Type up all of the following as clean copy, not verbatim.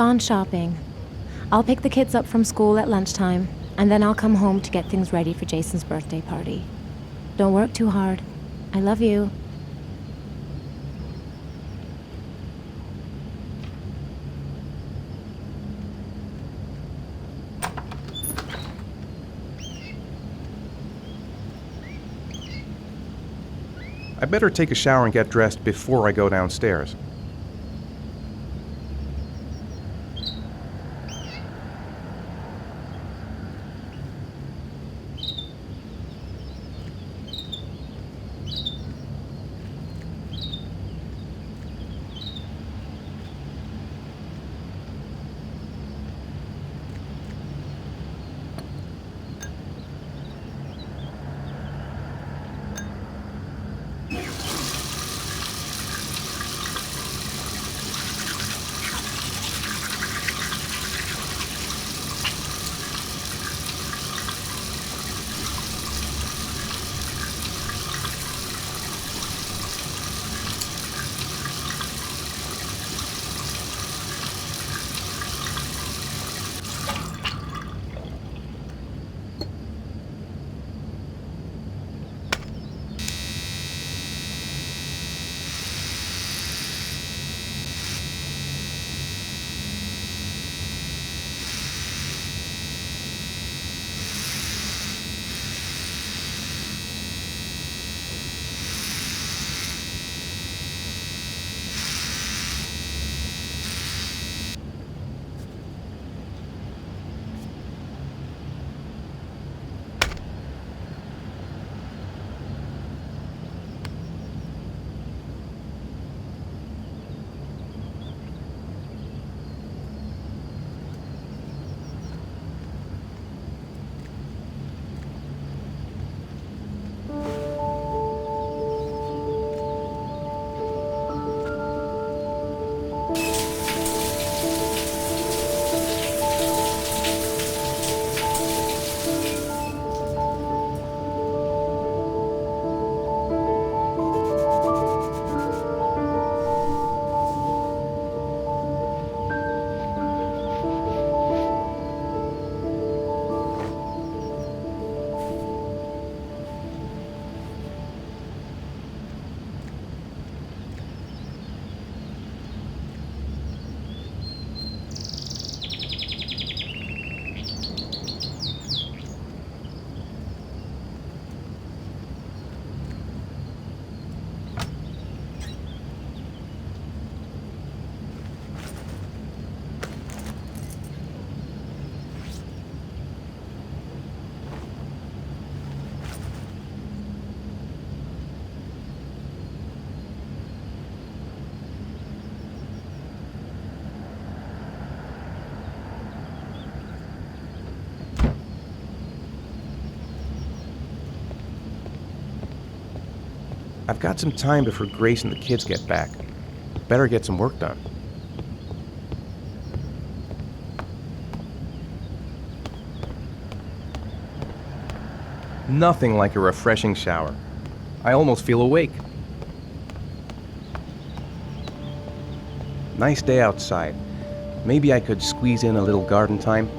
gone shopping. I'll pick the kids up from school at lunchtime, and then I'll come home to get things ready for Jason's birthday party. Don't work too hard. I love you. I better take a shower and get dressed before I go downstairs. I've got some time before Grace and the kids get back. Better get some work done. Nothing like a refreshing shower. I almost feel awake. Nice day outside. Maybe I could squeeze in a little garden time.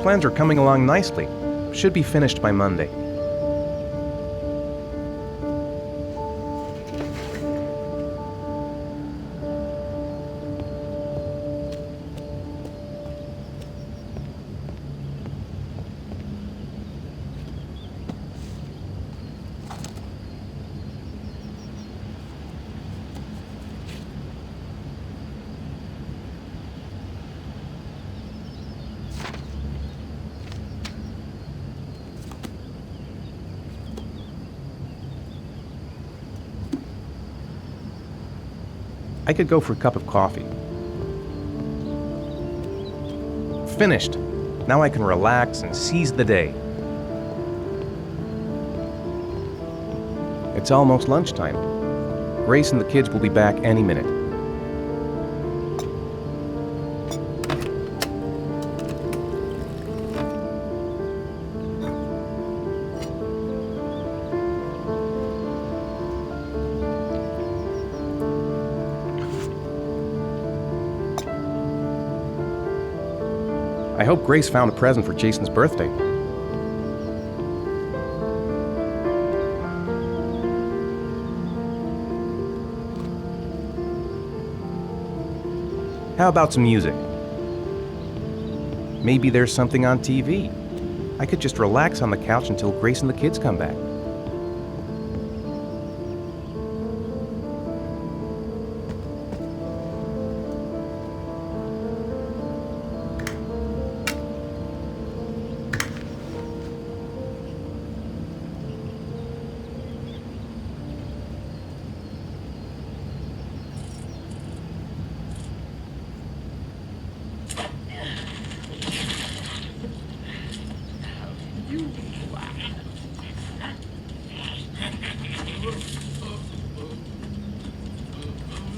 plans are coming along nicely. Should be finished by Monday. I could go for a cup of coffee. Finished. Now I can relax and seize the day. It's almost lunchtime. Grace and the kids will be back any minute. I hope Grace found a present for Jason's birthday. How about some music? Maybe there's something on TV. I could just relax on the couch until Grace and the kids come back.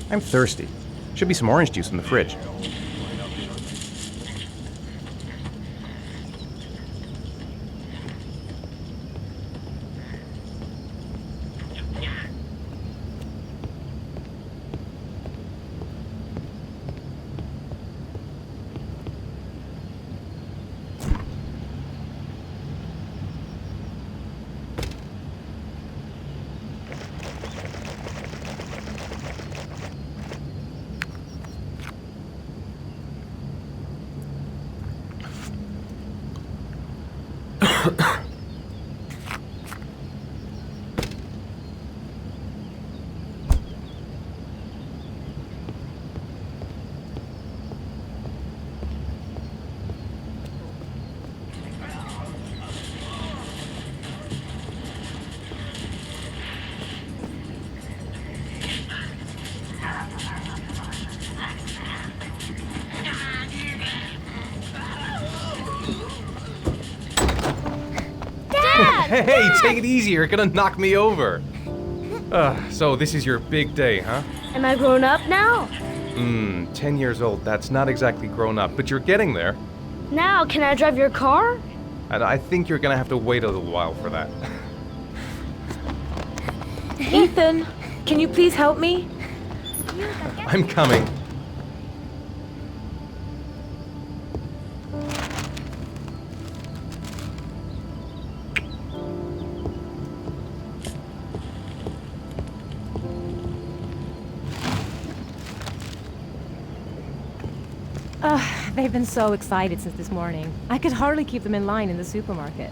I'm thirsty. Should be some orange juice in the fridge. Hey, take it easy, you're gonna knock me over. So this is your big day, huh? Am I grown up now? 10 years old, that's not exactly grown up, but you're getting there. Now, can I drive your car? And I think you're gonna have to wait a little while for that. Ethan, can you please help me? I'm coming. They've been so excited since this morning. I could hardly keep them in line in the supermarket.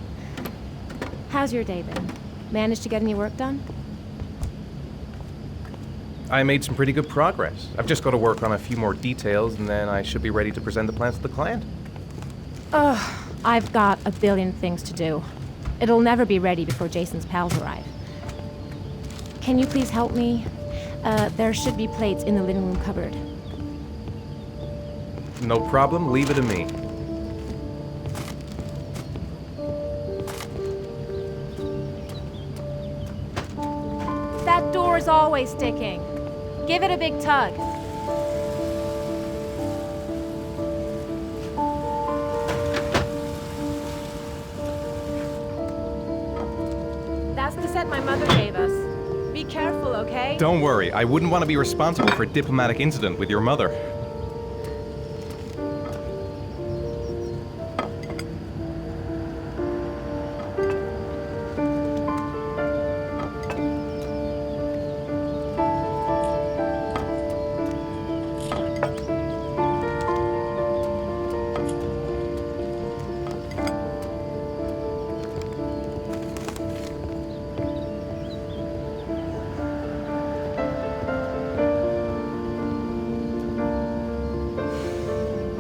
How's your day been? Managed to get any work done? I made some pretty good progress. I've just got to work on a few more details, and then I should be ready to present the plans to the client. I've got a billion things to do. It'll never be ready before Jason's pals arrive. Can you please help me? There should be plates in the living room cupboard. No problem, leave it to me. That door's always sticking. Give it a big tug. That's the set my mother gave us. Be careful, okay? Don't worry, I wouldn't want to be responsible for a diplomatic incident with your mother.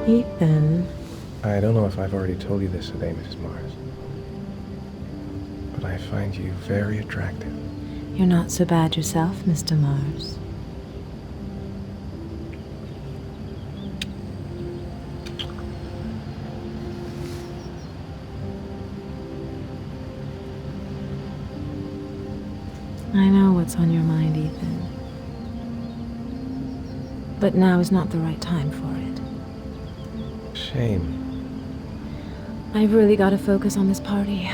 Ethan. I don't know if I've already told you this today, Mrs. Mars, but I find you very attractive. You're not so bad yourself, Mr. Mars. I know what's on your mind, Ethan. But now is not the right time for it. Shame. I've really got to focus on this party.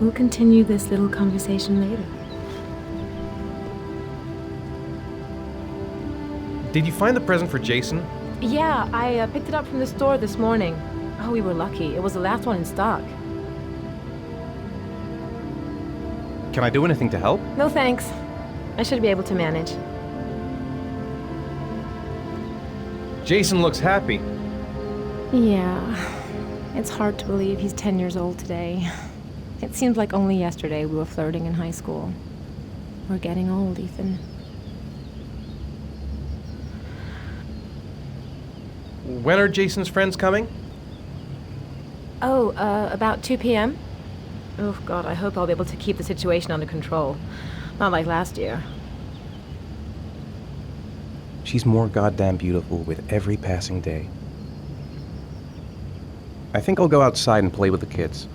We'll continue this little conversation later. Did you find the present for Jason? Yeah, I picked it up from the store this morning. Oh, we were lucky. It was the last one in stock. Can I do anything to help? No thanks. I should be able to manage. Jason looks happy. Yeah. It's hard to believe he's 10 years old today. It seems like only yesterday we were flirting in high school. We're getting old, Ethan. When are Jason's friends coming? Oh, about 2 p.m.? Oh, God, I hope I'll be able to keep the situation under control. Not like last year. She's more goddamn beautiful with every passing day. I think I'll go outside and play with the kids.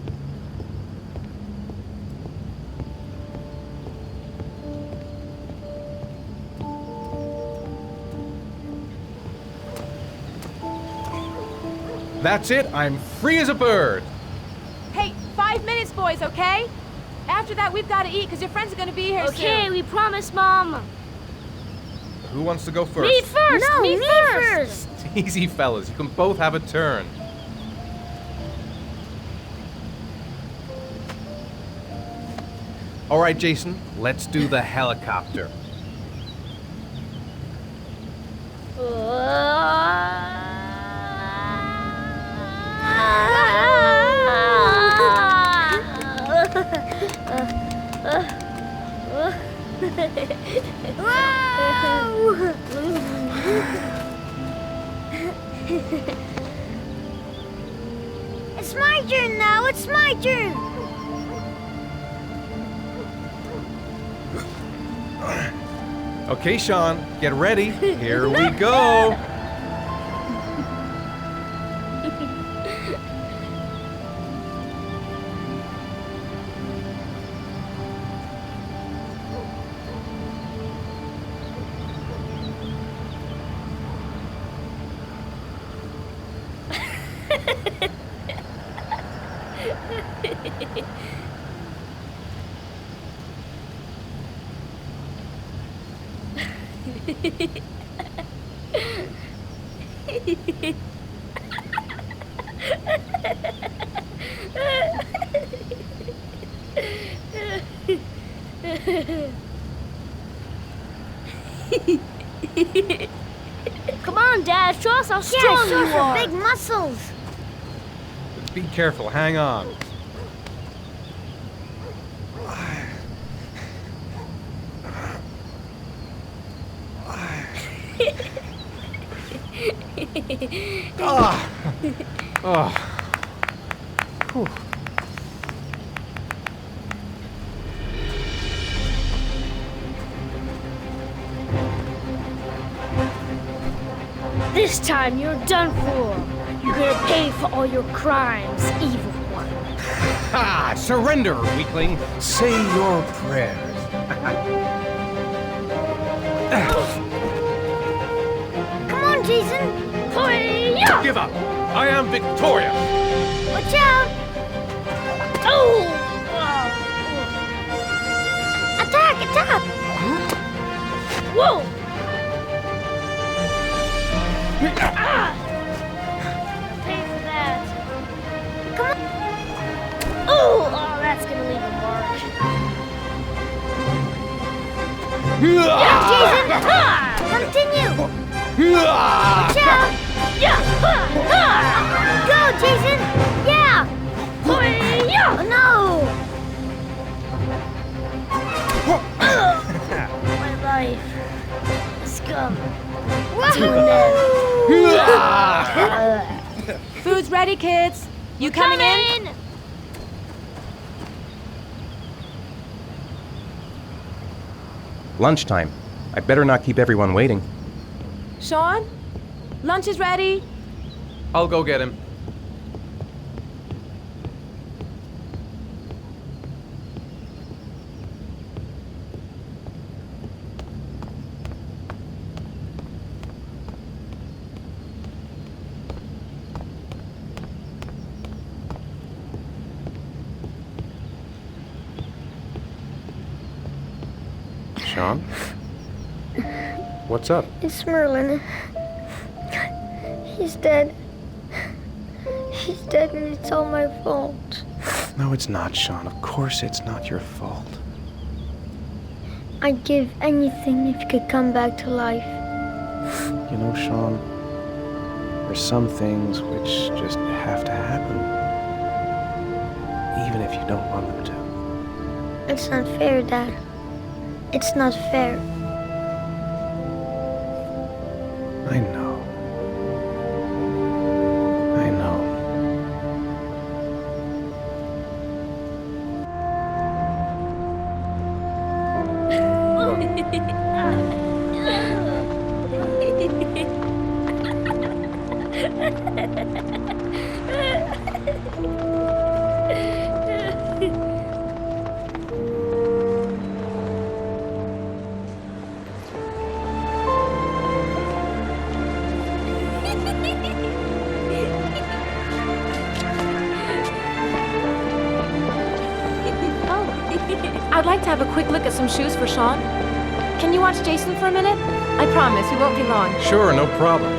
That's it. I'm free as a bird. Hey, 5 minutes, boys, okay? After that, we've got to eat, because your friends are going to be here Okay, soon. we promise, Mom. Who wants to go first? Me first! No, me me first! Easy, fellas. You can both have a turn. All right, Jason. Let's do the helicopter. It's my turn now, it's my turn! Okay, Shaun. Get ready. Here we go. Come on, Dad, show us how strong you Yes, are. big muscles! Be careful. Hang on. Ah. Oh. Whew. This time you're done for. You're gonna pay for all your crimes, evil one. Ha! Surrender, weakling. Say your prayers. Come on, Jason! Hi-ya! Give up. I am victorious. Watch out! Oh! Attack, attack! Whoa! Ah! Pay for that. Come on! Oh, that's gonna leave a mark. Jason! Ha! Continue! Watch out! Yeah! Ha! Go, Jason! Yeah! Hi-ya! Oh, no! My life has come to Whoa! an end. Food's ready, kids. You coming in? Lunchtime. I better not keep everyone waiting. Shaun? Lunch is ready. I'll go get him. Shaun? What's up? It's Merlin. He's dead. He's dead and it's all my fault. No, it's not, Shaun. Of course it's not your fault. I'd give anything if you could come back to life. You know, Shaun, there's some things which just have to happen. Even if you don't want them to. It's not fair, Dad. It's not fair. I know. I know. I'd like to have a quick look at some shoes for Shaun. Can you watch Jason for a minute? I promise, we won't be long. Sure, no problem.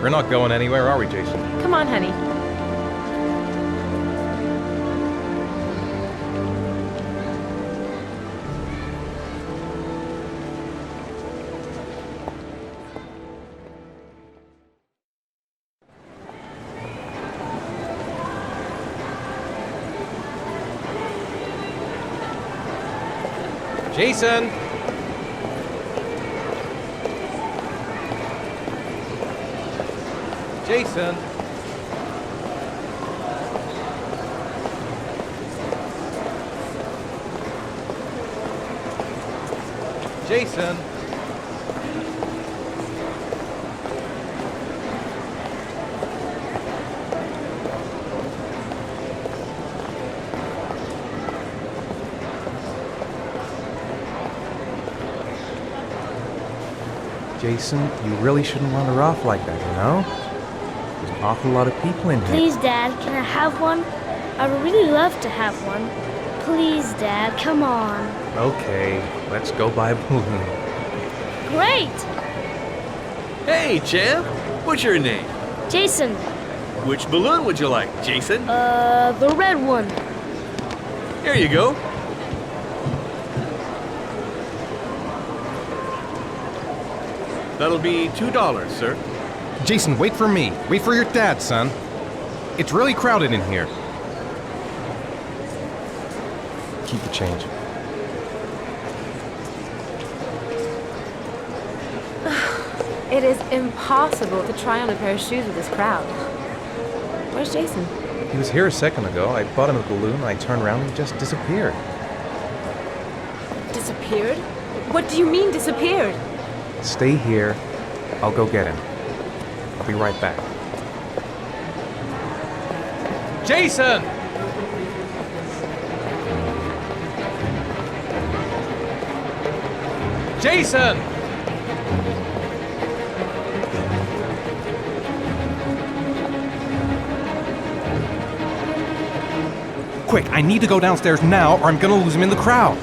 We're not going anywhere, are we, Jason? Come on, honey. Jason! Jason! Jason! Jason, you really shouldn't wander off like that, you know? There's an awful lot of people in here. Please, Dad, can I have one? I would really love to have one. Please, Dad, come on. Okay, let's go buy a balloon. Great! Hey, champ! What's your name? Jason, Which balloon would you like, Jason? the red one. Here you go. That'll be $2, sir. Jason, wait for me. Wait for your dad, son. It's really crowded in here. Keep the change. It is impossible to try on a pair of shoes with this crowd. Where's Jason? He was here a second ago. I bought him a balloon, I turned around and he just disappeared. Disappeared? What do you mean disappeared? Stay here. I'll go get him. I'll be right back. Jason! Jason! Quick, I need to go downstairs now or I'm gonna lose him in the crowd.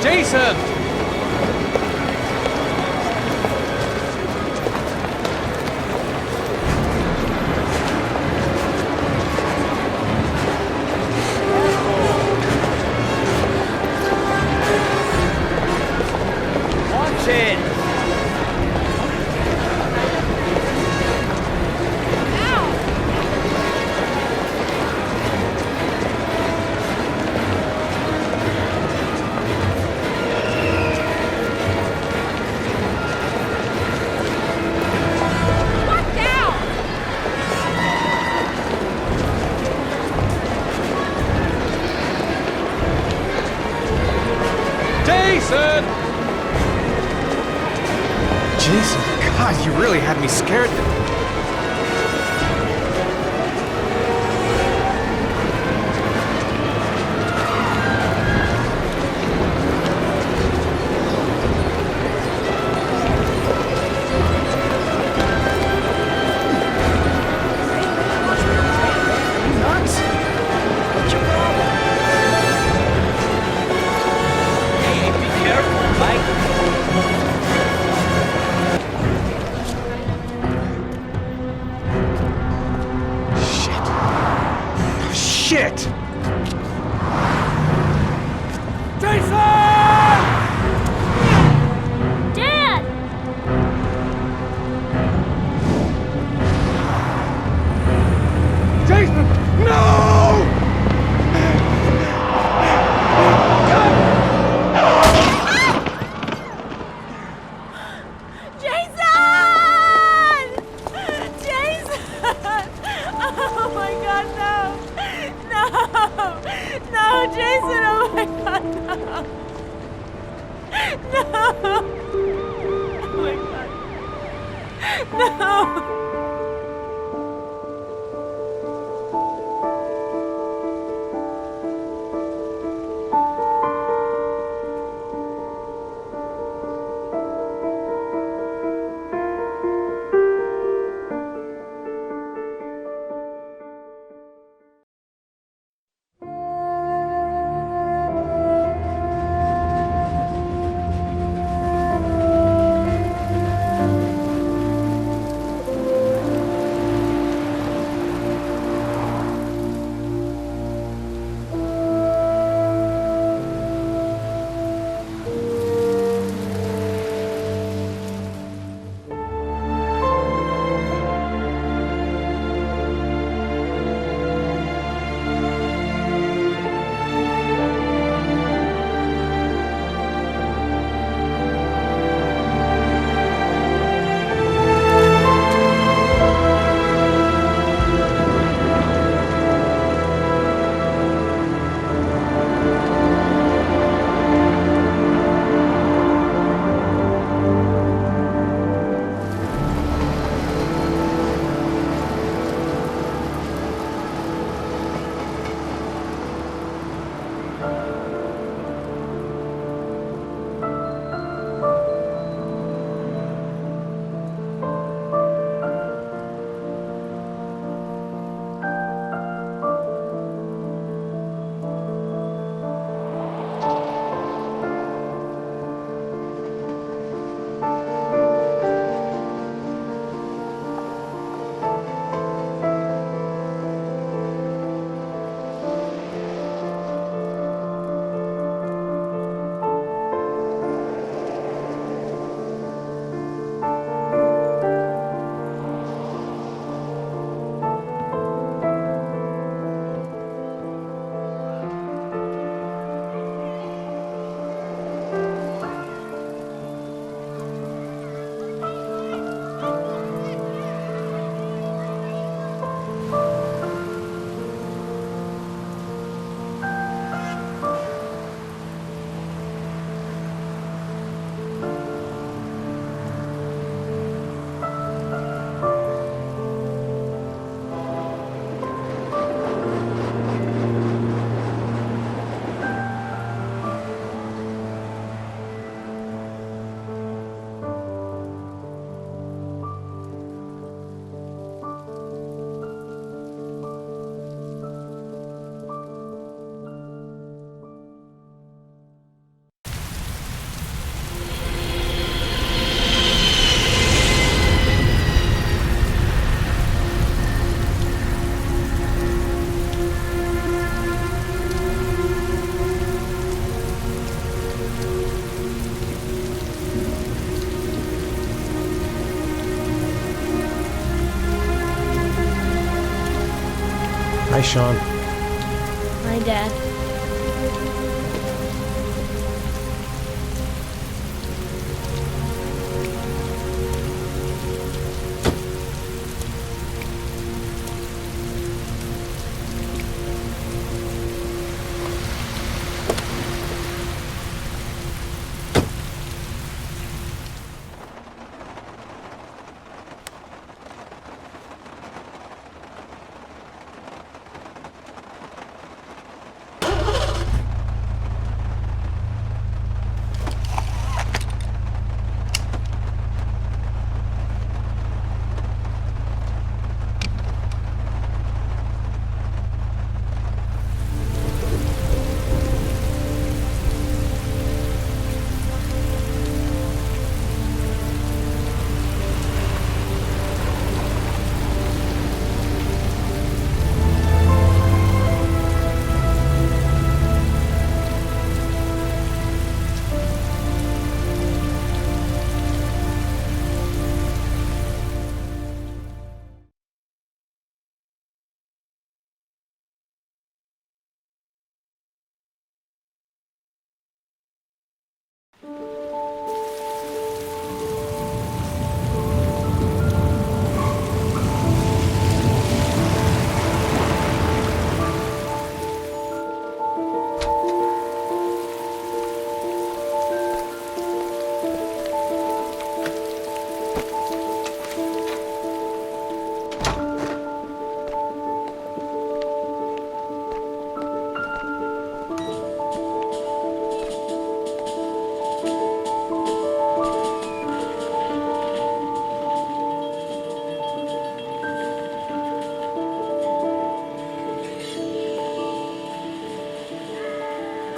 Jason! Watch it! Jason, God, you really had me scared there. Shit! Dad! Jason! No! Jason! Jason! Oh my god, no! No! No, Jason! Oh my god, no! No! Oh my god. No! Hi, Shaun. My dad.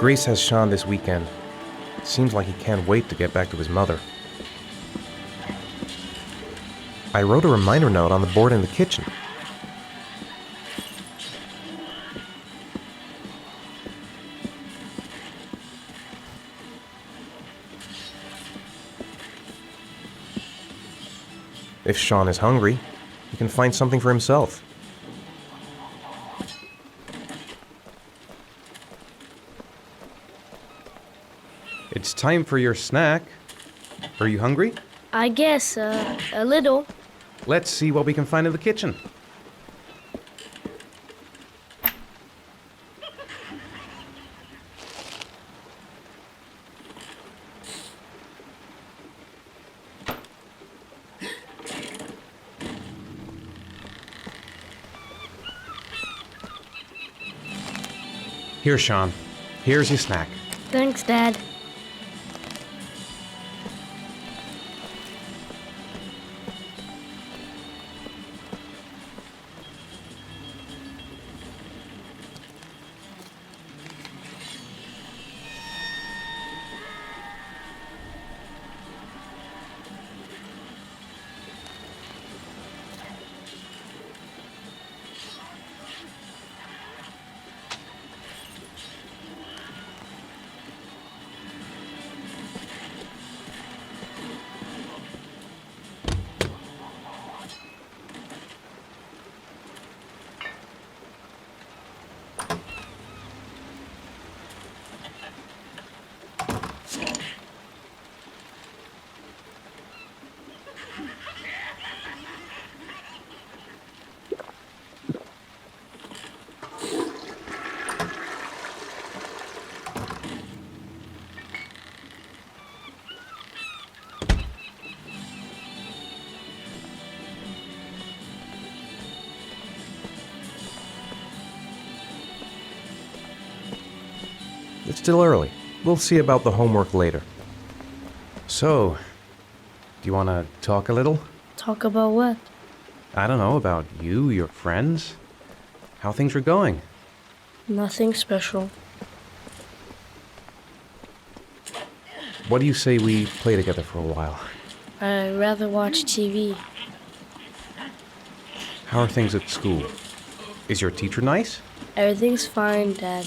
Grace has Shaun this weekend. Seems like he can't wait to get back to his mother. I wrote a reminder note on the board in the kitchen. If Shaun is hungry, he can find something for himself. It's time for your snack. Are you hungry? I guess, a little. Let's see what we can find in the kitchen. Here, Shaun. Here's your snack. Thanks, Dad. It's still early. We'll see about the homework later. So, do you want to talk a little? Talk about what? I don't know, about you, your friends, how things are going. Nothing special. What do you say we play together for a while? I'd rather watch TV. How are things at school? Is your teacher nice? Everything's fine, Dad.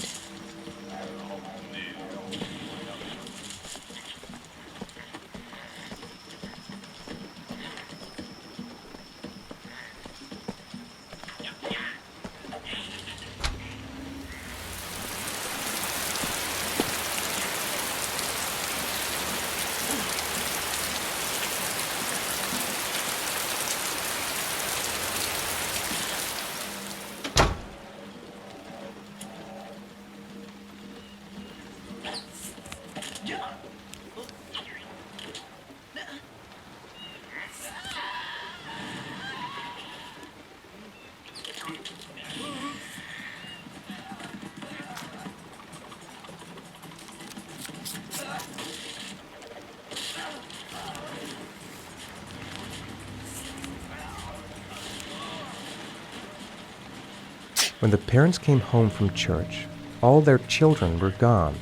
When the parents came home from church, all their children were gone.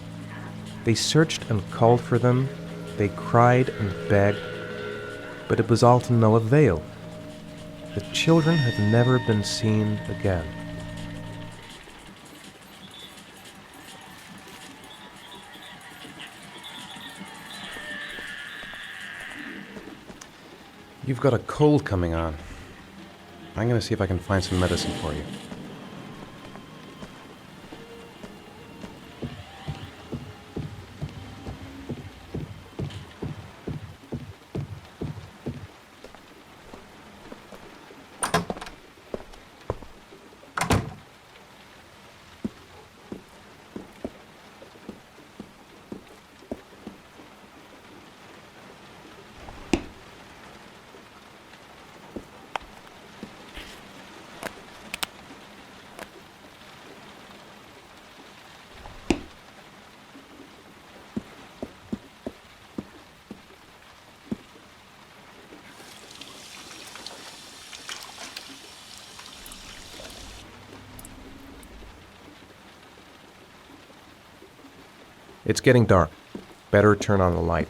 They searched and called for them, they cried and begged, but it was all to no avail. The children had never been seen again. You've got a cold coming on. I'm going to see if I can find some medicine for you. It's getting dark. Better turn on the light.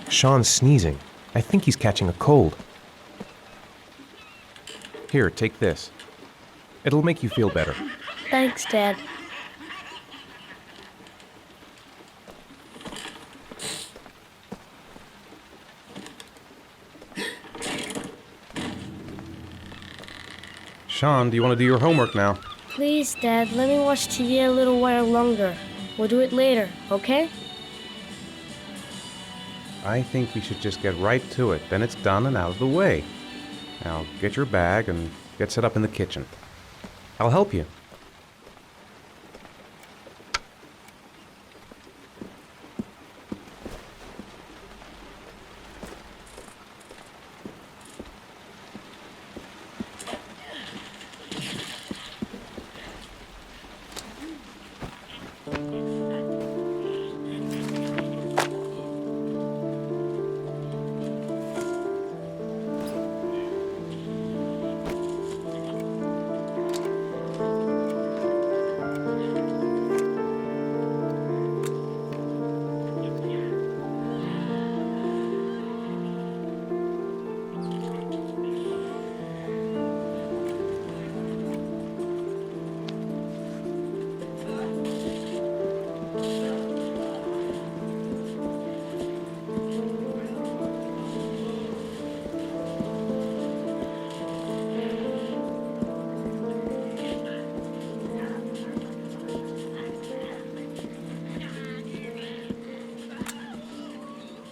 Shaun's sneezing. I think he's catching a cold. Here, take this. It'll make you feel better. Thanks, Dad. Shaun, do you want to do your homework now? Please, Dad, let me watch TV a little while longer. We'll do it later, okay? I think we should just get right to it. Then it's done and out of the way. Now, get your bag and get set up in the kitchen. I'll help you.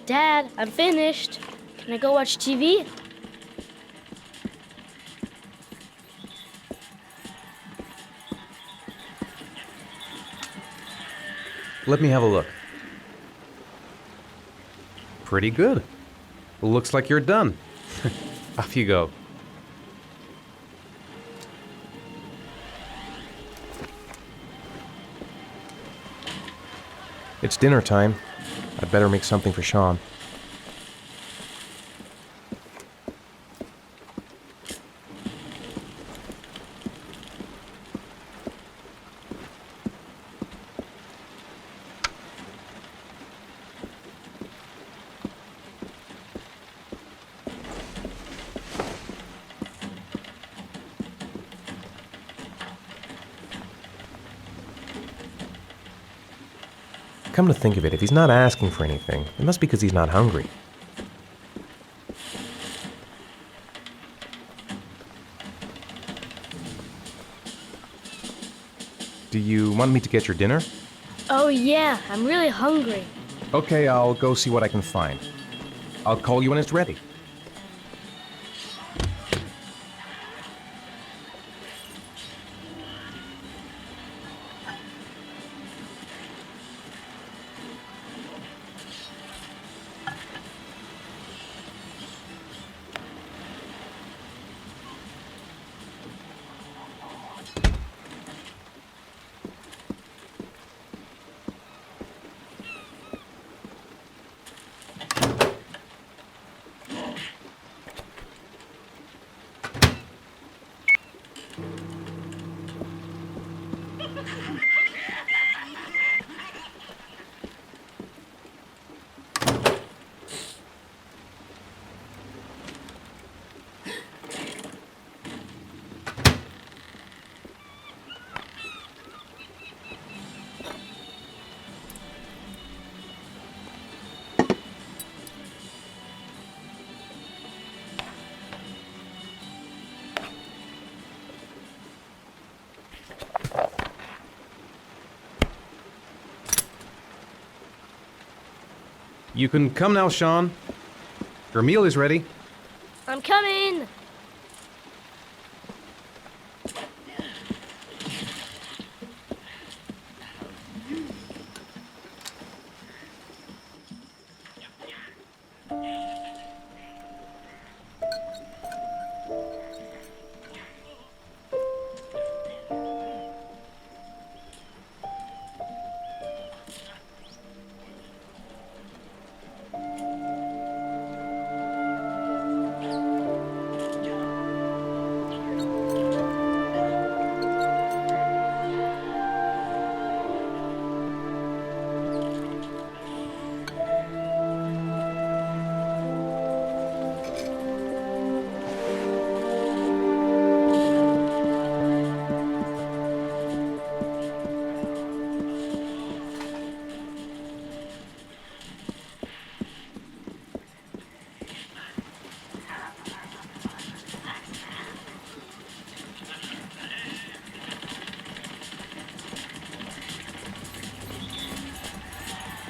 Dad, I'm finished. Can I go watch TV? Let me have a look. Pretty good. Looks like you're done. Off you go. It's dinner time. I'd better make something for Shaun. Come to think of it, if he's not asking for anything, it must be because he's not hungry. Do you want me to get your dinner? Oh yeah, I'm really hungry. Okay, I'll go see what I can find. I'll call you when it's ready. You can come now, Shaun. Your meal is ready. I'm coming!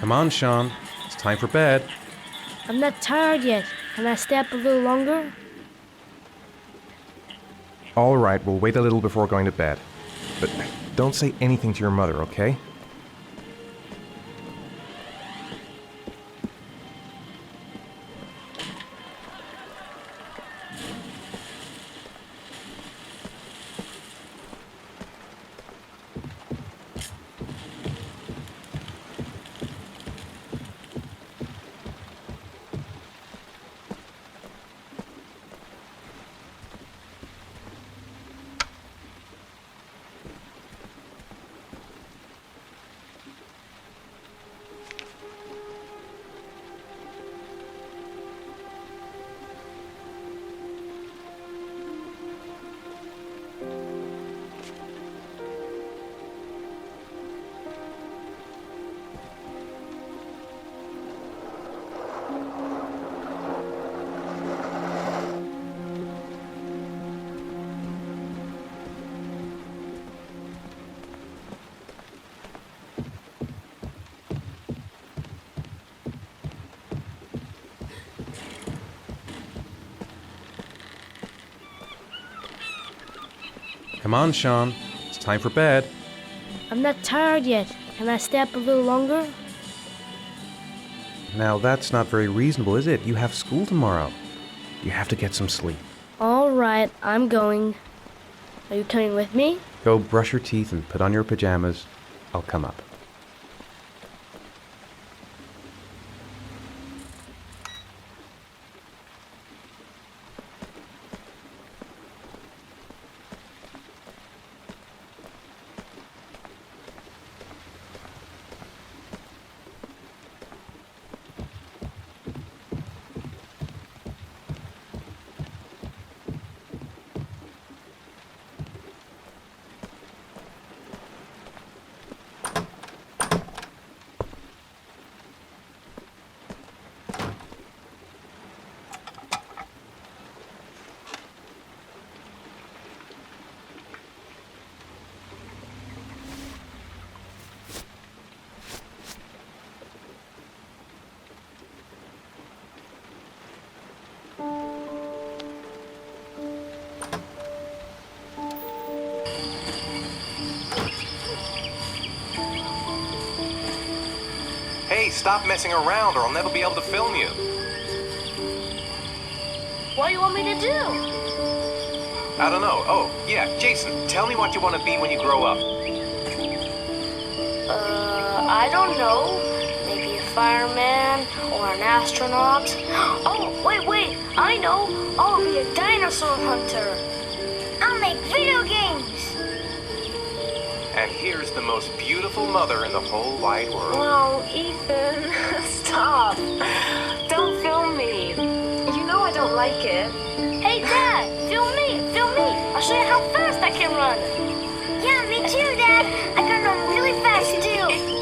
Come on, Shaun. It's time for bed. I'm not tired yet. Can I stay up a little longer? All right, we'll wait a little before going to bed. But don't say anything to your mother, okay? Come on, Shaun. It's time for bed. I'm not tired yet. Can I stay up a little longer? Now, that's not very reasonable, is it? You have school tomorrow. You have to get some sleep. All right, I'm going. Are you coming with me? Go brush your teeth and put on your pajamas. I'll come up. Hey, stop messing around or I'll never be able to film you. What do you want me to do? I don't know. Oh, yeah, Jason, tell me what you want to be when you grow up. I don't know. Maybe a fireman or an astronaut. Oh, wait, I know. I'll be a dinosaur hunter. I'll make video games. And here's the most beautiful mother in the whole wide world. Whoa, Ethan, stop. Don't film me. You know I don't like it. Hey, Dad, film me. I'll show you how fast I can run. Yeah, me too, Dad. I can run really fast too.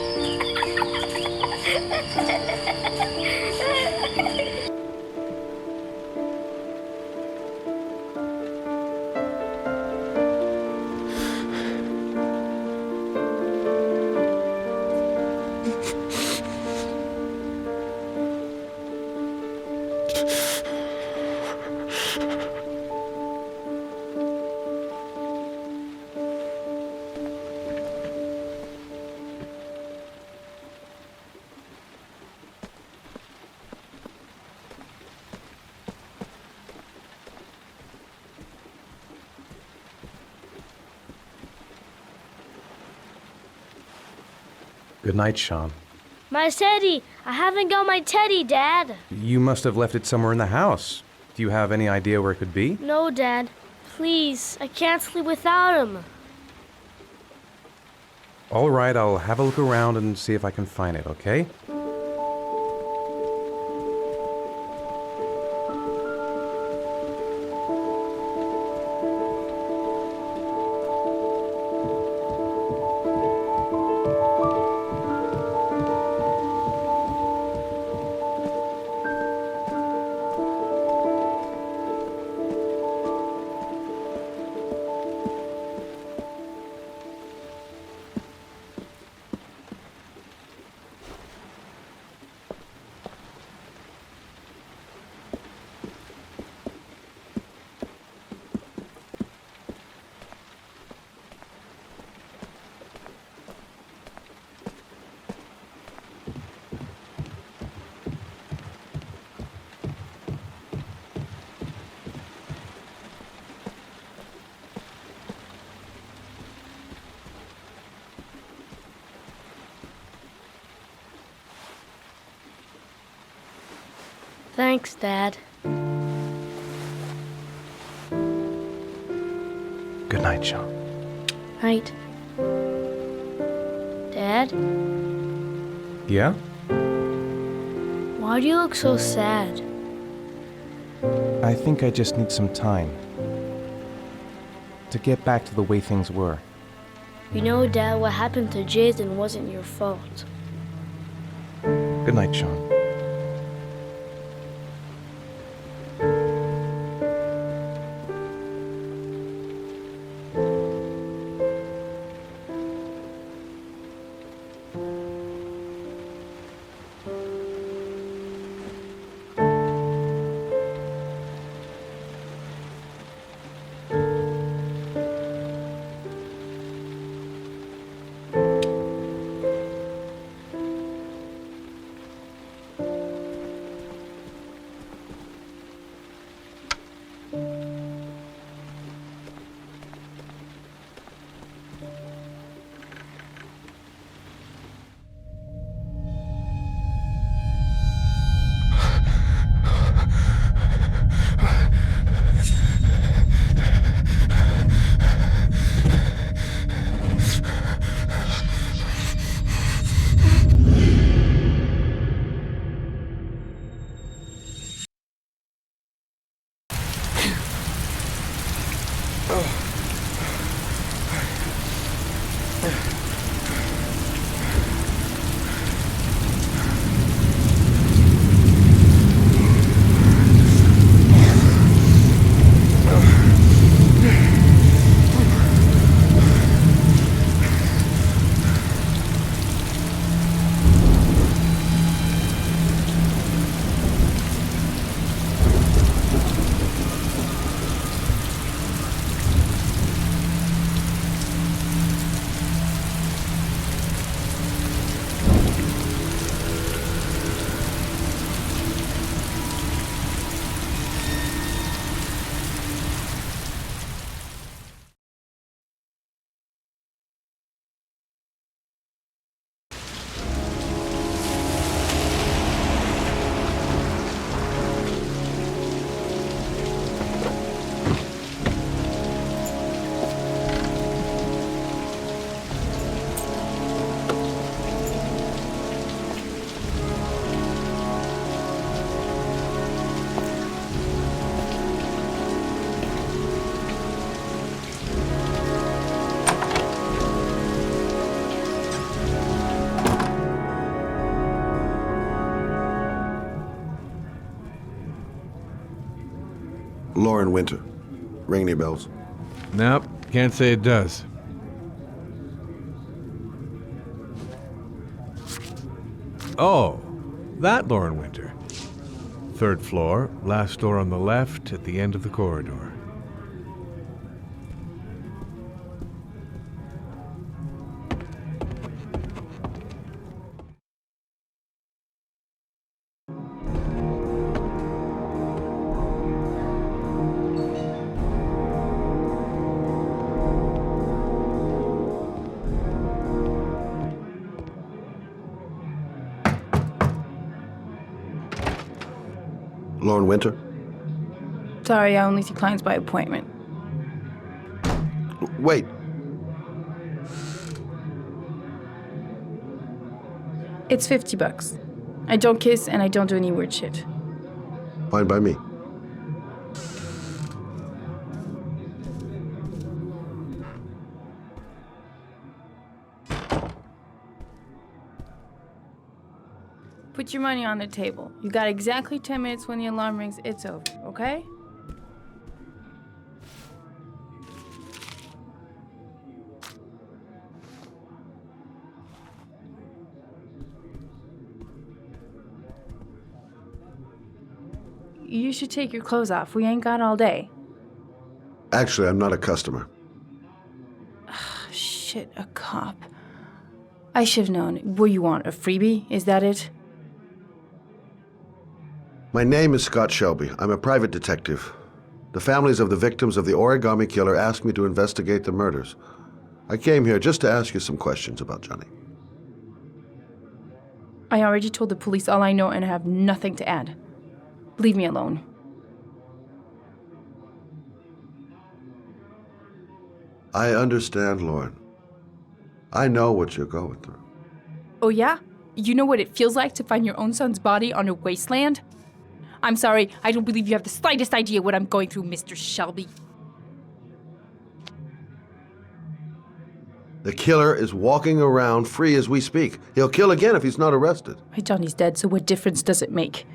Good night, Shaun. My teddy. I haven't got my teddy, Dad. You must have left it somewhere in the house. Do you have any idea where it could be? No, Dad. Please, I can't sleep without him. All right, I'll have a look around and see if I can find it, okay? Thanks, Dad. Good night, Shaun. Night. Dad, Yeah? why do you look so sad? I think I just need some time to get back to the way things were. You know, Dad, what happened to Jason wasn't your fault. Good night, Shaun. Lauren Winter. Ring any bells? Nope, can't say it does. Oh, that Lauren Winter. 3rd floor, last door on the left at the end of the corridor. Lauren Winter? Sorry, I only see clients by appointment. Wait. It's $50. I don't kiss and I don't do any weird shit. Fine by me. Put your money on the table. You got exactly 10 minutes. When the alarm rings, it's over, okay? You should take your clothes off. We ain't got all day. Actually, I'm not a customer. Shit, a cop. I should've known. What you want, a freebie? Is that it? My name is Scott Shelby. I'm a private detective. The families of the victims of the origami killer asked me to investigate the murders. I came here just to ask you some questions about Johnny. I already told the police all I know and I have nothing to add. Leave me alone. I understand, Lauren. I know what you're going through. Oh yeah? You know what it feels like to find your own son's body on a wasteland? I'm sorry, I don't believe you have the slightest idea what I'm going through, Mr. Shelby. The killer is walking around free as we speak. He'll kill again if he's not arrested. My Johnny's dead, so what difference does it make?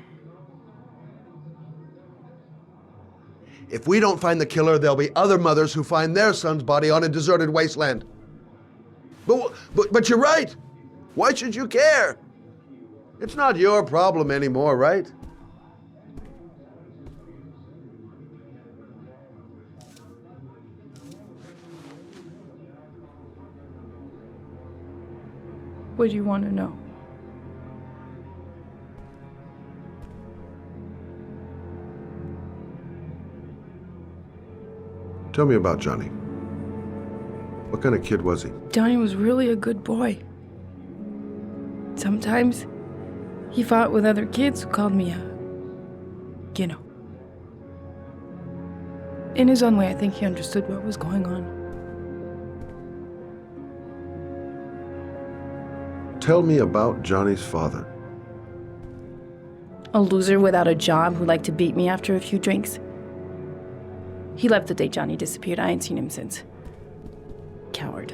If we don't find the killer, there'll be other mothers who find their son's body on a deserted wasteland. But you're right. Why should you care? It's not your problem anymore, right? What do you want to know? Tell me about Johnny. What kind of kid was he? Johnny was really a good boy. Sometimes he fought with other kids who called me you know. In his own way, I think he understood what was going on. Tell me about Johnny's father. A loser without a job who liked to beat me after a few drinks. He left the day Johnny disappeared. I ain't seen him since. Coward.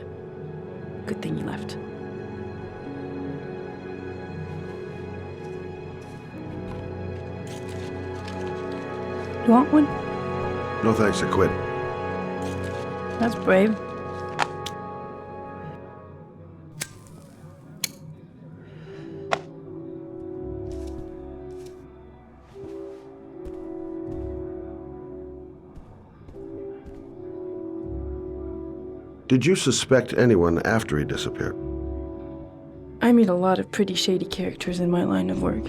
Good thing he left. You want one? No thanks, I quit. That's brave. Did you suspect anyone after he disappeared? I meet a lot of pretty shady characters in my line of work.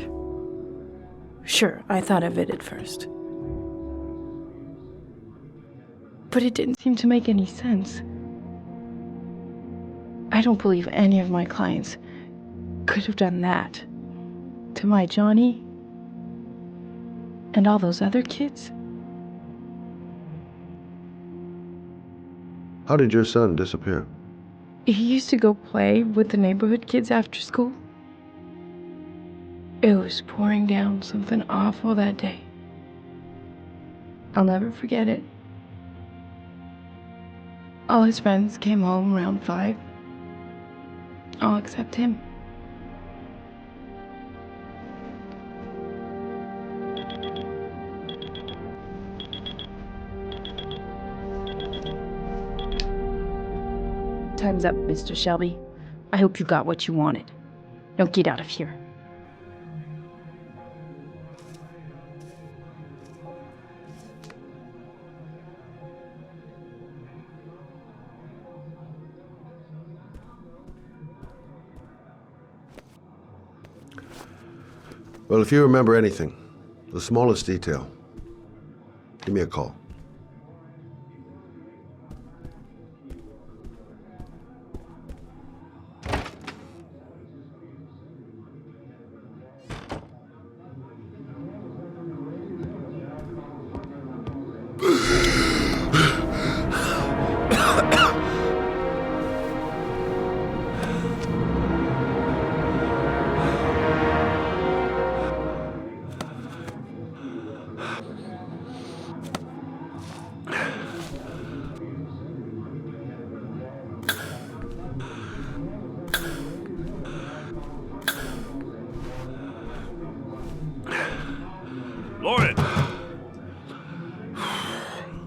Sure, I thought of it at first. But it didn't seem to make any sense. I don't believe any of my clients could have done that to my Johnny and all those other kids. How did your son disappear? He used to go play with the neighborhood kids after school. It was pouring down something awful that day. I'll never forget it. All his friends came home around 5. All except him. Time's up, Mr. Shelby. I hope you got what you wanted. Now get out of here. Well, if you remember anything, the smallest detail, give me a call.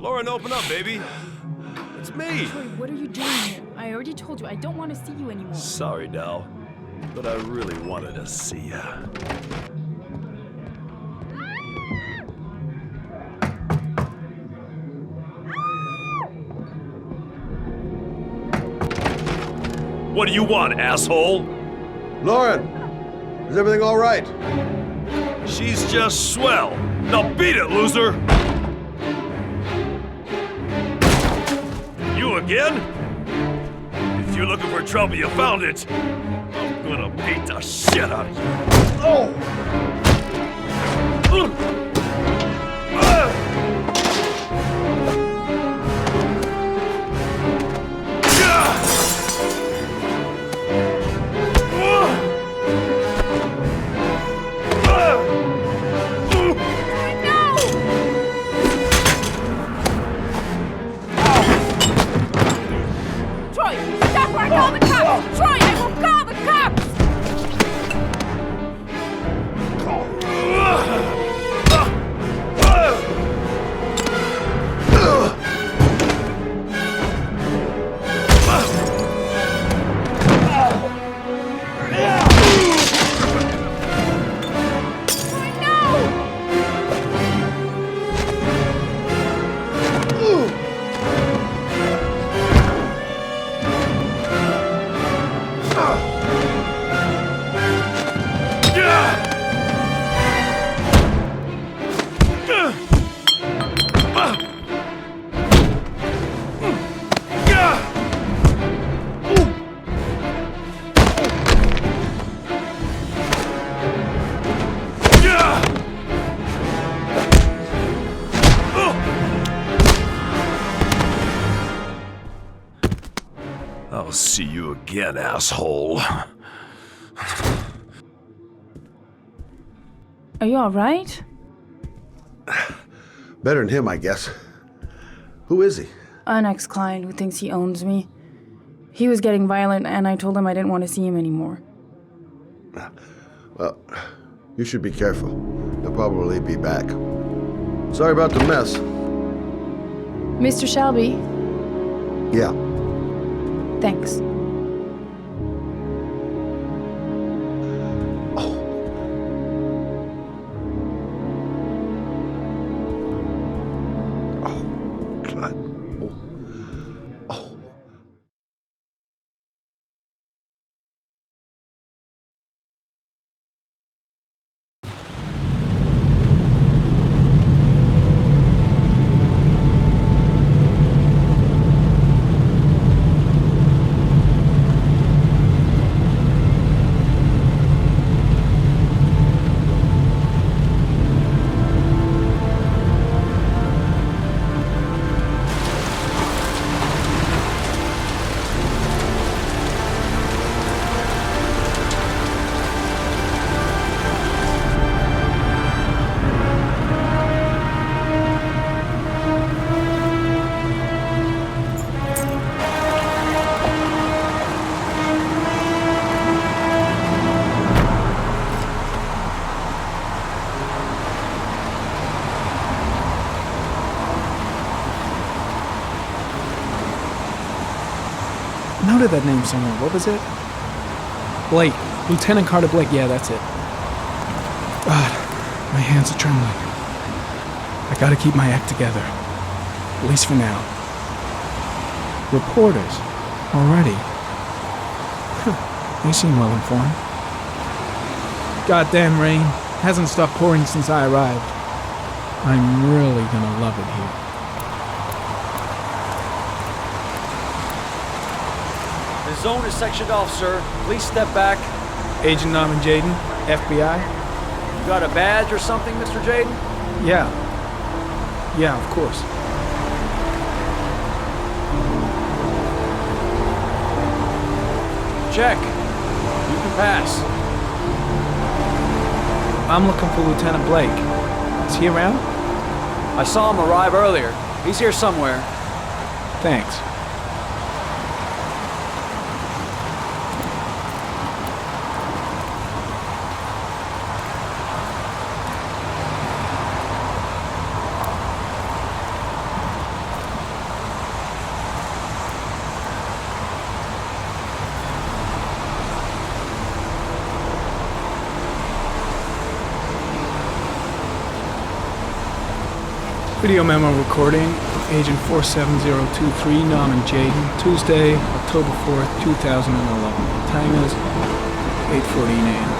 Lauren, open up, baby. It's me. Troy, what are you doing here? I already told you I don't want to see you anymore. Sorry, Dal, but I really wanted to see ya. What do you want, asshole? Lauren, is everything all right? She's just swell. Now beat it, loser! You again? If you're looking for trouble, you found it. I'm gonna beat the shit out of you. Oh! see you again, asshole. Are you alright? Better than him, I guess. Who is he? An ex-client who thinks he owns me. He was getting violent, and I told him I didn't want to see him anymore. Well, you should be careful. He'll probably be back. Sorry about the mess. Mr. Shelby, Yeah. thanks. God. I noted that name somewhere. What was it? Blake. Lieutenant Carter Blake. Yeah, that's it. God, my hands are trembling. I gotta keep my act together. At least for now. Reporters. Already. They seem well informed. Goddamn rain. Hasn't stopped pouring since I arrived. I'm really gonna love it here. The zone is sectioned off, sir. Please step back. Agent Norman Jaden, FBI? You got a badge or something, Mr. Jaden? Yeah. Yeah, of course. Check. You can pass. I'm looking for Lieutenant Blake. Is he around? I saw him arrive earlier. He's here somewhere. Thanks. Video memo recording, Agent 47023, Norman Jaden, Tuesday, October 4th, 2011. Time is 8:14 a.m.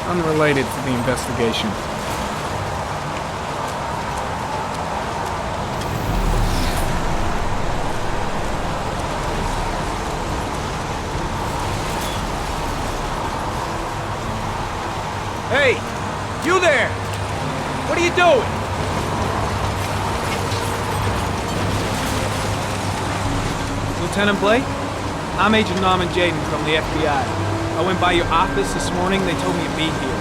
Unrelated to the investigation. Hey! You there! What are you doing? Lieutenant Blake? I'm Agent Norman Jaden from the FBI. I went by your office this morning. They told me to be here.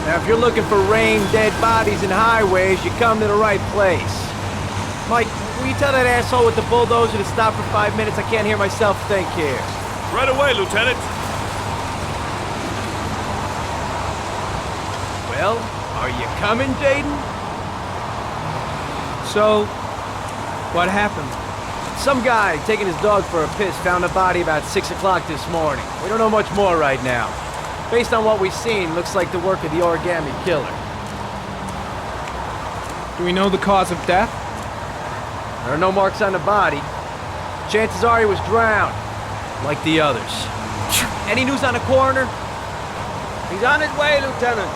Now, if you're looking for rain, dead bodies, and highways, you come to the right place. Mike, will you tell that asshole with the bulldozer to stop for 5 minutes? I can't hear myself think here. Right away, Lieutenant. Well, are you coming, Jaden? So, what happened? Some guy taking his dog for a piss found a body about 6 o'clock this morning. We don't know much more right now. Based on what we've seen, looks like the work of the origami killer. Do we know the cause of death? There are no marks on the body. Chances are he was drowned, like the others. Any news on the coroner? He's on his way, Lieutenant.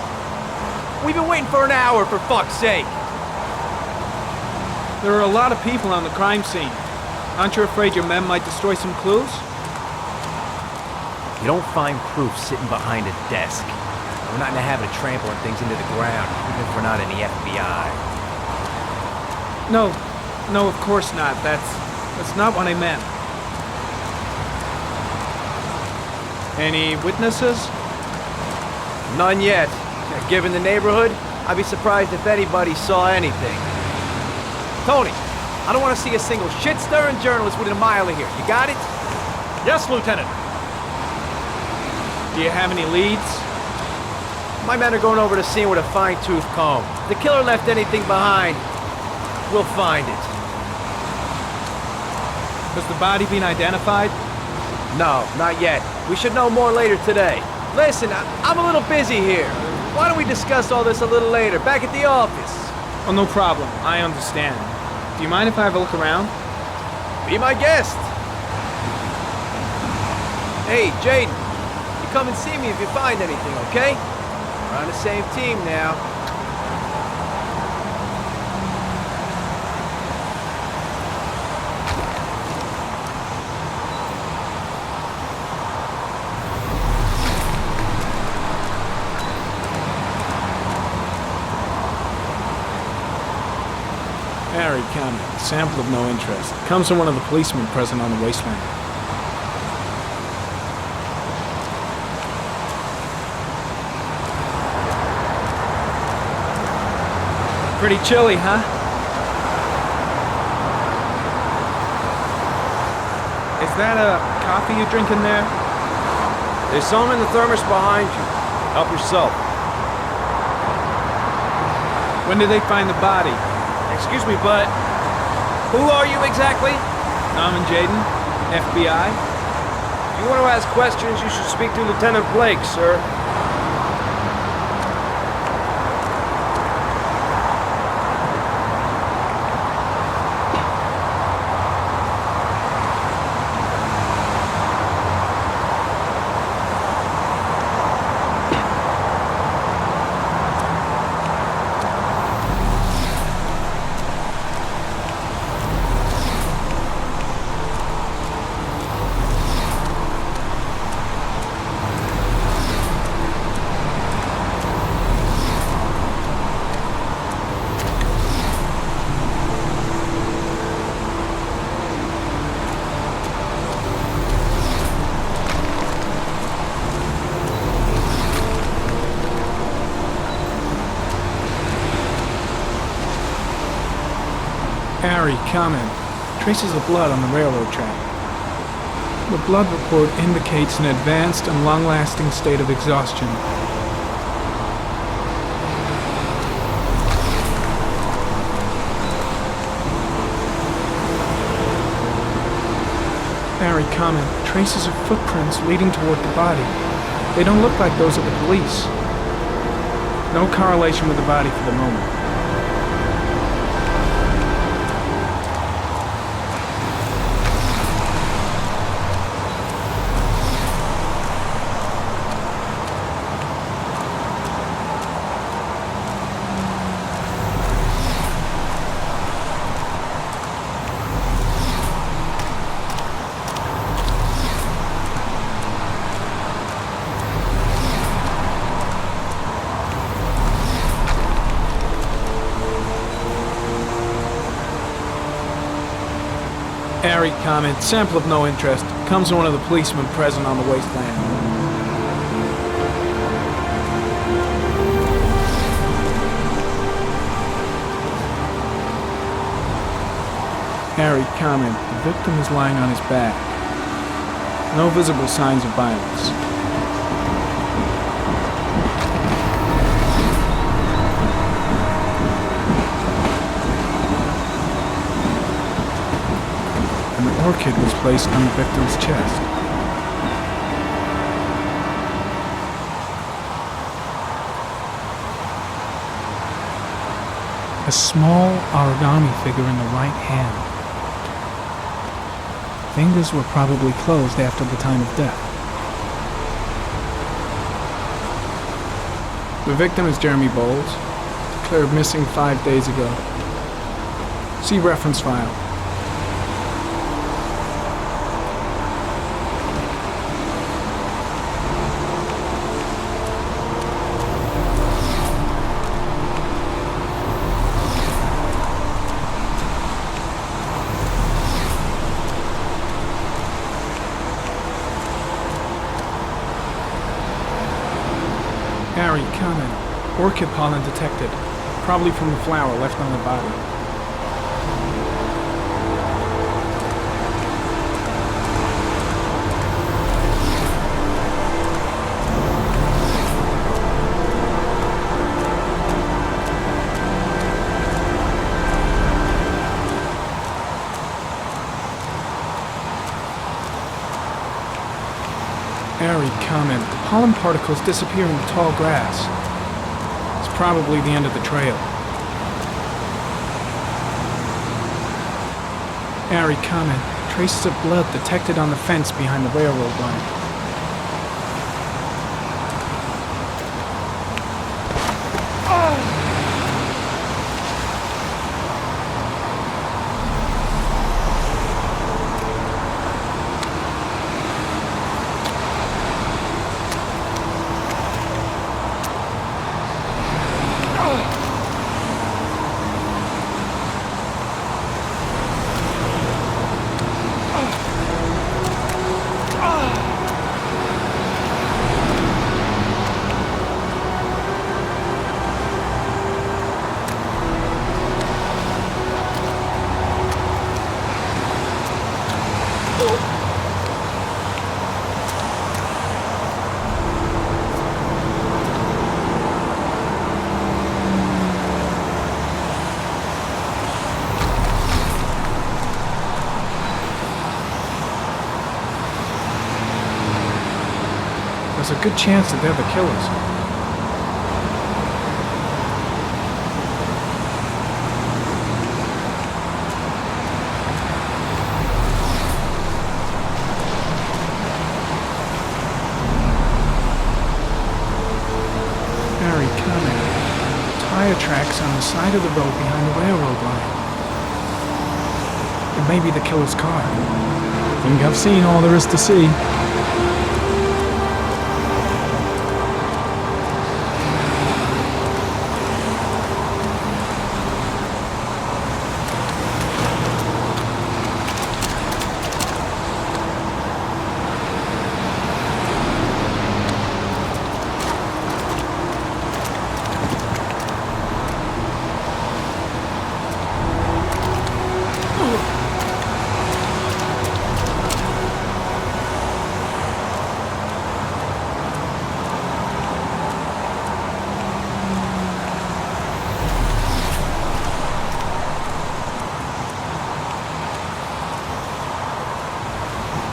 We've been waiting for an hour, for fuck's sake. There are a lot of people on the crime scene. Aren't you afraid your men might destroy some clues? You don't find proof sitting behind a desk. We're not in the habit of trampling things into the ground, even if we're not in the FBI. No, of course not. That's not what I meant. Any witnesses? None yet. Given the neighborhood, I'd be surprised if anybody saw anything. Tony, I don't want to see a single shit-stirring journalist within a mile of here. You got it? Yes, Lieutenant. Do you have any leads? My men are going over the scene with a fine-tooth comb. If the killer left anything behind, we'll find it. Has the body been identified? No, not yet. We should know more later today. Listen, I'm a little busy here. Why don't we discuss all this a little later, back at the office? Oh, no problem. I understand. Do you mind if I have a look around? Be my guest. Hey, Jaden, you come and see me if you find anything, okay? We're on the same team now. Harry County, sample of no interest. Comes from one of the policemen present on the wasteland. Pretty chilly, huh? Is that a coffee you're drinking there? There's some in the thermos behind you. Help yourself. When did they find the body? Excuse me, but who are you exactly? Norman Jaden, FBI. If you want to ask questions, you should speak to Lieutenant Blake, sir. Harry, comment. Traces of blood on the railroad track. The blood report indicates an advanced and long-lasting state of exhaustion. Harry, comment. Traces of footprints leading toward the body. They don't look like those of the police. No correlation with the body for the moment. Harry, comment. Sample of no interest. Comes from one of the policemen present on the wasteland. Harry, comment. The victim is lying on his back. No visible signs of violence. An orchid was placed on the victim's chest. A small origami figure in the right hand. Fingers were probably closed after the time of death. The victim is Jeremy Bowles, declared missing 5 days ago. See reference file. Harry, comment. Orchid pollen detected. Probably from the flower left on the body. Harry, comment. Pollen particles disappear in the tall grass. It's probably the end of the trail. Harry, comment. Traces of blood detected on the fence behind the railroad line. There's a good chance that they're the killers. Harry, comment. Tire tracks on the side of the road behind the railroad line. It may be the killer's car. I think I've seen all there is to see.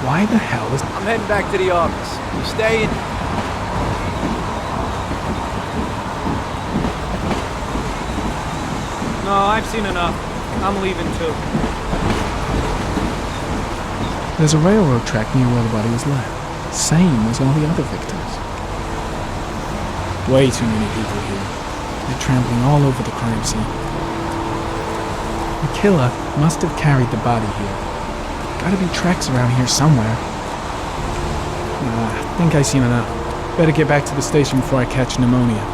Why the hell is... I'm heading back to the office. You staying? No, I've seen enough. I'm leaving too. There's a railroad track near where the body was left. Same as all the other victims. Way too many people here. They're trampling all over the crime scene. The killer must have carried the body here. Gotta be tracks around here somewhere. I think I've seen enough. Better get back to the station before I catch pneumonia.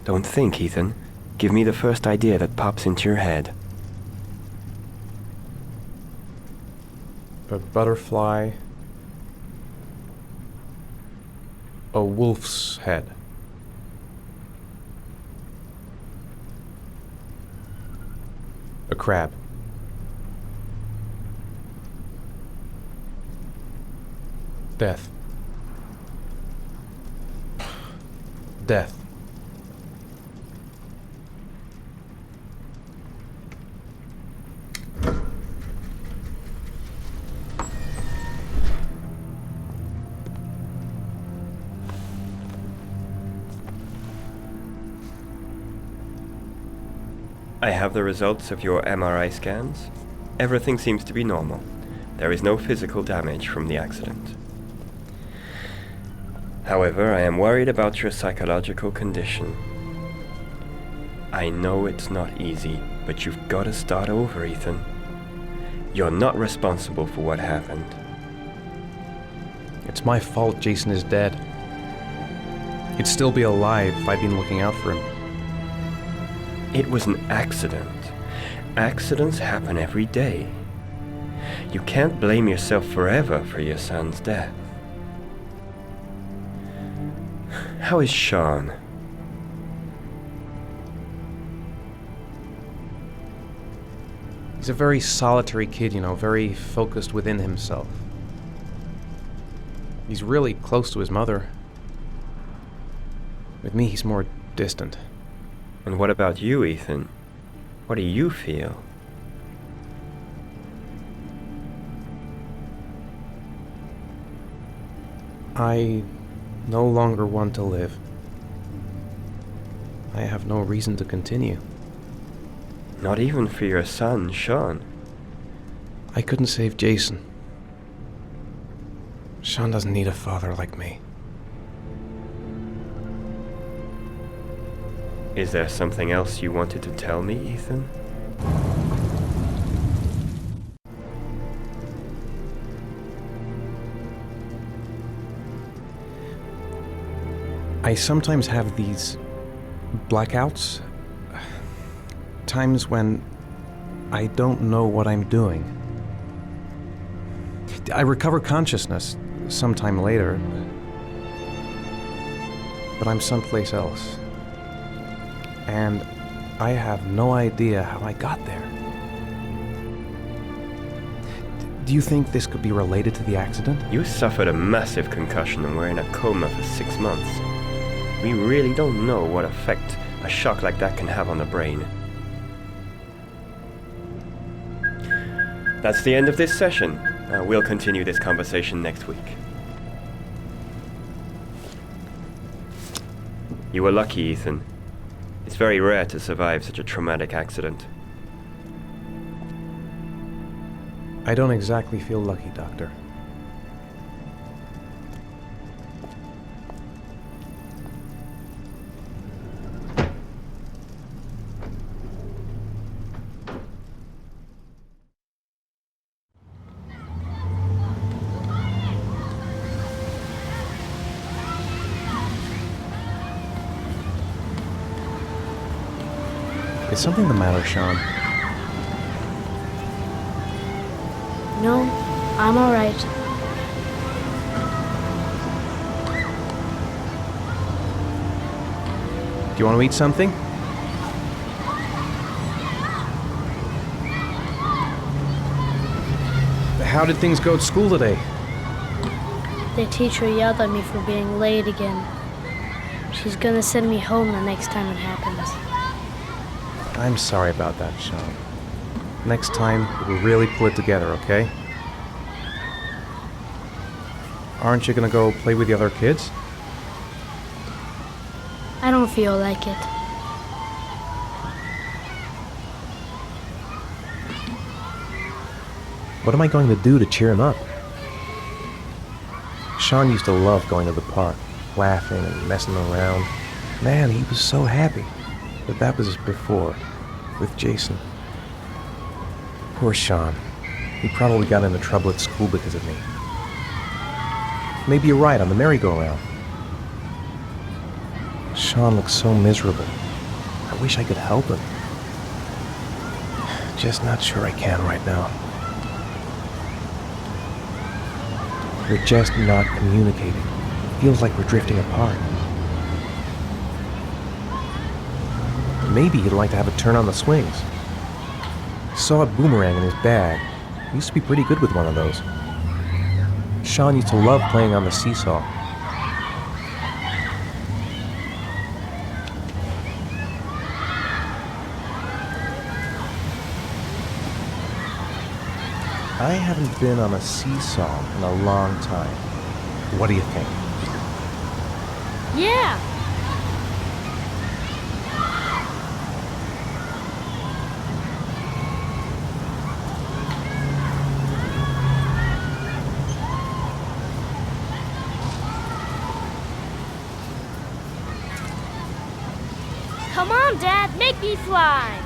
Don't think, Ethan. Give me the first idea that pops into your head. A butterfly. A wolf's head. A crab. Death. Death. I have the results of your MRI scans. Everything seems to be normal. There is no physical damage from the accident. However, I am worried about your psychological condition. I know it's not easy, but you've got to start over, Ethan. You're not responsible for what happened. It's my fault Jason is dead. He'd still be alive if I'd been looking out for him. It was an accident. Accidents happen every day. You can't blame yourself forever for your son's death. How is Shaun? He's a very solitary kid, very focused within himself. He's really close to his mother. With me, he's more distant. And what about you, Ethan? What do you feel? I no longer want to live. I have no reason to continue. Not even for your son, Shaun. I couldn't save Jason. Shaun doesn't need a father like me. Is there something else you wanted to tell me, Ethan? I sometimes have these blackouts. Times when I don't know what I'm doing. I recover consciousness sometime later, but I'm someplace else. And I have no idea how I got there. Do you think this could be related to the accident? You suffered a massive concussion and were in a coma for 6 months. We really don't know what effect a shock like that can have on the brain. That's the end of this session. We'll continue this conversation next week. You were lucky, Ethan. It's very rare to survive such a traumatic accident. I don't exactly feel lucky, Doctor. Is something the matter, Shaun? No, I'm all right. Do you want to eat something? How did things go at school today? The teacher yelled at me for being late again. She's gonna send me home the next time it happens. I'm sorry about that, Shaun. Next time, we'll really pull it together, okay? Aren't you gonna go play with the other kids? I don't feel like it. What am I going to do to cheer him up? Shaun used to love going to the park, laughing and messing around. Man, he was so happy. But that was before, with Jason. Poor Shaun. He probably got into trouble at school because of me. Maybe you're right on the merry-go-round. Shaun looks so miserable. I wish I could help him. Just not sure I can right now. We're just not communicating. It feels like we're drifting apart. Maybe he'd like to have a turn on the swings. Saw a boomerang in his bag. He used to be pretty good with one of those. Shaun used to love playing on the seesaw. I haven't been on a seesaw in a long time. What do you think? Yeah. Come on, Dad, make me fly.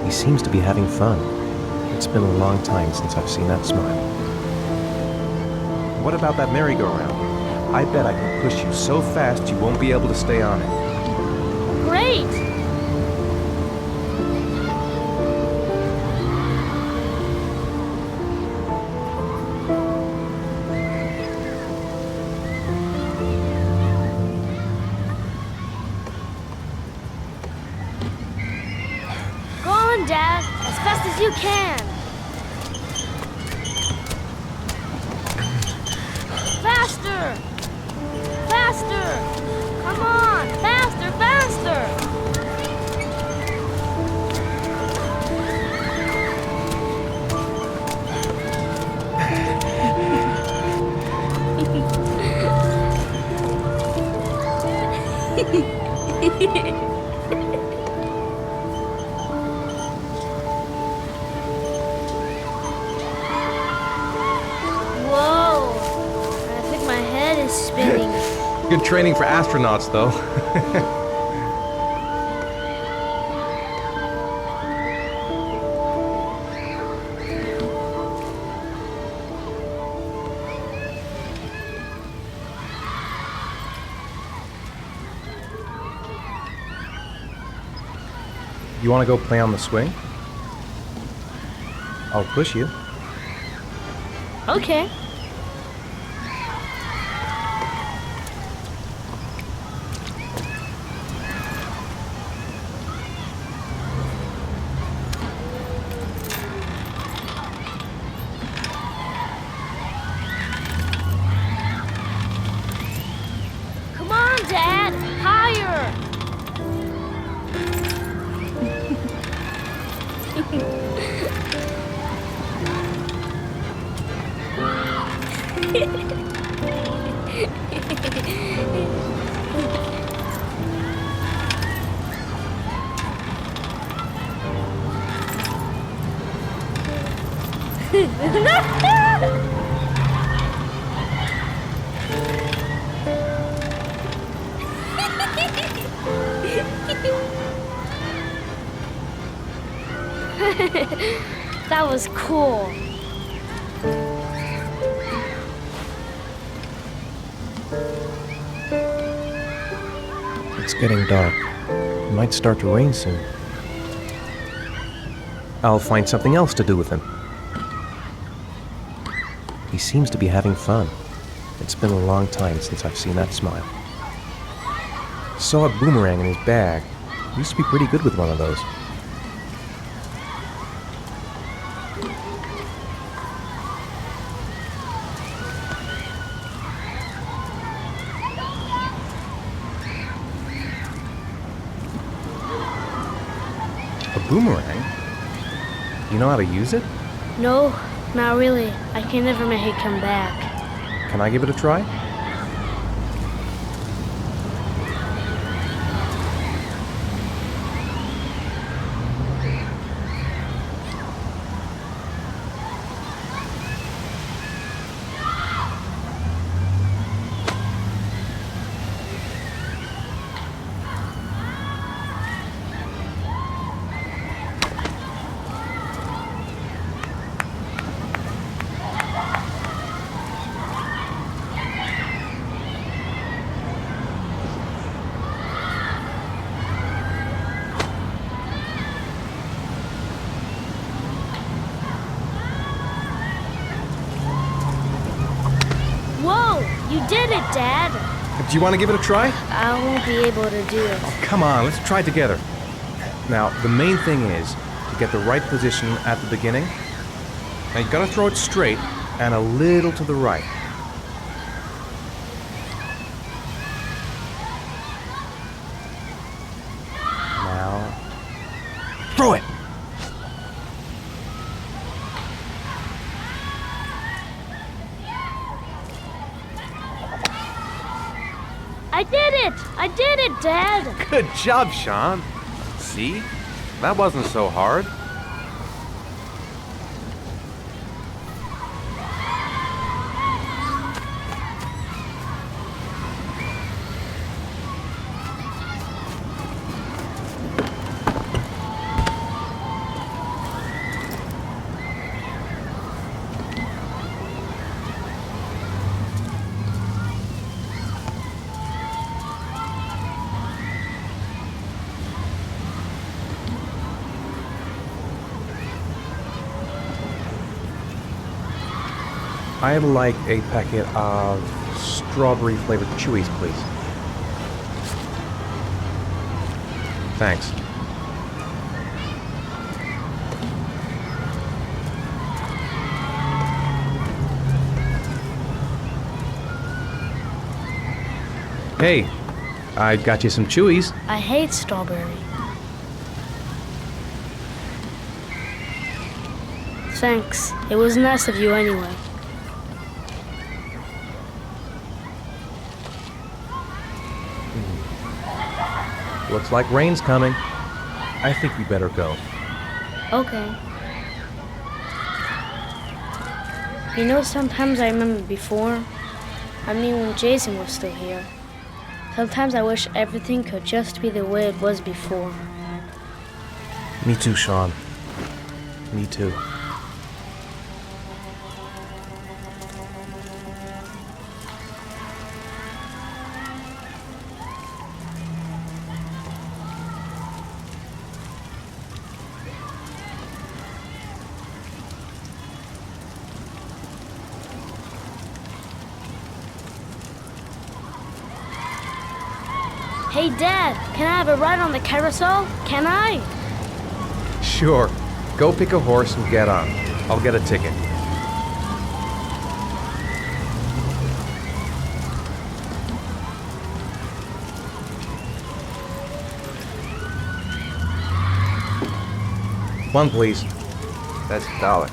He seems to be having fun. It's been a long time since I've seen that smile. What about that merry-go-round? I bet I can push you so fast you won't be able to stay on it. Great! Go on, Dad, as fast as you can. Faster! Faster! Come on! Faster, faster! Whoa! I think my head is spinning. Good training for astronauts, though. You want to go play on the swing? I'll push you. Okay. Come on, Dad! Higher! That was cool. It's getting dark. It might start to rain soon. I'll find something else to do with him. He seems to be having fun. It's been a long time since I've seen that smile. Saw a boomerang in his bag. He used to be pretty good with one of those. boomerang? You know how to use it? No, not really. I can never make it come back. Can I give it a try? Whoa! You did it, Dad! Do you want to give it a try? I won't be able to do it. Oh, come on, let's try it together. Now, the main thing is to get the right position at the beginning. Now, you gotta throw it straight and a little to the right. Now, throw it! I did it! I did it, Dad! Good job, Shaun. See? That wasn't so hard. I'd like a packet of strawberry-flavored chewies, please. Thanks. Hey, I got you some chewies. I hate strawberry. Thanks. It was nice of you anyway. Looks like rain's coming. I think we better go. Okay. You know, sometimes I remember before. I mean, when Jason was still here. Sometimes I wish everything could just be the way it was before. Me too, Shaun. Me too. Hey, Dad, can I have a ride on the carousel? Can I? Sure. Go pick a horse and get on. I'll get a ticket. One, please. That's $1.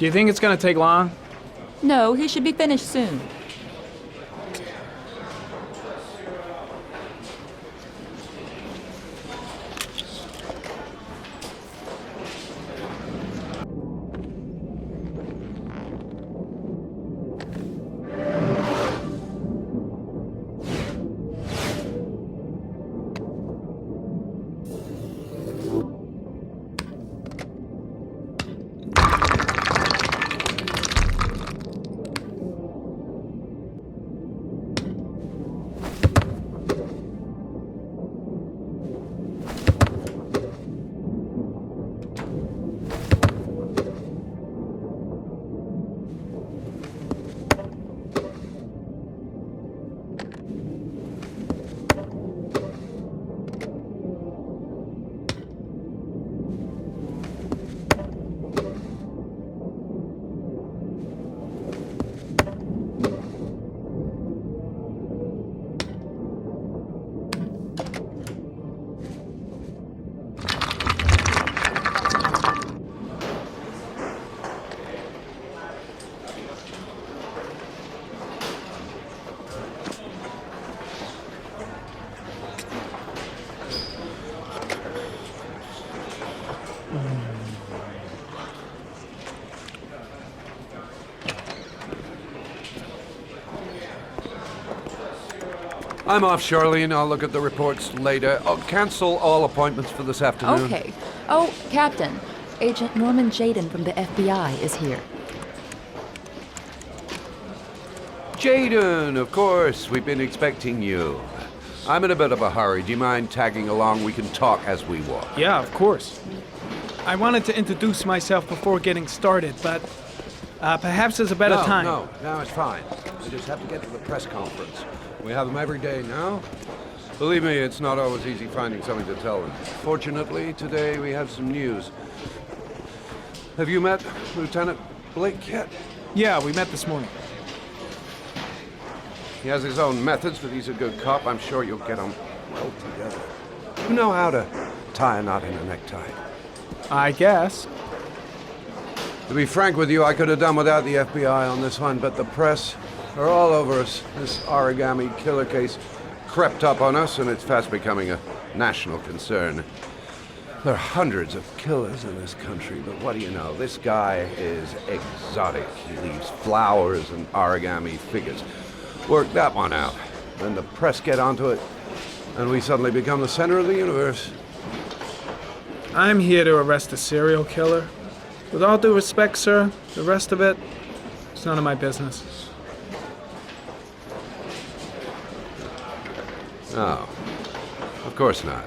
Do you think it's gonna take long? No, he should be finished soon. I'm off, Charlene. I'll look at the reports later. I'll cancel all appointments for this afternoon. Okay. Oh, Captain. Agent Norman Jaden from the FBI is here. Jaden, of course. We've been expecting you. I'm in a bit of a hurry. Do you mind tagging along? We can talk as we walk. Yeah, of course. I wanted to introduce myself before getting started, but perhaps there's a better time. No, it's fine. I just have to get to the press conference. We have them every day now. Believe me, it's not always easy finding something to tell them. Fortunately, today we have some news. Have you met Lieutenant Blake yet? Yeah, we met this morning. He has his own methods, but he's a good cop. I'm sure you'll get on well together. You know how to tie a knot in a necktie. I guess. To be frank with you, I could have done without the FBI on this one, but the press are all over us. This origami killer case crept up on us, and it's fast becoming a national concern. There are hundreds of killers in this country, but what do you know? This guy is exotic. He leaves flowers and origami figures. Work that one out. Then the press get onto it, and we suddenly become the center of the universe. I'm here to arrest a serial killer. With all due respect, sir, the rest of it, it's none of my business. No, of course not.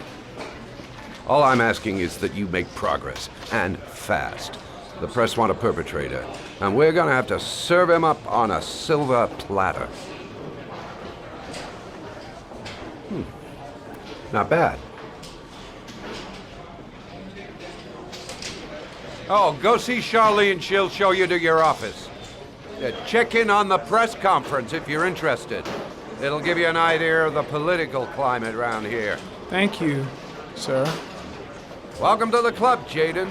All I'm asking is that you make progress, and fast. The press want a perpetrator, and we're gonna have to serve him up on a silver platter. Not bad. Oh, go see Charlene. She'll show you to your office. Check in on the press conference if you're interested. It'll give you an idea of the political climate around here. Thank you, sir. Welcome to the club, Jaden.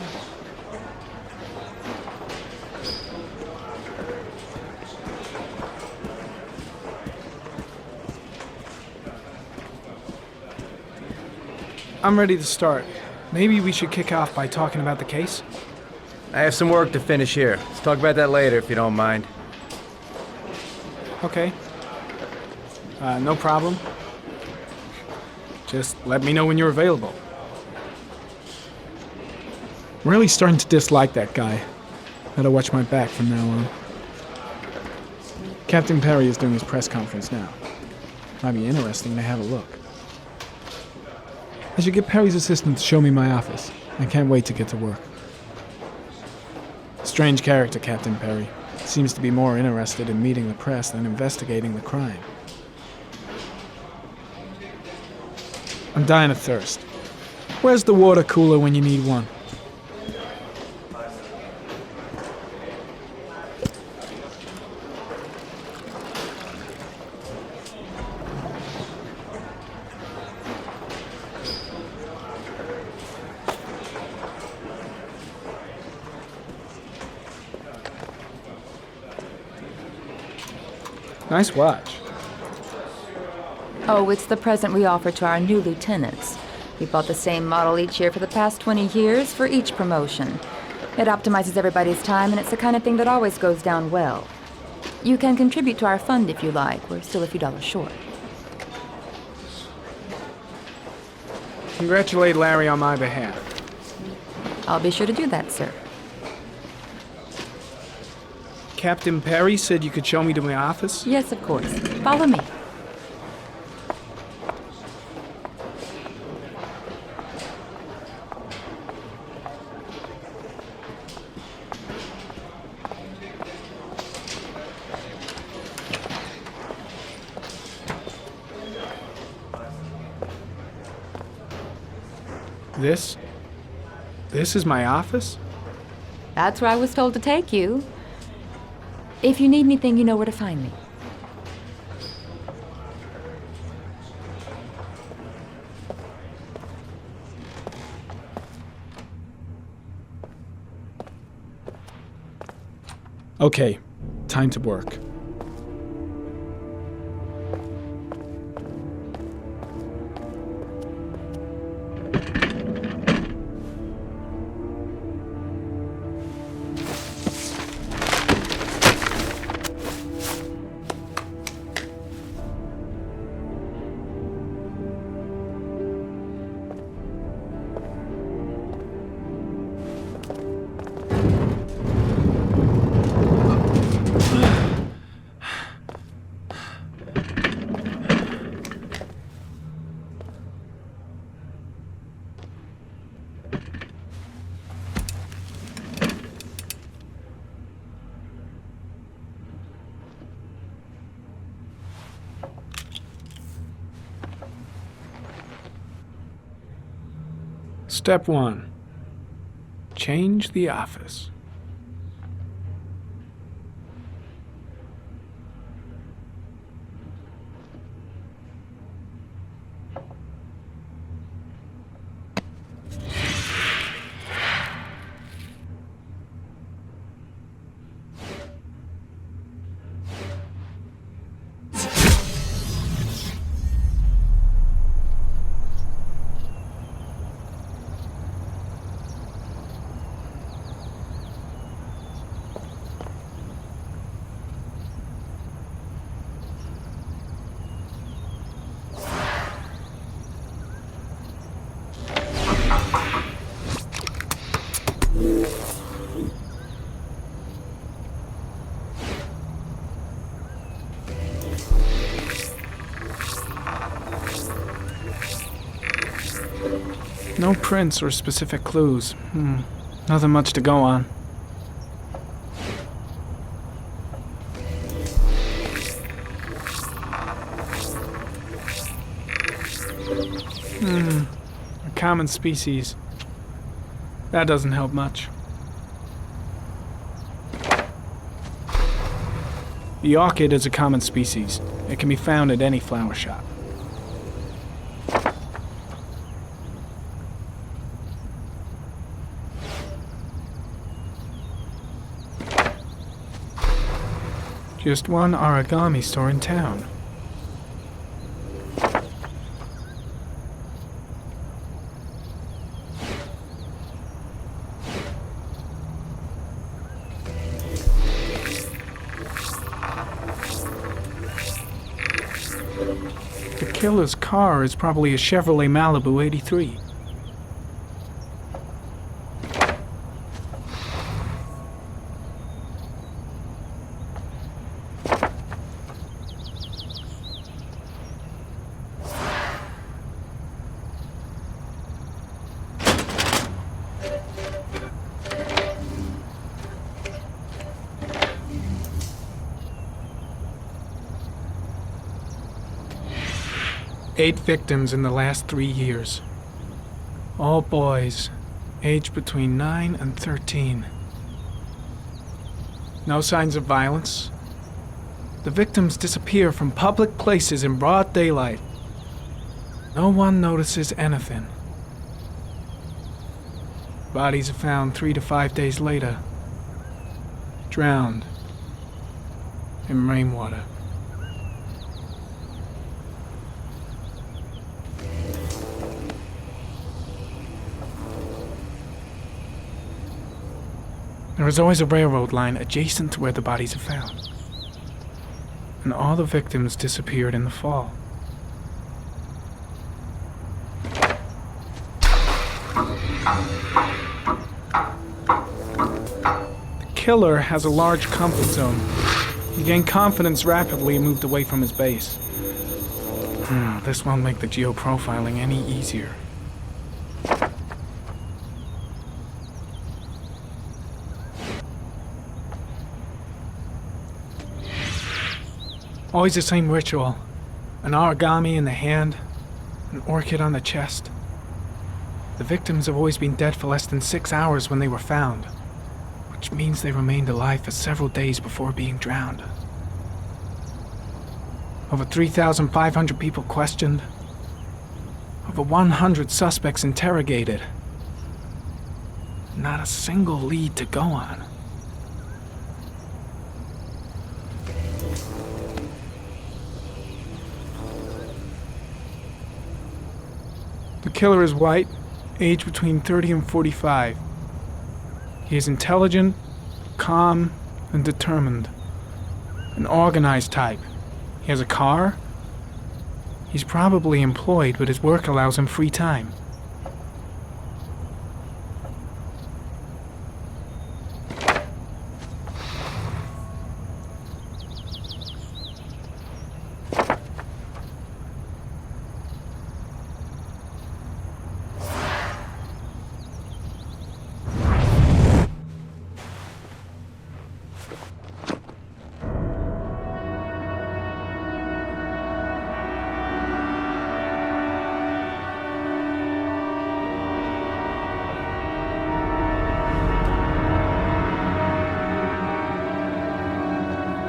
I'm ready to start. Maybe we should kick off by talking about the case? I have some work to finish here. Let's talk about that later if you don't mind. Okay. No problem. Just let me know when you're available. I'm really starting to dislike that guy. Better watch my back from now on. Captain Perry is doing his press conference now. Might be interesting to have a look. I should get Perry's assistant to show me my office. I can't wait to get to work. Strange character, Captain Perry. Seems to be more interested in meeting the press than investigating the crime. I'm dying of thirst. Where's the water cooler when you need one? Nice watch. Oh, it's the present we offer to our new lieutenants. We bought the same model each year for the past 20 years for each promotion. It optimizes everybody's time, and it's the kind of thing that always goes down well. You can contribute to our fund if you like. We're still a few dollars short. Congratulate Larry on my behalf. I'll be sure to do that, sir. Captain Perry said you could show me to my office? Yes, of course. Follow me. This is my office? That's where I was told to take you. If you need anything, you know where to find me. Okay, time to work. Step 1. Change the office. No prints or specific clues. Nothing much to go on. A common species. That doesn't help much. The orchid is a common species. It can be found at any flower shop. Just one origami store in town. The killer's car is probably a Chevrolet Malibu 83. Eight victims in the last 3 years. All boys, aged between 9 and 13. No signs of violence. The victims disappear from public places in broad daylight. No one notices anything. Bodies are found 3 to 5 days later, drowned in rainwater. There is always a railroad line adjacent to where the bodies are found. And all the victims disappeared in the fall. The killer has a large comfort zone. He gained confidence rapidly and moved away from his base. This won't make the geoprofiling any easier. Always the same ritual. An origami in the hand, an orchid on the chest. The victims have always been dead for less than 6 hours when they were found, which means they remained alive for several days before being drowned. Over 3,500 people questioned. Over 100 suspects interrogated. Not a single lead to go on. The killer is white, aged between 30 and 45. He is intelligent, calm, and determined. An organized type. He has a car. He's probably employed, but his work allows him free time.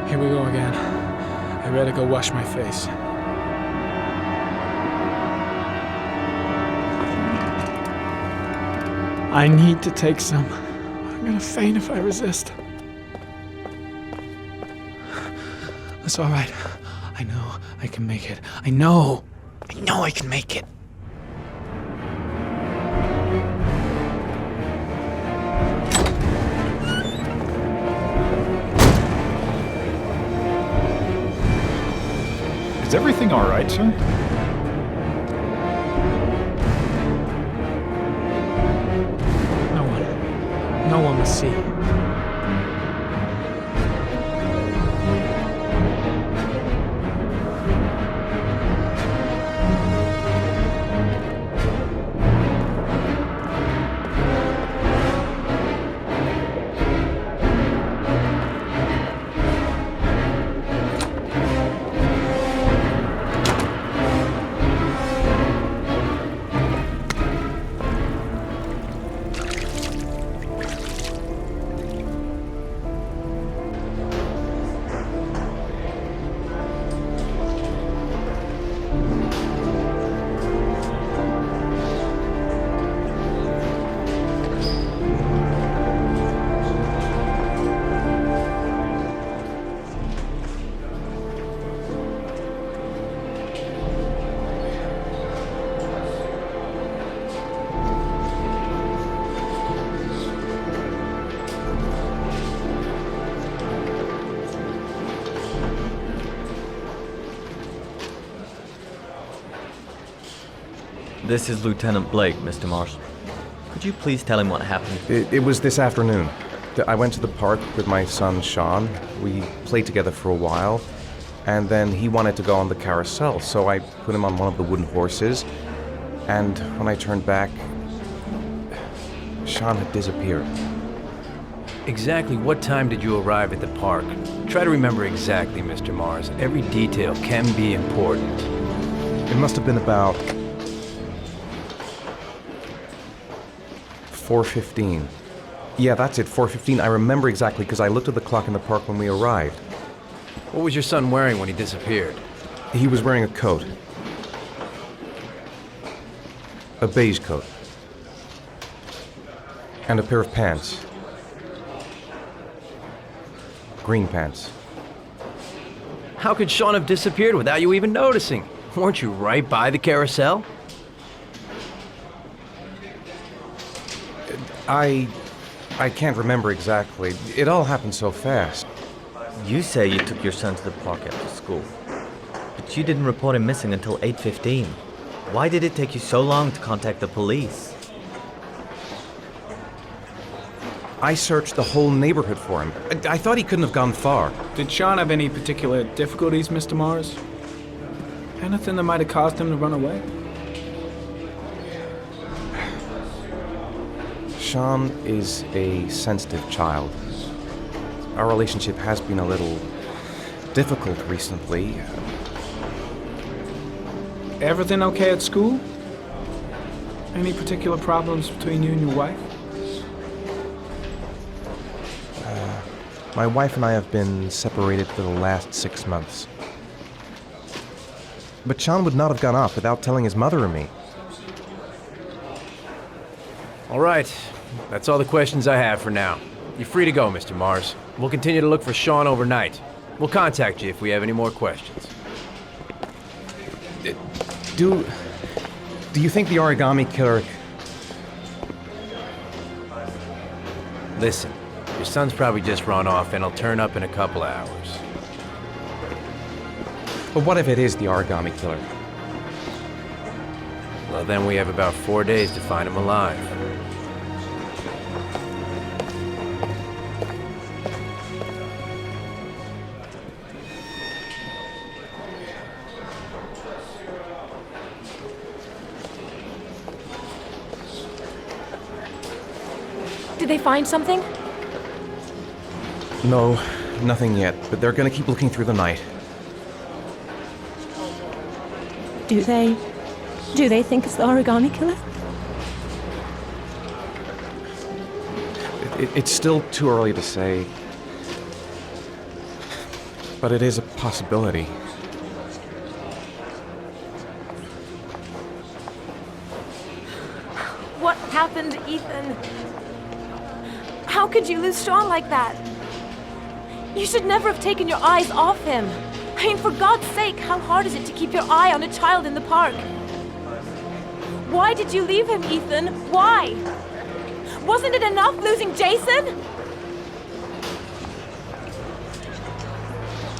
Here we go again. I better go wash my face. I need to take some. I'm gonna faint if I resist. That's all right. I know I can make it. I know I can make it. Is everything all right, sir? No one must see. This is Lieutenant Blake, Mr. Marshall. Could you please tell him what happened? It was this afternoon. I went to the park with my son, Shaun. We played together for a while, and then he wanted to go on the carousel, so I put him on one of the wooden horses, and when I turned back, Shaun had disappeared. Exactly what time did you arrive at the park? Try to remember exactly, Mr. Mars. Every detail can be important. It must have been about 4:15. Yeah, that's it, 4:15. I remember exactly because I looked at the clock in the park when we arrived. What was your son wearing when he disappeared? He was wearing a coat. A beige coat. And a pair of pants. Green pants. How could Shaun have disappeared without you even noticing? Weren't you right by the carousel? I can't remember exactly. It all happened so fast. You say you took your son to the park after school, but you didn't report him missing until 8:15. Why did it take you so long to contact the police? I searched the whole neighborhood for him. I thought he couldn't have gone far. Did Shaun have any particular difficulties, Mr. Mars? Anything that might have caused him to run away? Shaun is a sensitive child. Our relationship has been a little difficult recently. Everything okay at school? Any particular problems between you and your wife? My wife and I have been separated for the last 6 months. But Shaun would not have gone off without telling his mother or me. All right. That's all the questions I have for now. You're free to go, Mr. Mars. We'll continue to look for Shaun overnight. We'll contact you if we have any more questions. Do you think the origami killer... Listen, your son's probably just run off and he'll turn up in a couple of hours. But what if it is the origami killer? Well, then we have about 4 days to find him alive. Did they find something? No, nothing yet, but they're gonna keep looking through the night. Do they think it's the origami killer? It's still too early to say, but it is a possibility. What happened, Ethan? How could you lose Shaun like that? You should never have taken your eyes off him. I mean, for God's sake, how hard is it to keep your eye on a child in the park? Why did you leave him, Ethan? Why? Wasn't it enough losing Jason?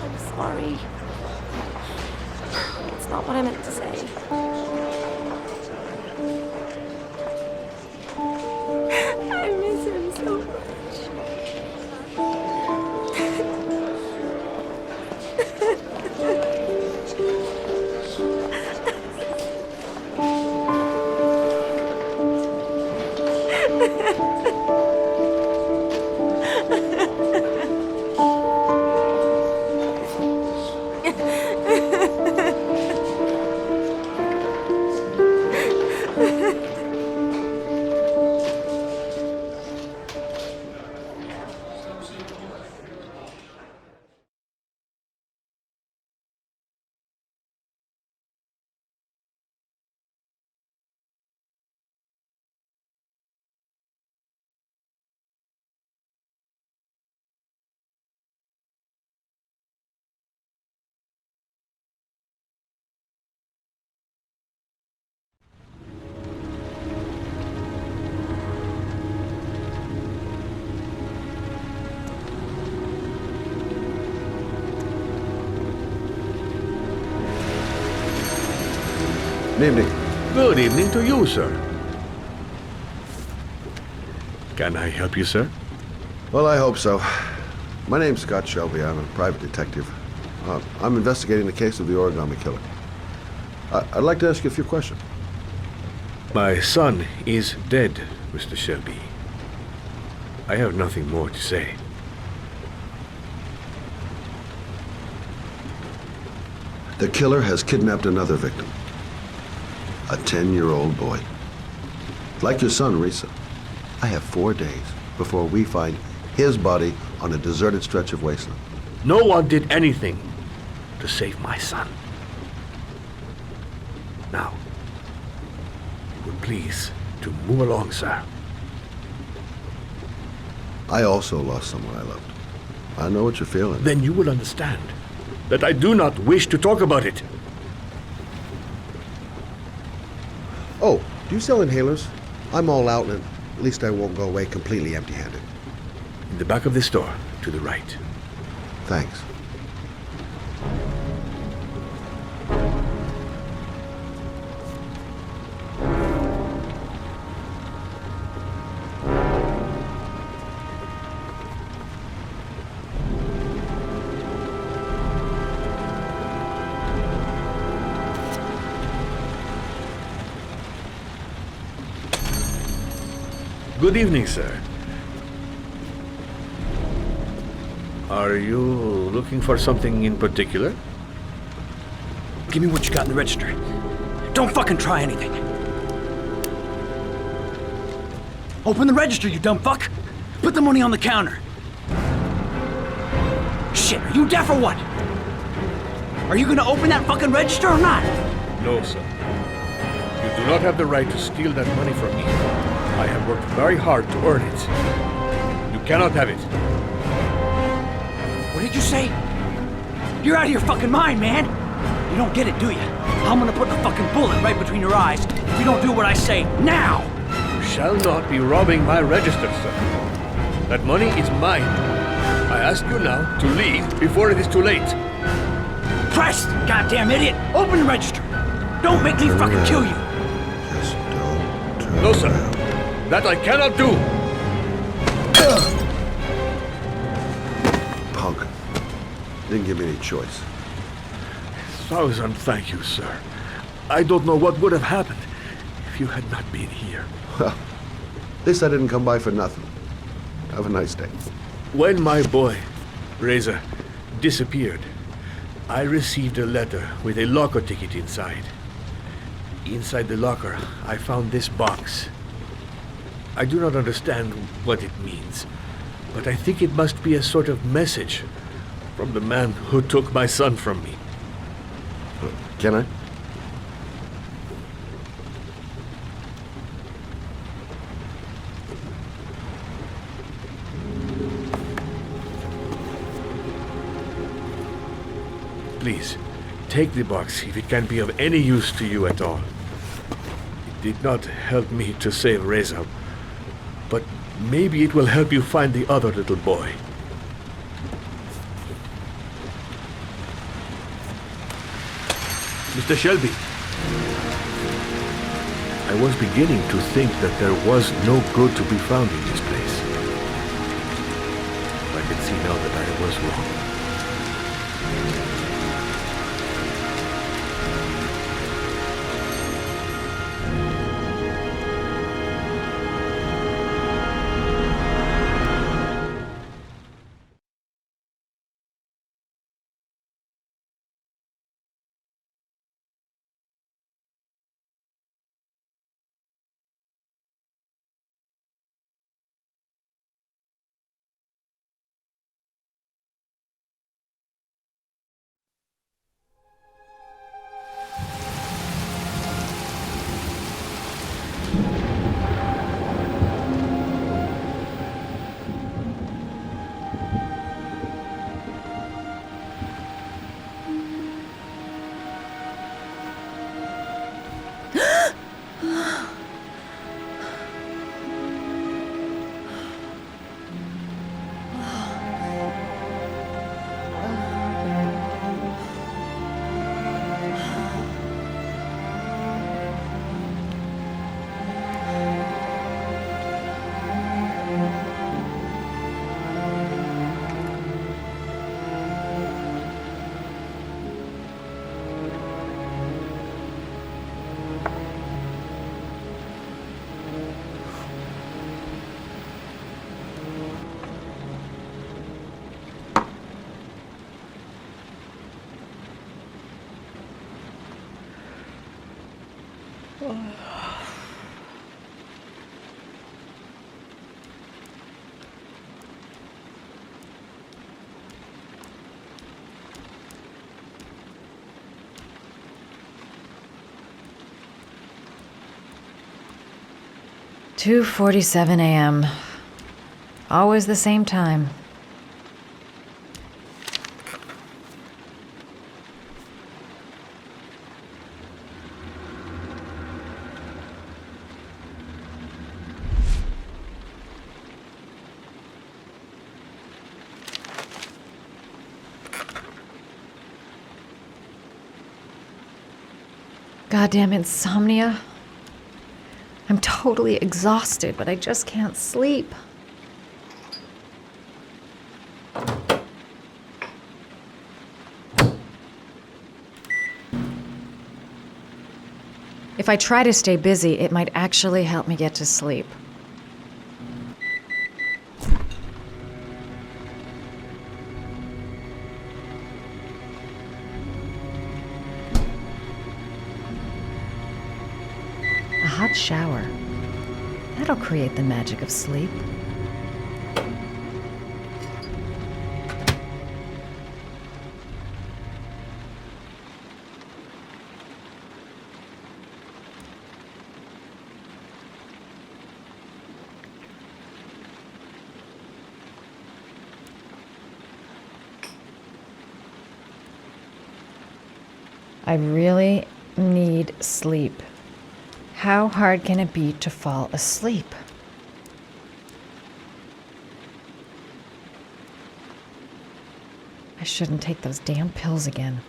I'm sorry. It's not what I meant to say. I miss him so much. Good evening. Good evening to you, sir. Can I help you, sir? Well, I hope so. My name's Scott Shelby. I'm a private detective. I'm investigating the case of the origami killer. I'd like to ask you a few questions. My son is dead, Mr. Shelby. I have nothing more to say. The killer has kidnapped another victim. A 10-year-old boy. Like your son, Risa, I have 4 days before we find his body on a deserted stretch of wasteland. No one did anything to save my son. Now, you would please to move along, sir. I also lost someone I loved. I know what you're feeling. Then you will understand that I do not wish to talk about it. Oh, do you sell inhalers? I'm all out and At least I won't go away completely empty-handed. In the back of the store, to the right. Thanks. Good evening, sir. Are you looking for something in particular? Give me what you got in the register. Don't fucking try anything. Open the register, you dumb fuck! Put the money on the counter. Shit, are you deaf or what? Are you gonna open that fucking register or not? No, sir. You do not have the right to steal that money from me. I have worked very hard to earn it. You cannot have it. What did you say? You're out of your fucking mind, man! You don't get it, do you? I'm gonna put the fucking bullet right between your eyes if you don't do what I say now! You shall not be robbing my register, sir. That money is mine. I ask you now to leave before it is too late. Press, goddamn idiot! Open the register! Don't make me fucking kill you! Just don't turn No, sir. around. That I cannot do! Punk. Didn't give me any choice. 1,000 thank you, sir. I don't know what would have happened if you had not been here. Well, at least I didn't come by for nothing. Have a nice day. When my boy, Reza, disappeared, I received a letter with a locker ticket inside. Inside the locker, I found this box. I do not understand what it means, but I think it must be a sort of message from the man who took my son from me. Can I? Please, take the box if it can be of any use to you at all. It did not help me to save Reza, but maybe it will help you find the other little boy. Mr. Shelby, I was beginning to think that there was no good to be found in this place. I can see now that I was wrong. "2:47 a.m. Always the same time. goddamn insomnia. I'm totally exhausted, but I just can't sleep. If I try to stay busy, it might actually help me get to sleep. A hot shower. That'll create the magic of sleep. I really need sleep. How hard can it be to fall asleep? I shouldn't take those damn pills again.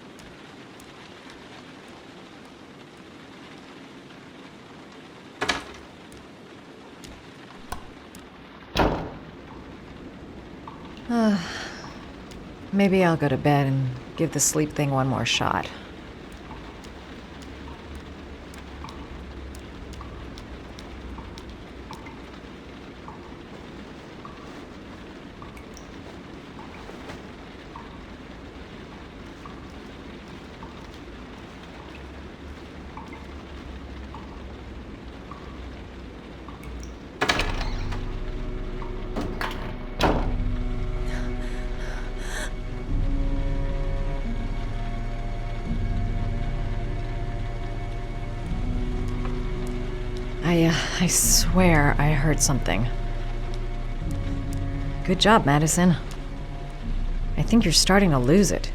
Maybe I'll go to bed and give the sleep thing one more shot. I swear I heard something. Good job, Madison. I think you're starting to lose it.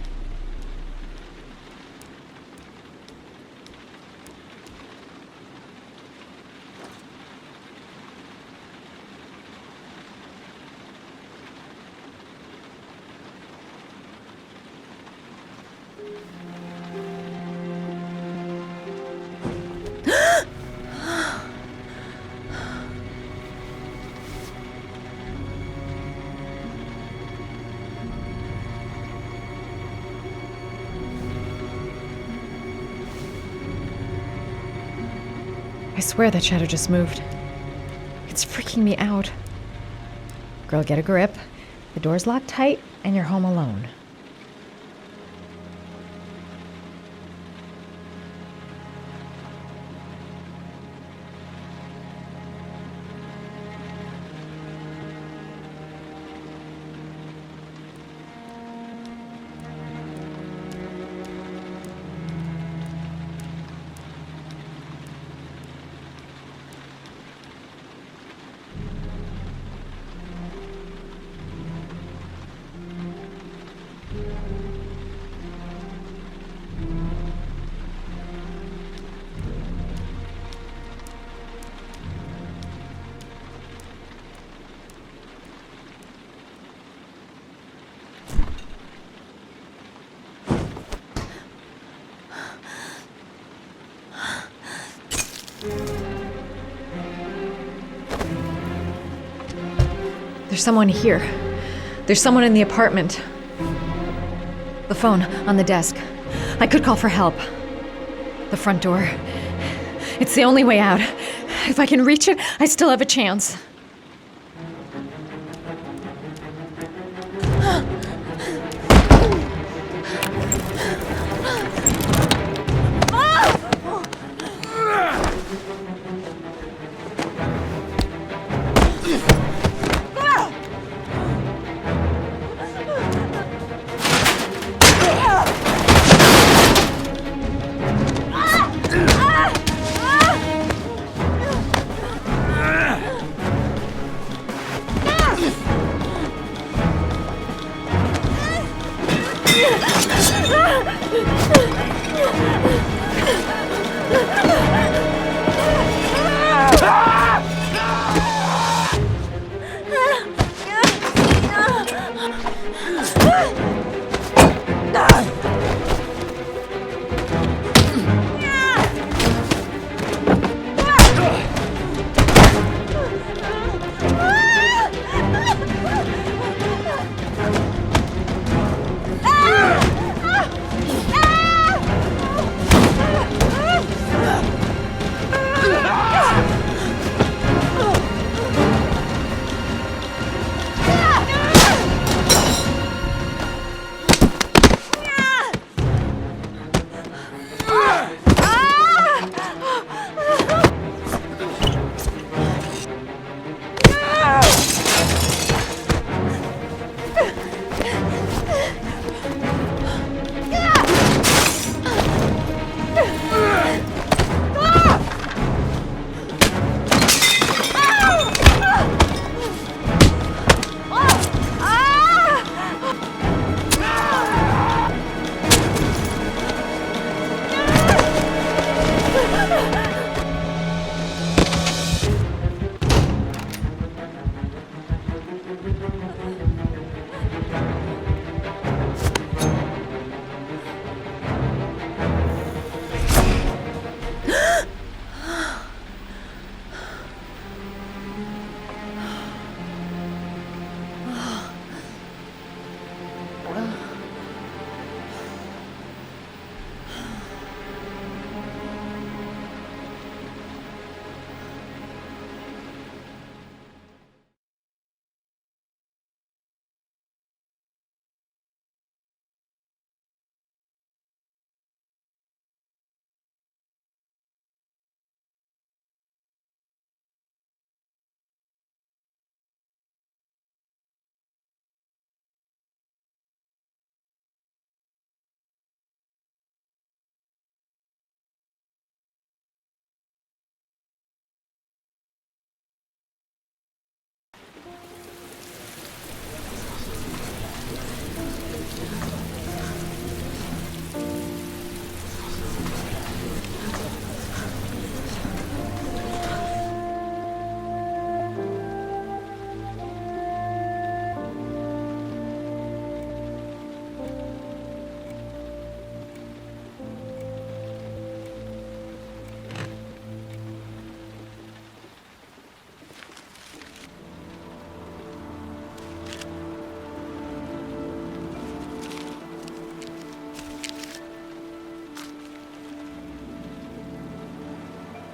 I swear that shadow just moved. It's freaking me out. Girl, get a grip. The door's locked tight, and you're home alone. There's someone here. There's someone in the apartment. The phone on the desk. I could call for help. The front door. It's the only way out. If I can reach it, I still have a chance.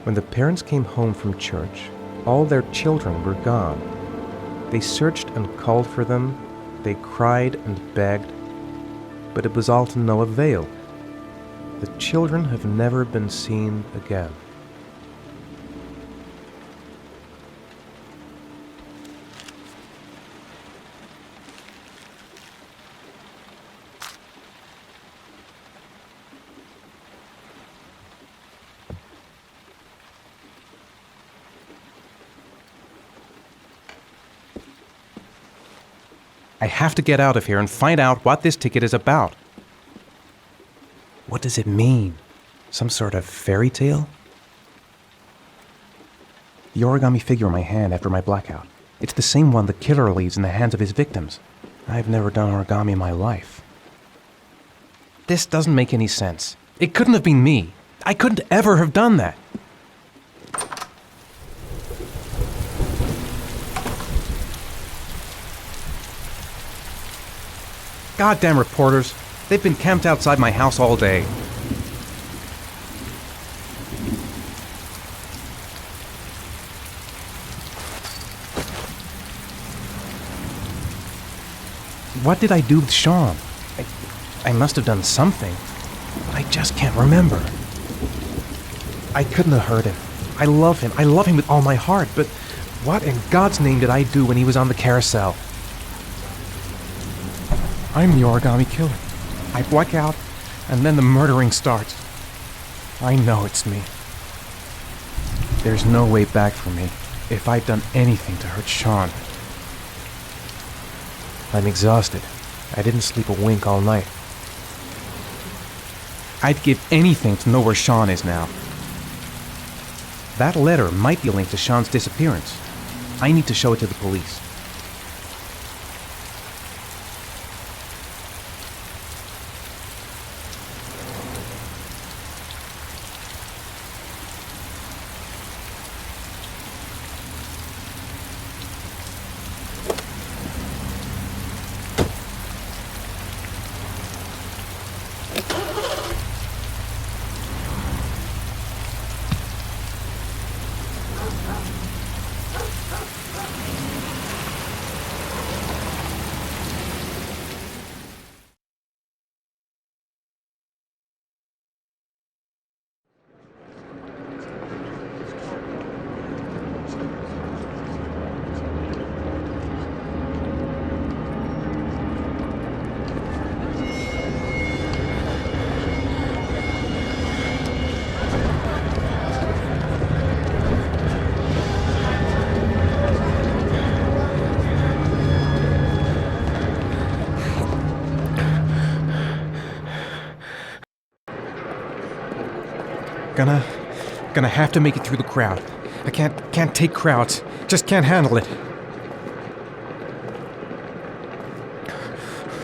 When the parents came home from church, all their children were gone. They searched and called for them, they cried and begged, but it was all to no avail. The children have never been seen again. I have to get out of here and find out what this ticket is about. What does it mean? Some sort of fairy tale? The origami figure in my hand after my blackout. It's the same one the killer leaves in the hands of his victims. I've never done origami in my life. This doesn't make any sense. It couldn't have been me. I couldn't ever have done that. Goddamn reporters. They've been camped outside my house all day. What did I do with Shaun? I must have done something. I just can't remember. I couldn't have hurt him. I love him. I love him with all my heart, but what in God's name did I do when he was on the carousel? I'm the origami killer. I black out, and then the murdering starts. I know it's me. There's no way back for me if I've done anything to hurt Shaun. I'm exhausted. I didn't sleep a wink all night. I'd give anything to know where Shaun is now. That letter might be linked to Shaun's disappearance. I need to show it to the police. Gonna have to make it through the crowd. I can't take crowds. Just can't handle it.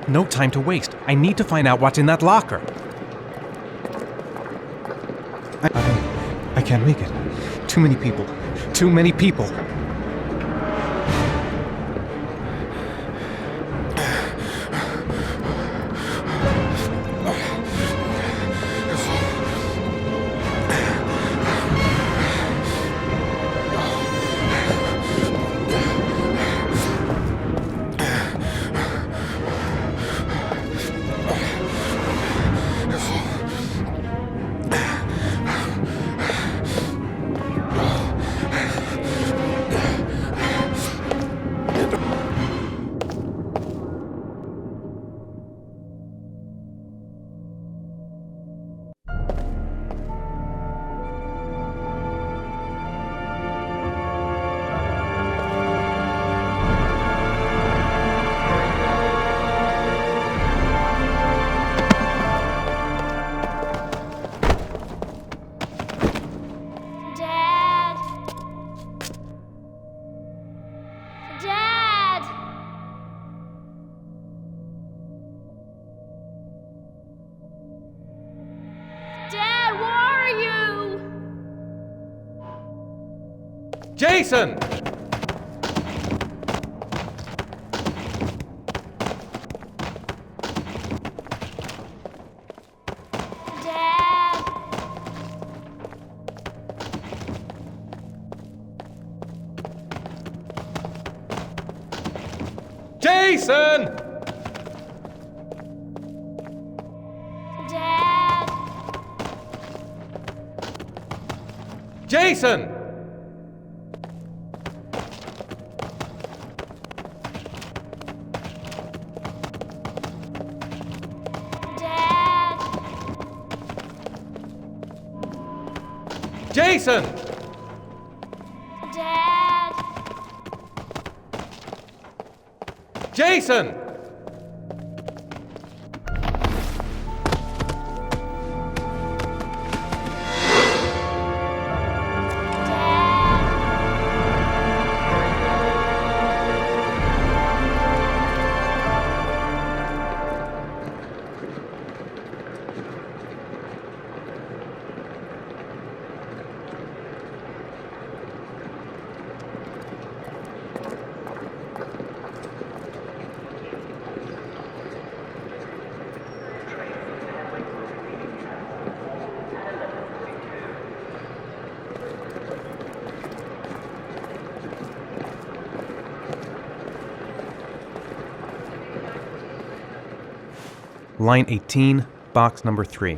No time to waste. I need to find out what's in that locker. I can't make it. Too many people. Too many people. Jason! Jason! Dad! Jason! Dad! Jason! Dad! Jason! Line 18, box number 3.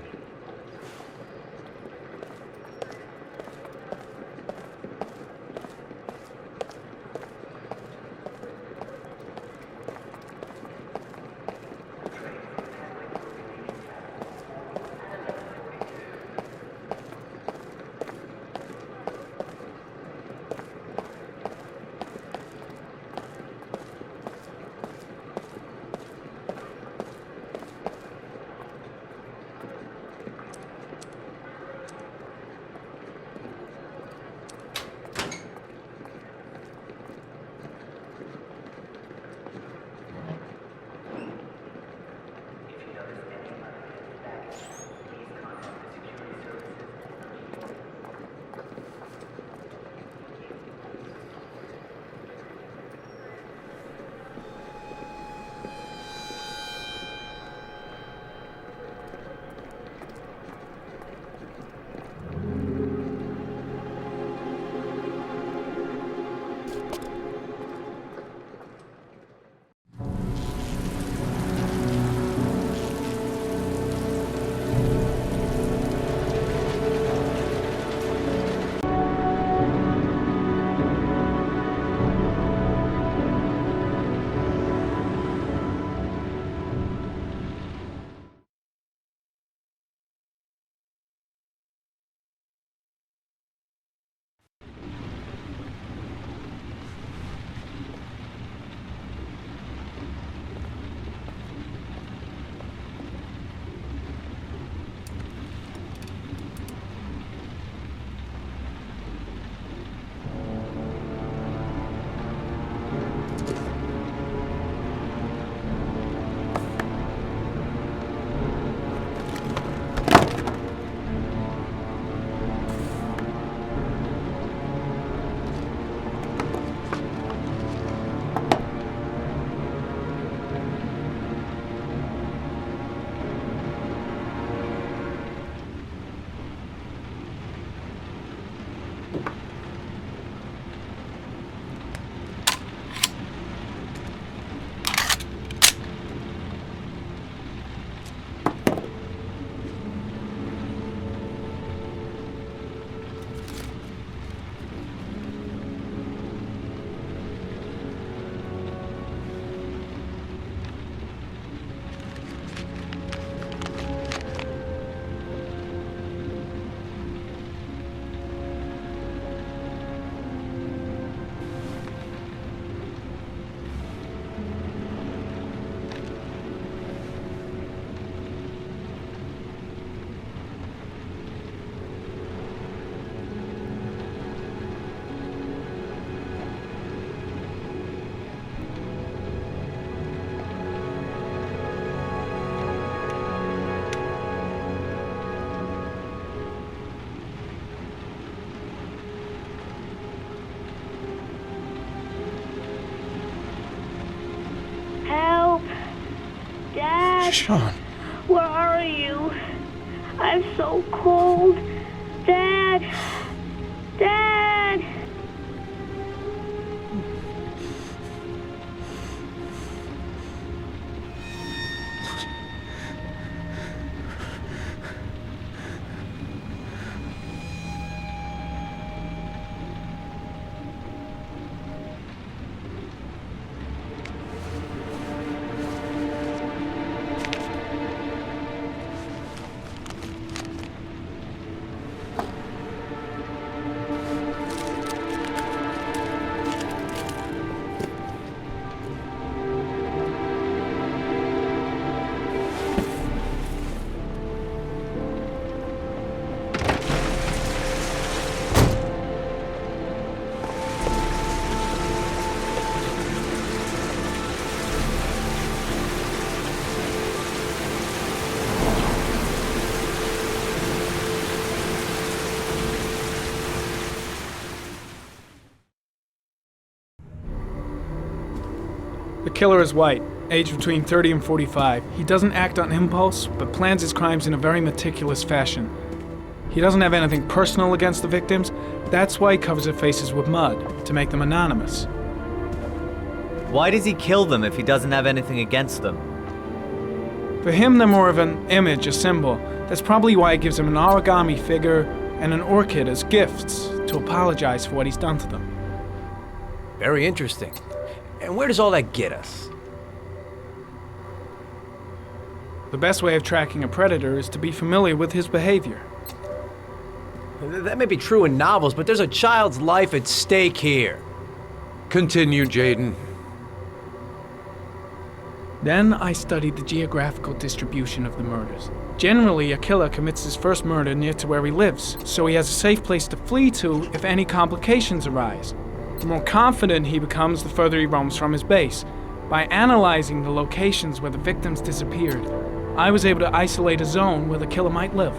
Shaun. Where are you? I'm so cold. Dad! Dad! The killer is white, aged between 30 and 45. He doesn't act on impulse, but plans his crimes in a very meticulous fashion. He doesn't have anything personal against the victims. That's why he covers their faces with mud, to make them anonymous. Why does he kill them if he doesn't have anything against them? For him, they're more of an image, a symbol. That's probably why he gives them an origami figure and an orchid as gifts to apologize for what he's done to them. Very interesting. And where does all that get us? The best way of tracking a predator is to be familiar with his behavior. That may be true in novels, but there's a child's life at stake here. Continue, Jaden. Then I studied the geographical distribution of the murders. Generally, a killer commits his first murder near to where he lives, so he has a safe place to flee to if any complications arise. The more confident he becomes, the further he roams from his base. By analyzing the locations where the victims disappeared, I was able to isolate a zone where the killer might live.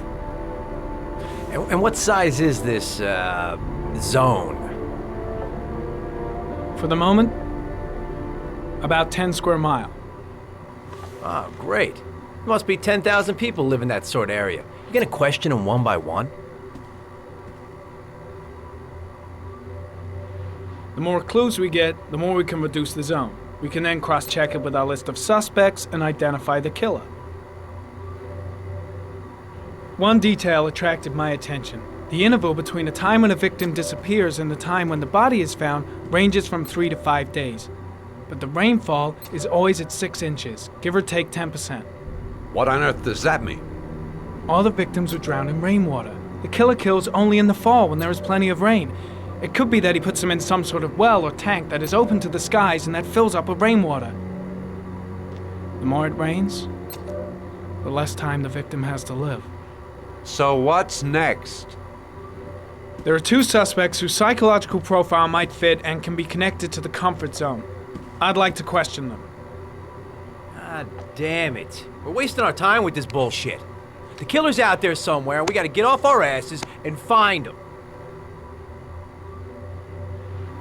And what size is this, zone? For the moment, about 10 square miles. Oh, great. There must be 10,000 people live in that sort of area. You gonna question them one by one? The more clues we get, the more we can reduce the zone. We can then cross-check it with our list of suspects and identify the killer. One detail attracted my attention. The interval between the time when a victim disappears and the time when the body is found ranges from 3 to 5 days. But the rainfall is always at 6 inches, give or take 10%. What on earth does that mean? All the victims were drowned in rainwater. The killer kills only in the fall when there is plenty of rain. It could be that he puts them in some sort of well or tank that is open to the skies and that fills up with rainwater. The more it rains, the less time the victim has to live. So what's next? There are 2 suspects whose psychological profile might fit and can be connected to the comfort zone. I'd like to question them. God damn it. We're wasting our time with this bullshit. The killer's out there somewhere, and we gotta get off our asses and find him.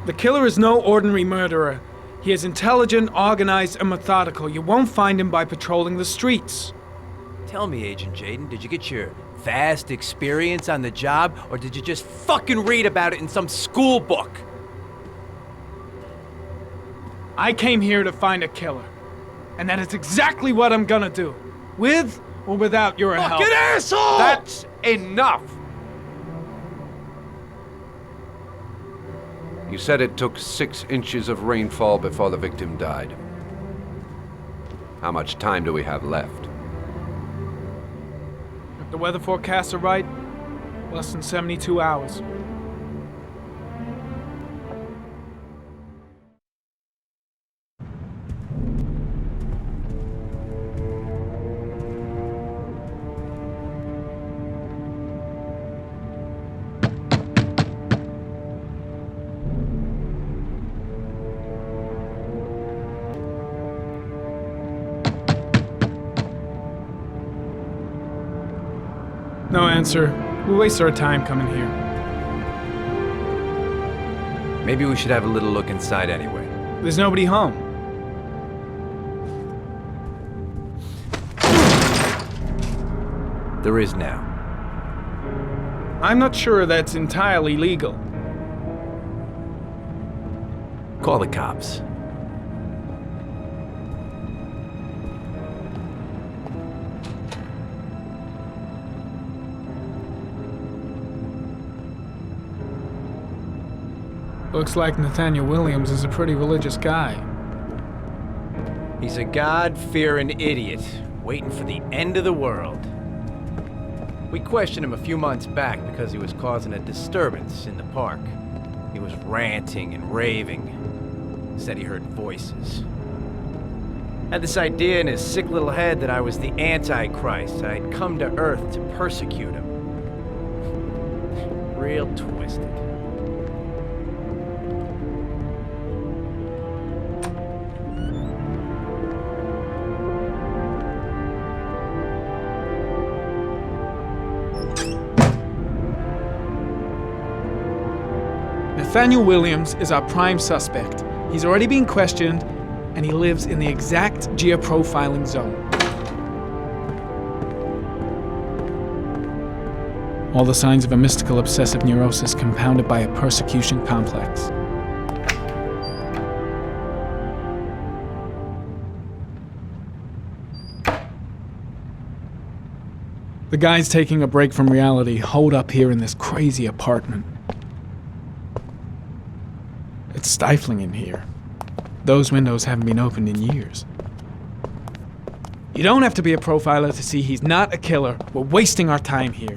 The killer is no ordinary murderer. He is intelligent, organized, and methodical. You won't find him by patrolling the streets. Tell me, Agent Jaden, did you get your vast experience on the job, or did you just fucking read about it in some school book? I came here to find a killer. And that is exactly what I'm gonna do. With or without your help. Fucking asshole! That's enough! You said it took 6 inches of rainfall before the victim died. How much time do we have left? If the weather forecasts are right, less than 72 hours. No answer. We waste our time coming here. Maybe we should have a little look inside anyway. There's nobody home. There is now. I'm not sure that's entirely legal. Call the cops. Looks like Nathaniel Williams is a pretty religious guy. He's a God-fearing idiot, waiting for the end of the world. We questioned him a few months back because he was causing a disturbance in the park. He was ranting and raving. Said he heard voices. Had this idea in his sick little head that I was the Antichrist. I'd come to Earth to persecute him. Real twisted. Nathaniel Williams is our prime suspect. He's already been questioned, and he lives in the exact geoprofiling zone. All the signs of a mystical obsessive neurosis compounded by a persecution complex. The guys taking a break from reality holed up here in this crazy apartment. It's stifling in here. Those windows haven't been opened in years. You don't have to be a profiler to see he's not a killer. We're wasting our time here.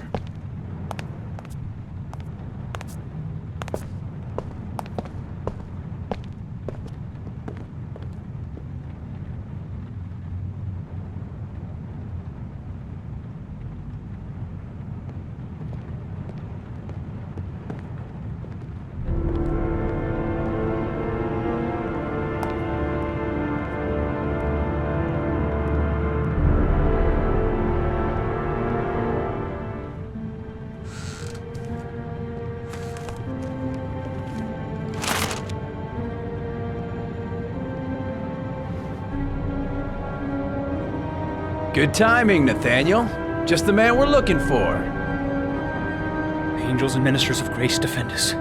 Good timing, Nathaniel. Just the man we're looking for. Angels and ministers of grace defend us.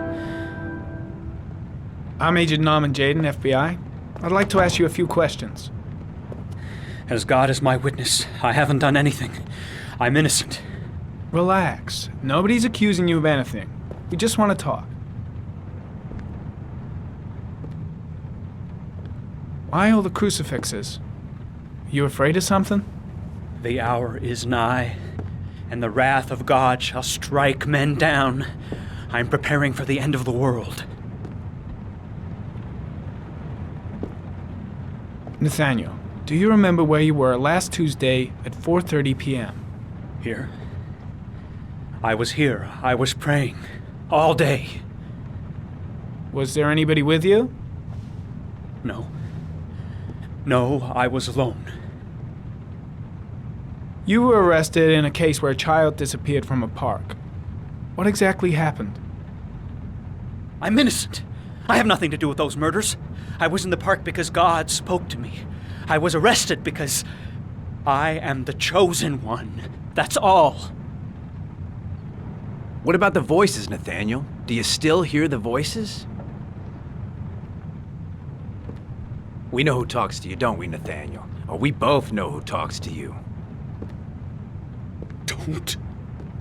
I'm Agent Norman Jaden, FBI. I'd like to ask you a few questions. As God is my witness, I haven't done anything. I'm innocent. Relax. Nobody's accusing you of anything. We just want to talk. Why all the crucifixes? You afraid of something? The hour is nigh, and the wrath of God shall strike men down. I'm preparing for the end of the world. Nathaniel, do you remember where you were last Tuesday at 4:30 p.m.? Here? I was here. I was praying. All day. Was there anybody with you? No. No, I was alone. You were arrested in a case where a child disappeared from a park. What exactly happened? I'm innocent. I have nothing to do with those murders. I was in the park because God spoke to me. I was arrested because I am the chosen one. That's all. What about the voices, Nathaniel? Do you still hear the voices? We know who talks to you, don't we, Nathaniel? Or we both know who talks to you. Don't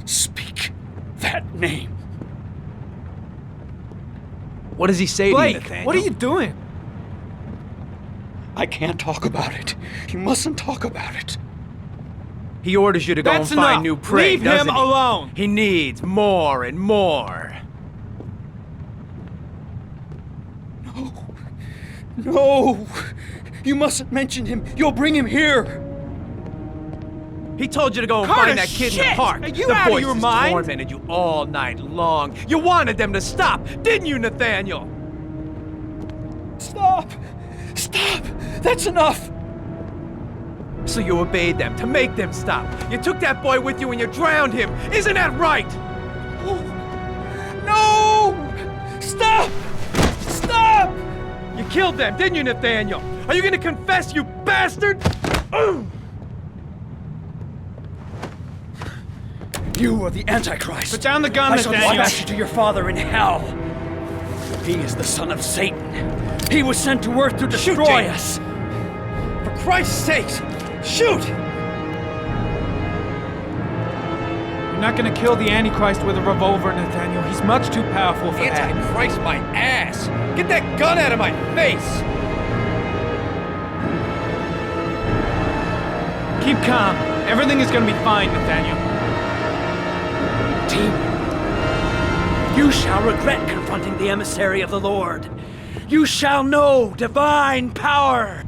speak that name. What does he say Blake, to you, Nathaniel? what are you doing? I can't talk about it. You mustn't talk about it. He orders you to go That's and find enough. new prey, Leave doesn't him he? alone. He needs more and more. No! You mustn't mention him. You'll bring him here. He told you to go and Carter, find that kid in the shit! park. Are you the out of voices your mind? tormented you all night long. You wanted them to stop, didn't you, Nathaniel? Stop! Stop! That's enough! So you obeyed them to make them stop. You took that boy with you and you drowned him. Isn't that right? No! Stop! Stop! You killed them, didn't you, Nathaniel? Are you gonna confess, you bastard? You are the Antichrist. Put down the gun, I shall Nathaniel. dispatch you to your father in hell. He is the son of Satan. He was sent to earth to destroy us. For Christ's sake, shoot! You're not gonna kill the Antichrist with a revolver, Nathaniel. He's much too powerful for that. Antichrist, my ass! Get that gun out of my face! Keep calm. Everything is gonna be fine, Nathaniel. You shall regret confronting the emissary of the Lord. You shall know divine power.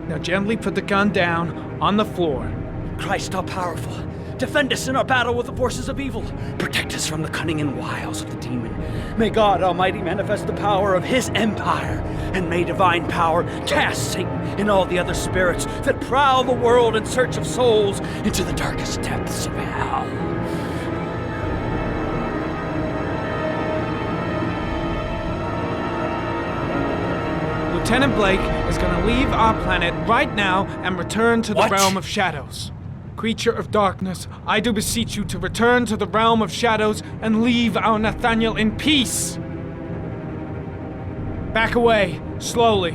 Now gently put the gun down on the floor. Christ all powerful, defend us in our battle with the forces of evil. Protect us from the cunning and wiles of the demon. May God Almighty manifest the power of his empire, and may divine power cast Satan and all the other spirits that prowl the world in search of souls into the darkest depths of hell. Lieutenant Blake is gonna leave our planet right now and return to the realm of shadows. Creature of darkness, I do beseech you to return to the realm of shadows and leave our Nathaniel in peace. Back away, slowly.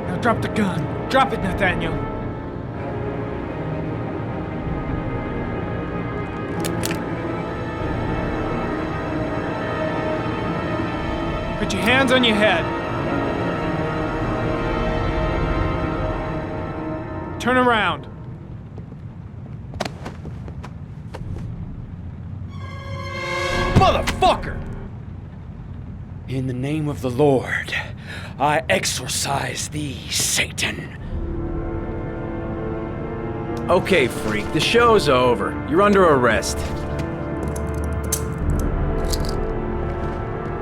Now drop the gun. Drop it, Nathaniel. Put your hands on your head. Turn around. Motherfucker! In the name of the Lord, I exorcise thee, Satan. Okay, freak, the show's over. You're under arrest.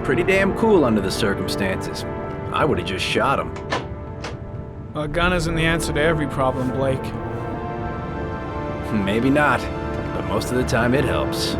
Pretty damn cool under the circumstances. I would've just shot him. A gun isn't the answer to every problem, Blake. Maybe not, but most of the time it helps.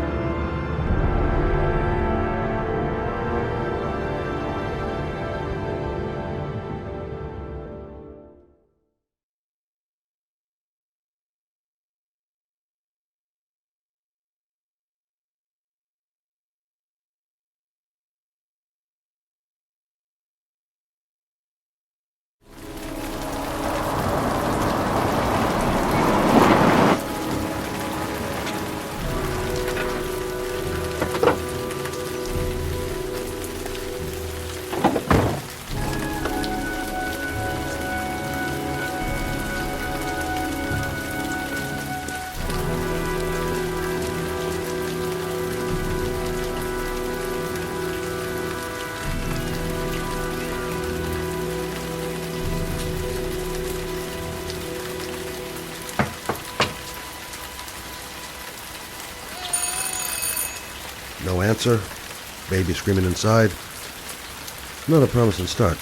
No answer. Baby screaming inside. Not a promising start.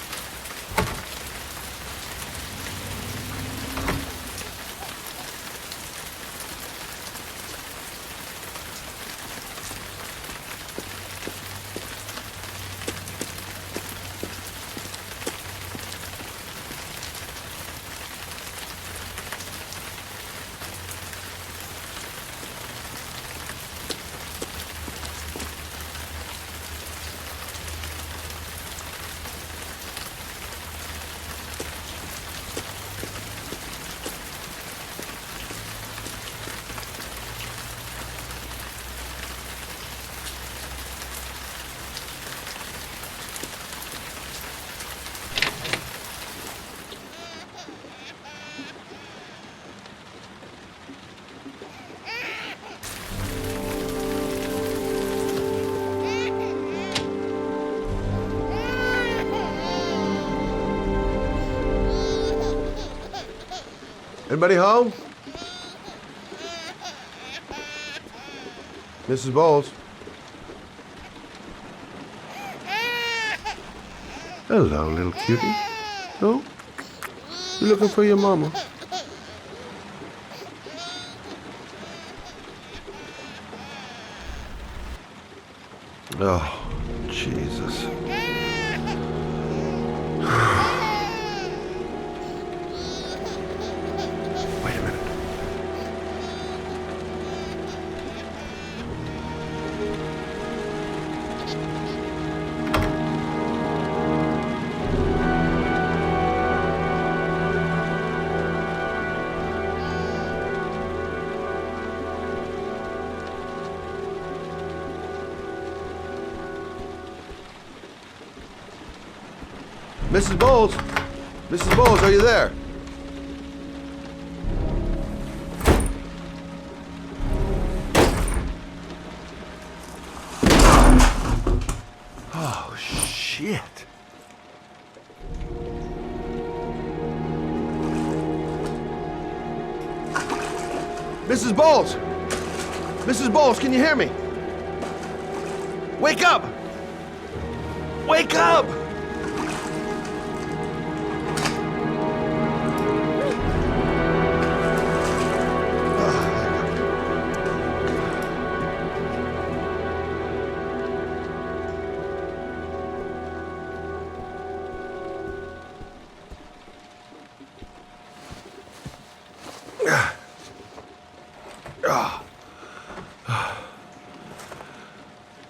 Anybody home? Mrs. Bowles. Hello, little cutie. No? You looking for your mama? Oh, Jesus. Wait a minute. Mrs. Bowles? Mrs. Bowles, are you there? Oh, shit. Mrs. Bowles! Mrs. Bowles, can you hear me? Wake up! Wake up!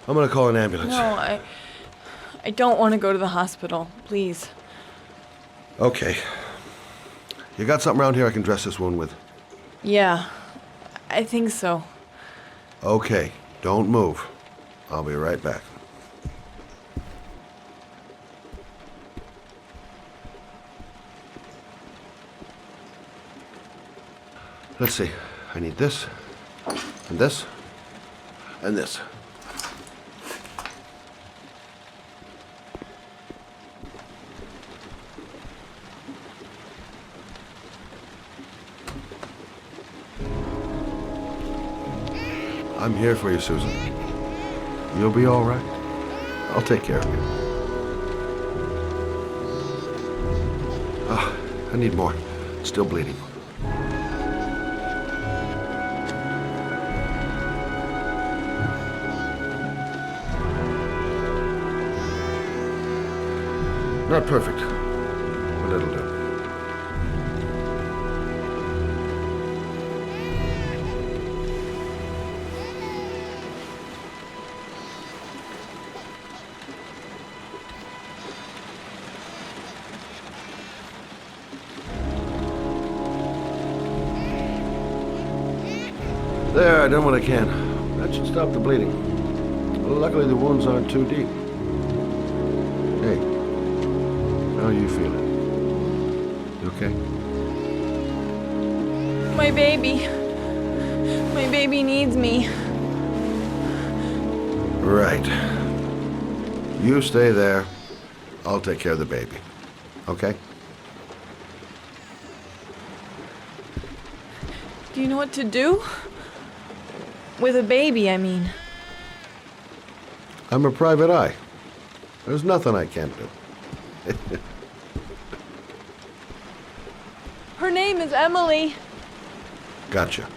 I'm gonna call an ambulance. No, I don't want to go to the hospital. Please. Okay. You got something around here I can dress this wound with? Yeah, I think so. Okay, don't move. I'll be right back. Let's see. I need this, and this, and this. I'm here for you, Susan. You'll be all right. I'll take care of you. I need more. Still bleeding. Not perfect, but it'll do. There, I done what I can. That should stop the bleeding. Luckily, the wounds aren't too deep. Hey, how are you feeling? You okay? My baby. My baby needs me. Right. You stay there. I'll take care of the baby. Okay? Do you know what to do? With a baby, I mean. I'm a private eye. There's nothing I can't do. Her name is Emily. Gotcha.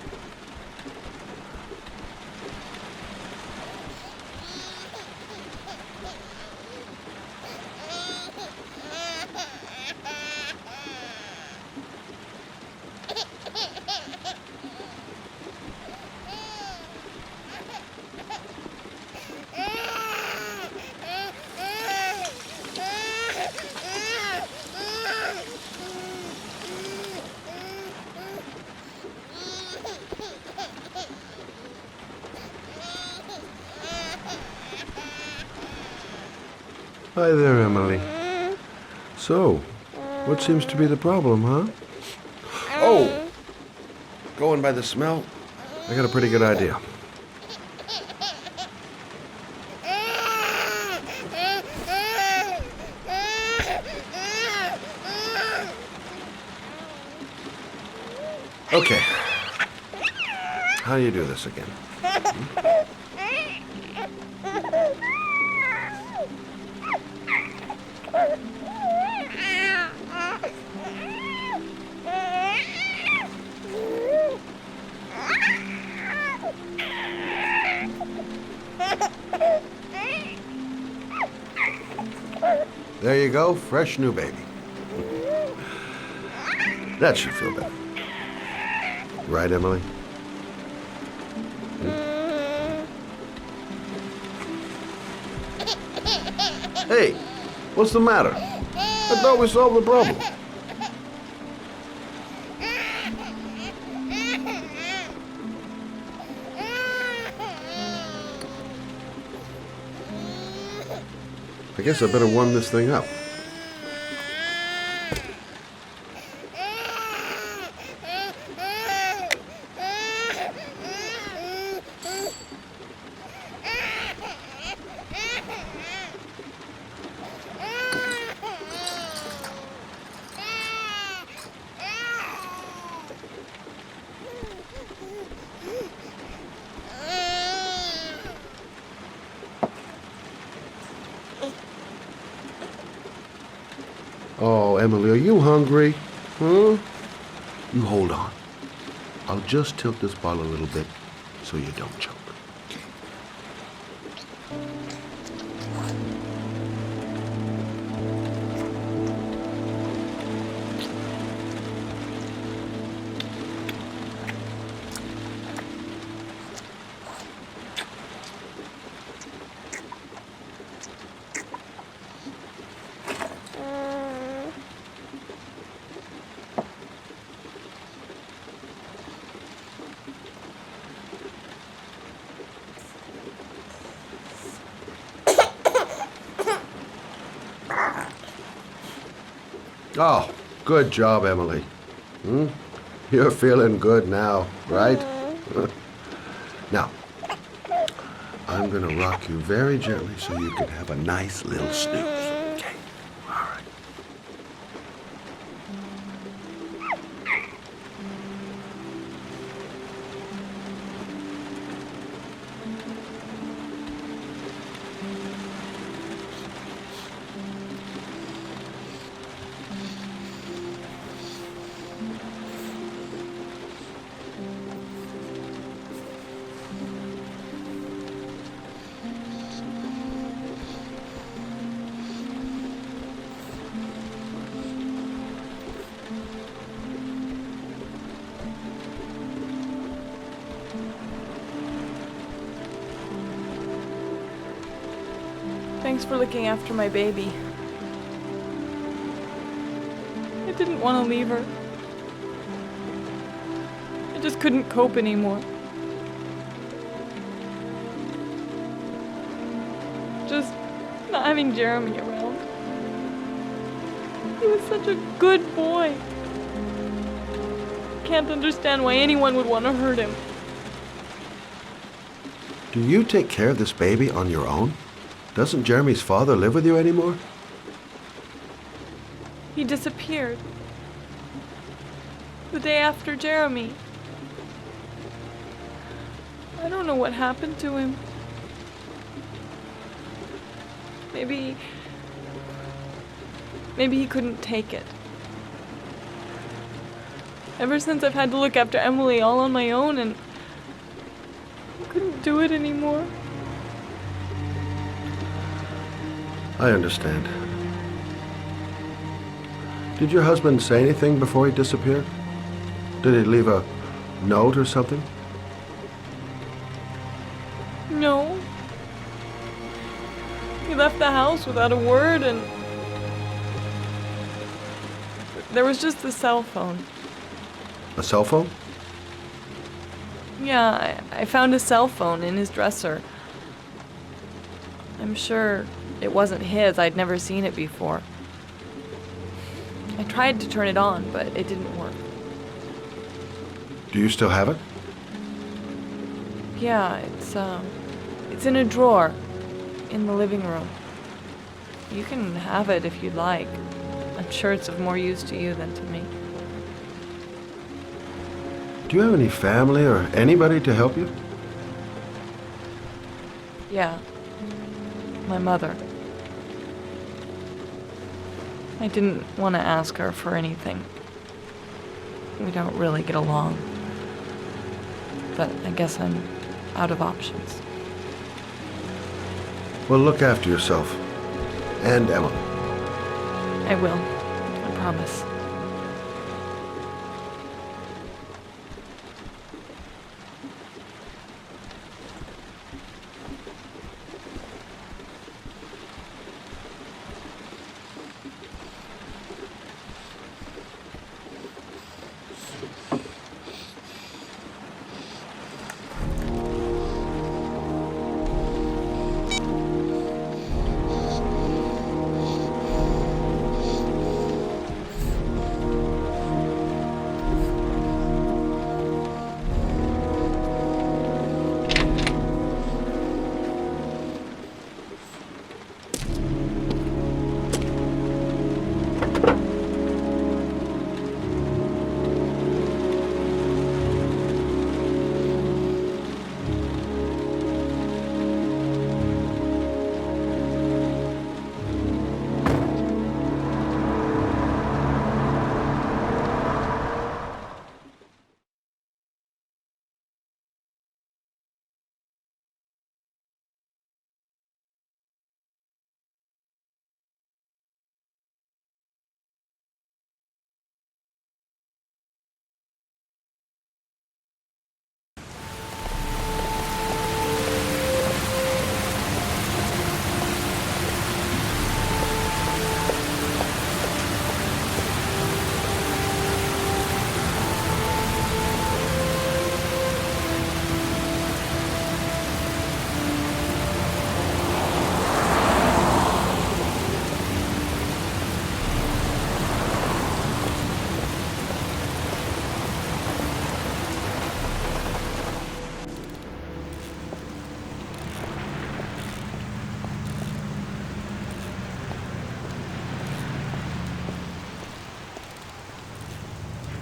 Hi there, Emily. So, what seems to be the problem, huh? Oh! Going by the smell, I got a pretty good idea. Okay. How do you do this again? There you go, fresh new baby. That should feel better. Right, Emily? Hey, what's the matter? I thought we solved the problem. I guess I better warm this thing up. Oh, Emily, are you hungry? Huh? You hold on. I'll just tilt this bottle a little bit so you don't choke. Oh, good job, Emily. You're feeling good now, right? Now, I'm going to rock you very gently so you can have a nice little snooze. Okay? All right. Thanks for looking after my baby. I didn't want to leave her. I just couldn't cope anymore. Just not having Jeremy around. He was such a good boy. I can't understand why anyone would want to hurt him. Do you take care of this baby on your own? Doesn't Jeremy's father live with you anymore? He disappeared. The day after Jeremy. I don't know what happened to him. Maybe he couldn't take it. Ever since I've had to look after Emily all on my own, and I couldn't do it anymore. I understand. Did your husband say anything before he disappeared? Did he leave a note or something? No. He left the house without a word, and there was just the cell phone. A cell phone? Yeah, I found a cell phone in his dresser. I'm sure it wasn't his. I'd never seen it before. I tried to turn it on, but it didn't work. Do you still have it? Yeah, it's in a drawer in the living room. You can have it if you'd like. I'm sure it's of more use to you than to me. Do you have any family or anybody to help you? Yeah. My mother. I didn't want to ask her for anything. We don't really get along. But I guess I'm out of options. Well, look after yourself. And Emily. I will. I promise.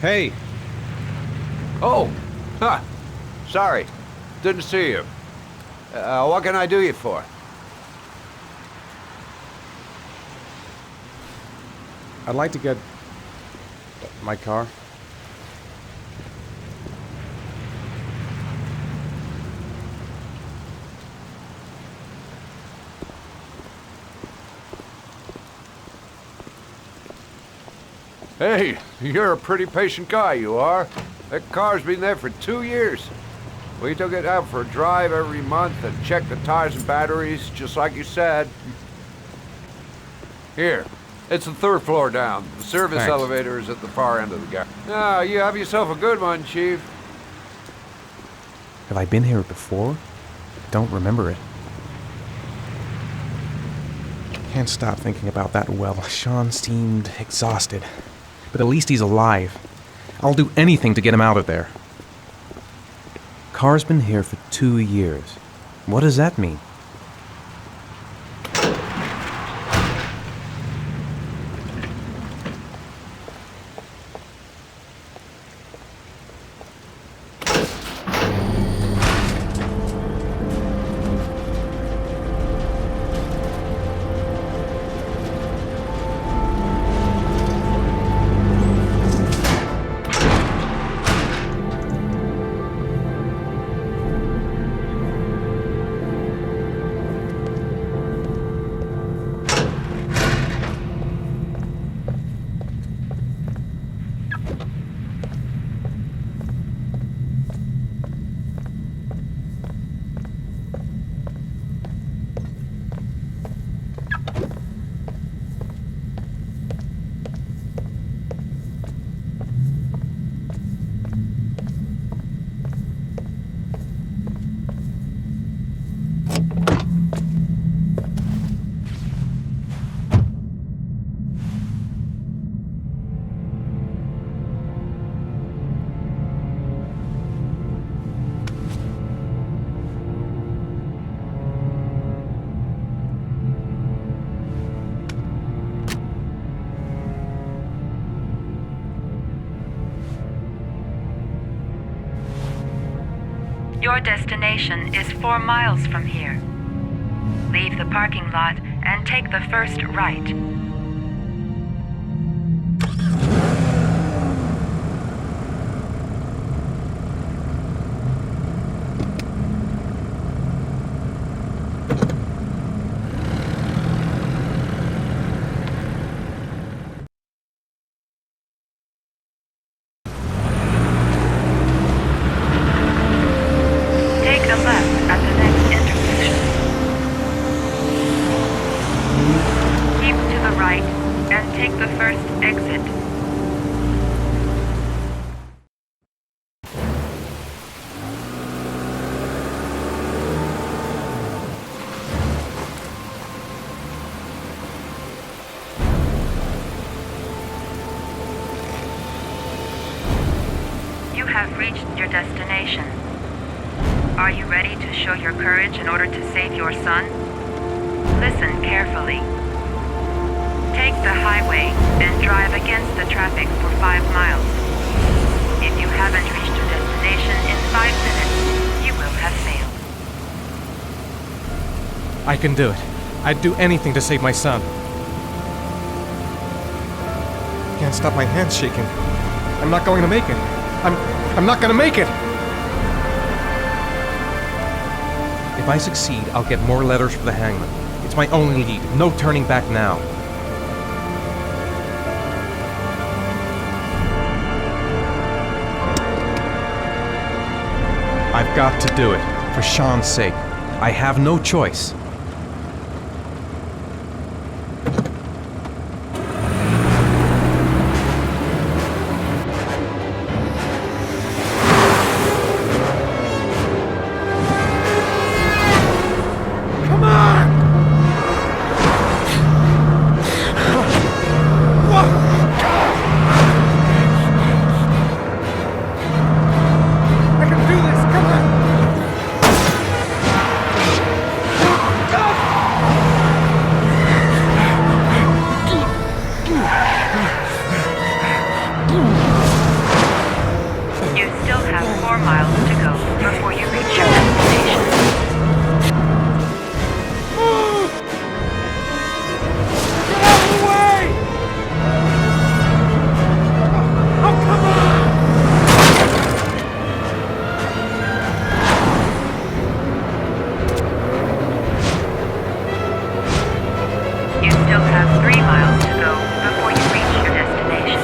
Hey! Oh! Huh. Sorry. Didn't see you. What can I do you for? I'd like to get my car. Hey, you're a pretty patient guy, you are. That car's been there for 2 years. We took it out for a drive every month and checked the tires and batteries, just like you said. Here, it's the 3rd floor down. The service Thanks. elevator is at the far end of the garage. Now, you have yourself a good one, Chief. Have I been here before? Don't remember it. Can't stop thinking about that well. Shaun seemed exhausted. But at least he's alive. I'll do anything to get him out of there. Car's been here for 2 years. What does that mean? Your destination is 4 miles from here. Leave the parking lot and take the first right. Take a left at the next intersection. Keep to the right and take the first exit. You have reached your destination. Are you ready to show your courage in order to save your son? Listen carefully. Take the highway and drive against the traffic for 5 miles. If you haven't reached your destination in 5 minutes, you will have failed. I can do it. I'd do anything to save my son. Can't stop my hands shaking. I'm not going to make it. I'm not going to make it! If I succeed, I'll get more letters for the hangman. It's my only lead. No turning back now. I've got to do it. For Shaun's sake. I have no choice. miles to go before you reach your destination. You still have 3 miles to go before you reach your destination.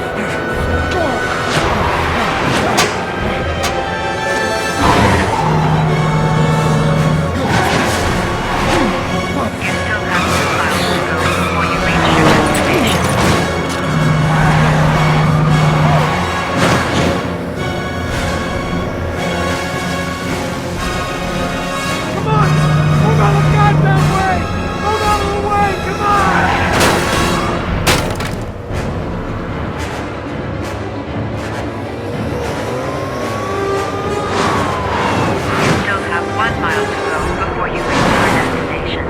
You still have 2 miles to go before you reach your destination. Come on! Move out of the goddamn way! Move out of the way! Come on! You still have 1 mile to go before you reach your destination.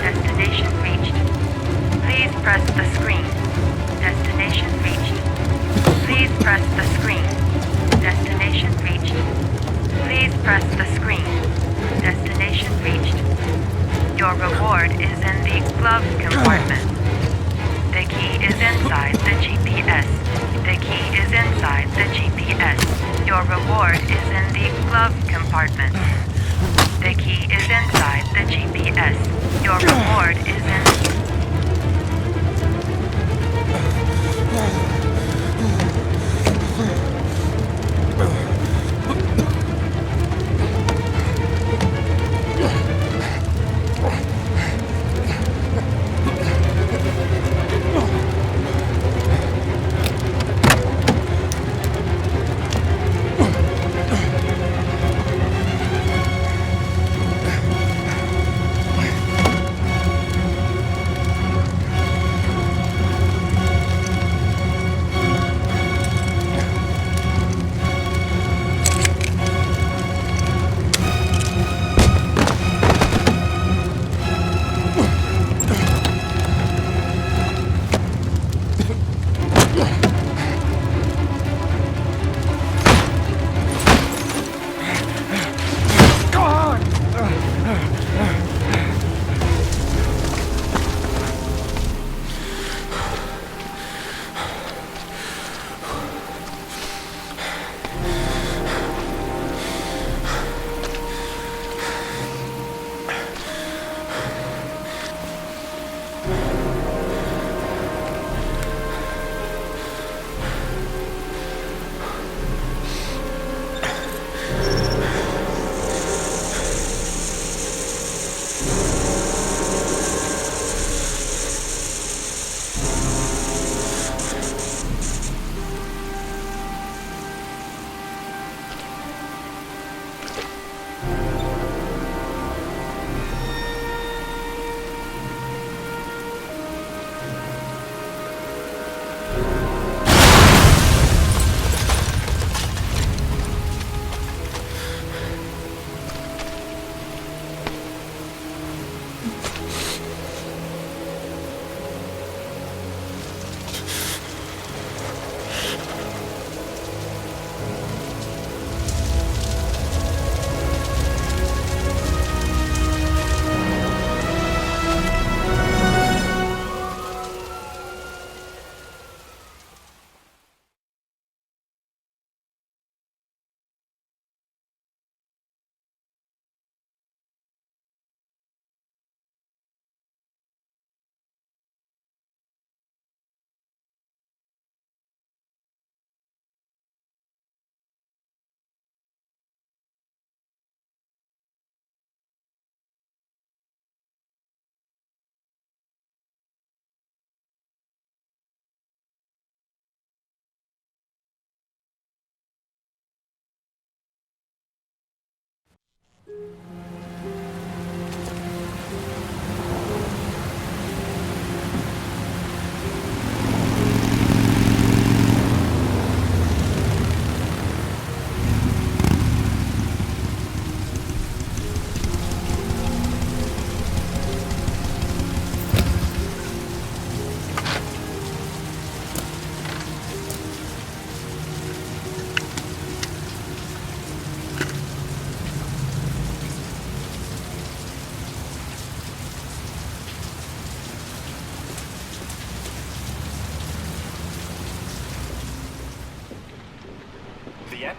Destination reached. Please press the screen. Destination reached. Please press the screen. Destination reached. Please press the screen. Destination reached. Your reward is in the glove compartment. The key is inside the GPS. The key is inside the GPS. Your reward is in the glove compartment. The key is inside the GPS. Your reward is in...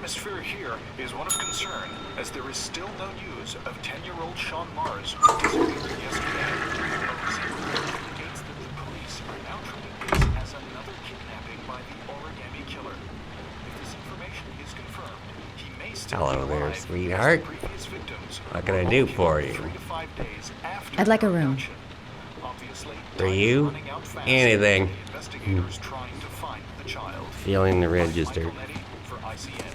atmosphere here is one of concern, as there is still no news of 10-year-old Shaun Mars, who disappeared yesterday. Indicates that the police are now treating this as another kidnapping by the origami killer. If this information is confirmed, he may still Hello be there, alive, sweetheart. as the previous victims What can I do for you? 3 to 5 days after I'd like a room. Obviously, For you? Anything. investigators trying to find the child. Feeling the register. For ICN.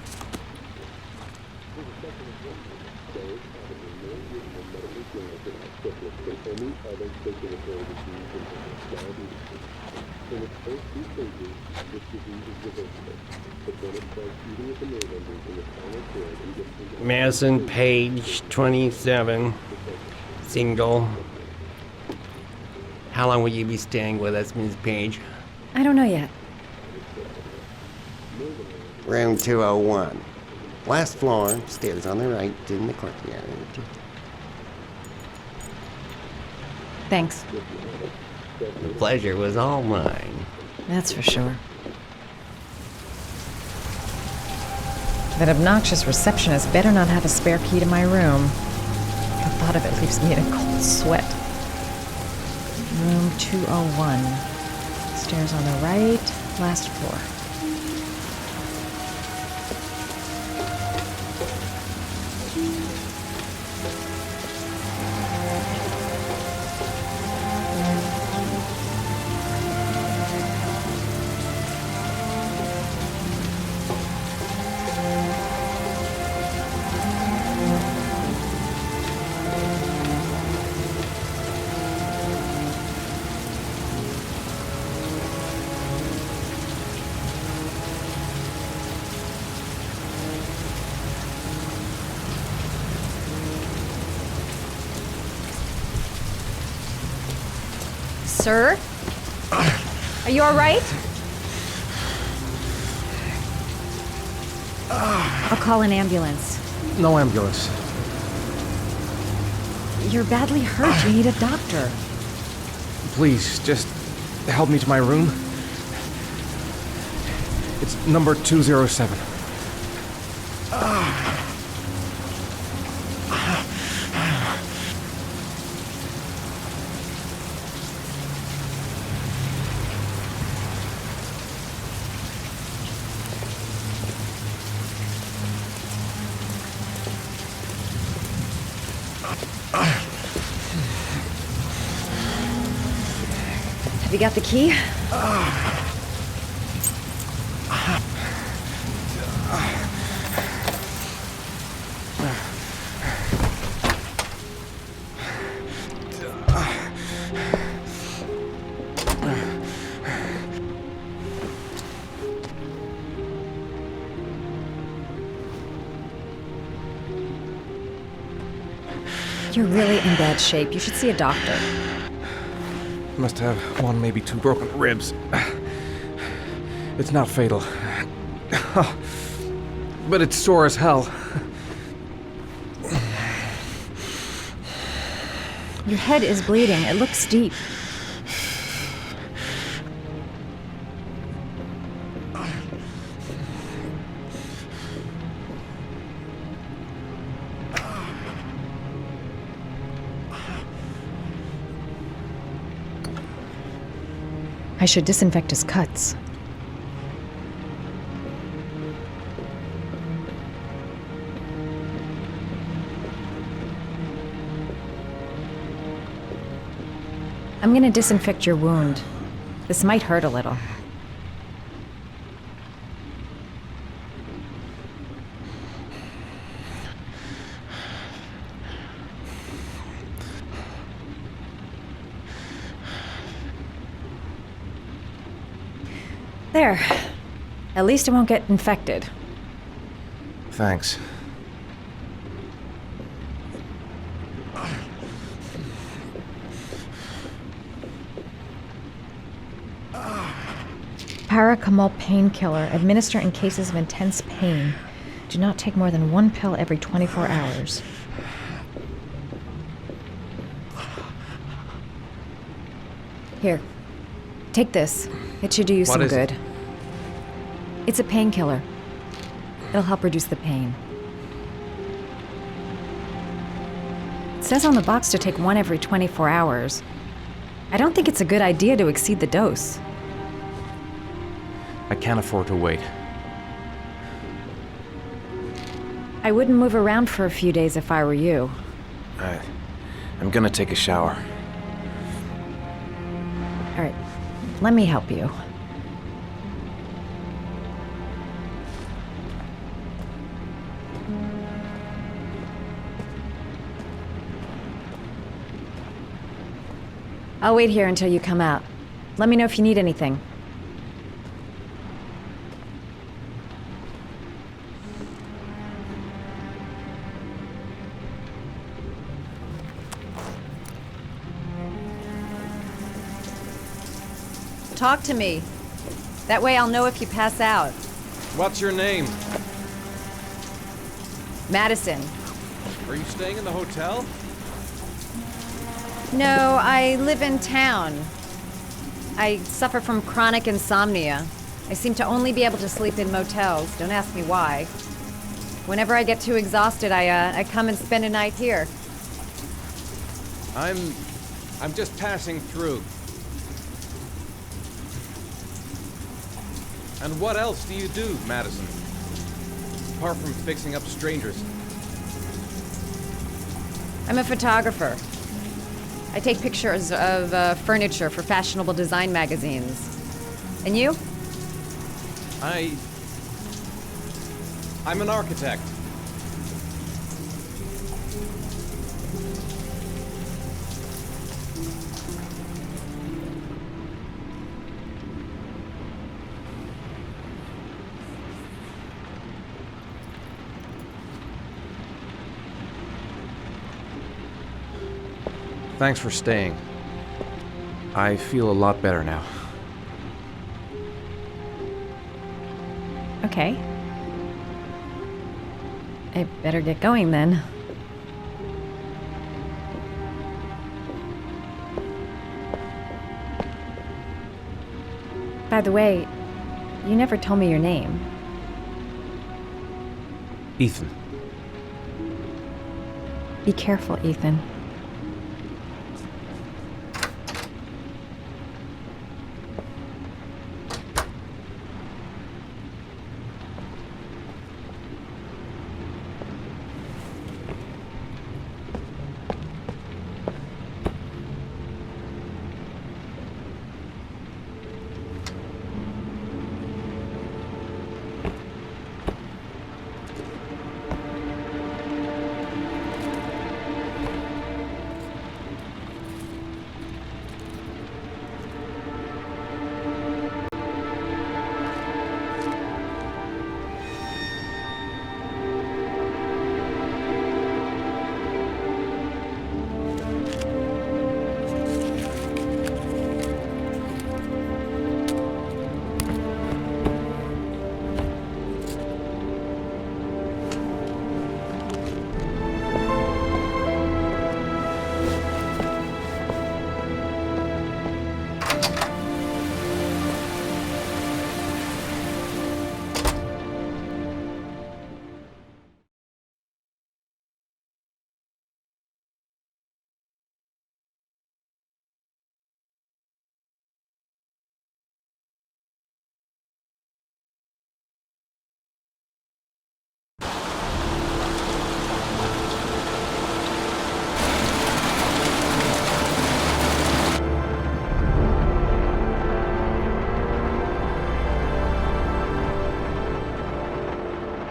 Madison, page 27. Single. How long will you be staying with us, Ms. Page? I don't know yet. Room 201. Last floor, stairs on the right, in the courtyard. Thanks. The pleasure was all mine. That's for sure. That obnoxious receptionist better not have a spare key to my room. The thought of it leaves me in a cold sweat. Room 201. Stairs on the right, last floor. Sir? Are you all right? I'll call an ambulance. No ambulance. You're badly hurt. You need a doctor. Please, just help me to my room. It's number 207. Have you got the key? You're really in bad shape. You should see a doctor. Must have one, maybe two broken ribs. It's not fatal. But it's sore as hell. Your head is bleeding. It looks deep. I should disinfect his cuts. I'm gonna disinfect your wound. This might hurt a little. There. At least it won't get infected. Thanks. Paracetamol painkiller. Administer in cases of intense pain. Do not take more than 1 pill every 24 hours. Here. Take this. It should do you some good. It's a painkiller. It'll help reduce the pain. It says on the box to take one every 24 hours. I don't think it's a good idea to exceed the dose. I can't afford to wait. I wouldn't move around for a few days if I were you. I'm gonna take a shower. All right, let me help you. I'll wait here until you come out. Let me know if you need anything. Talk to me. That way I'll know if you pass out. What's your name? Madison. Are you staying in the hotel? No, I live in town. I suffer from chronic insomnia. I seem to only be able to sleep in motels. Don't ask me why. Whenever I get too exhausted, I come and spend a night here. I'm just passing through. And what else do you do, Madison? Apart from fixing up strangers. I'm a photographer. I take pictures of furniture for fashionable design magazines. And you? I'm an architect. Thanks for staying. I feel a lot better now. Okay. I better get going then. By the way, you never told me your name. Ethan. Be careful, Ethan.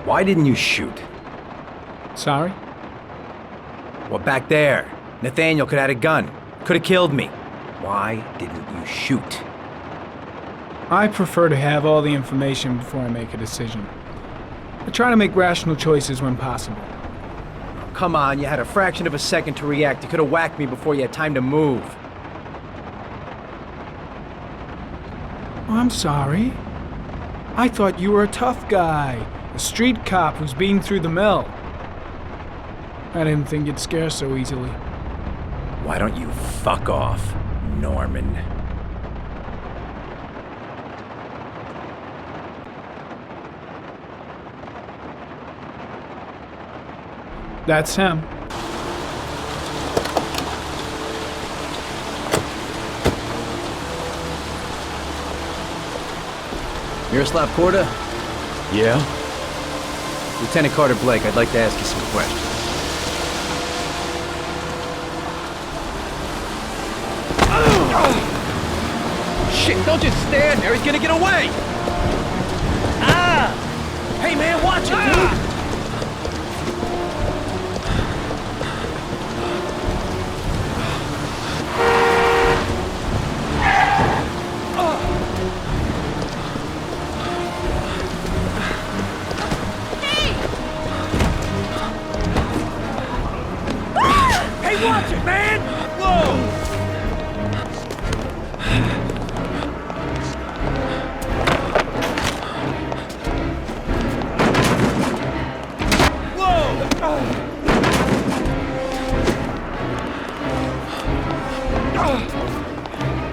Why didn't you shoot? Sorry? Well, back there. Nathaniel could have had a gun. Could have killed me. Why didn't you shoot? I prefer to have all the information before I make a decision. I try to make rational choices when possible. Come on, you had a fraction of a second to react. You could have whacked me before you had time to move. I'm sorry. I thought you were a tough guy. A street cop who's been through the mill. I didn't think you'd scare so easily. Why don't you fuck off, Norman? That's him. Miroslav Korda? Yeah? Lieutenant Carter Blake, I'd like to ask you some questions. Shit, don't just stand there, he's gonna get away! Hey man, watch it, dude! Hey, watch it, man! Whoa!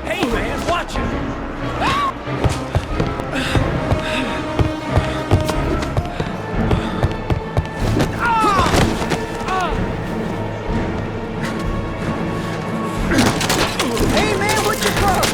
Hey man, watch it! Hey man, what's your problem?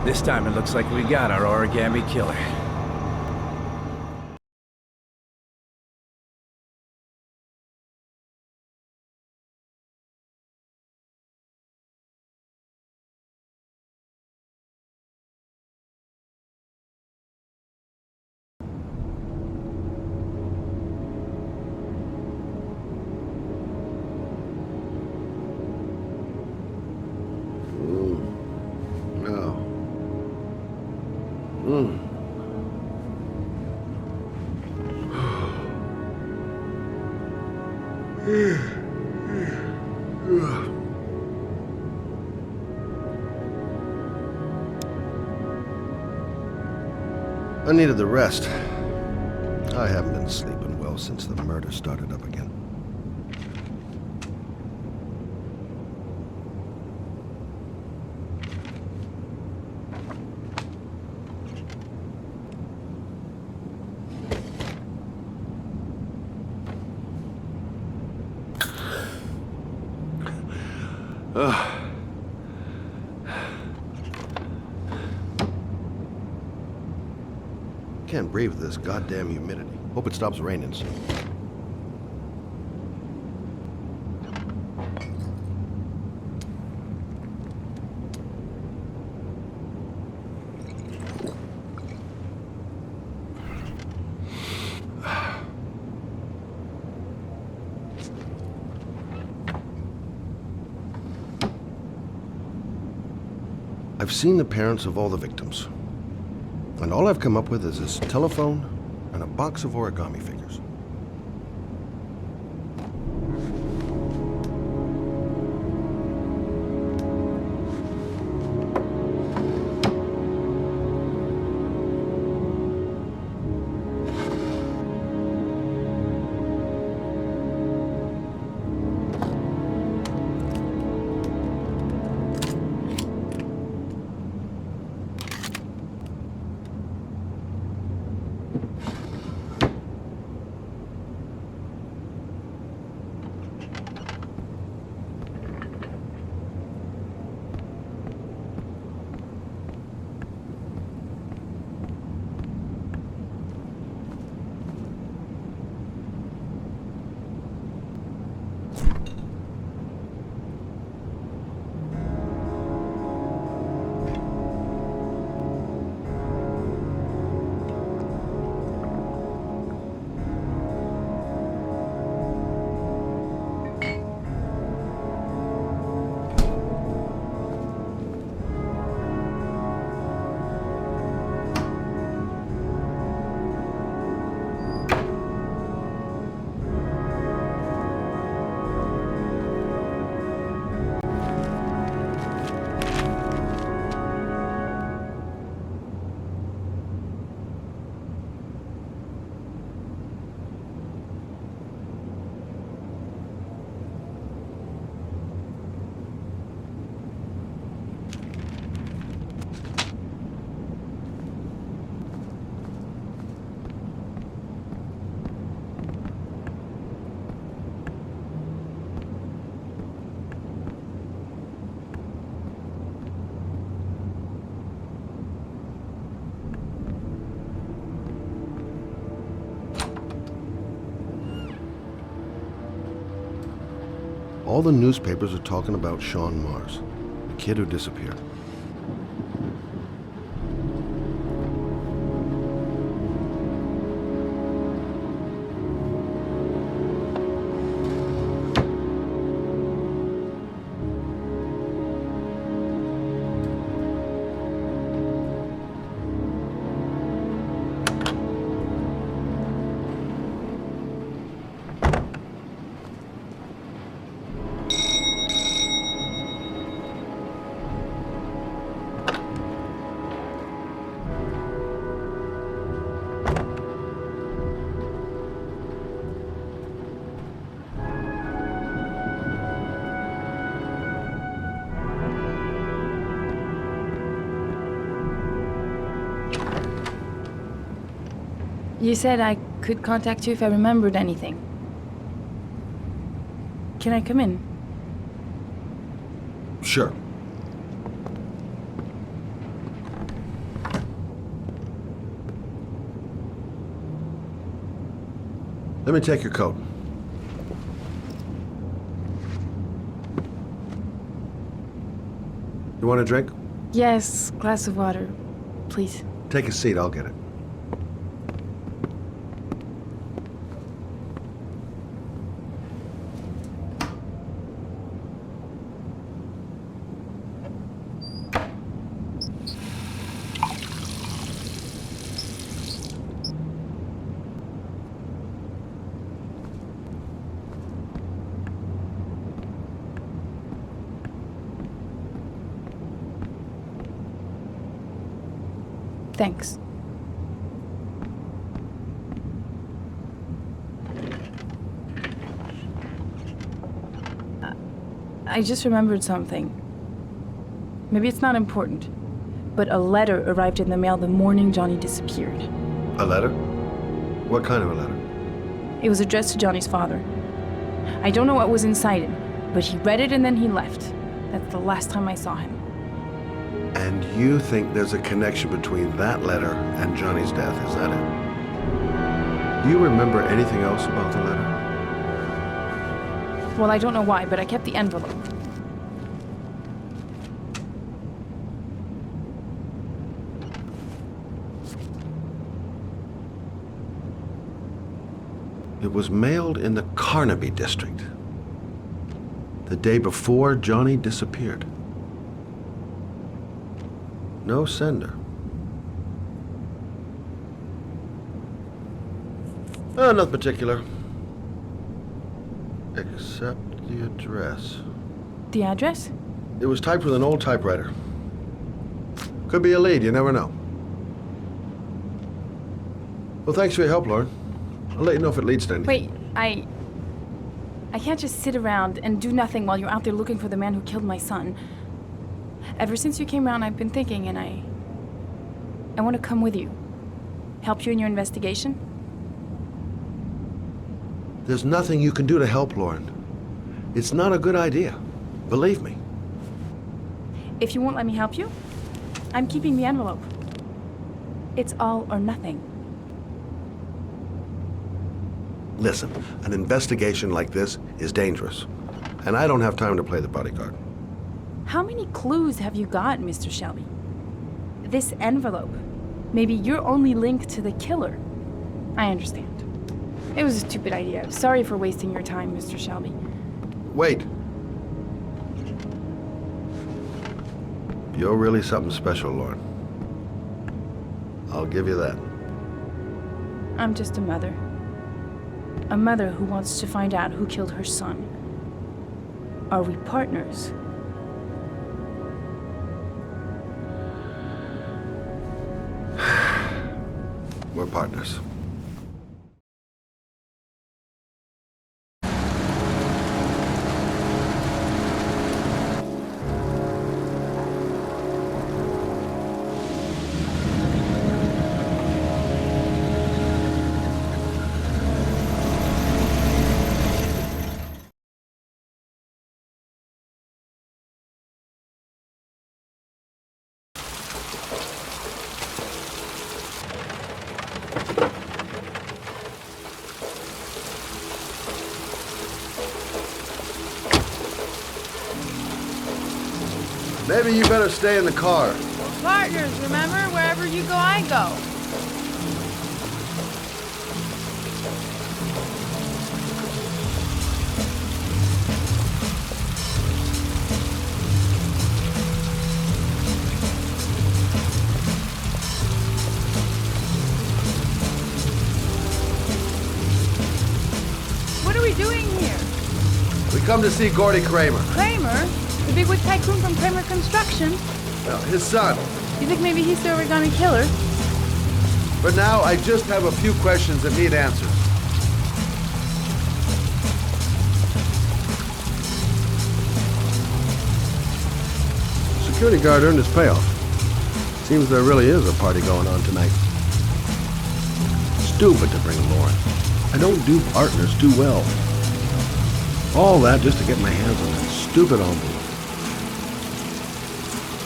This time it looks like we got our origami killer. I needed the rest. I haven't been sleeping well since the murder started up again. Can't breathe with this goddamn humidity. Hope it stops raining soon. I've seen the parents of all the victims. And all I've come up with is this telephone and a box of origami figures. All the newspapers are talking about Shaun Mars, the kid who disappeared. You said I could contact you if I remembered anything. Can I come in? Sure. Let me take your coat. You want a drink? Yes, glass of water, please. Take a seat, I'll get it. Thanks. I just remembered something. Maybe it's not important, but a letter arrived in the mail the morning Johnny disappeared. A letter? What kind of a letter? It was addressed to Johnny's father. I don't know what was inside it, but he read it and then he left. That's the last time I saw him. And you think there's a connection between that letter and Johnny's death, is that it? Do you remember anything else about the letter? Well, I don't know why, but I kept the envelope. It was mailed in the Carnaby district, the day before Johnny disappeared. No sender. Nothing particular. Except the address. The address? It was typed with an old typewriter. Could be a lead, you never know. Well, thanks for your help, Lauren. I'll let you know if it leads to anything. Wait, I can't just sit around and do nothing while you're out there looking for the man who killed my son. Ever since you came around, I've been thinking, and I want to come with you. Help you in your investigation? There's nothing you can do to help, Lauren. It's not a good idea. Believe me. If you won't let me help you, I'm keeping the envelope. It's all or nothing. Listen, an investigation like this is dangerous, and I don't have time to play the bodyguard. How many clues have you got, Mr. Shelby? This envelope. Maybe your only link to the killer. I understand. It was a stupid idea. Sorry for wasting your time, Mr. Shelby. Wait. You're really something special, Lauren. I'll give you that. I'm just a mother. A mother who wants to find out who killed her son. Are we partners? We're partners. Maybe you better stay in the car. Partners, remember? Wherever you go, I go. What are we doing here? We come to see Gordy Kramer. Kramer? The bigwig tycoon from Kramer Construction? Well, his son. You think maybe he's the origami killer? For now, I just have a few questions that need answers. Security guard earned his payoff. Seems there really is a party going on tonight. Stupid to bring Lauren. I don't do partners too well. All that just to get my hands on that stupid envelope.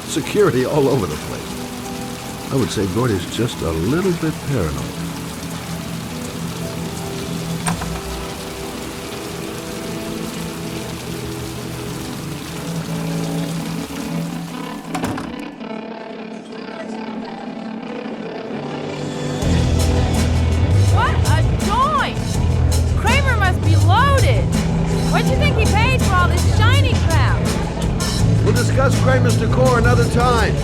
Security all over the place. I would say Gordy's just a little bit paranoid. What a joint! Kramer must be loaded. What do you think he paid for all this shiny crap? We'll discuss Kramer's decor another time.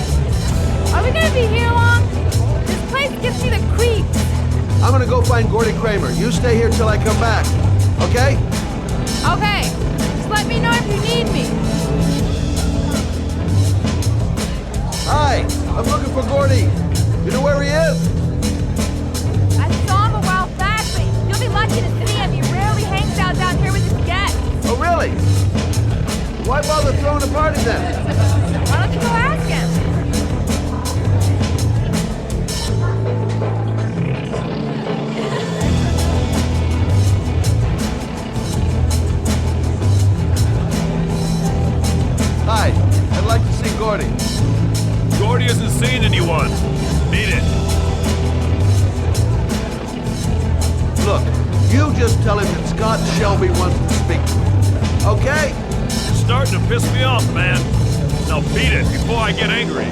Are we gonna be here long? This place gives me the creeps. I'm gonna go find Gordy Kramer. You stay here till I come back. Okay? Okay. Just let me know if you need me. Hi, I'm looking for Gordy. You know where he is? I saw him a while back, but you'll be lucky to see him. He rarely hangs out down here with his guests. Oh, really? Why bother throwing a party then? Why don't you go ask him? Hi, I'd like to see Gordy. Gordy hasn't seen anyone. Beat it. Look, you just tell him that Scott Shelby wants to speak to him. Okay? You're starting to piss me off, man. Now beat it before I get angry.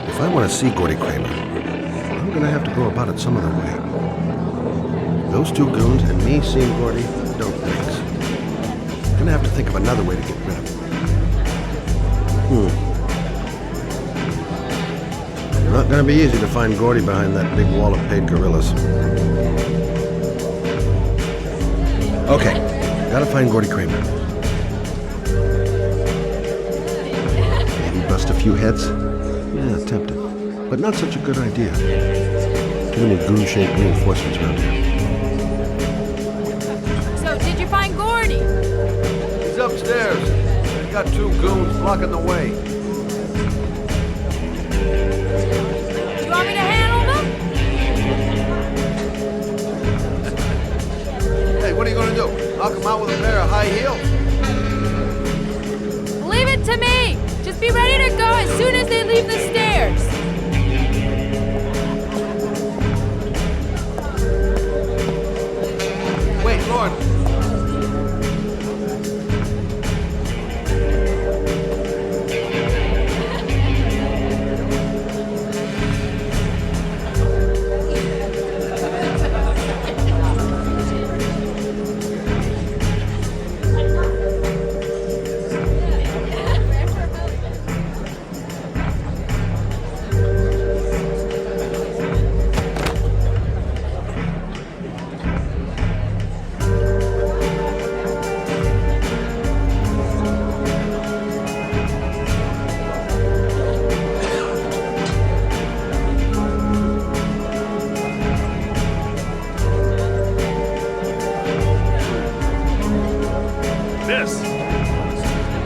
If I want to see Gordy Kramer, I'm gonna have to go about it some other way. Those two goons and me seeing Gordy don't mix. I'm gonna have to think of another way to get rid of him. Not gonna be easy to find Gordy behind that big wall of paid gorillas. Okay, gotta find Gordy Kramer. Maybe bust a few heads? Yeah, tempted. But not such a good idea. Too many goon-shaped reinforcements around here. So, did you find Gordy? He's upstairs. He's got two goons blocking the way. Do you want me to handle them? Hey, what are you gonna do? Knock him out with a pair of high heels? Leave it to me. Just be ready to go as soon as they leave the stairs. Wait, Lord.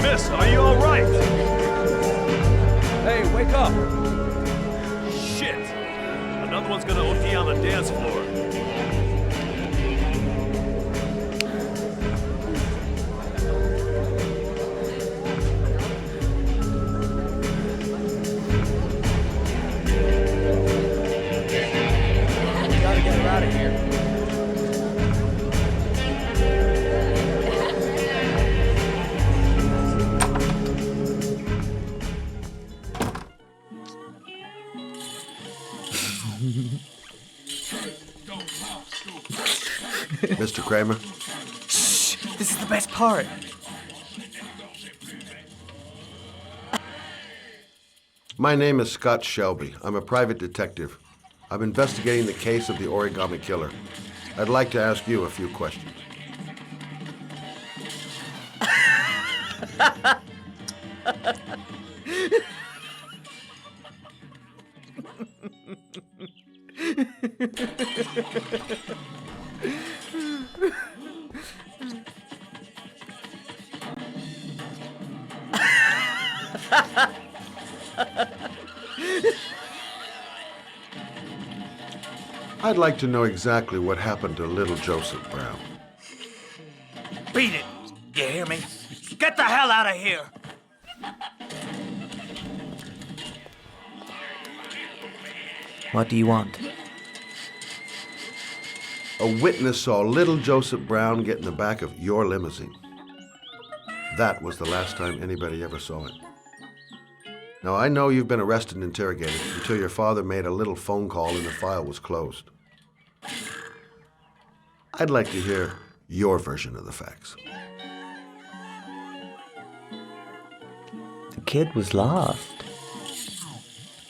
Miss, are you all right? Hey, wake up! Shit! Another one's gonna OD on the dance floor. We gotta get her out of here. Mr. Kramer? Shh! This is the best part. My name is Scott Shelby. I'm a private detective. I'm investigating the case of the origami killer. I'd like to ask you a few questions. I'd like to know exactly what happened to little Joseph Brown. Beat it! You hear me? Get the hell out of here! What do you want? A witness saw little Joseph Brown get in the back of your limousine. That was the last time anybody ever saw it. Now, I know you've been arrested and interrogated until your father made a little phone call and the file was closed. I'd like to hear your version of the facts. The kid was lost.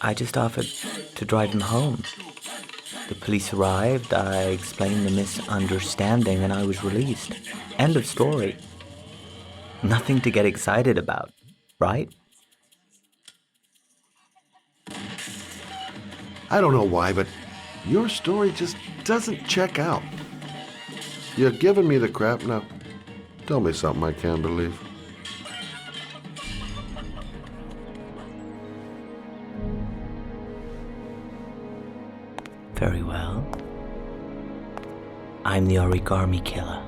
I just offered to drive him home. The police arrived, I explained the misunderstanding, and I was released. End of story. Nothing to get excited about, right? I don't know why, but your story just doesn't check out. You're giving me the crap now. Tell me something I can't believe. Very well. I'm the origami killer.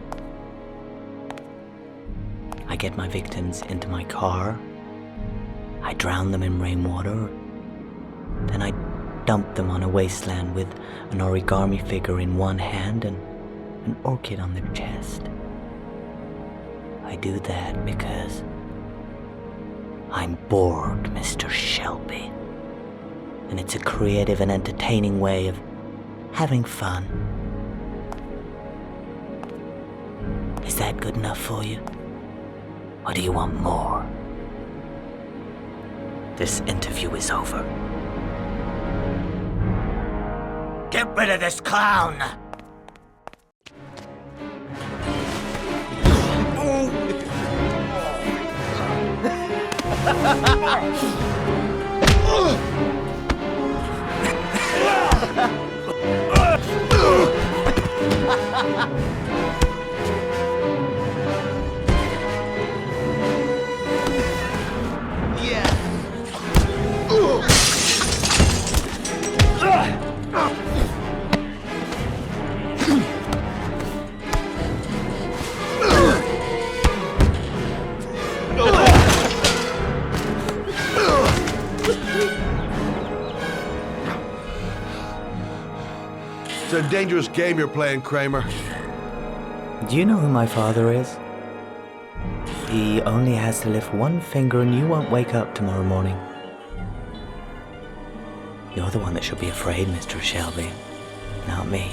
I get my victims into my car. I drown them in rainwater. Then I dump them on a wasteland with an origami figure in one hand and an orchid on their chest. I do that because I'm bored, Mr. Shelby. And it's a creative and entertaining way of having fun. Is that good enough for you? Or do you want more? This interview is over. Get rid of this clown! It's a dangerous game you're playing, Kramer. Do you know who my father is? He only has to lift one finger and you won't wake up tomorrow morning. You're the one that should be afraid, Mr. Shelby, not me.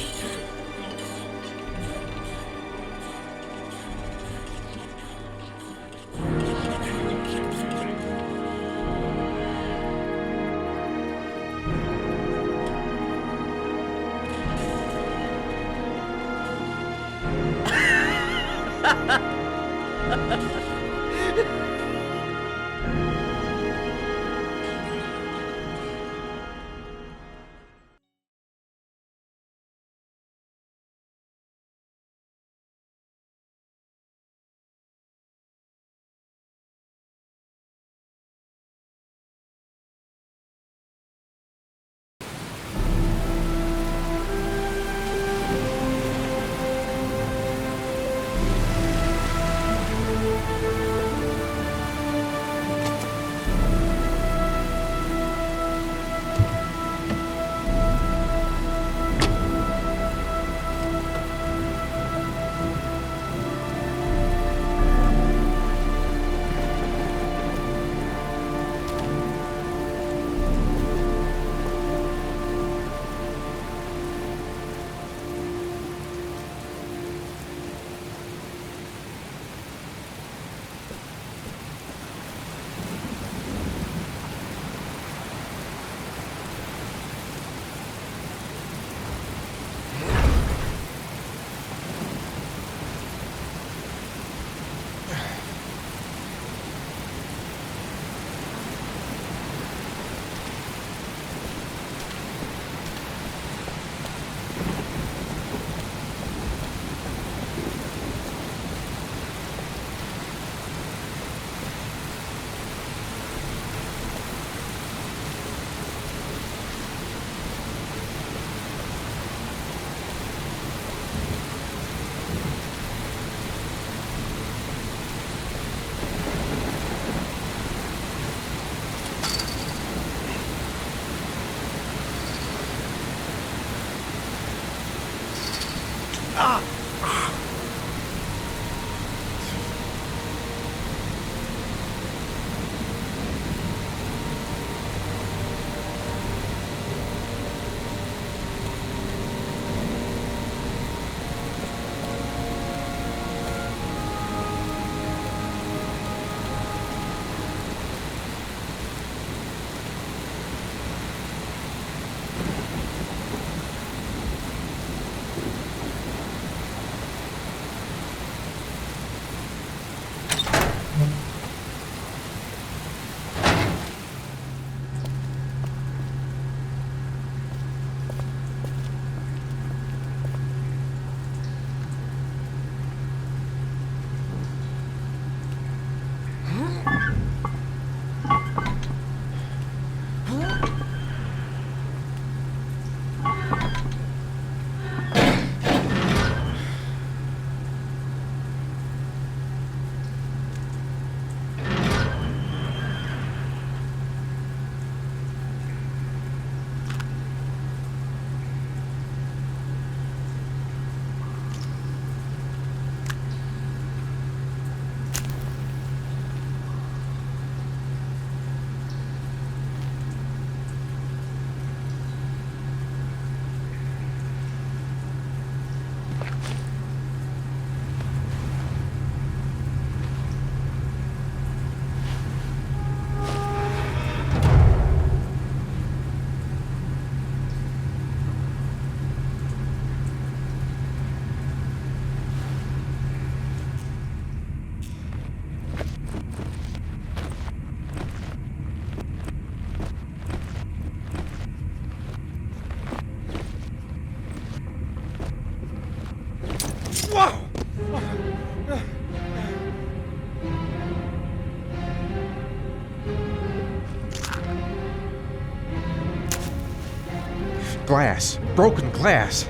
Glass. Broken glass.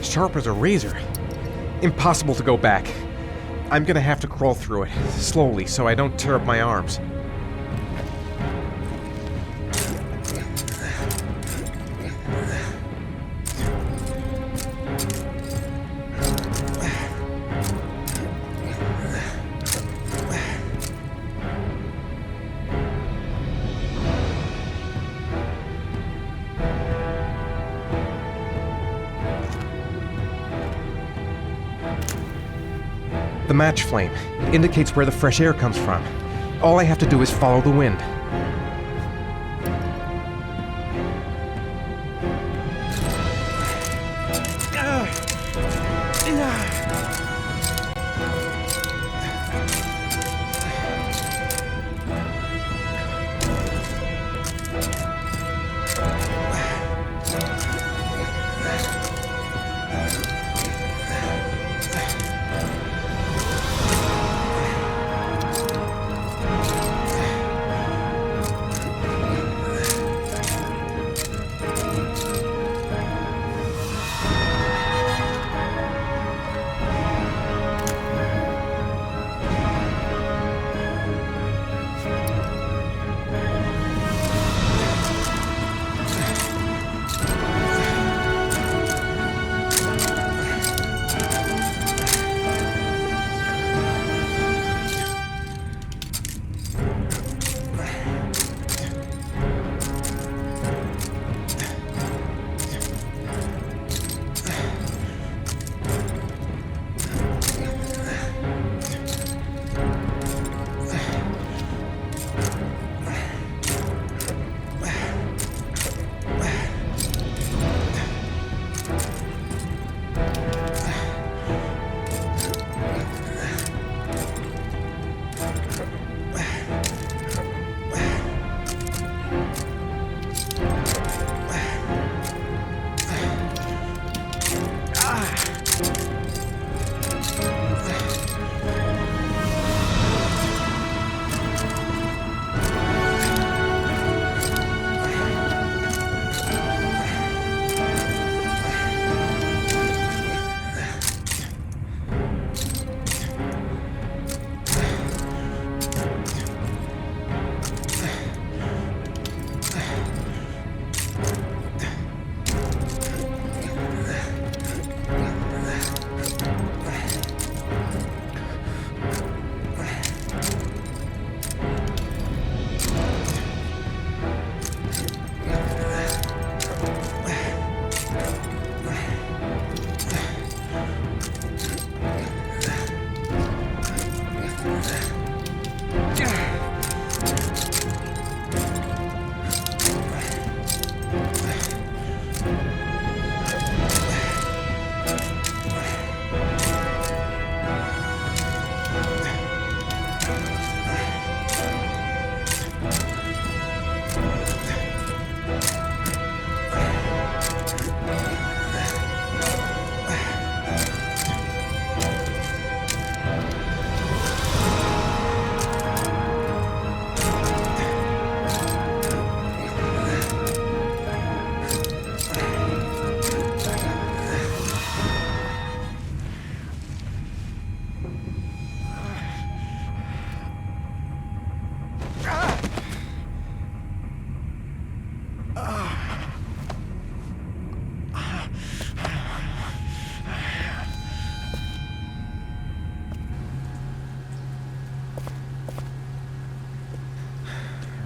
Sharp as a razor. Impossible to go back. I'm gonna have to crawl through it, slowly, so I don't tear up my arms. The match flame indicates where the fresh air comes from. All I have to do is follow the wind.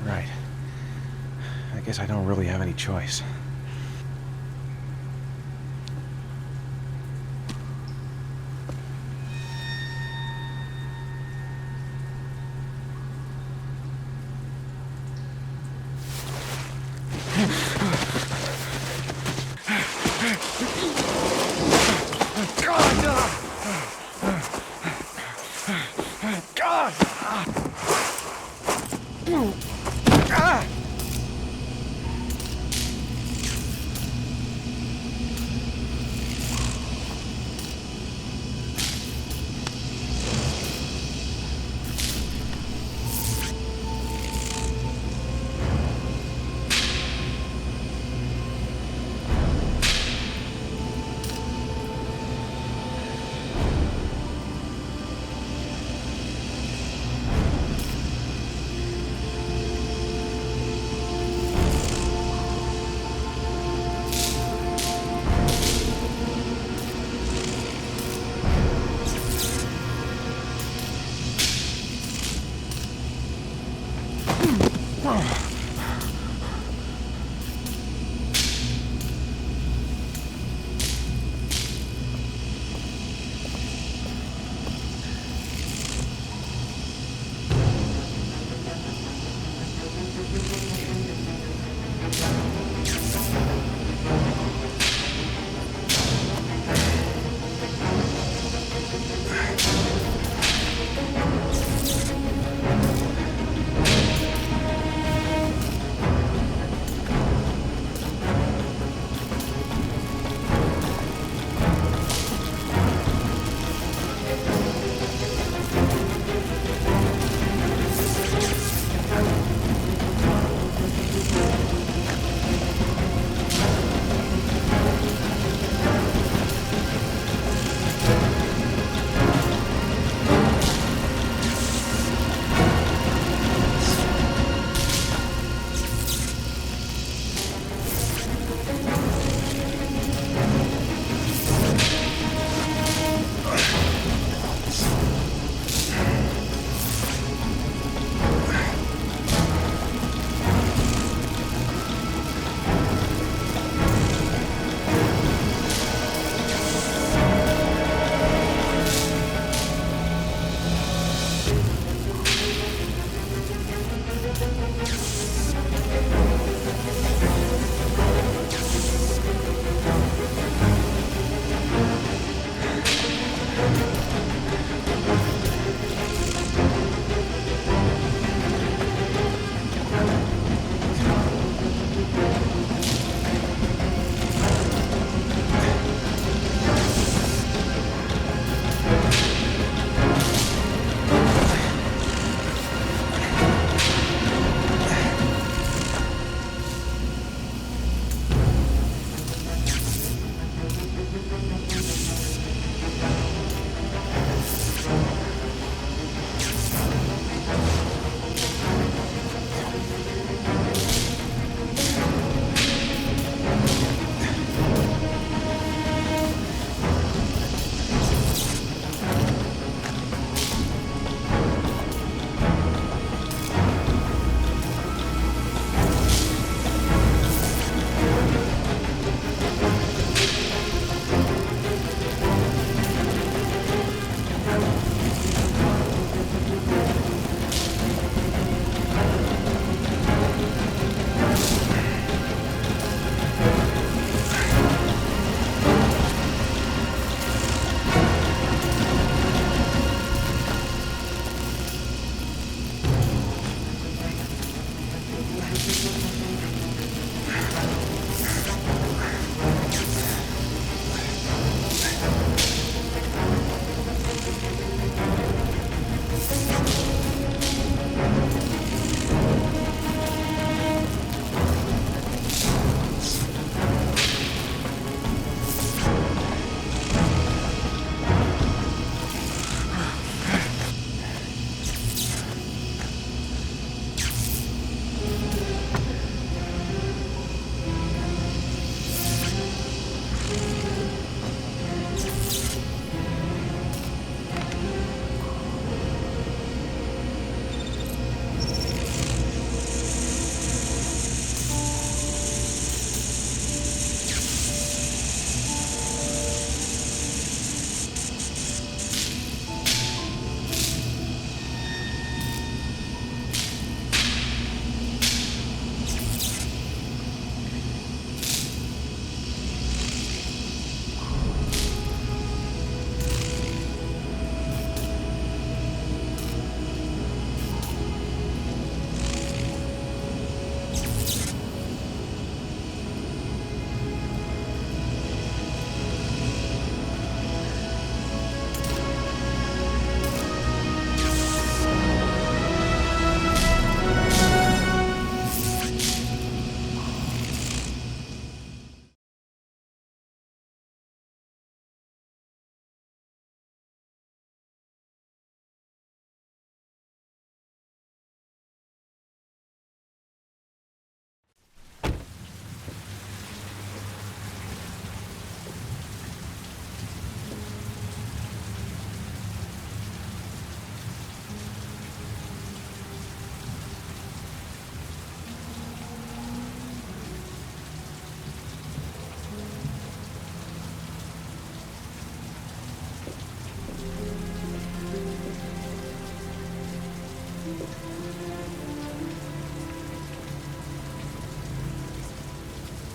Right. I guess I don't really have any choice.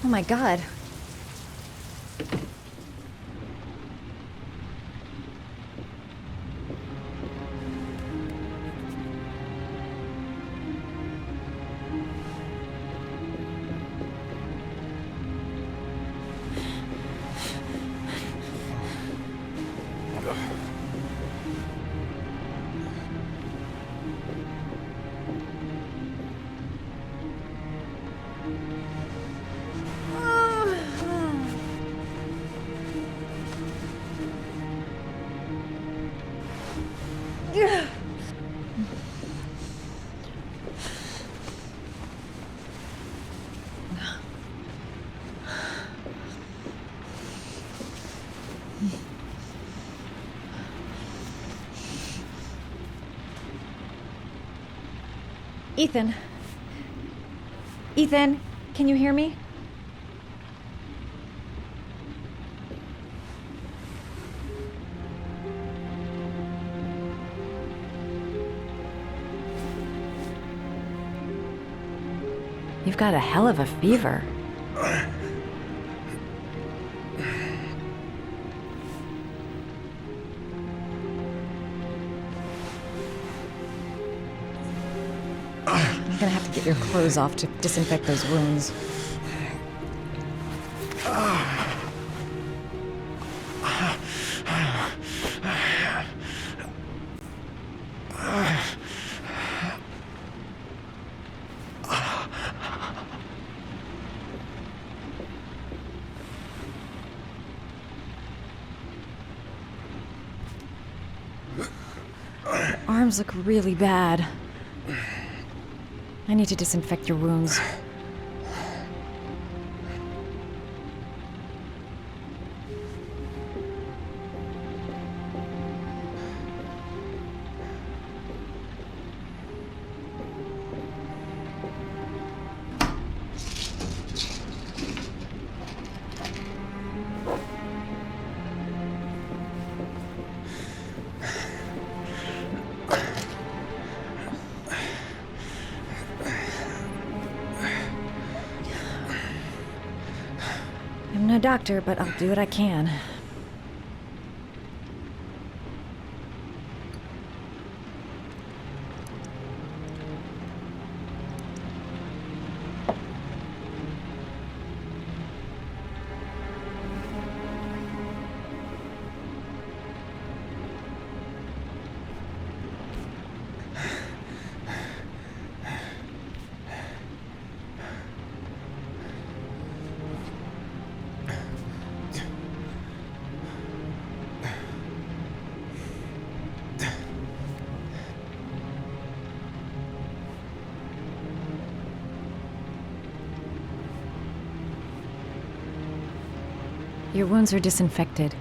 Oh my god. Ethan. Ethan, can you hear me? You've got a hell of a fever. I'm gonna have to get your clothes off to disinfect those wounds. Arms look really bad. I need to disinfect your wounds. I'm no doctor, but I'll do what I can. Your wounds are disinfected.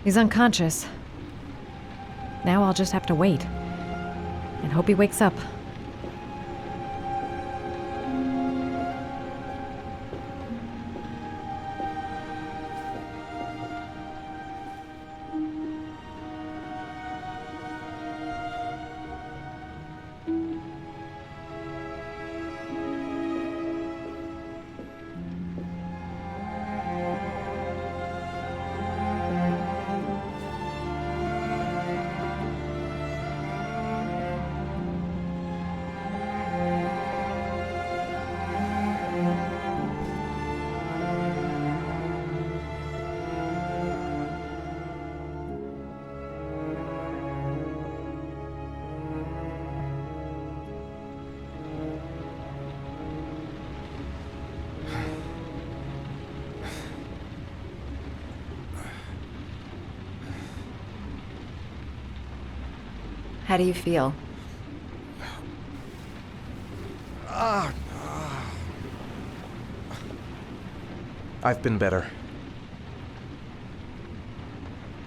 He's unconscious. Now I'll just have to wait. And hope he wakes up. How do you feel? I've been better.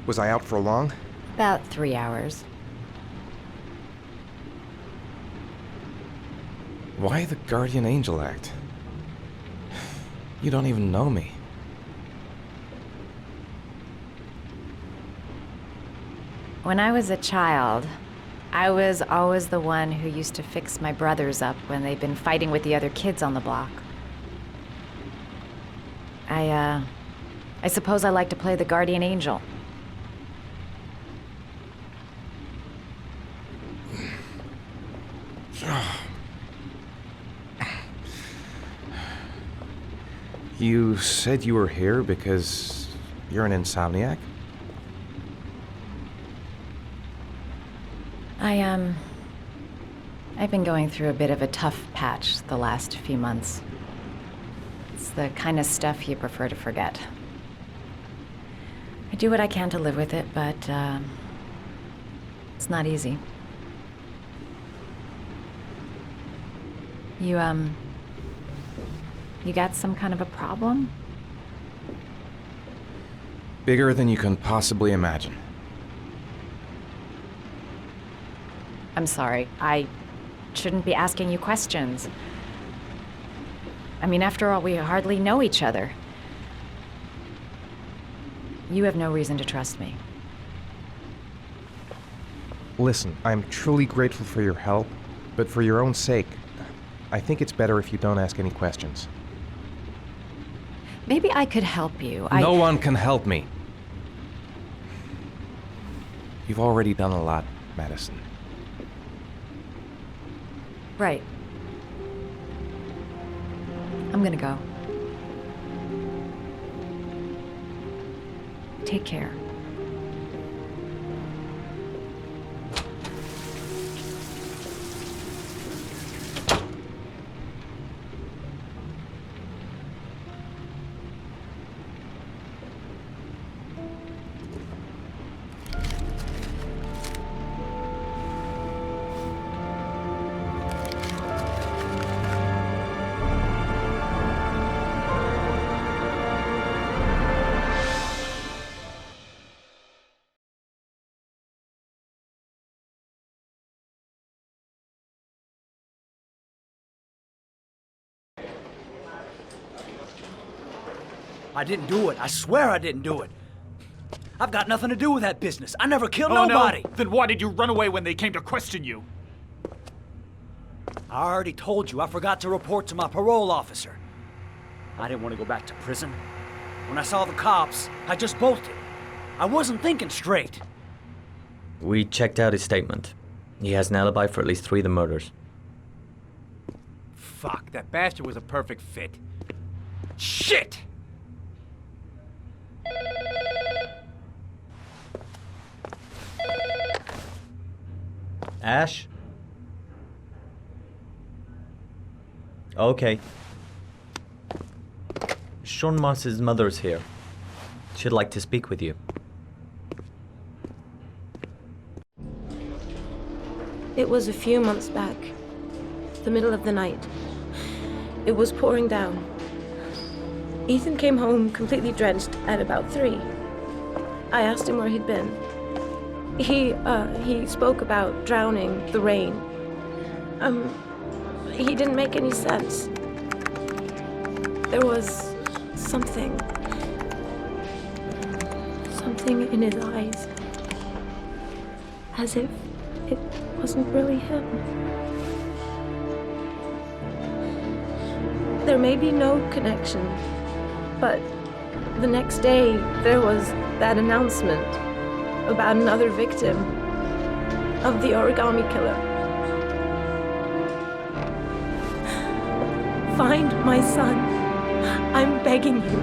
Was I out for long? About 3 hours. Why the guardian angel act? You don't even know me. When I was a child, I was always the one who used to fix my brothers up when they'd been fighting with the other kids on the block. I suppose I like to play the guardian angel. You said you were here because you're an insomniac? I've been going through a bit of a tough patch the last few months. It's the kind of stuff you prefer to forget. I do what I can to live with it, but, it's not easy. You got some kind of a problem? Bigger than you can possibly imagine. I'm sorry. I shouldn't be asking you questions. I mean, after all, we hardly know each other. You have no reason to trust me. Listen, I'm truly grateful for your help, but for your own sake, I think it's better if you don't ask any questions. Maybe I could help you. No one can help me. You've already done a lot, Madison. Right. I'm gonna go. Take care. I didn't do it. I swear I didn't do it. I've got nothing to do with that business. I never killed nobody. No? Then why did you run away when they came to question you? I already told you I forgot to report to my parole officer. I didn't want to go back to prison. When I saw the cops, I just bolted. I wasn't thinking straight. We checked out his statement. He has an alibi for at least 3 of the murders. Fuck, that bastard was a perfect fit. Shit! Ash? Okay. Shaun Mars's mother's here. She'd like to speak with you. It was a few months back. The middle of the night. It was pouring down. Ethan came home completely drenched at about 3. I asked him where he'd been. He spoke about drowning, the rain. He didn't make any sense. There was something in his eyes. As if it wasn't really him. There may be no connection, but the next day there was that announcement about another victim of the origami killer. Find my son. I'm begging you.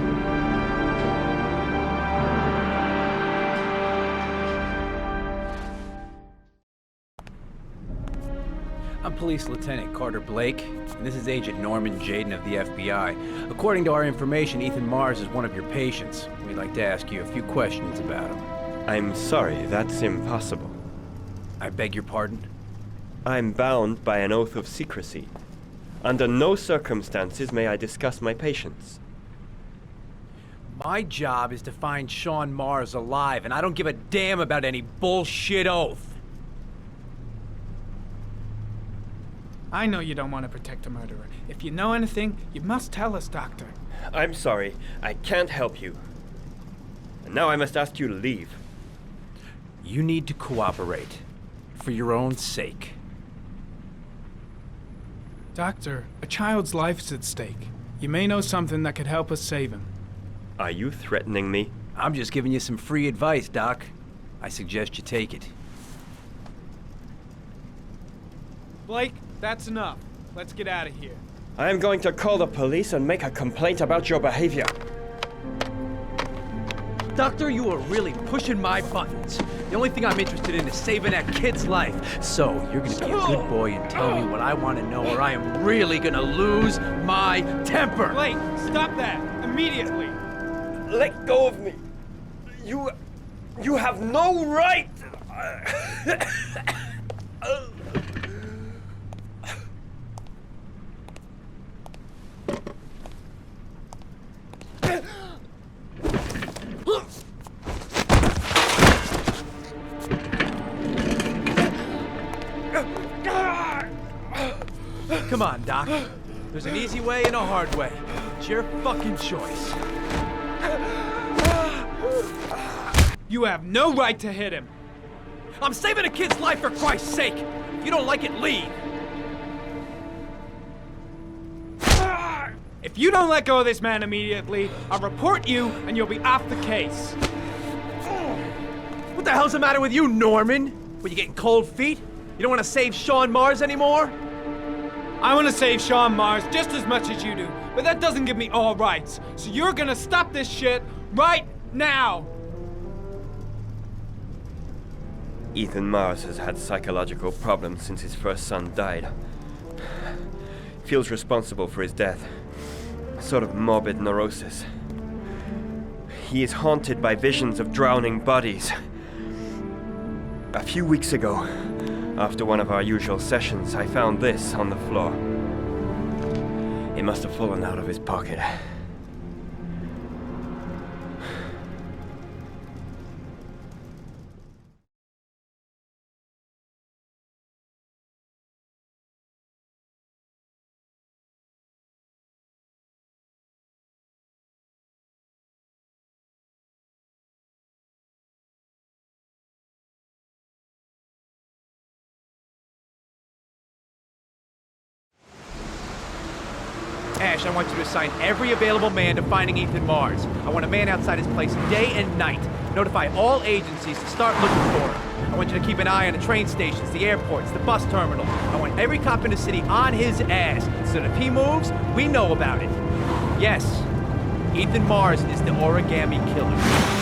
I'm Police Lieutenant Carter Blake, and this is Agent Norman Jaden of the FBI. According to our information, Ethan Mars is one of your patients. We'd like to ask you a few questions about him. I'm sorry, that's impossible. I beg your pardon? I'm bound by an oath of secrecy. Under no circumstances may I discuss my patients. My job is to find Shaun Mars alive, and I don't give a damn about any bullshit oath. I know you don't want to protect a murderer. If you know anything, you must tell us, Doctor. I'm sorry. I can't help you. And now I must ask you to leave. You need to cooperate. For your own sake. Doctor, a child's life is at stake. You may know something that could help us save him. Are you threatening me? I'm just giving you some free advice, Doc. I suggest you take it. Blake, that's enough. Let's get out of here. I am going to call the police and make a complaint about your behavior. Doctor, you are really pushing my buttons. The only thing I'm interested in is saving that kid's life. So, you're gonna be a good boy and tell me what I want to know, or I am really gonna lose my temper. Blake, stop that! Immediately! Let go of me. You have no right. Come on, Doc. There's an easy way and a hard way. It's your fucking choice. You have no right to hit him. I'm saving a kid's life for Christ's sake. If you don't like it, leave. If you don't let go of this man immediately, I'll report you and you'll be off the case. What the hell's the matter with you, Norman? What, you getting cold feet? You don't want to save Shaun Mars anymore? I want to save Shaun Mars just as much as you do, but that doesn't give me all rights. So you're gonna stop this shit right now! Ethan Mars has had psychological problems since his first son died. Feels responsible for his death. A sort of morbid neurosis. He is haunted by visions of drowning bodies. A few weeks ago, after one of our usual sessions, I found this on the floor. It must have fallen out of his pocket. Ash, I want you to assign every available man to finding Ethan Mars. I want a man outside his place day and night. Notify all agencies to start looking for him. I want you to keep an eye on the train stations, the airports, the bus terminal. I want every cop in the city on his ass, so that if he moves, we know about it. Yes, Ethan Mars is the origami killer.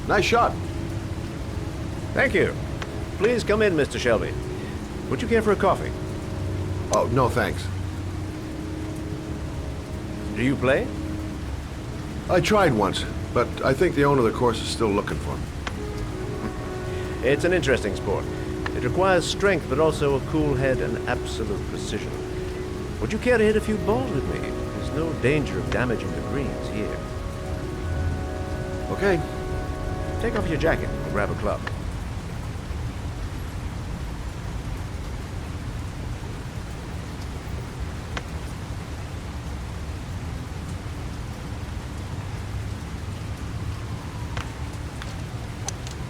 Nice shot. Thank you. Please come in, Mr. Shelby. Would you care for a coffee? Oh, no thanks. Do you play? I tried once, but I think the owner of the course is still looking for me. It's an interesting sport. It requires strength, but also a cool head and absolute precision. Would you care to hit a few balls with me? There's no danger of damaging the greens here. Okay. Take off your jacket and grab a club.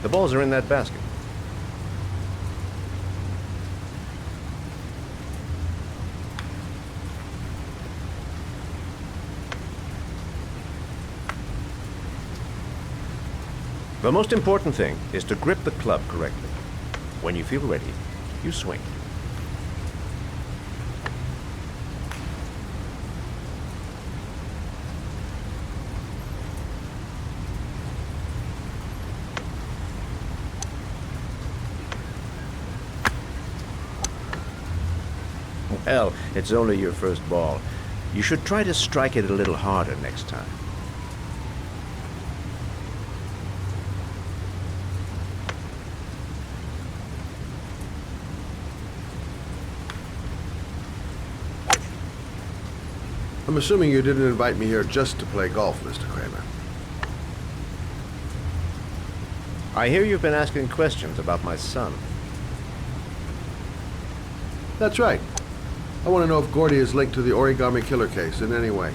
The balls are in that basket. The most important thing is to grip the club correctly. When you feel ready, you swing. Well, it's only your first ball. You should try to strike it a little harder next time. I'm assuming you didn't invite me here just to play golf, Mr. Kramer. I hear you've been asking questions about my son. That's right. I want to know if Gordy is linked to the origami killer case in any way.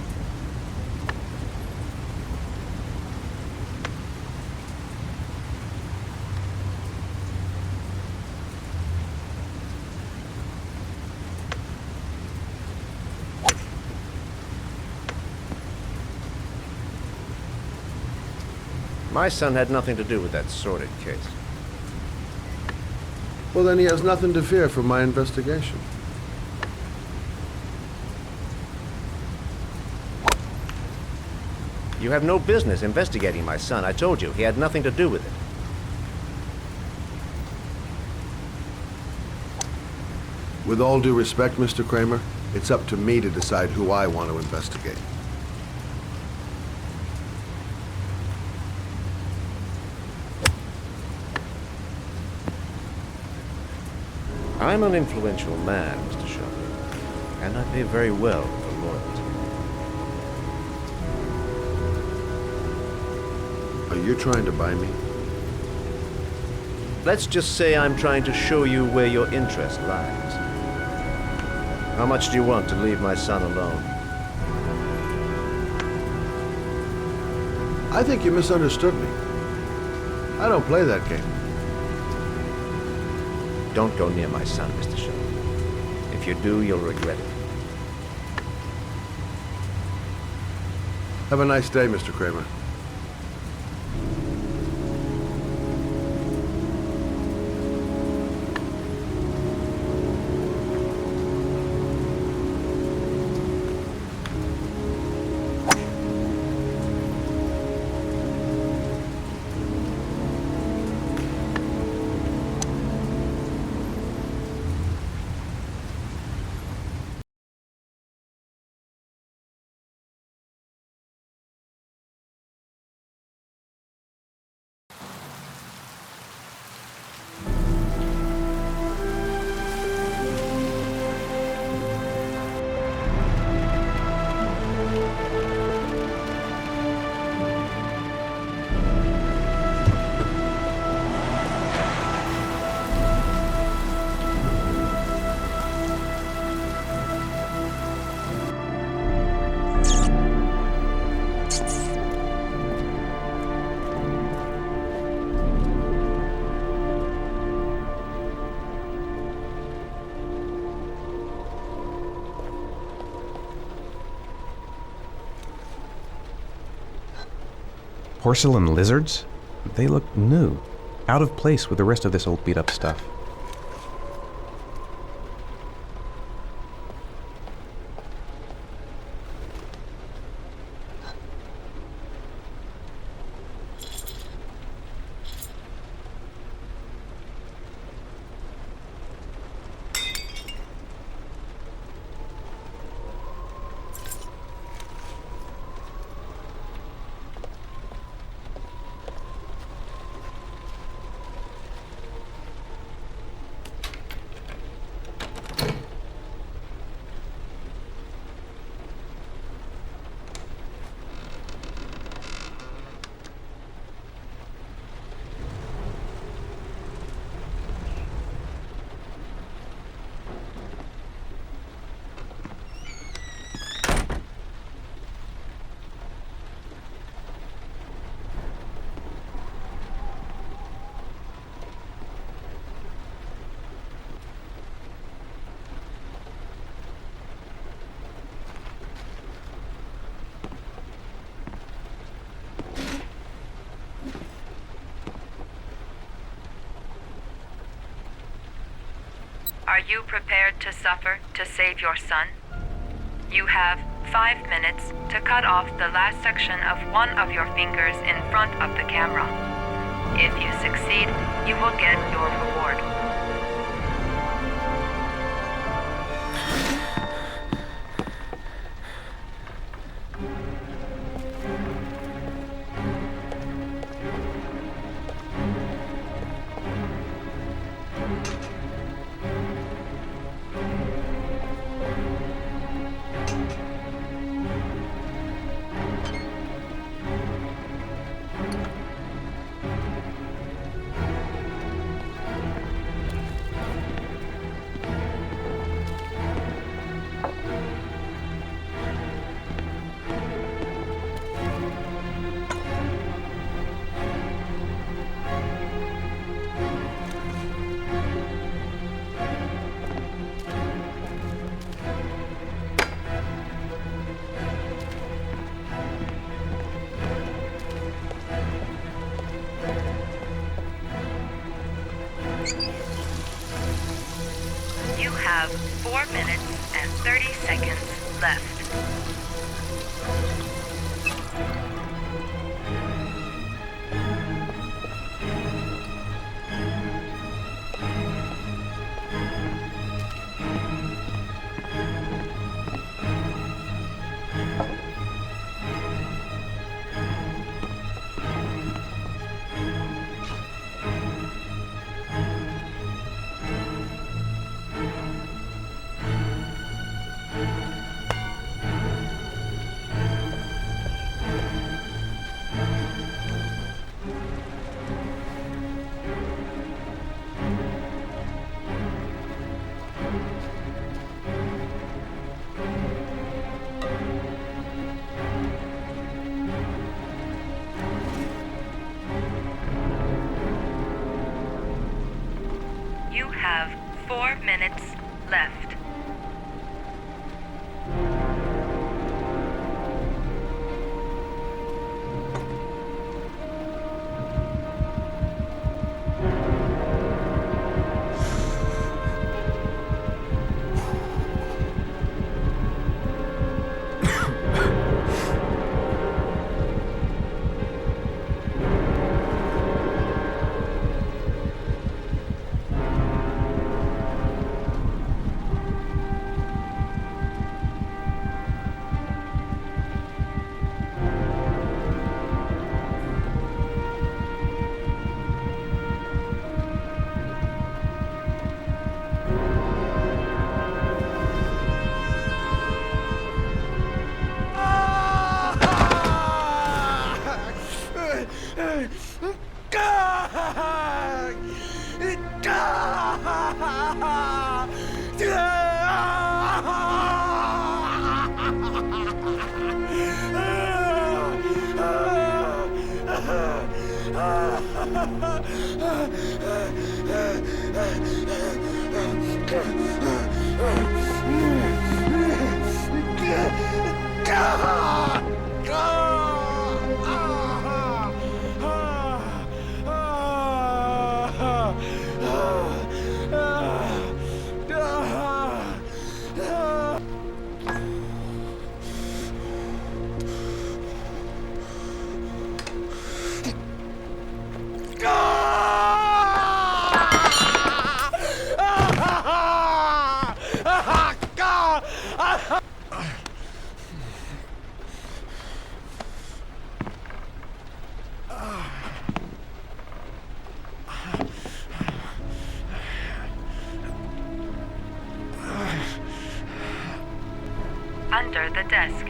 My son had nothing to do with that sordid case. Well, then he has nothing to fear from my investigation. You have no business investigating my son. I told you, he had nothing to do with it. With all due respect, Mr. Kramer, it's up to me to decide who I want to investigate. I'm an influential man, Mr. Shelby, and I pay very well for loyalty. Are you trying to buy me? Let's just say I'm trying to show you where your interest lies. How much do you want to leave my son alone? I think you misunderstood me. I don't play that game. Don't go near my son, Mr. Shelby. If you do, you'll regret it. Have a nice day, Mr. Kramer. Porcelain lizards? They look new, out of place with the rest of this old beat-up stuff. Are you prepared to suffer to save your son? You have 5 minutes to cut off the last section of one of your fingers in front of the camera. If you succeed, you will get your reward. You have 4 minutes and 30 seconds left. You have 4 minutes left. Under the desk.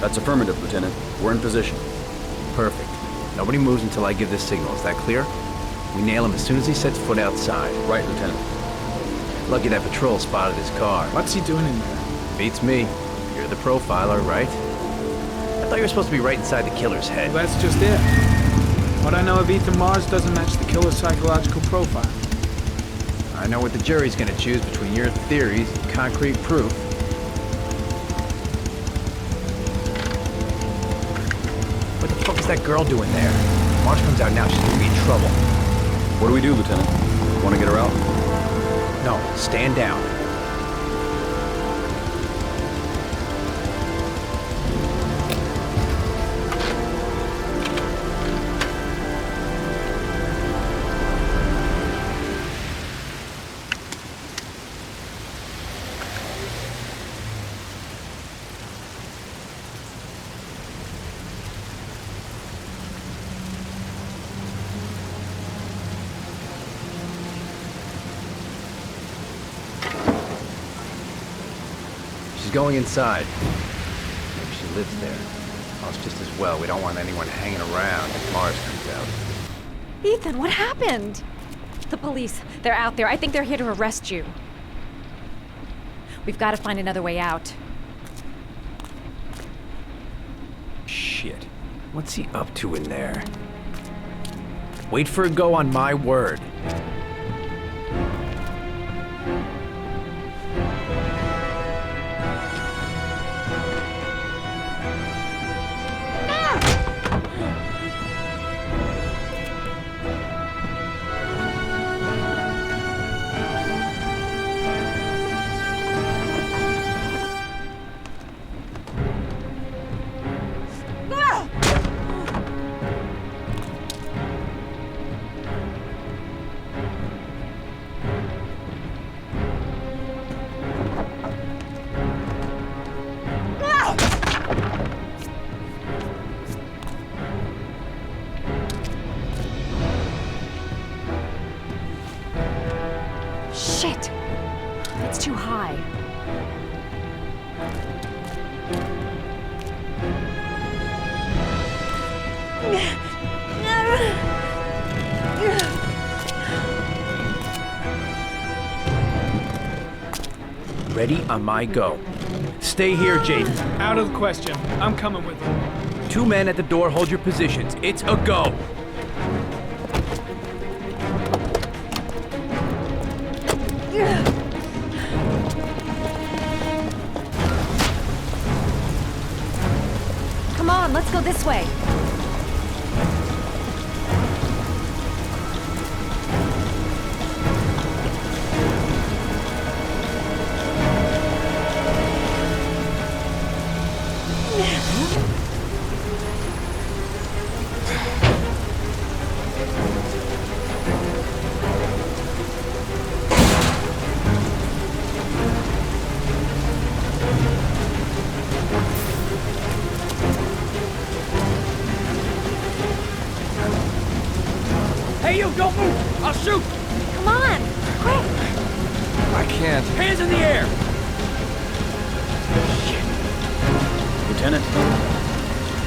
That's affirmative, Lieutenant. We're in position. Perfect. Nobody moves until I give the signal. Is that clear? We nail him as soon as he sets foot outside. Right, Lieutenant. Lucky that patrol spotted his car. What's he doing in there? Beats me. You're the profiler, right? I thought you were supposed to be right inside the killer's head. Well, that's just it. What I know of Ethan Mars doesn't match the killer's psychological profile. I know what the jury's gonna choose between your theories and concrete proof. What the fuck is that girl doing there? If Marsh comes out now, she's gonna be in trouble. What do we do, Lieutenant? Want to get her out? No, stand down. She's going inside. Maybe she lives there. Well, it's just as well. We don't want anyone hanging around if Mars comes out. Ethan, what happened? The police. They're out there. I think they're here to arrest you. We've got to find another way out. Shit. What's he up to in there? Wait for a go on my word. Shit! It's too high. Ready on my go. Stay here, Jaden. Out of the question. I'm coming with you. 2 men at the door, hold your positions. It's a go. Come on, let's go this way. Hey, you, don't move! I'll shoot! Come on, quick! I can't. Hands in the air! Lieutenant,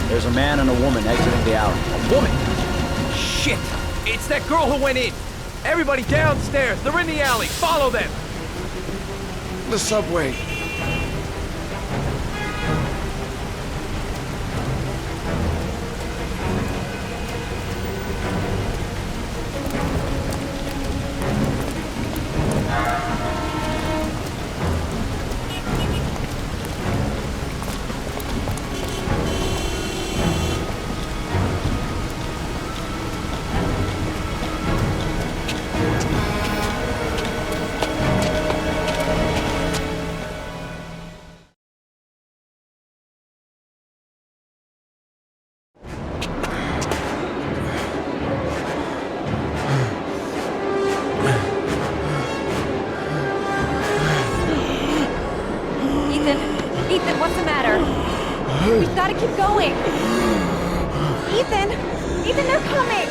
there's a man and a woman exiting the alley. A woman? Shit! It's that girl who went in! Everybody downstairs! They're in the alley! Follow them! The subway. Ethan, what's the matter? We've got to keep going. Ethan! Ethan, they're coming!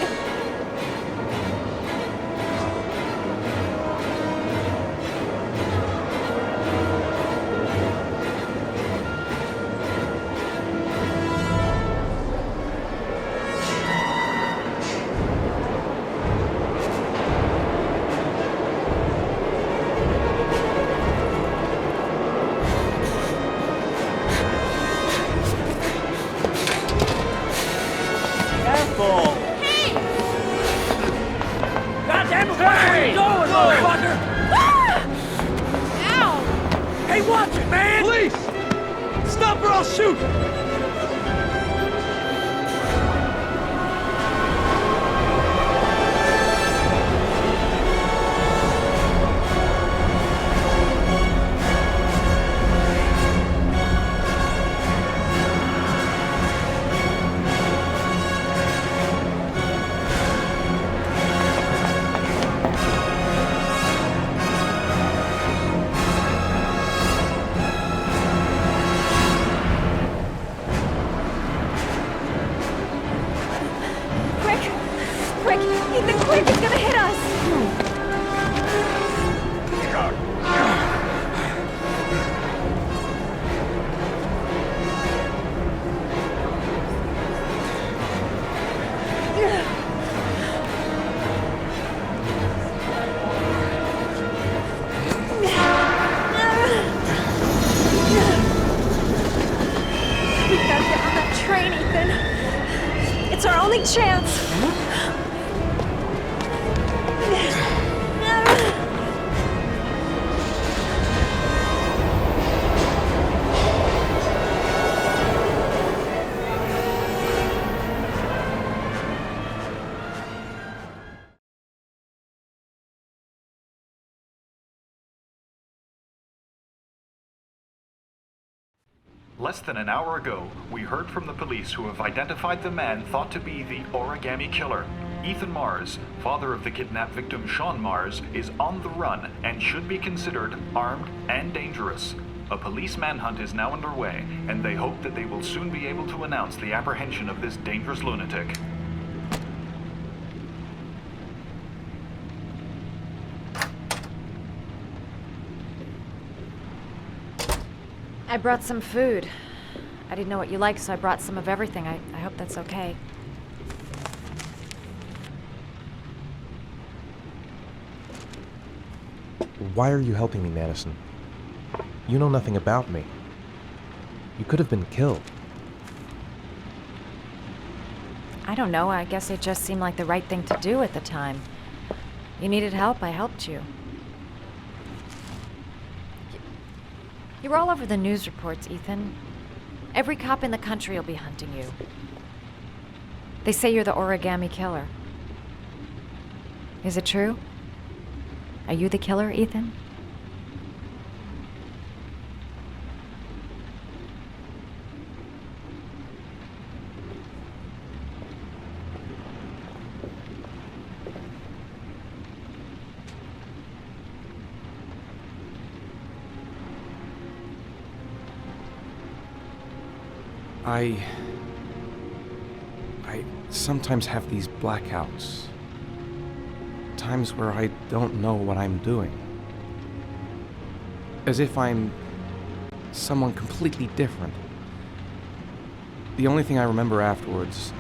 Shoot! Quick! Ethan, quick! It's gonna hit us! We gotta get on that train, Ethan. It's our only chance. Less than an hour ago, we heard from the police who have identified the man thought to be the origami killer. Ethan Mars, father of the kidnapped victim Shaun Mars, is on the run and should be considered armed and dangerous. A police manhunt is now underway, and they hope that they will soon be able to announce the apprehension of this dangerous lunatic. I brought some food. I didn't know what you liked, so I brought some of everything. I hope that's okay. Why are you helping me, Madison? You know nothing about me. You could have been killed. I don't know. I guess it just seemed like the right thing to do at the time. You needed help, I helped you. You were all over the news reports, Ethan. Every cop in the country will be hunting you. They say you're the origami killer. Is it true? Are you the killer, Ethan? I sometimes have these blackouts. Times where I don't know what I'm doing. As if I'm someone completely different. The only thing I remember afterwards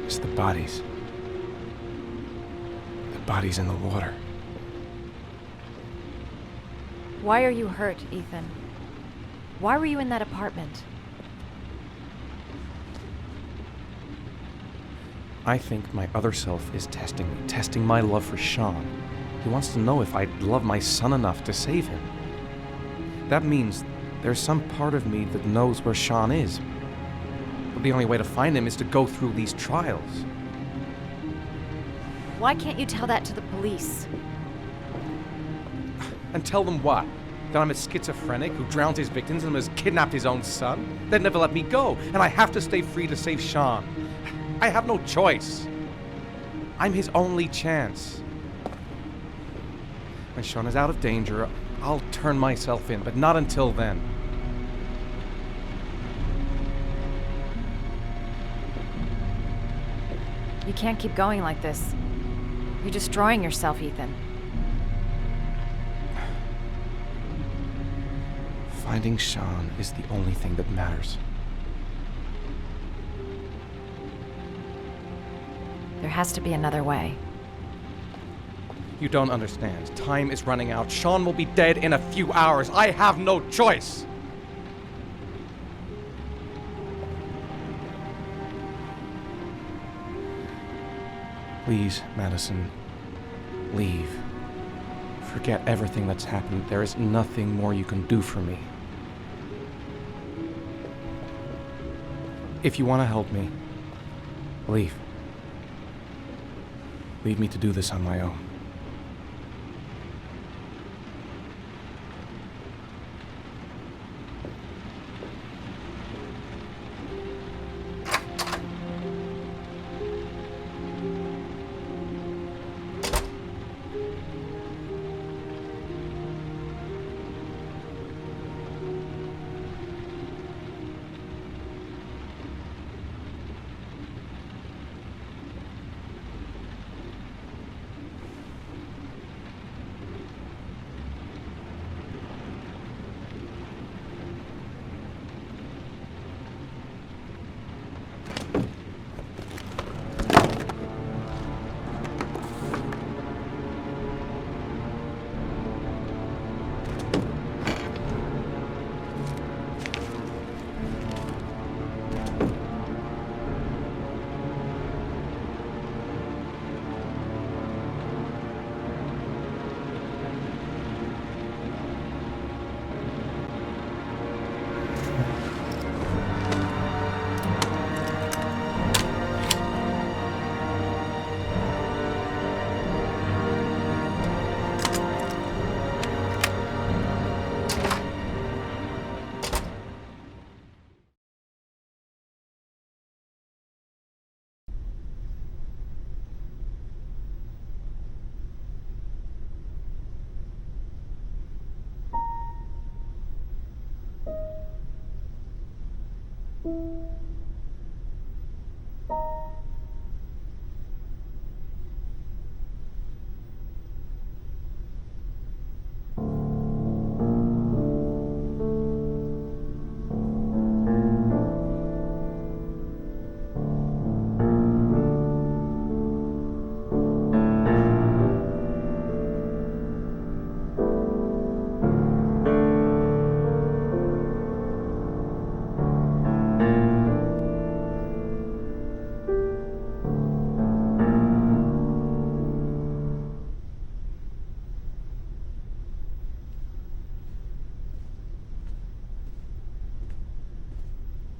is the bodies. The bodies in the water. Why are you hurt, Ethan? Why were you in that apartment? I think my other self is testing me, testing my love for Shaun. He wants to know if I love my son enough to save him. That means there's some part of me that knows where Shaun is. But the only way to find him is to go through these trials. Why can't you tell that to the police? And tell them what? That I'm a schizophrenic who drowns his victims and has kidnapped his own son? They'd never let me go, and I have to stay free to save Shaun. I have no choice. I'm his only chance. When Shaun is out of danger, I'll turn myself in, but not until then. You can't keep going like this. You're destroying yourself, Ethan. Finding Shaun is the only thing that matters. There has to be another way. You don't understand. Time is running out. Shaun will be dead in a few hours. I have no choice. Please, Madison, leave. For Forget everything that's happened. There is nothing more you can do for me. If you want to help me, leave. Leave me to do this on my own.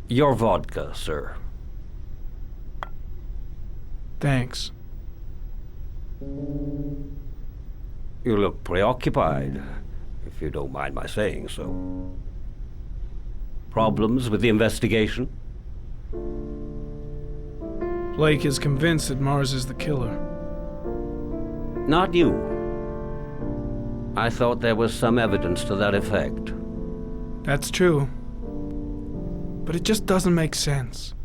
Your vodka, sir. Thanks. You look preoccupied, if you don't mind my saying so. Problems with the investigation? Blake is convinced that Mars is the killer. Not you. I thought there was some evidence to that effect. That's true. But it just doesn't make sense.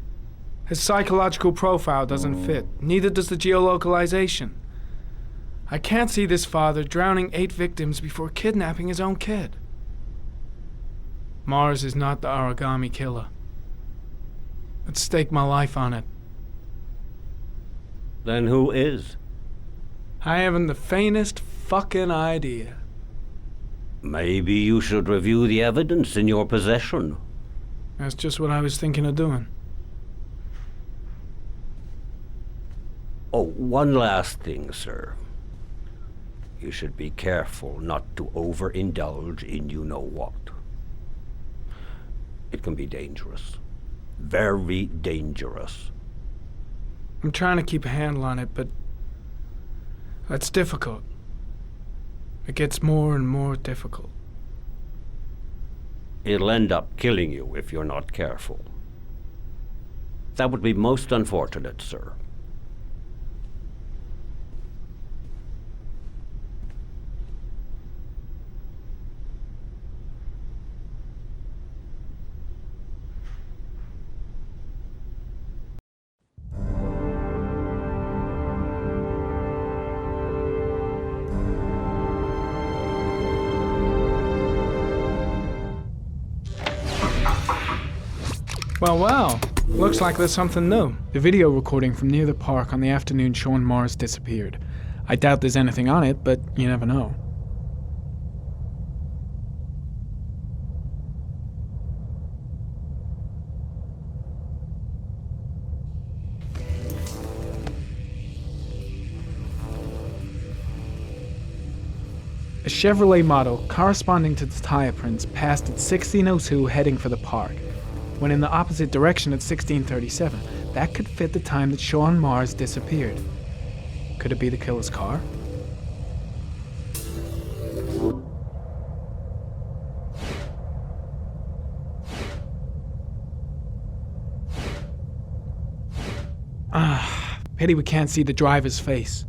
His psychological profile doesn't fit. Neither does the geolocalization. I can't see this father drowning 8 victims before kidnapping his own kid. Mars is not the origami killer. I'd stake my life on it. Then who is? I haven't the faintest fucking idea. Maybe you should review the evidence in your possession. That's just what I was thinking of doing. Oh, one last thing, sir. You should be careful not to overindulge in you-know-what. It can be dangerous. Very dangerous. I'm trying to keep a handle on it, but that's difficult. It gets more and more difficult. It'll end up killing you if you're not careful. That would be most unfortunate, sir. Well, looks like there's something new. The video recording from near the park on the afternoon Shaun Mars disappeared. I doubt there's anything on it, but you never know. A Chevrolet model corresponding to the tire prints passed at 16:02 heading for the park, when in the opposite direction at 16:37. That could fit the time that Shaun Mars disappeared. Could it be the killer's car? Pity we can't see the driver's face.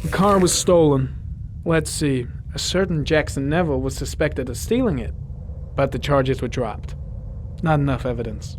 The car was stolen. Let's see. A certain Jackson Neville was suspected of stealing it, but the charges were dropped. Not enough evidence.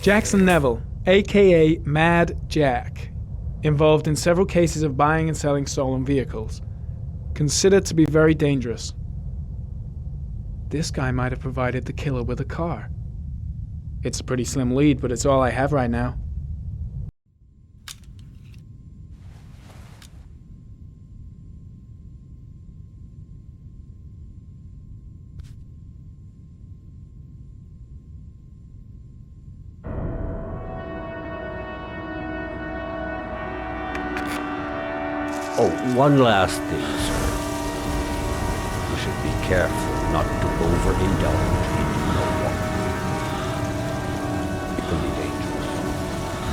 Jackson Neville, aka Mad Jack, involved in several cases of buying and selling stolen vehicles, considered to be very dangerous. This guy might have provided the killer with a car. It's a pretty slim lead, but it's all I have right now. Oh, one last thing, sir. You should be careful not to overindulge in marijuana. It can be dangerous.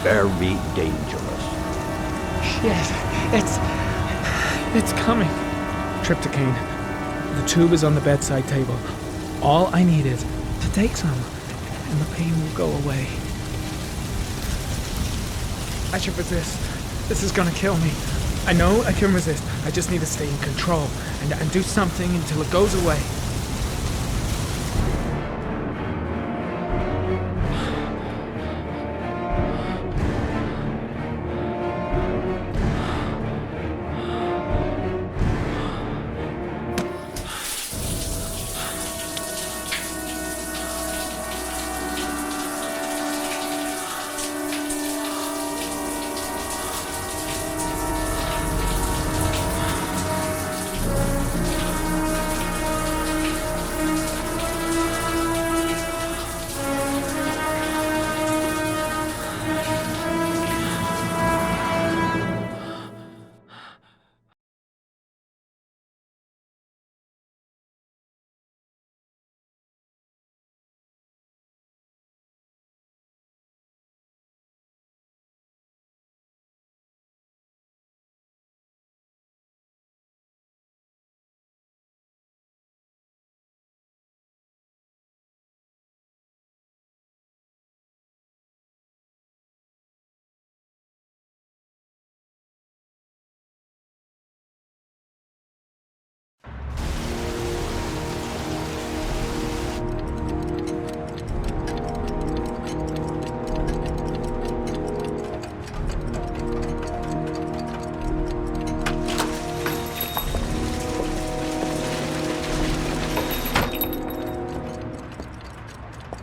Very dangerous. Shit, it's coming. Trypticane. The tube is on the bedside table. All I need is to take some, and the pain will go away. I should resist. This is gonna kill me. I know I can resist. I just need to stay in control and do something until it goes away.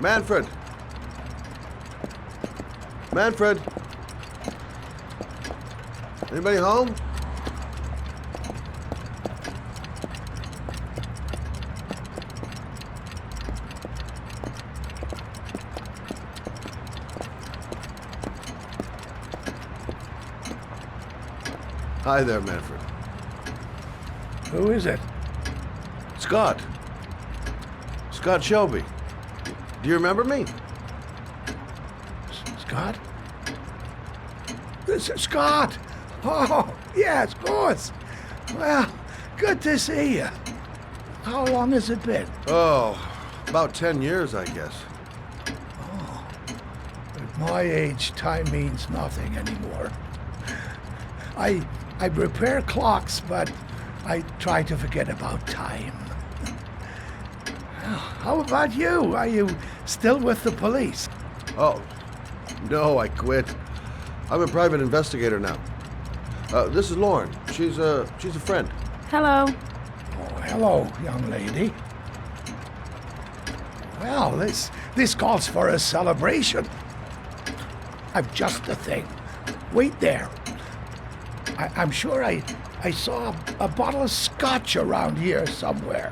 Manfred! Manfred! Anybody home? Hi there, Manfred. Who is it? Scott. Scott Shelby. Do you remember me? Scott? This is Scott! Oh, yes, of course. Well, Good to see you. How long has it been? Oh, about 10 years, I guess. At my age, time means nothing anymore. I repair clocks, but I try to forget about time. How about you? Are you still with the police? Oh, no, I quit. I'm a private investigator now. This is Lauren. She's a friend. Hello. Oh, hello, young lady. Well, this calls for a celebration. I've just the thing. Wait there. I'm sure I saw a bottle of scotch around here somewhere.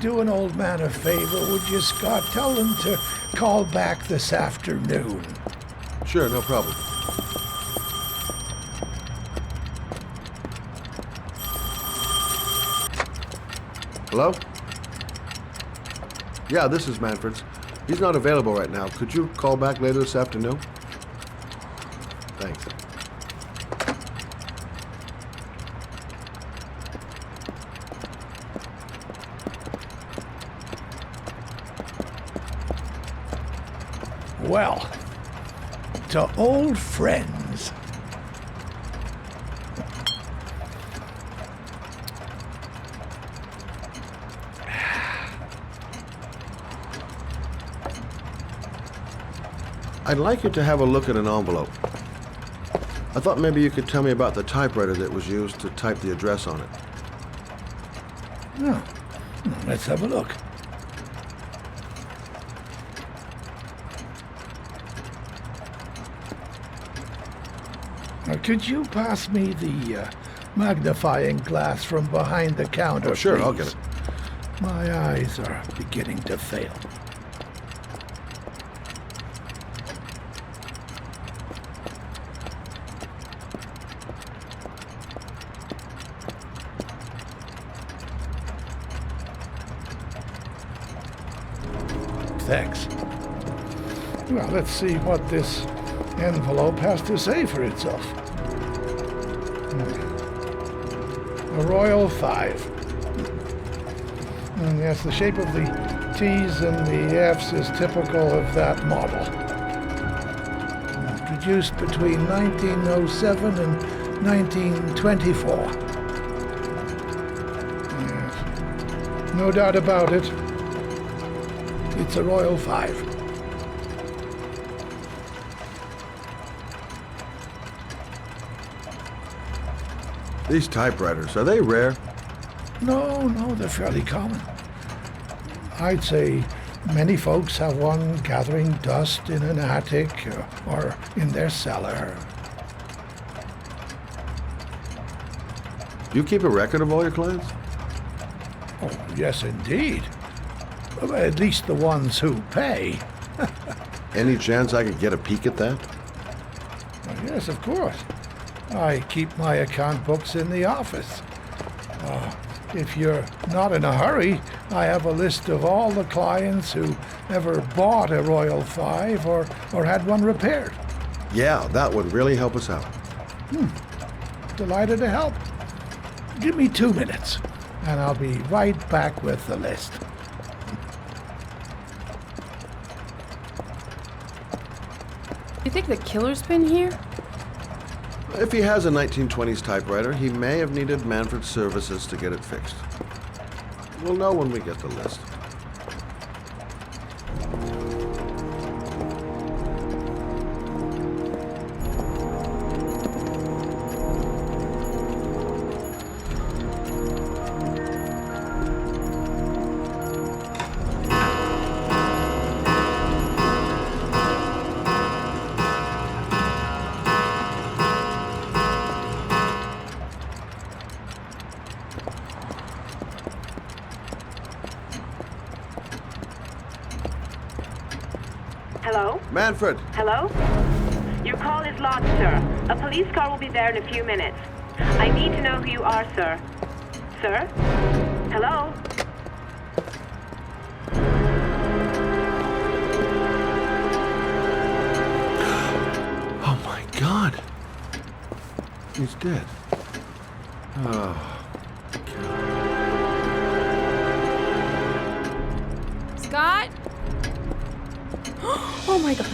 Do an old man a favor, would you, Scott? Tell him to call back this afternoon. Sure, no problem. Hello? Yeah, this is Manfred's. He's not available right now. Could you call back later this afternoon? Thanks. Well, to old friends. I'd like you to have a look at an envelope. I thought maybe you could tell me about the typewriter that was used to type the address on it. Oh, let's have a look. Now, could you pass me the magnifying glass from behind the counter, sure, please? I'll get it. My eyes are beginning to fail. Thanks. Well, let's see what this envelope has to say for itself. A Royal 5. And yes, the shape of the T's and the F's is typical of that model. Produced between 1907 and 1924. Yes. No doubt about it. It's a Royal 5. These typewriters, are they rare? No, they're fairly common. I'd say many folks have one gathering dust in an attic or in their cellar. Do you keep a record of all your clients? Oh, yes, indeed. At least the ones who pay. Any chance I could get a peek at that? Well, yes, of course. I keep my account books in the office. If you're not in a hurry, I have a list of all the clients who ever bought a Royal 5 or had one repaired. Yeah, that would really help us out. Delighted to help. Give me 2 minutes, and I'll be right back with the list. You think the killer's been here? If he has a 1920s typewriter, he may have needed Manfred's services to get it fixed. We'll know when we get the list. Hello? Manfred! Hello? Your call is lodged, sir. A police car will be there in a few minutes. I need to know who you are, sir. Sir? Hello? God. He's dead. Oh. Scott? Oh my god.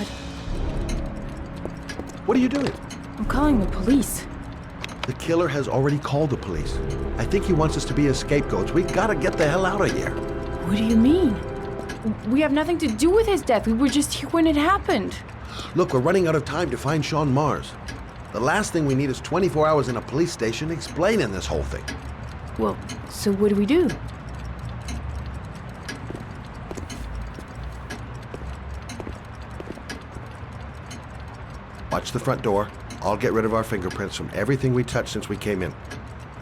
What are you doing? I'm calling the police. The killer has already called the police. I think he wants us to be his scapegoats. We gotta get the hell out of here. What do you mean? We have nothing to do with his death. We were just here when it happened. Look, we're running out of time to find Shaun Mars. The last thing we need is 24 hours in a police station explaining this whole thing. Well, so what do we do? Watch the front door. I'll get rid of our fingerprints from everything we touched since we came in.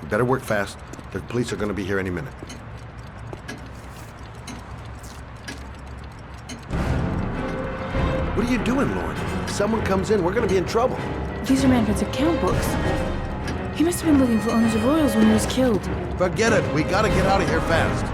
We better work fast. The police are going to be here any minute. What are you doing, Lauren? If someone comes in, we're going to be in trouble. These are Manfred's account books. He must have been looking for owners of Royals when he was killed. Forget it. We got to get out of here fast.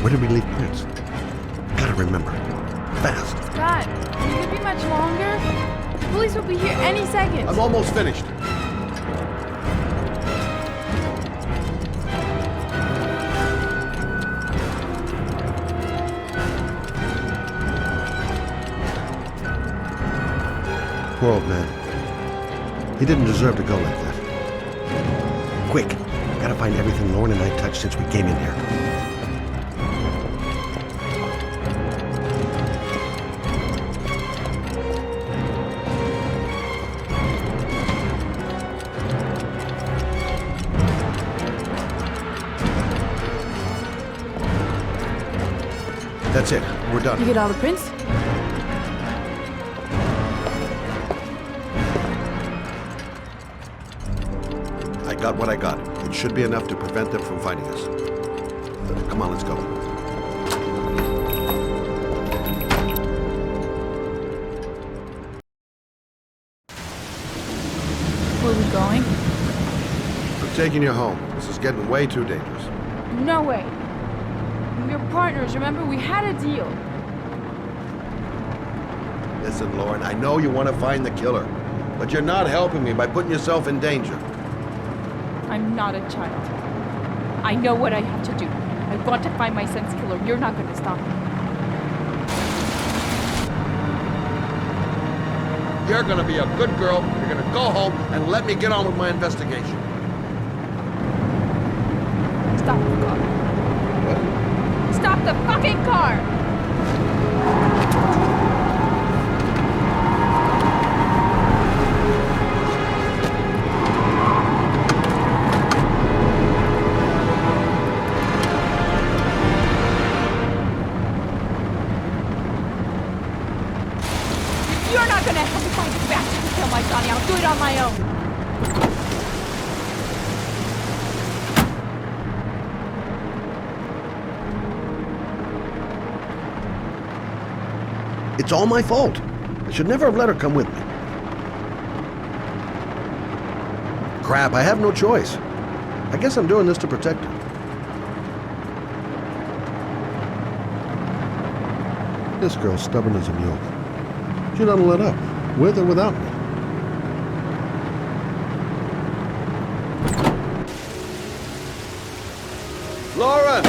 Where did we leave Prince? Gotta remember. Fast. Scott, will it be much longer? The police will be here any second. I'm almost finished. Poor old man. He didn't deserve to go like that. Quick. Gotta find everything Lauren and I touched since we came in here. That's it. We're done. You get all the prints? I got what I got. It should be enough to prevent them from finding us. Come on, let's go. Where are we going? I'm taking you home. This is getting way too dangerous. No way. We're partners, remember? We had a deal. Listen, Lauren, I know you want to find the killer, but you're not helping me by putting yourself in danger. I'm not a child. I know what I have to do. I want to find my son's killer. You're not going to stop me. You're going to be a good girl. You're going to go home and let me get on with my investigation. Stop the car. What? Stop the fucking car! You're not gonna help me find this bastard to kill my Johnny. I'll do it on my own. It's all my fault. I should never have let her come with me. Crap, I have no choice. I guess I'm doing this to protect her. This girl's stubborn as a mule. She doesn't let up, with or without me. Laura!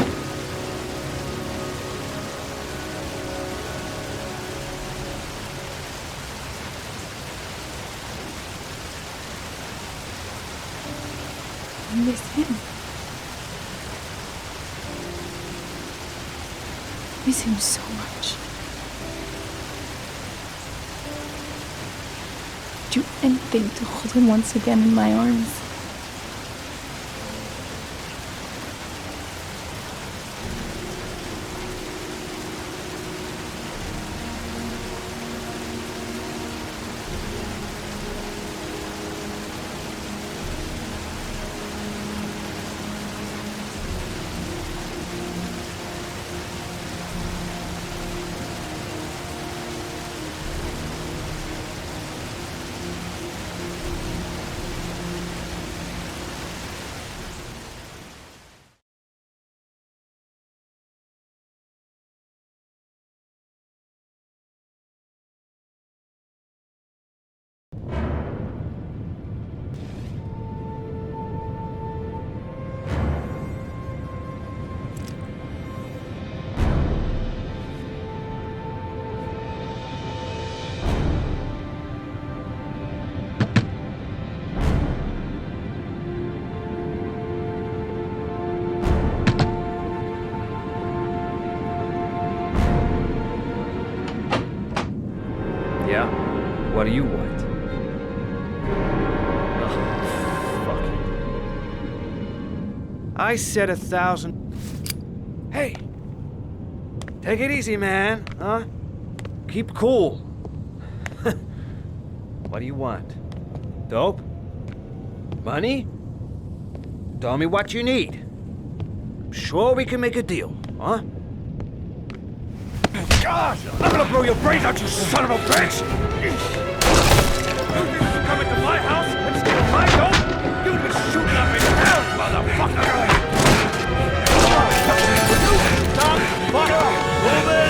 I miss him. I miss him so much. Do anything to hold him once again in my arms. Yeah? What do you want? Oh, fuck it. I said 1,000... Hey! Take it easy, man, huh? Keep cool. What do you want? Dope? Money? Tell me what you need. I'm sure we can make a deal, huh? God, I'm gonna blow your brains out, you son of a bitch! You think you come into my house and steal my dope? You'd be shooting up in hell, motherfucker! Stop! Fuck off! Move in!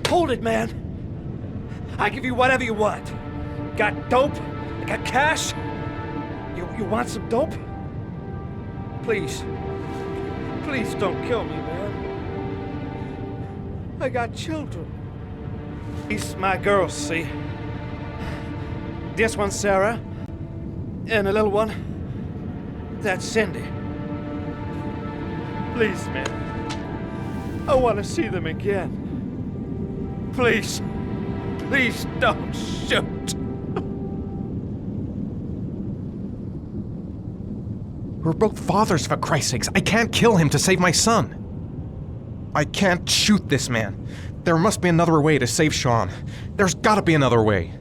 Hold it, man. I give you whatever you want. Got dope? Got cash? You want some dope? Please. Please don't kill me, man. I got children. These my girls, see? This one's Sarah. And a little one. That's Cindy. Please, man. I want to see them again. Please. Please don't shoot. We're both fathers, for Christ's sakes. I can't kill him to save my son. I can't shoot this man. There must be another way to save Shaun. There's gotta be another way.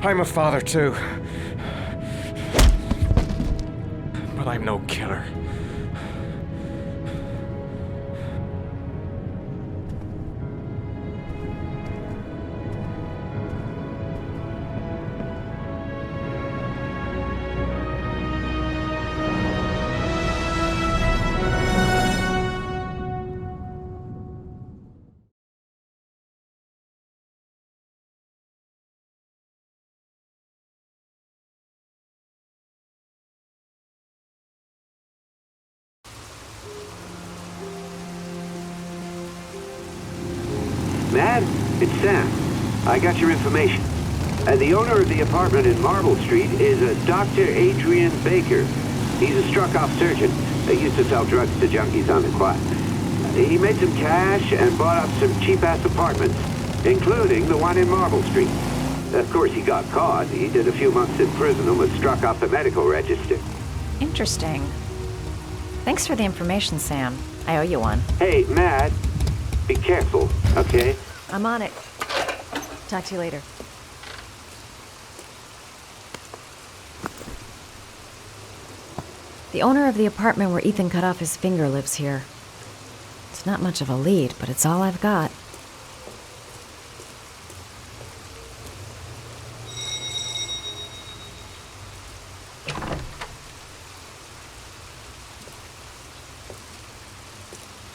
I'm a father, too. But I'm no killer. Mad? It's Sam. I got your information. The owner of the apartment in Marble Street is a Dr. Adrian Baker. He's a struck-off surgeon that used to sell drugs to junkies on the quiet. He made some cash and bought up some cheap-ass apartments, including the one in Marble Street. Of course, he got caught. He did a few months in prison and was struck off the medical register. Interesting. Thanks for the information, Sam. I owe you one. Hey, Matt, be careful, okay? I'm on it. Talk to you later. The owner of the apartment where Ethan cut off his finger lives here. It's not much of a lead, but it's all I've got.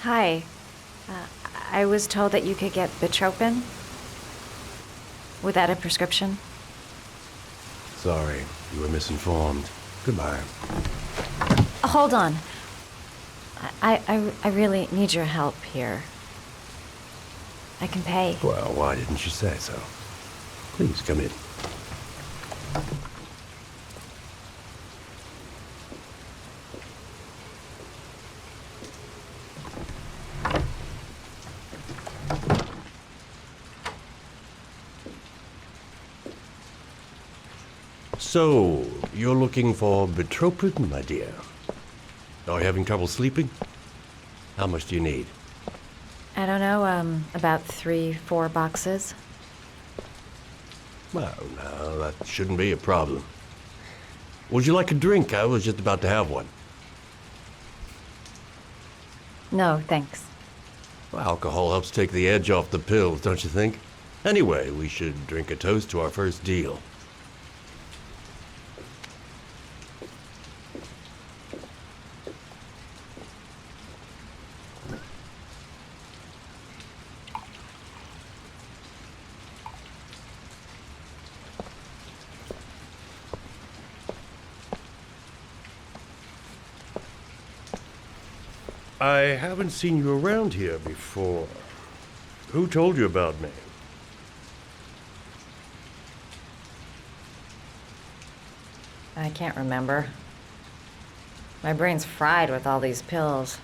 Hi. I was told that you could get Bitropin. Without a prescription. Sorry, you were misinformed. Goodbye. Hold on. I really need your help here. I can pay. Well, why didn't you say so? Please, come in. So, you're looking for Bitropin, my dear? Are you having trouble sleeping? How much do you need? I don't know, about 3-4 boxes. Well, no, that shouldn't be a problem. Would you like a drink? I was just about to have one. No, thanks. Well, alcohol helps take the edge off the pills, don't you think? Anyway, we should drink a toast to our first deal. I haven't seen you around here before. Who told you about me? I can't remember. My brain's fried with all these pills.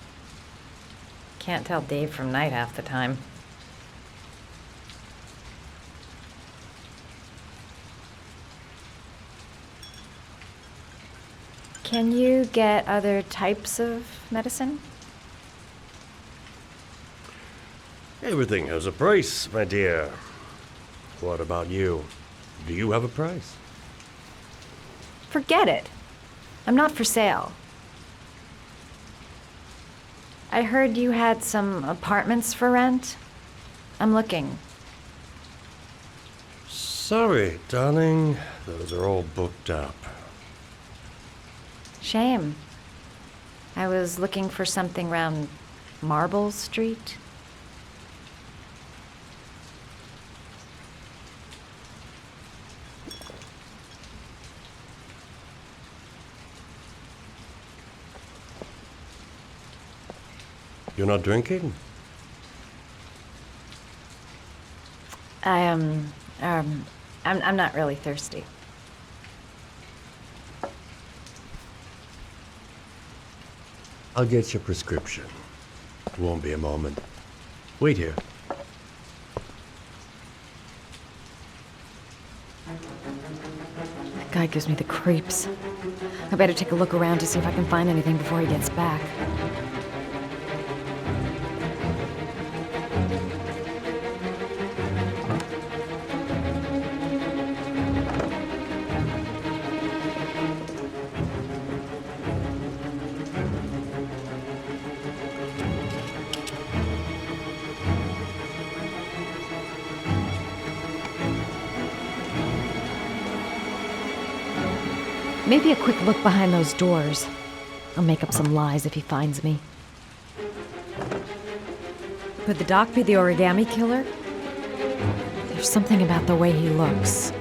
Can't tell day from night half the time. Can you get other types of medicine? Everything has a price, my dear. What about you? Do you have a price? Forget it. I'm not for sale. I heard you had some apartments for rent. I'm looking. Sorry, darling. Those are all booked up. Shame. I was looking for something around Marble Street. You're not drinking? I'm not really thirsty. I'll get your prescription. It won't be a moment. Wait here. That guy gives me the creeps. I better take a look around to see if I can find anything before he gets back. Maybe a quick look behind those doors. I'll make up some lies if he finds me. Could the doc be the origami killer? There's something about the way he looks.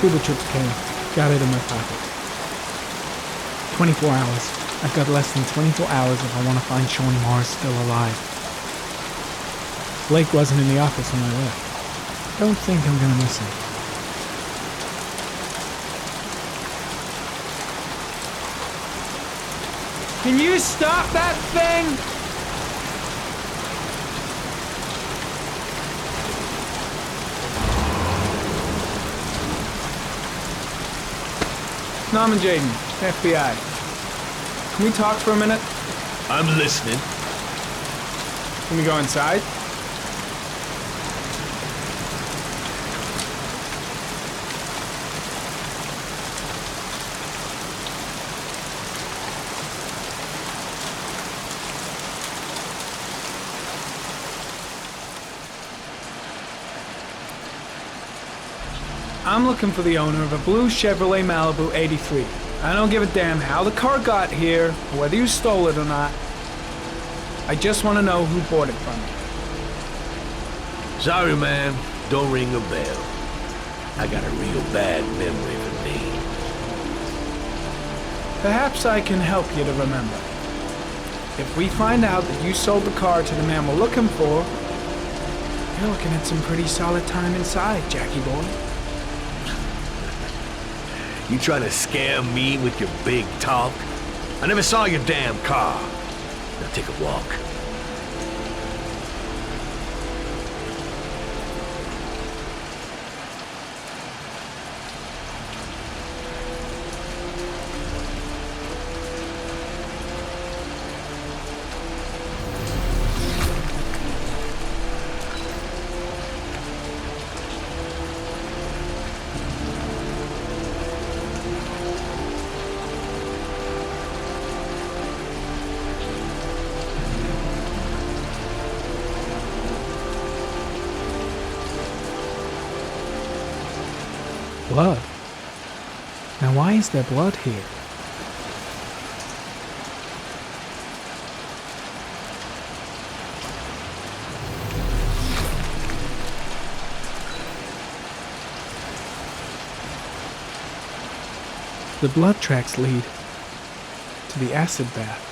Cuba chips came. Got it in my pocket. 24 hours. I've got less than 24 hours if I want to find Shaun Mars still alive. Blake wasn't in the office when I left. Don't think I'm gonna miss him. Can you stop that thing? Norman Jaden, FBI. Can we talk for a minute? I'm listening. Can we go inside? I'm looking for the owner of a blue Chevrolet Malibu 83. I don't give a damn how the car got here, or whether you stole it or not. I just want to know who bought it from you. Sorry, man. Don't ring a bell. I got a real bad memory for names. Perhaps I can help you to remember. If we find out that you sold the car to the man we're looking for, you're looking at some pretty solid time inside, Jackie boy. You trying to scare me with your big talk? I never saw your damn car. Now take a walk. Blood? Now why is there blood here? The blood tracks lead to the acid bath.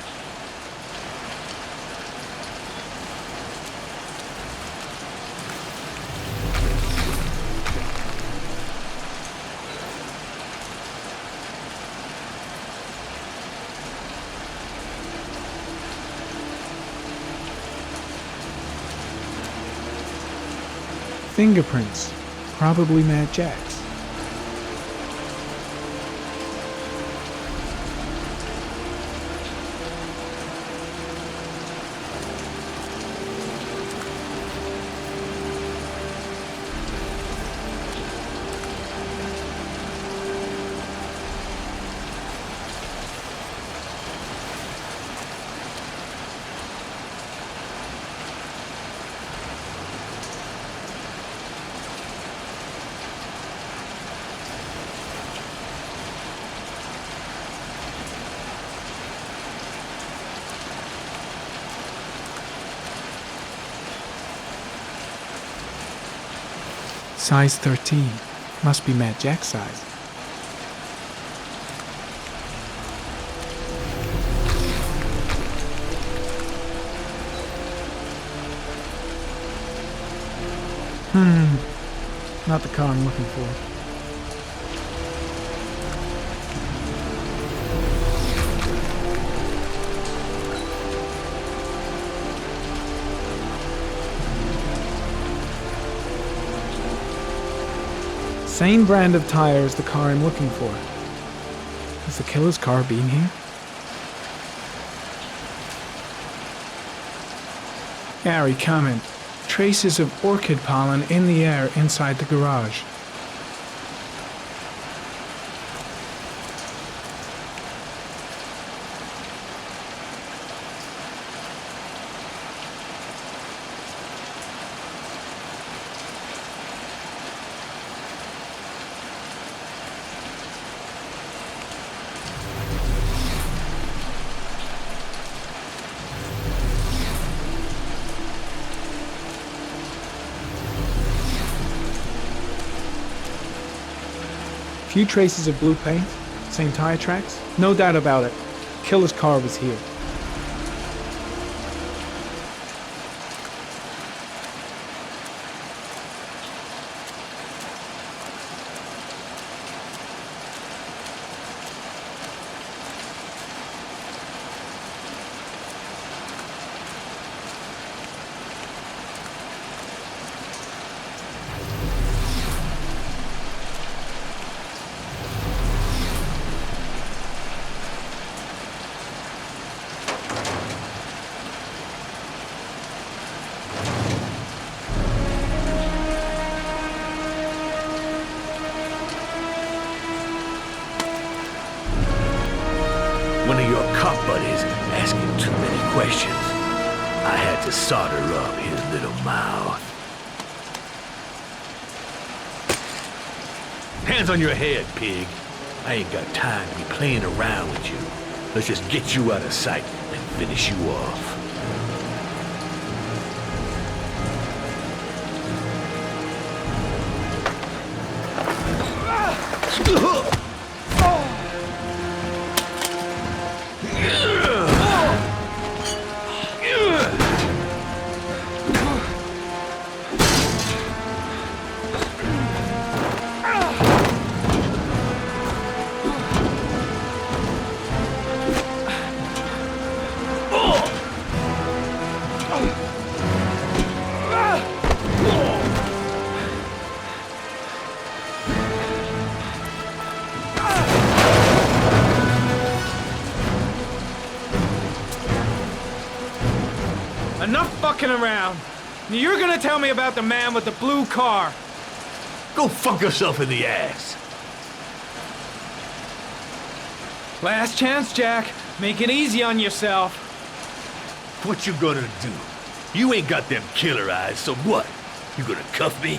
Fingerprints, probably Mad Jack's. Size 13. Must be Mad Jack's size. Not the car I'm looking for. Same brand of tire as the car I'm looking for. Has the killer's car been here? Gary, comment. Traces of orchid pollen in the air inside the garage. few traces of blue paint, same tire tracks. No doubt about it. Killer's car was here. One of your cop buddies asking too many questions. I had to solder up his little mouth. Hands on your head, pig. I ain't got time to be playing around with you. Let's just get you out of sight and finish you off. Enough fucking around. You're gonna tell me about the man with the blue car. Go fuck yourself in the ass. Last chance, Jack. Make it easy on yourself. What you gonna do? You ain't got them killer eyes, so what? You gonna cuff me?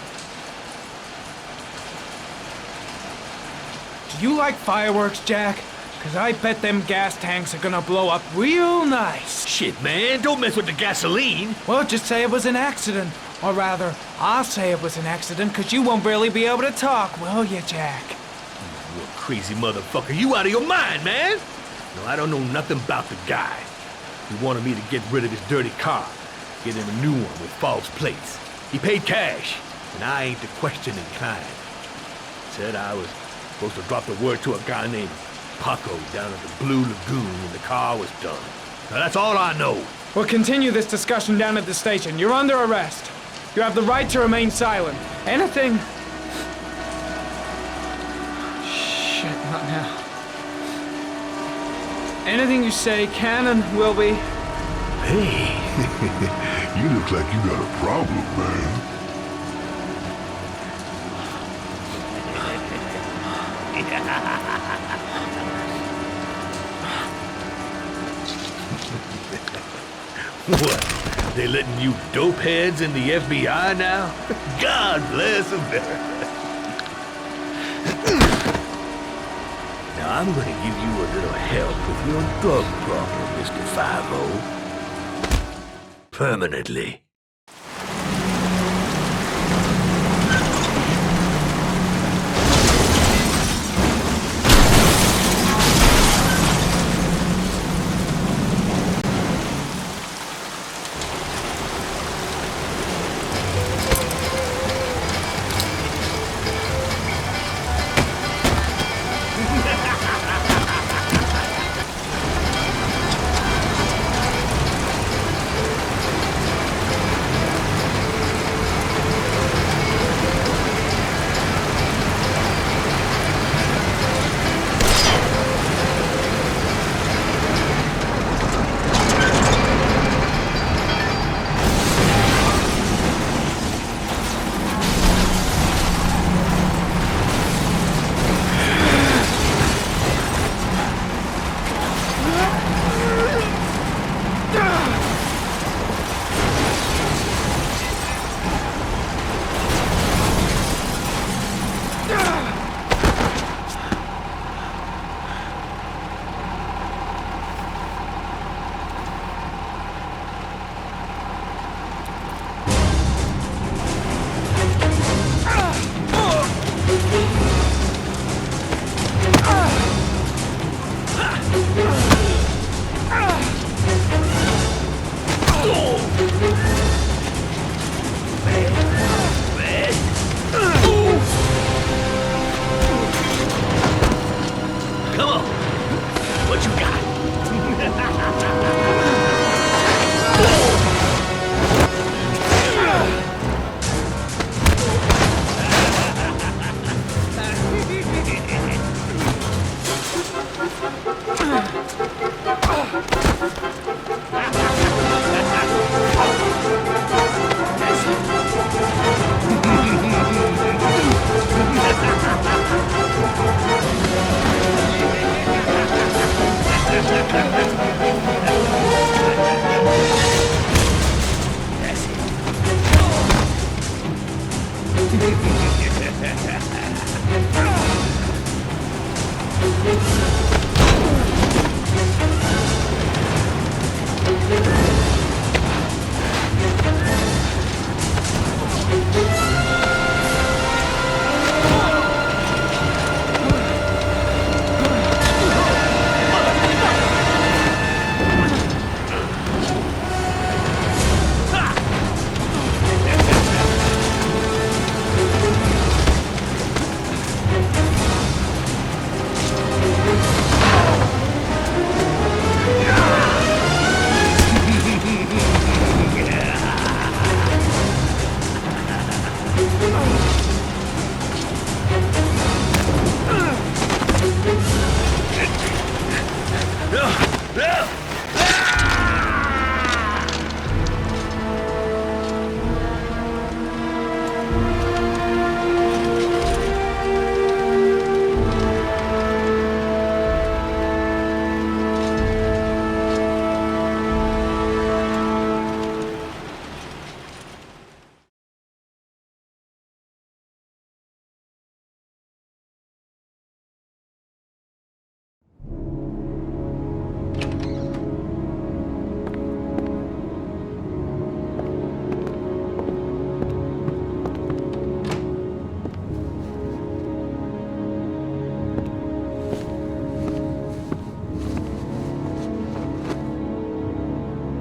Do you like fireworks, Jack? Cause I bet them gas tanks are gonna blow up real nice. Shit, man, don't mess with the gasoline. Well, just say it was an accident. Or rather, I'll say it was an accident, cause you won't really be able to talk, will you, Jack? You crazy motherfucker, you out of your mind, man! No, I don't know nothing about the guy. He wanted me to get rid of his dirty car, get him a new one with false plates. He paid cash, and I ain't the questioning kind. Said I was supposed to drop the word to a guy named Paco down at the Blue Lagoon when the car was done. Now that's all I know. We'll continue this discussion down at the station. You're under arrest. You have the right to remain silent. Anything... Shit, not now. Anything you say can and will be... Hey, you look like you got a problem, man. What? They letting you dope heads in the FBI now? God bless America. Now I'm gonna give you a little help with your drug problem, Mr. 5-0. Permanently.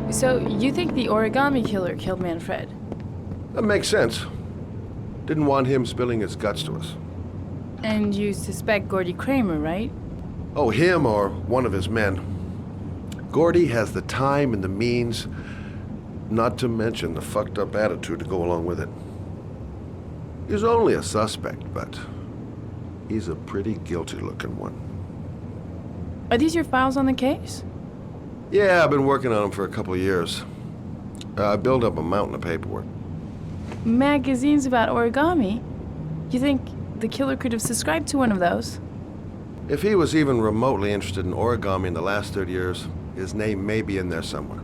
So, you think the origami killer killed Manfred? That makes sense. Didn't want him spilling his guts to us. And you suspect Gordy Kramer, right? Oh, him or one of his men. Gordy has the time and the means, not to mention the fucked up attitude to go along with it. He's only a suspect, but he's a pretty guilty looking one. Are these your files on the case? Yeah, I've been working on him for a couple of years. I built up a mountain of paperwork. Magazines about origami? You think the killer could have subscribed to one of those? If he was even remotely interested in origami in the last 30 years, his name may be in there somewhere.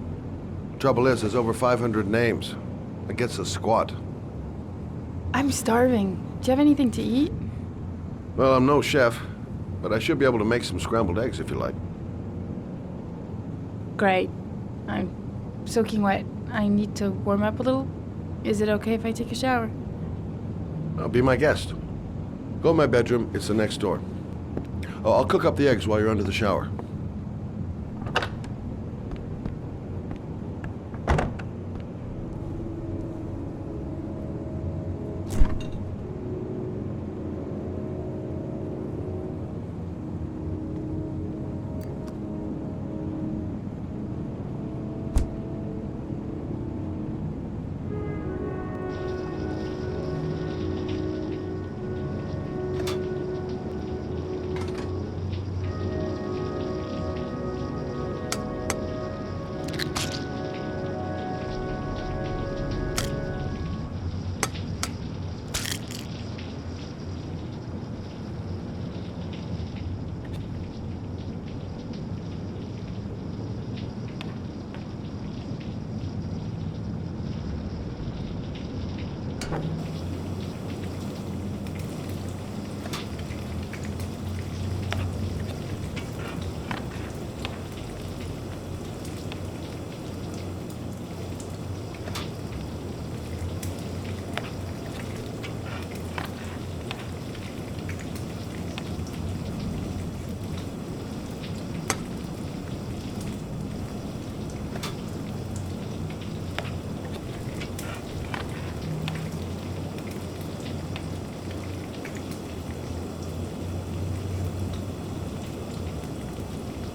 Trouble is, there's over 500 names. It gets a squat. I'm starving. Do you have anything to eat? Well, I'm no chef, but I should be able to make some scrambled eggs if you like. Great. I'm soaking wet. I need to warm up a little. Is it okay if I take a shower? Be my guest. Go in my bedroom. It's the next door. Oh, I'll cook up the eggs while you're under the shower.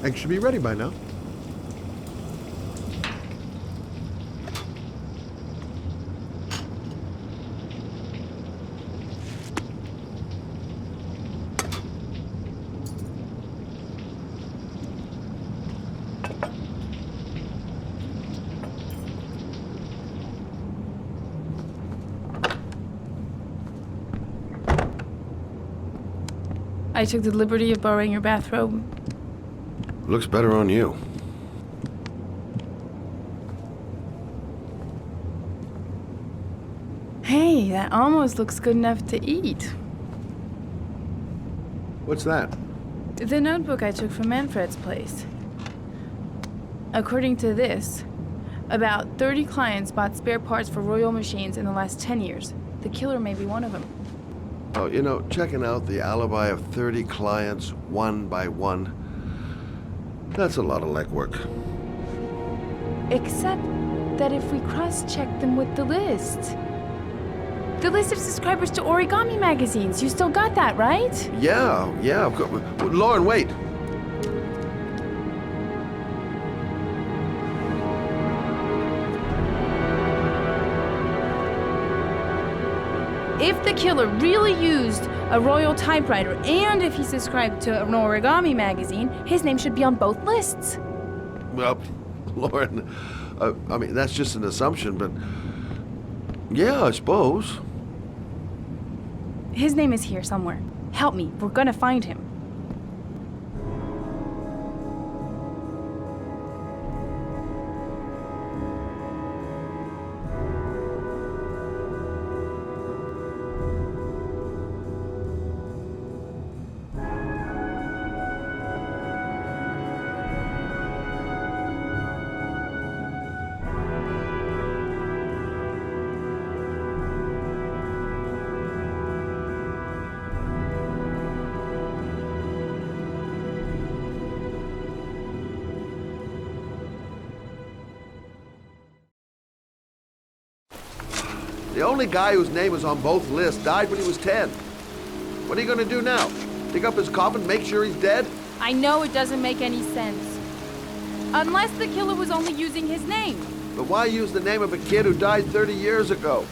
Eggs should be ready by now. I took the liberty of borrowing your bathrobe. Looks better on you. Hey, that almost looks good enough to eat. What's that? The notebook I took from Manfred's place. According to this, about 30 clients bought spare parts for Royal machines in the last 10 years. The killer may be one of them. Oh, you know, checking out the alibi of 30 clients one by one, that's a lot of legwork. Except that if we cross-check them with the list of subscribers to origami magazines, you still got that, right? Yeah, of course. Lauren, wait. If the killer really used a Royal typewriter and if he subscribed to an origami magazine, his name should be on both lists. Well, Lauren, I mean, that's just an assumption, but yeah, I suppose. His name is here somewhere. Help me, we're gonna find him. The only guy whose name is on both lists died when he was 10. What are you gonna do now? Dig up his coffin, make sure he's dead? I know it doesn't make any sense. Unless the killer was only using his name. But why use the name of a kid who died 30 years ago?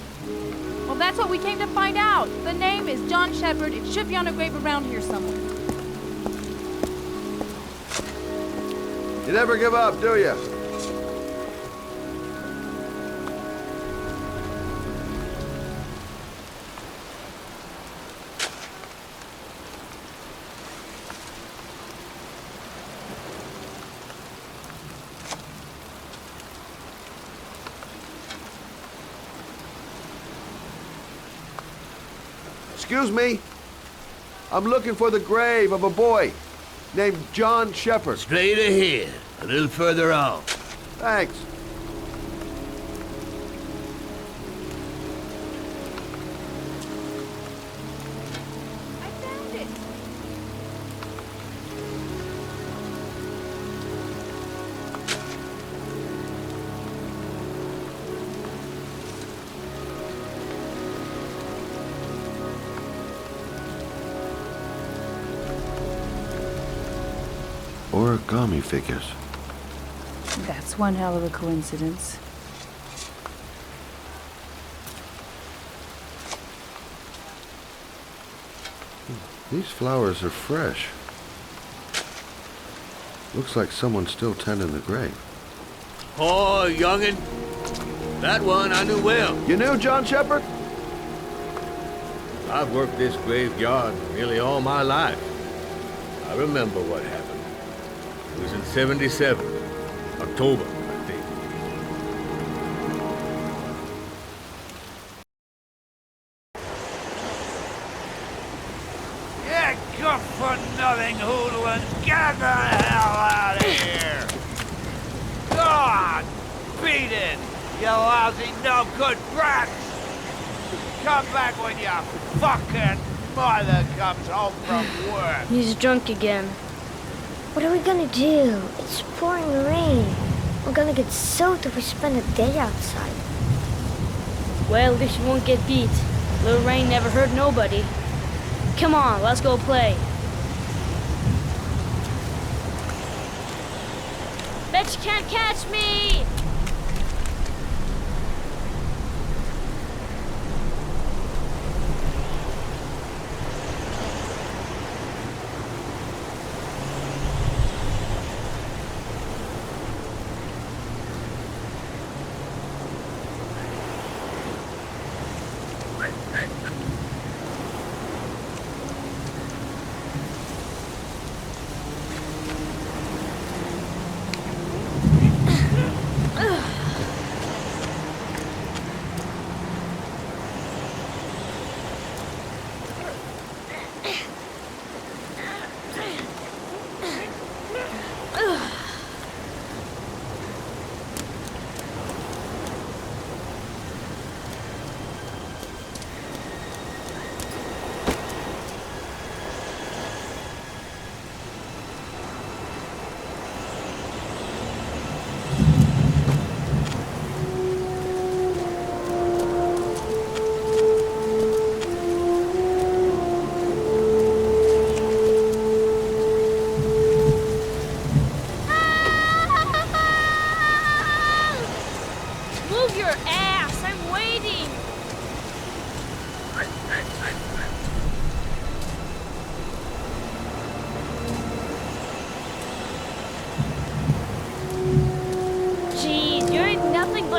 Well, that's what we came to find out. The name is John Shepard. It should be on a grave around here somewhere. You never give up, do you? Excuse me. I'm looking for the grave of a boy named John Shepard. Straight ahead, a little further on. Thanks. I found it. Origami figures. That's one hell of a coincidence. These flowers are fresh. Looks like someone's still tending the grave. Oh, youngin'. That one I knew well. You knew John Shepard? I've worked this graveyard nearly all my life. I remember what happened. It was in 77. October, I think. Yeah, good for nothing hoodlums. Get the hell out of here! God! Beat it! You lousy no good brats! Come back when your fucking mother comes home from work! He's drunk again. What are we gonna do? It's pouring rain. We're gonna get soaked if we spend a day outside. Well, at least you won't get beat. Little rain never hurt nobody. Come on, let's go play. Bet you can't catch me!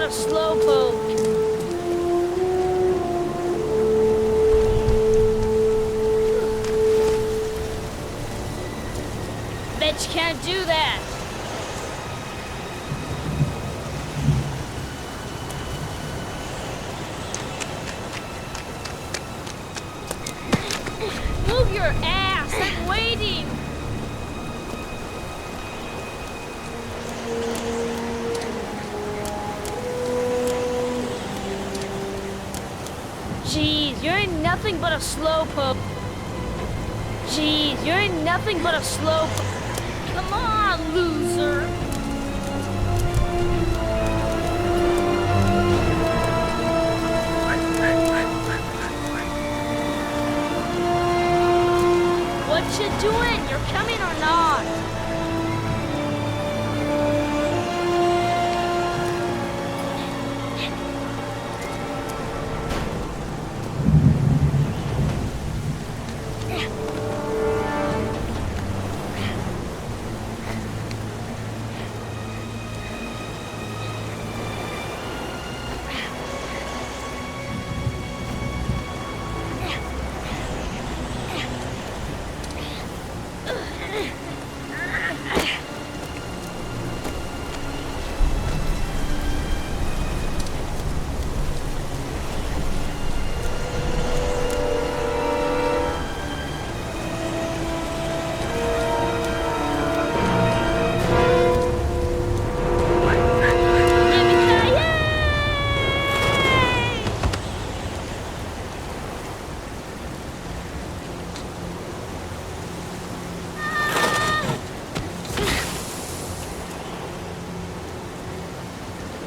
but a slowpoke. Bet you can't do that. Move your ass! I'm waiting! Jeez, you ain't nothing but a slowpoke. Jeez, you ain't nothing but a slowpoke. Come on, loser! What you doing? You're coming or not?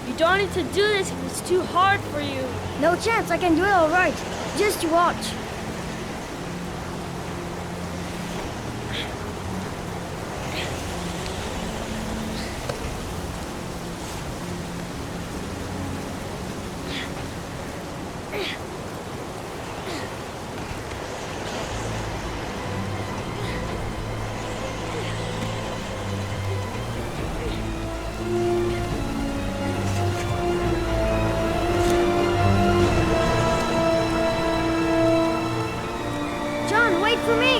You don't need to do this if it's too hard for you. No chance, I can do it all right. Just watch. Wait for me!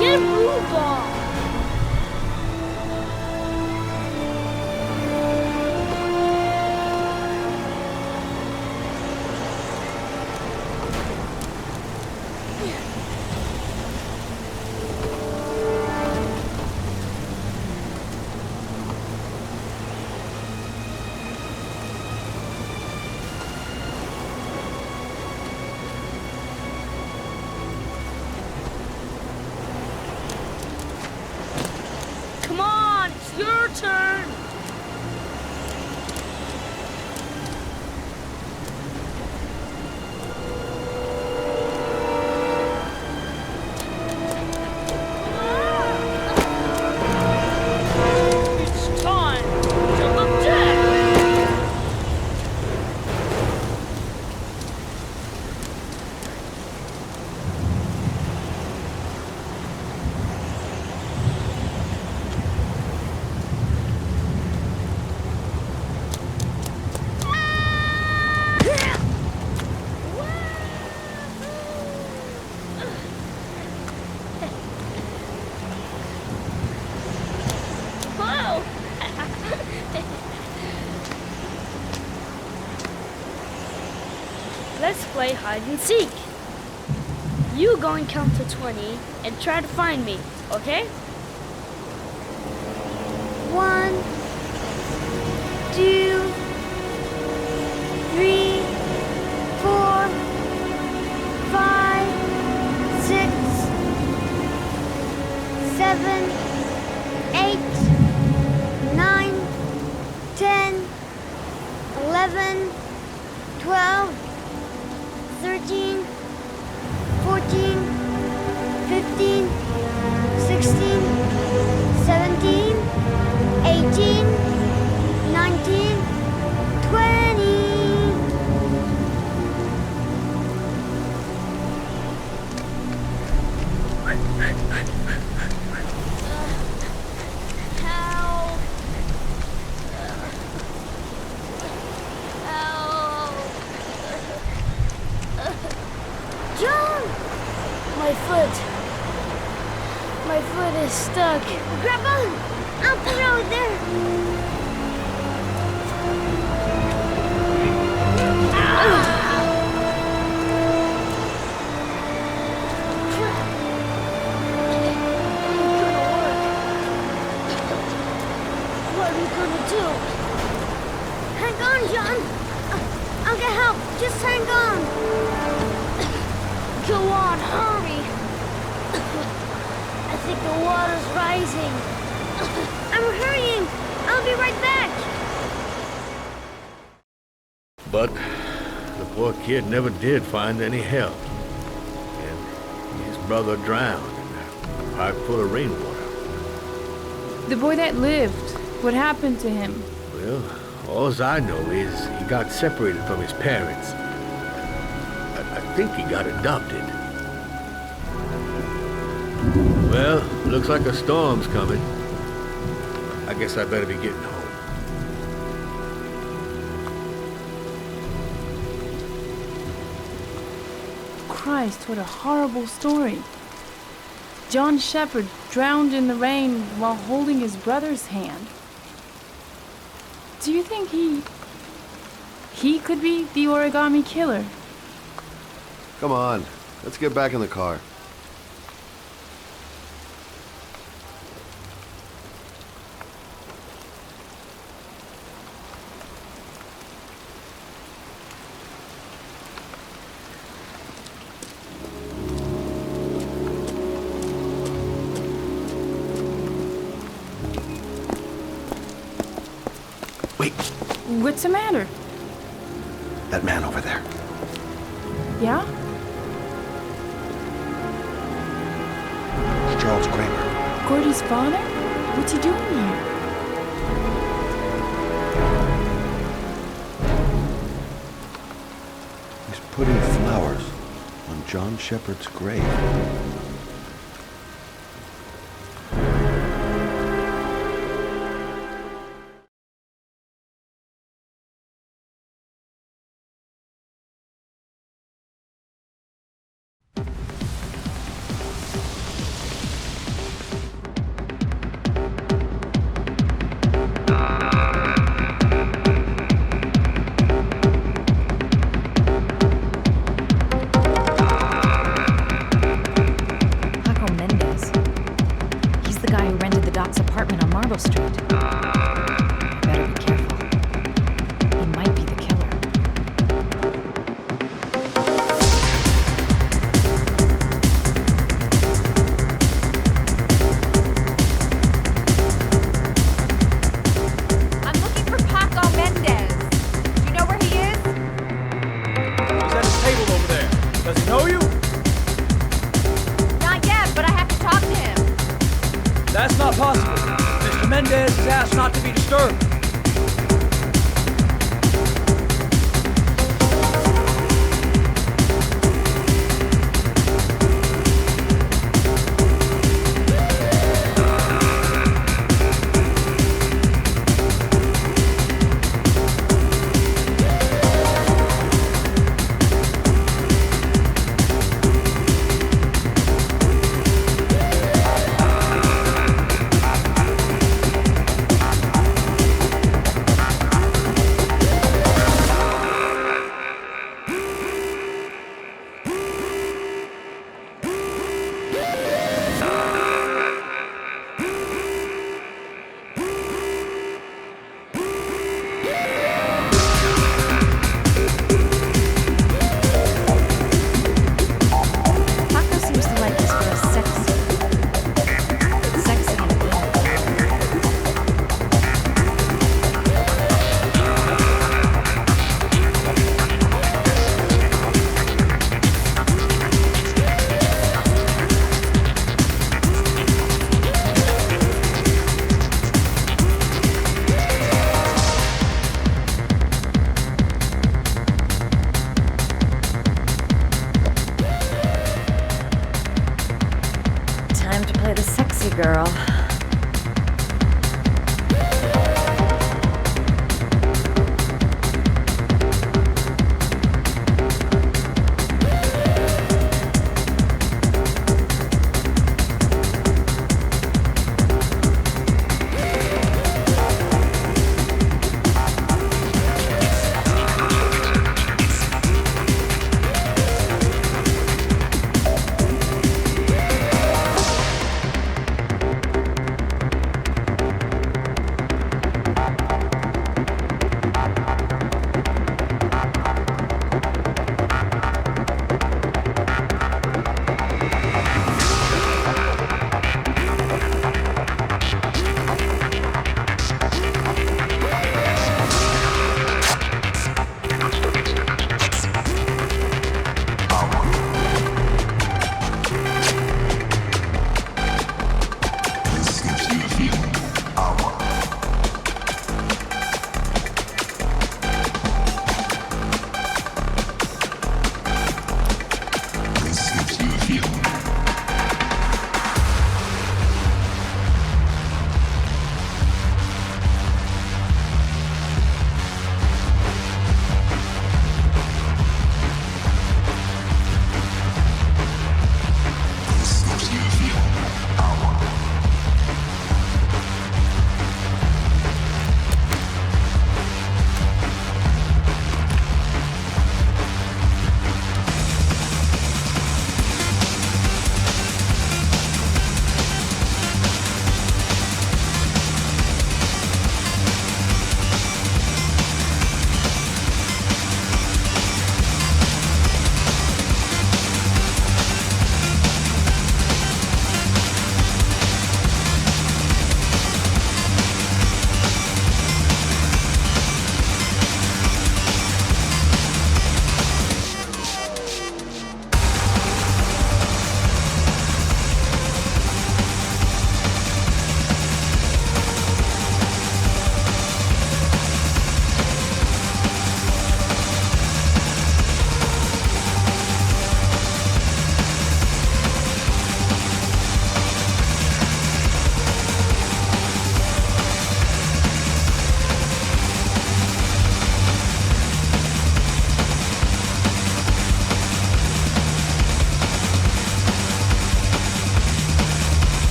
Get a move on! Your turn! It's time to attack! Let's play hide and seek. You go and count to 20 and try to find me, okay? 1, 2, 3, 4, 5, 6, 7, 8, 9, 10, 11, 12, 13, 14, 15, 16, 17, 18, 19, 20. Help! John! My foot. My foot is stuck. Grab on! I'll throw it there. What are we gonna do? Hang on, John. I'll get help. Just hang on. Go on, hurry. I think the water's rising. I'm hurrying. I'll be right back. But the poor kid never did find any help. And his brother drowned in a pipe full of rainwater. The boy that lived, what happened to him? Well, all I know is he got separated from his parents. I think he got adopted. Well, looks like a storm's coming. I guess I better be getting home. Christ, what a horrible story. John Shepherd drowned in the rain while holding his brother's hand. Do you think he could be the origami killer? Come on, let's get back in the car. What's the matter? That man over there. Yeah? It's Charles Kramer. Gordy's father? What's he doing here? He's putting flowers on John Shepherd's grave. That's not possible. Mr. Mendez is asked not to be disturbed. Girl.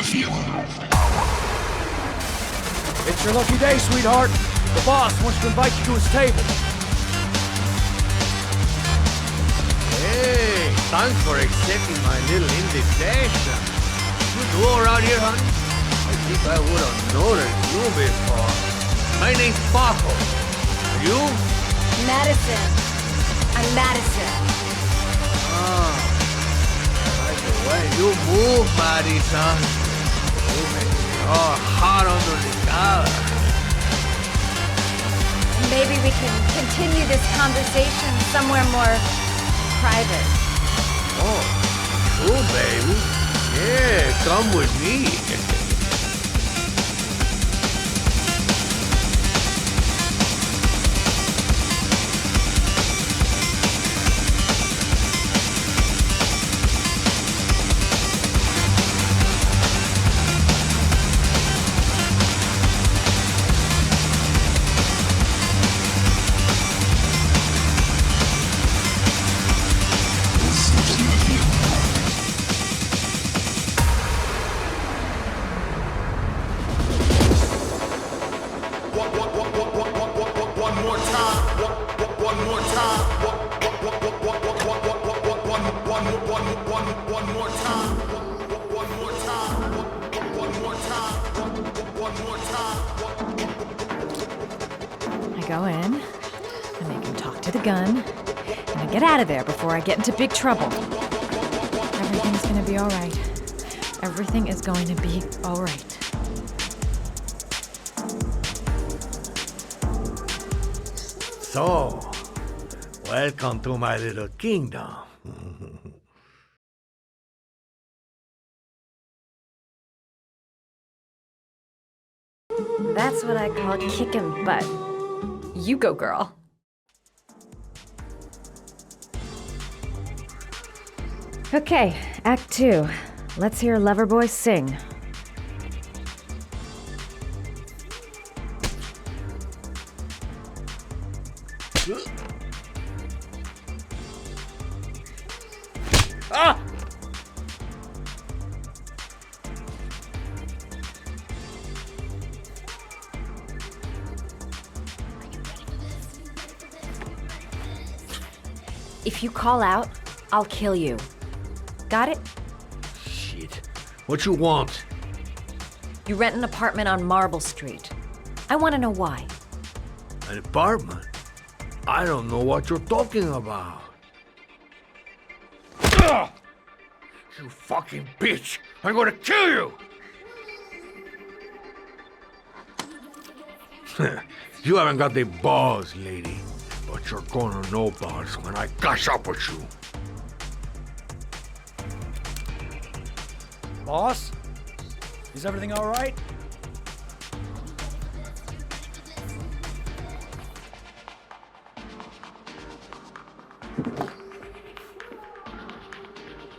It's your lucky day, sweetheart. The boss wants to invite you to his table. Hey, thanks for accepting my little invitation. You new around here, honey? I think I would have noticed you before. My name's Paco. You? Madison. I'm Madison. Ah, I like the way you move, Madison. You make me all hot under the collar. Maybe we can continue this conversation somewhere more private. Oh, cool, baby. Yeah, come with me. I go in, I make him talk to the gun, and I get out of there before I get into big trouble. Everything's gonna be alright. Everything is going to be alright. So, welcome to my little kingdom. That's what I call kicking butt. You go, girl. Okay, Act 2. Let's hear Loverboy sing. Ah! If you call out, I'll kill you. Got it? Shit. What you want? You rent an apartment on Marble Street. I want to know why. An apartment? I don't know what you're talking about. Ugh! You fucking bitch! I'm gonna kill you! You haven't got the balls, lady. But you're gonna know balls when I catch up with you. Boss? Is everything all right?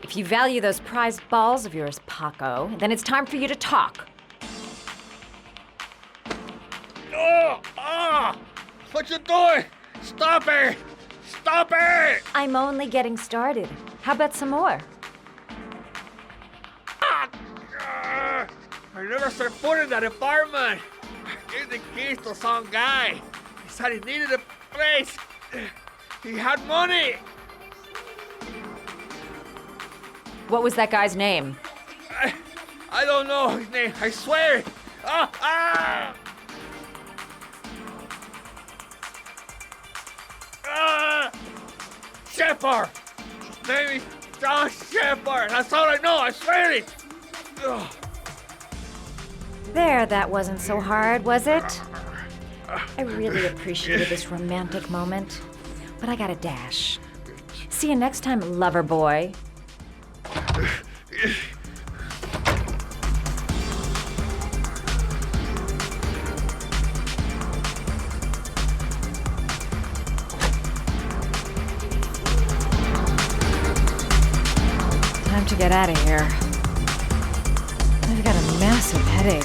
If you value those prized balls of yours, Paco, then it's time for you to talk. Oh! Ah! What you doing? Stop it! Stop it! I'm only getting started. How about some more? I never set foot in that apartment. I gave the keys to some guy. He said he needed a place. He had money. What was that guy's name? I don't know his name. I swear. Shepard. His name is John Shepard. That's all I know. I swear it. Ugh. There, that wasn't so hard, was it? I really appreciated this romantic moment, but I gotta dash. See you next time, lover boy. Time to get out of here. I've got a massive headache.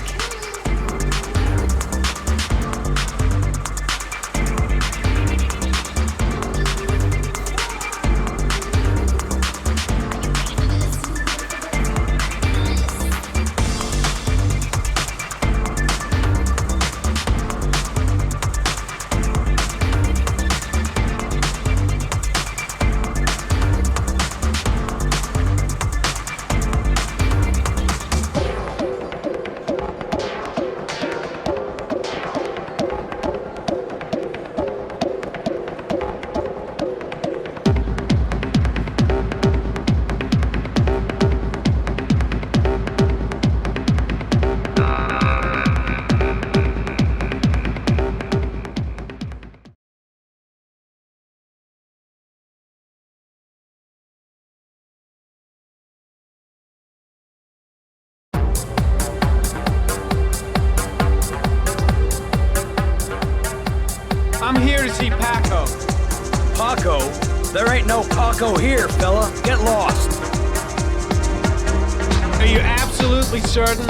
Paco. There ain't no Paco here, fella. Get lost. Are you absolutely certain?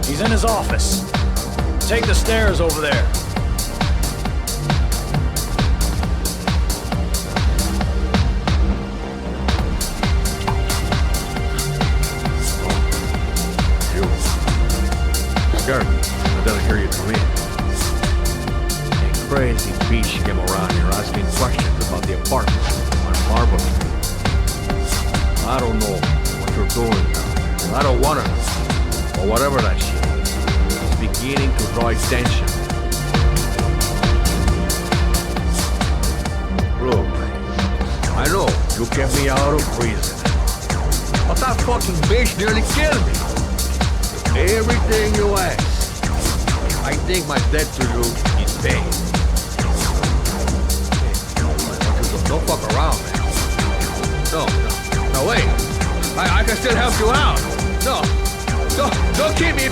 He's in his office. Take the stairs over there. Garden, I didn't hear you come in. A crazy bitch came around here asking questions about the apartment on Marble Street. I don't know what you're doing now. I don't want to know. But whatever that shit is, it's beginning to draw attention. Look, I know you kept me out of prison. But that fucking bitch nearly killed me. Everything you ask. I think my debt to you is paid. Hey, don't fuck around, man. No, wait. I can still help you out. Don't keep me...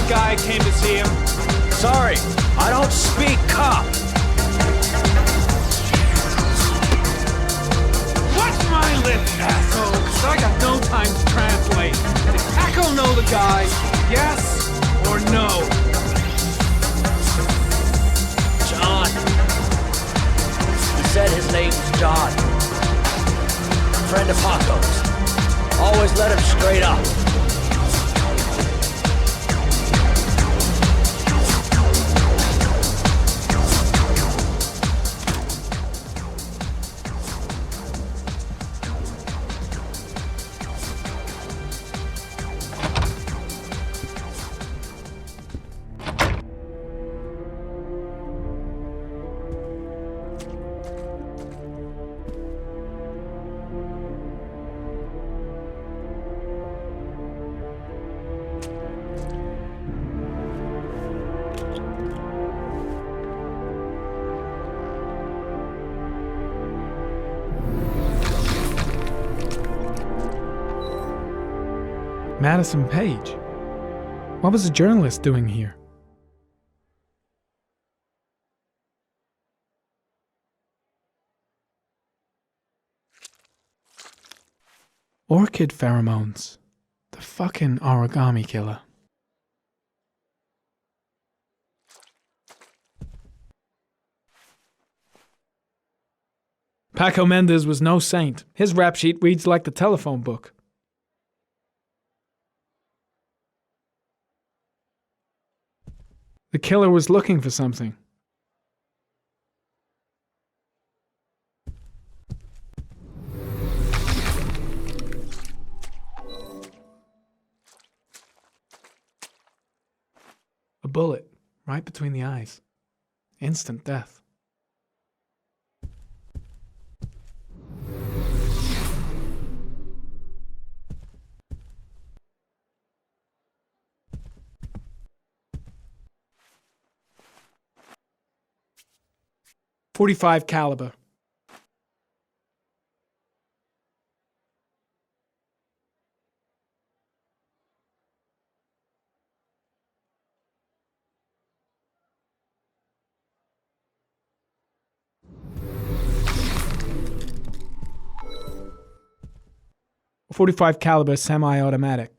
Guy came to see him. Sorry, I don't speak cop. Watch my lips, asshole, 'cause I got no time to translate. Did Paco know the guy? Yes or no? John. He said his name's John. Friend of Paco's. Always let him straight up. Madison Page. What was a journalist doing here? Orchid pheromones. The fucking origami killer. Paco Mendez was no saint. His rap sheet reads like the telephone book. The killer was looking for something. A bullet, right between the eyes. Instant death. .45 caliber. .45 caliber semi-automatic.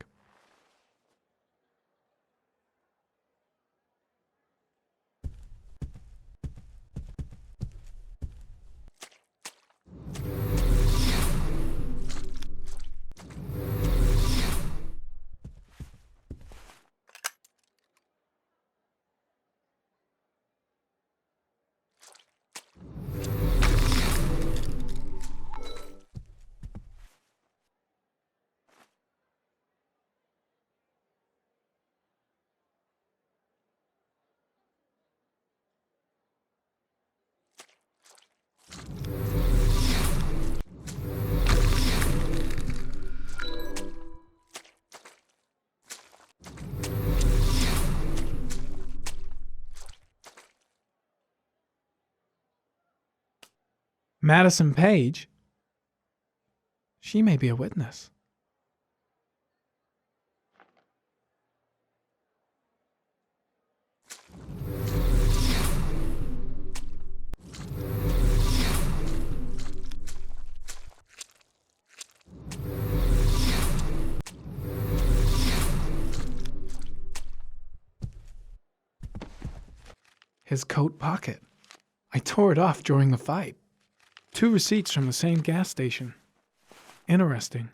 Madison Page? She may be a witness. His coat pocket. I tore it off during the fight. 2 receipts from the same gas station. Interesting.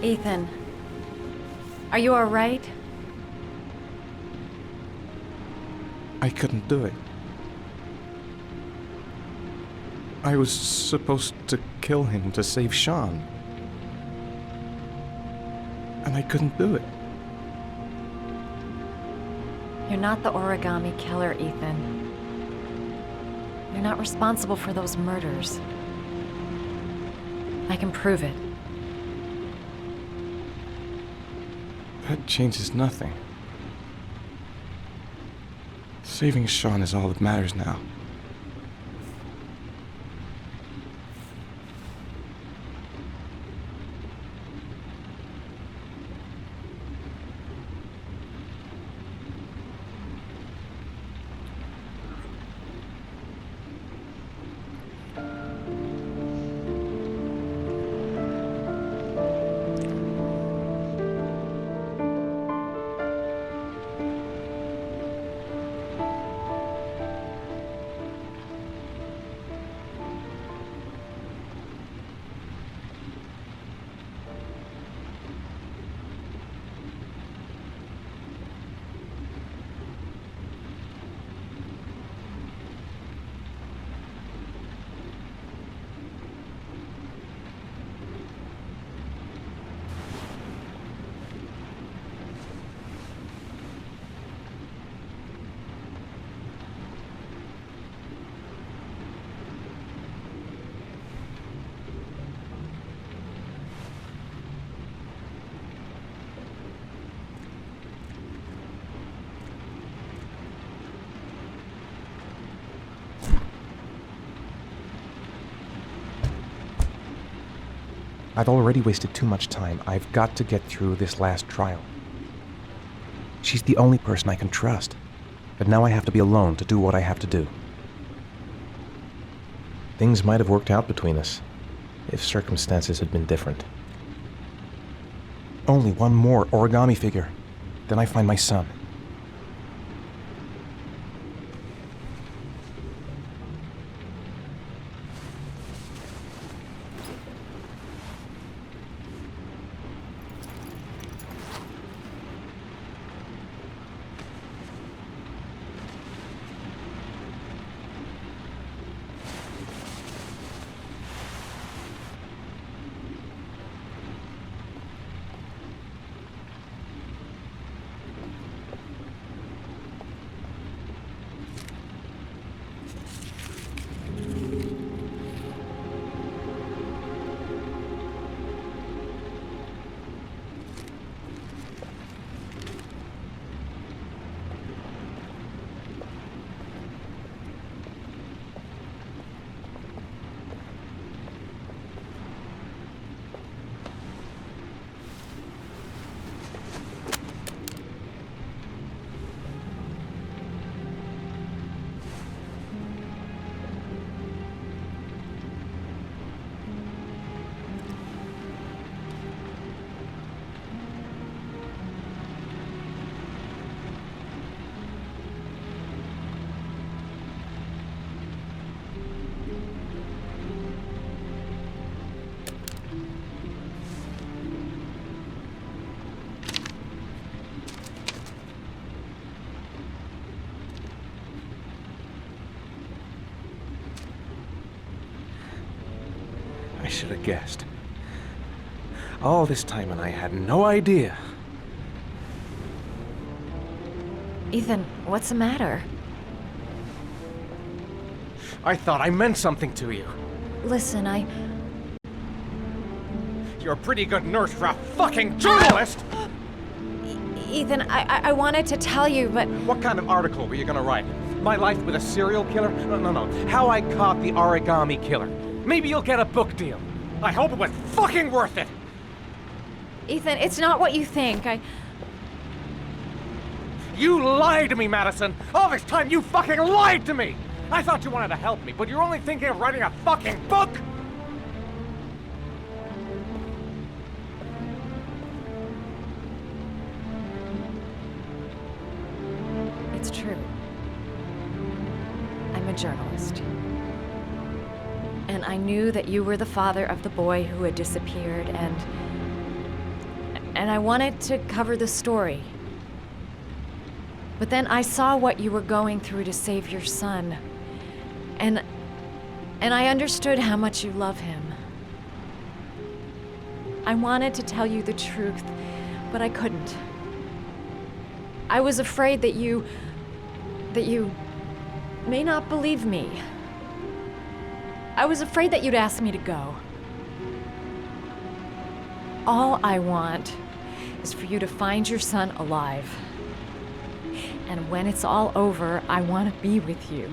Ethan, are you all right? I couldn't do it. I was supposed to kill him to save Shaun. And I couldn't do it. You're not the origami killer, Ethan. You're not responsible for those murders. I can prove it. That changes nothing. Saving Shaun is all that matters now. I've already wasted too much time. I've got to get through this last trial. She's the only person I can trust. But now I have to be alone to do what I have to do. Things might have worked out between us, if circumstances had been different. Only one more origami figure. Then I find my son. I should have guessed. All this time and I had no idea. Ethan, what's the matter? I thought I meant something to you. Listen, You're a pretty good nurse for a fucking journalist! Ethan, I wanted to tell you, but... What kind of article were you gonna write? My life with a serial killer? No. How I caught the origami killer. Maybe you'll get a book deal. I hope it was fucking worth it! Ethan, it's not what you think. You lied to me, Madison! All this time you fucking lied to me! I thought you wanted to help me, but you're only thinking of writing a fucking book! It's true. I'm a journalist. And I knew that you were the father of the boy who had disappeared, and I wanted to cover the story. But then I saw what you were going through to save your son. And I understood how much you love him. I wanted to tell you the truth, but I couldn't. I was afraid that you may not believe me. I was afraid that you'd ask me to go. All I want is for you to find your son alive. And when it's all over, I want to be with you.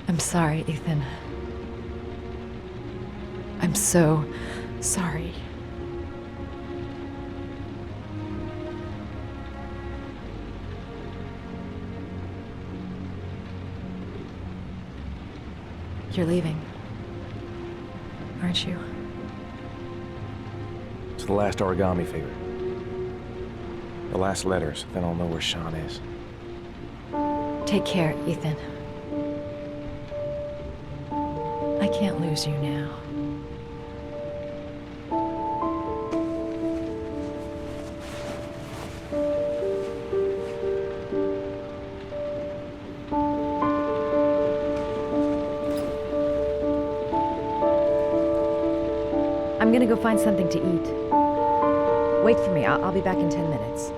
I'm sorry, Ethan. I'm so sorry. You're leaving, aren't you? It's the last origami figure. The last letters, then I'll know where Shaun is. Take care, Ethan. I can't lose you now. I'm gonna go find something to eat. Wait for me. I'll be back in 10 minutes.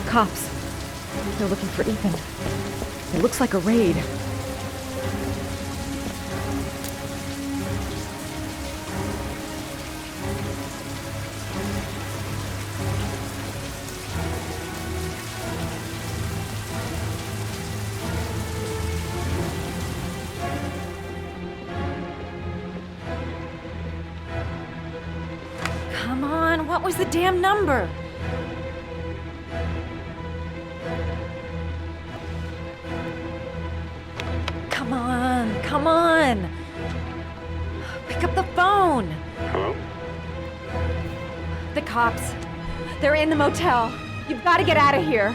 Cops. They're looking for Ethan. It looks like a raid. Come on, what was the damn number? Come on! Pick up the phone! Hello? The cops. They're in the motel. You've got to get out of here.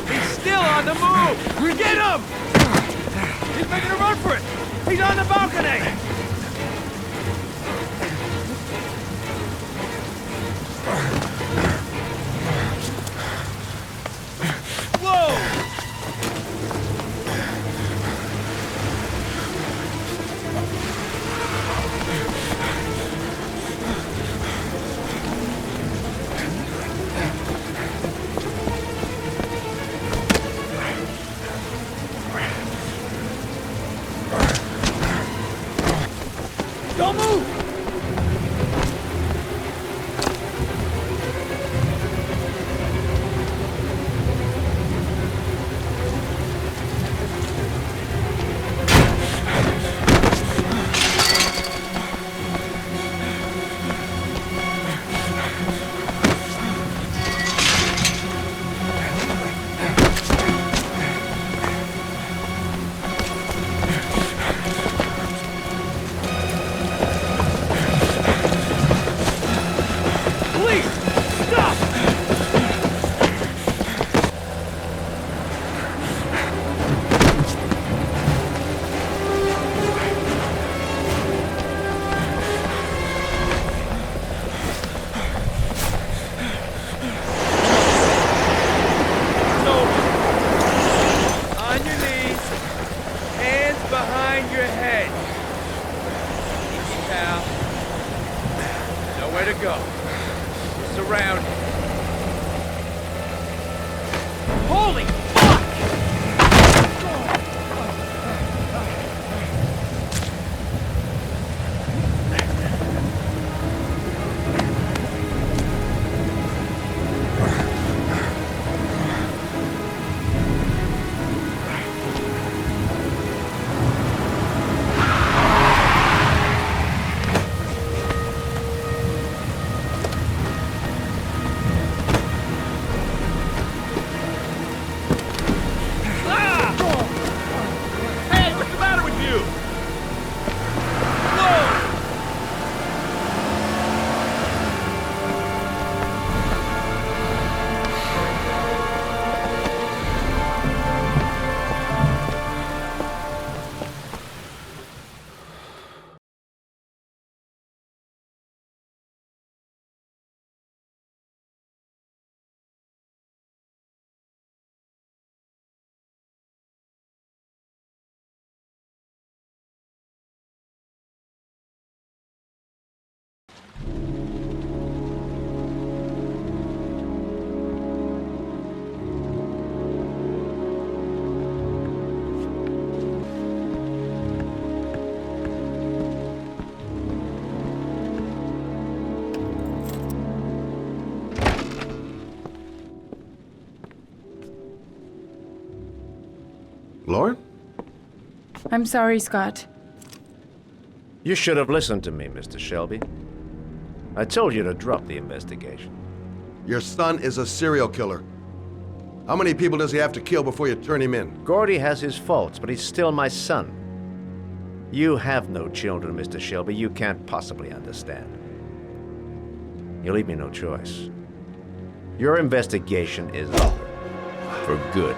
He's still on the move! Get him! He's making a run for it! He's on the balcony! Whoa! Don't move! Mind your head. Easy, pal. Nowhere to go. We're surrounded. Holy fuck! Lauren? I'm sorry, Scott. You should have listened to me, Mr. Shelby. I told you to drop the investigation. Your son is a serial killer. How many people does he have to kill before you turn him in? Gordy has his faults, but he's still my son. You have no children, Mr. Shelby. You can't possibly understand. You leave me no choice. Your investigation is over. For good.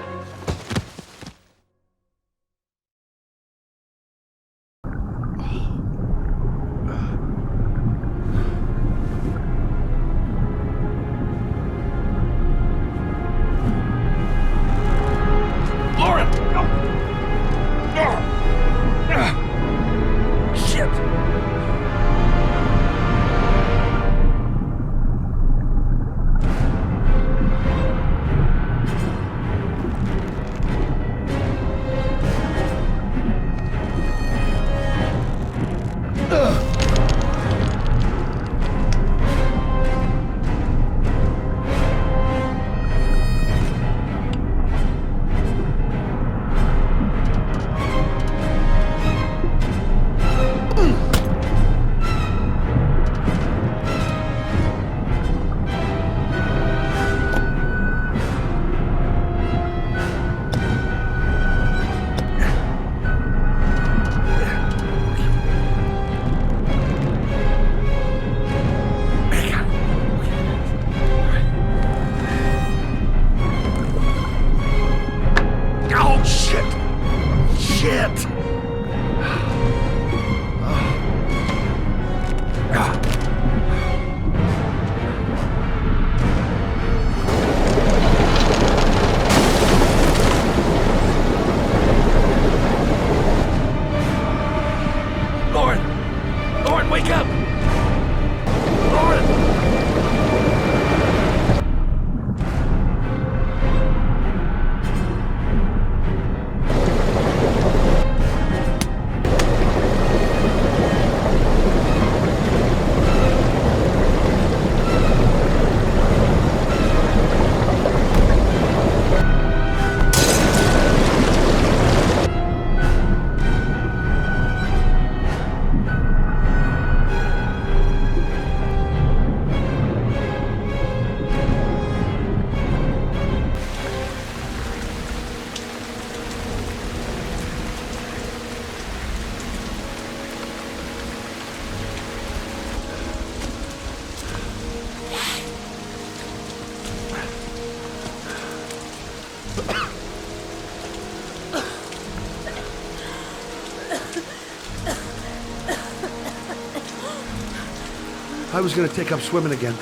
I was gonna take up swimming again.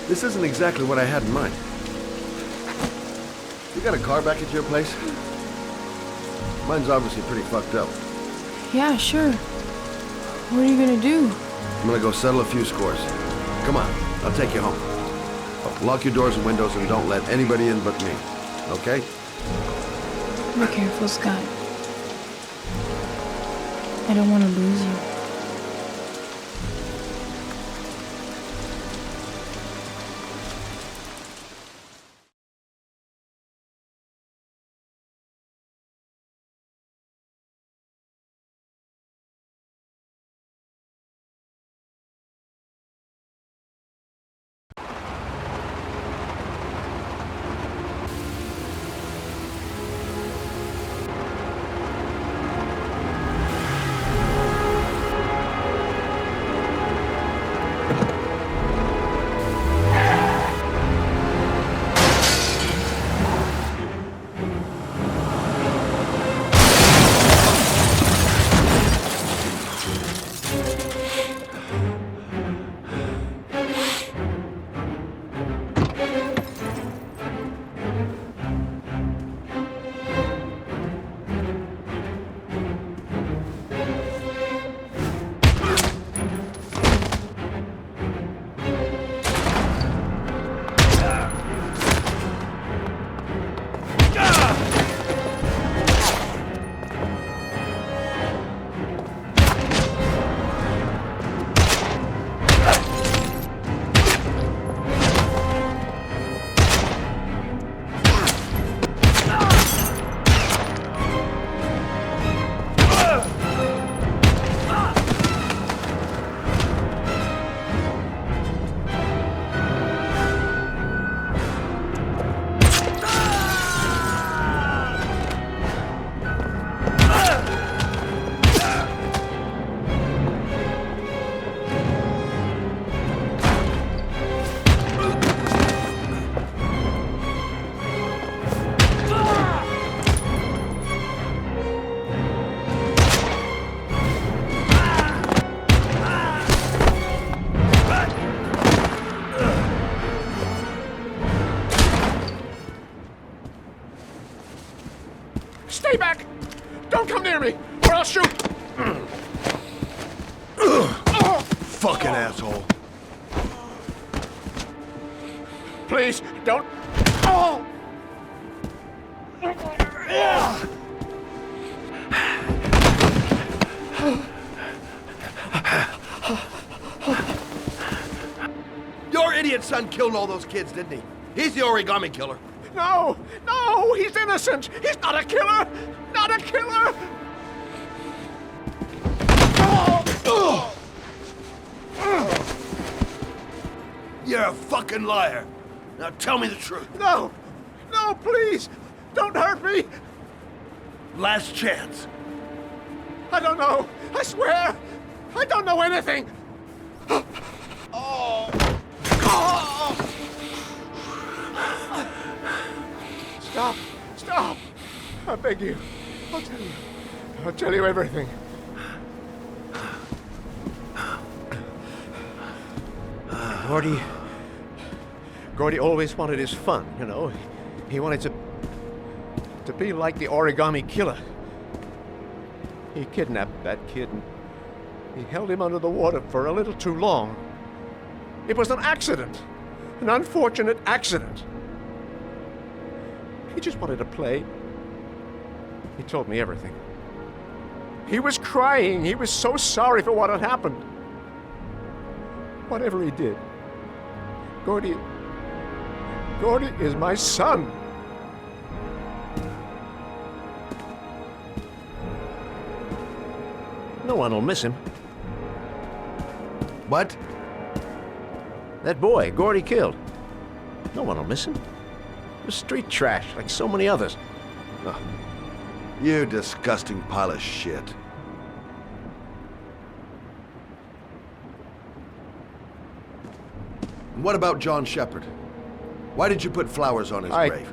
This isn't exactly what I had in mind. You got a car back at your place? Mine's obviously pretty fucked up. Yeah, sure. What are you gonna do? I'm gonna go settle a few scores. Come on, I'll take you home. Oh, lock your doors and windows and don't let anybody in but me. Okay? Be careful, Scott. I don't want to lose you. Stay back! Don't come near me, or I'll shoot! Fucking asshole. Please, don't... Oh! Your idiot son killed all those kids, didn't he? He's the origami killer. No! No! He's innocent! He's not a killer! Not a killer! You're a fucking liar. Now tell me the truth. No! No, please! Don't hurt me! Last chance. I don't know. I swear! I don't know anything! Stop! Stop! I beg you. I'll tell you. I'll tell you everything. Gordy always wanted his fun, you know. He wanted to be like the origami killer. He kidnapped that kid and he held him under the water for a little too long. It was an accident. An unfortunate accident. He just wanted to play. He told me everything. He was crying. He was so sorry for what had happened. Whatever he did, Gordy is my son. No one will miss him. What? That boy, Gordy killed. No one will miss him. He was street trash, like so many others. Oh, you disgusting pile of shit. And what about John Shepard? Why did you put flowers on his grave?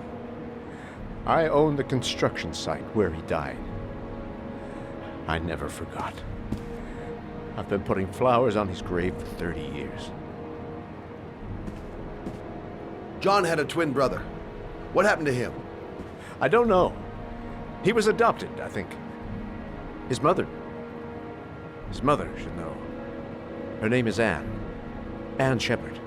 I own the construction site where he died. I never forgot. I've been putting flowers on his grave for 30 years. John had a twin brother. What happened to him? I don't know. He was adopted, I think. His mother should know. Her name is Anne. Anne Shepard.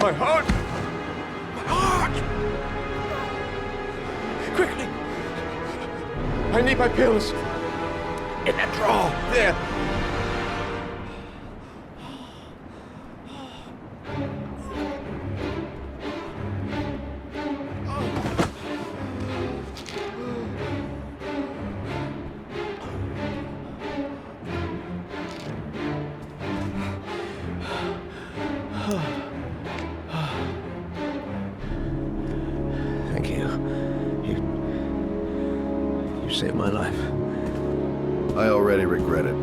My heart! My heart! Quickly! I need my pills. In that drawer. There. Thank you. You saved my life. I already regret it.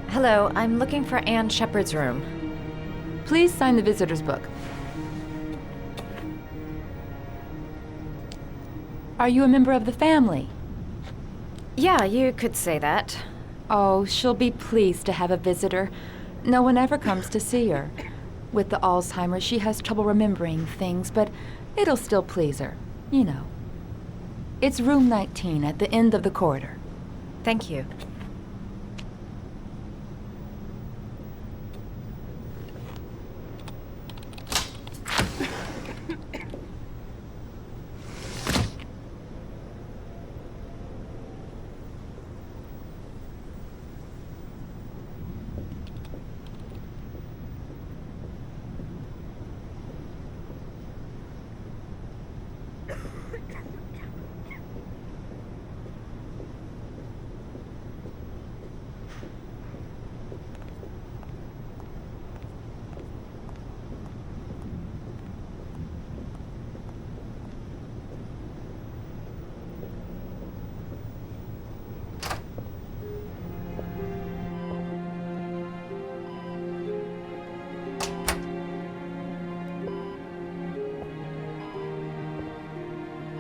Hello, I'm looking for Anne Shepard's room. Please sign the visitor's book. Are you a member of the family? Yeah, you could say that. Oh, she'll be pleased to have a visitor. No one ever comes to see her. With the Alzheimer's, she has trouble remembering things, but it'll still please her. You know. It's room 19 at the end of the corridor. Thank you.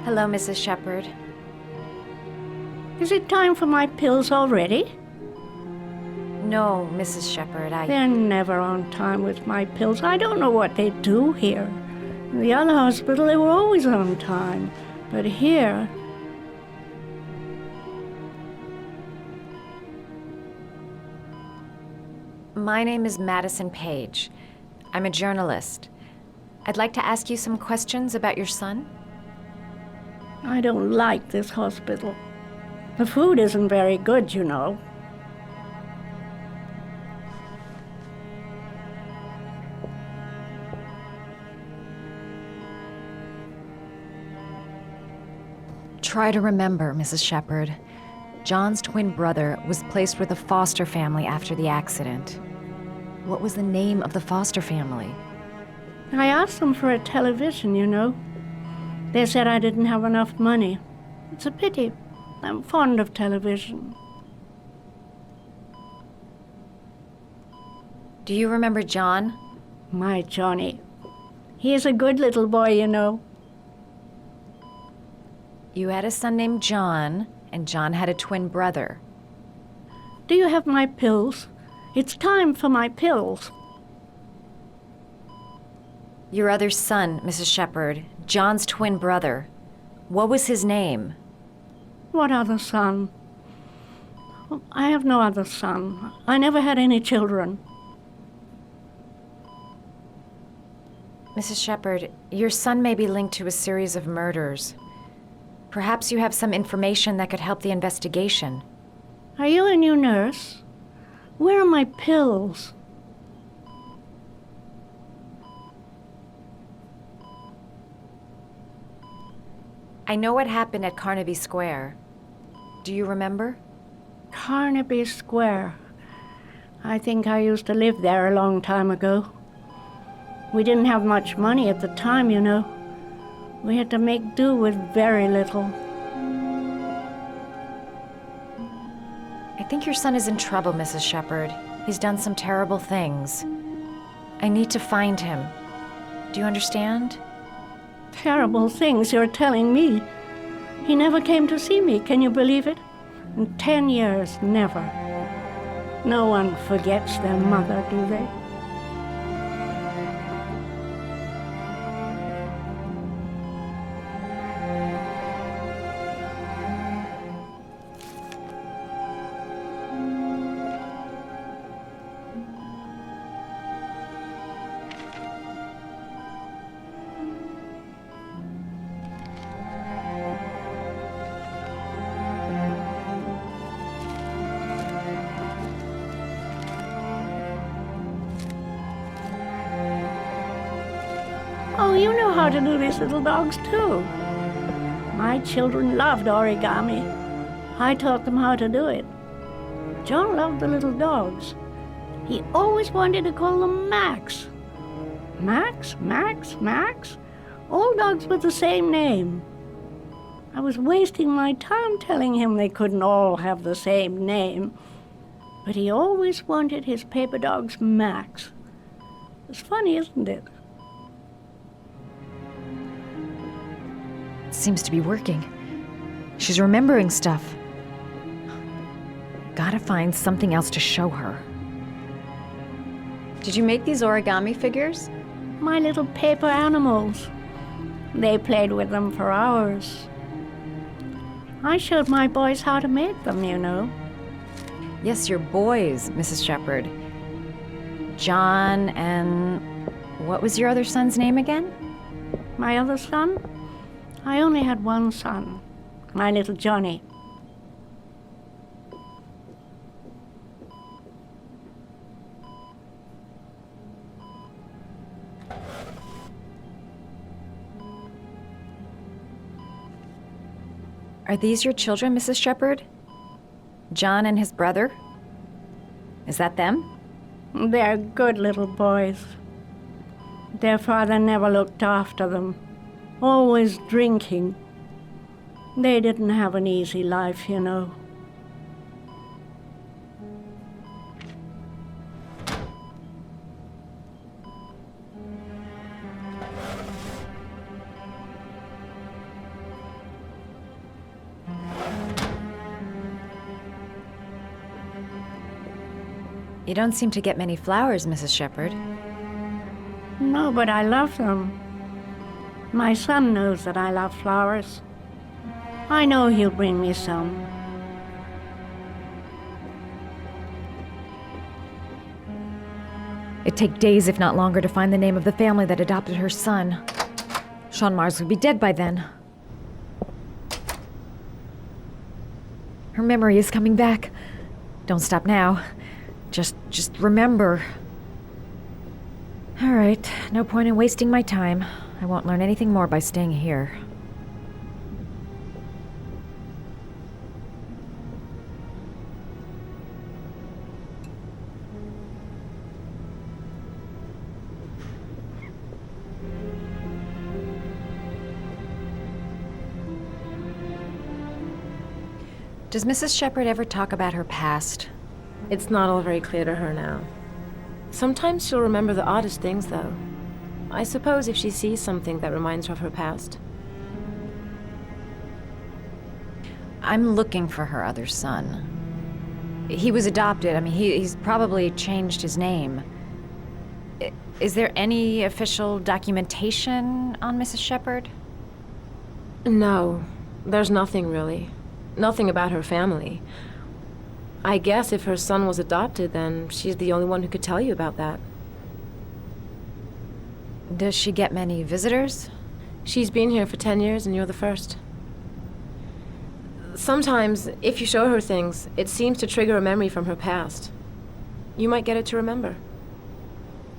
Hello, Mrs. Shepard. Is it time for my pills already? No, Mrs. Shepard, They're never on time with my pills. I don't know what they do here. In the other hospital, they were always on time. But here... My name is Madison Page. I'm a journalist. I'd like to ask you some questions about your son. I don't like this hospital. The food isn't very good, you know. Try to remember, Mrs. Shepard. John's twin brother was placed with a foster family after the accident. What was the name of the foster family? I asked them for a television, you know. They said I didn't have enough money. It's a pity. I'm fond of television. Do you remember John? My Johnny. He is a good little boy, you know. You had a son named John, and John had a twin brother. Do you have my pills? It's time for my pills. Your other son, Mrs. Shepard, John's twin brother. What was his name? What other son? I have no other son. I never had any children. Mrs. Shepard, your son may be linked to a series of murders. Perhaps you have some information that could help the investigation. Are you a new nurse? Where are my pills? I know what happened at Carnaby Square. Do you remember? Carnaby Square. I think I used to live there a long time ago. We didn't have much money at the time, you know. We had to make do with very little. I think your son is in trouble, Mrs. Shepherd. He's done some terrible things. I need to find him. Do you understand? Terrible things you're telling me. He never came to see me, can you believe it? In 10 years, never. No one forgets their mother, do they? Oh, you know how to do these little dogs, too. My children loved origami. I taught them how to do it. John loved the little dogs. He always wanted to call them Max. Max, Max, Max? All dogs with the same name. I was wasting my time telling him they couldn't all have the same name. But he always wanted his paper dogs Max. It's funny, isn't it? Seems to be working. She's remembering stuff. Gotta find something else to show her. Did you make these origami figures? My little paper animals. They played with them for hours. I showed my boys how to make them, you know. Yes, your boys, Mrs. Shepherd. John and... what was your other son's name again? My other son? I only had one son, my little Johnny. Are these your children, Mrs. Shepherd? John and his brother? Is that them? They're good little boys. Their father never looked after them. Always drinking. They didn't have an easy life, you know. You don't seem to get many flowers, Mrs. Shepherd. No, but I love them. My son knows that I love flowers. I know he'll bring me some. It'd take days, if not longer, to find the name of the family that adopted her son. Shaun Mars would be dead by then. Her memory is coming back. Don't stop now. Just remember. All right, no point in wasting my time. I won't learn anything more by staying here. Does Mrs. Shepherd ever talk about her past? It's not all very clear to her now. Sometimes she'll remember the oddest things, though. I suppose if she sees something that reminds her of her past. I'm looking for her other son. He was adopted. I mean, he's probably changed his name. Is there any official documentation on Mrs. Shepherd? No, there's nothing really. Nothing about her family. I guess if her son was adopted, then she's the only one who could tell you about that. Does she get many visitors? She's been here for 10 years and you're the first. Sometimes, if you show her things, it seems to trigger a memory from her past. You might get it to remember.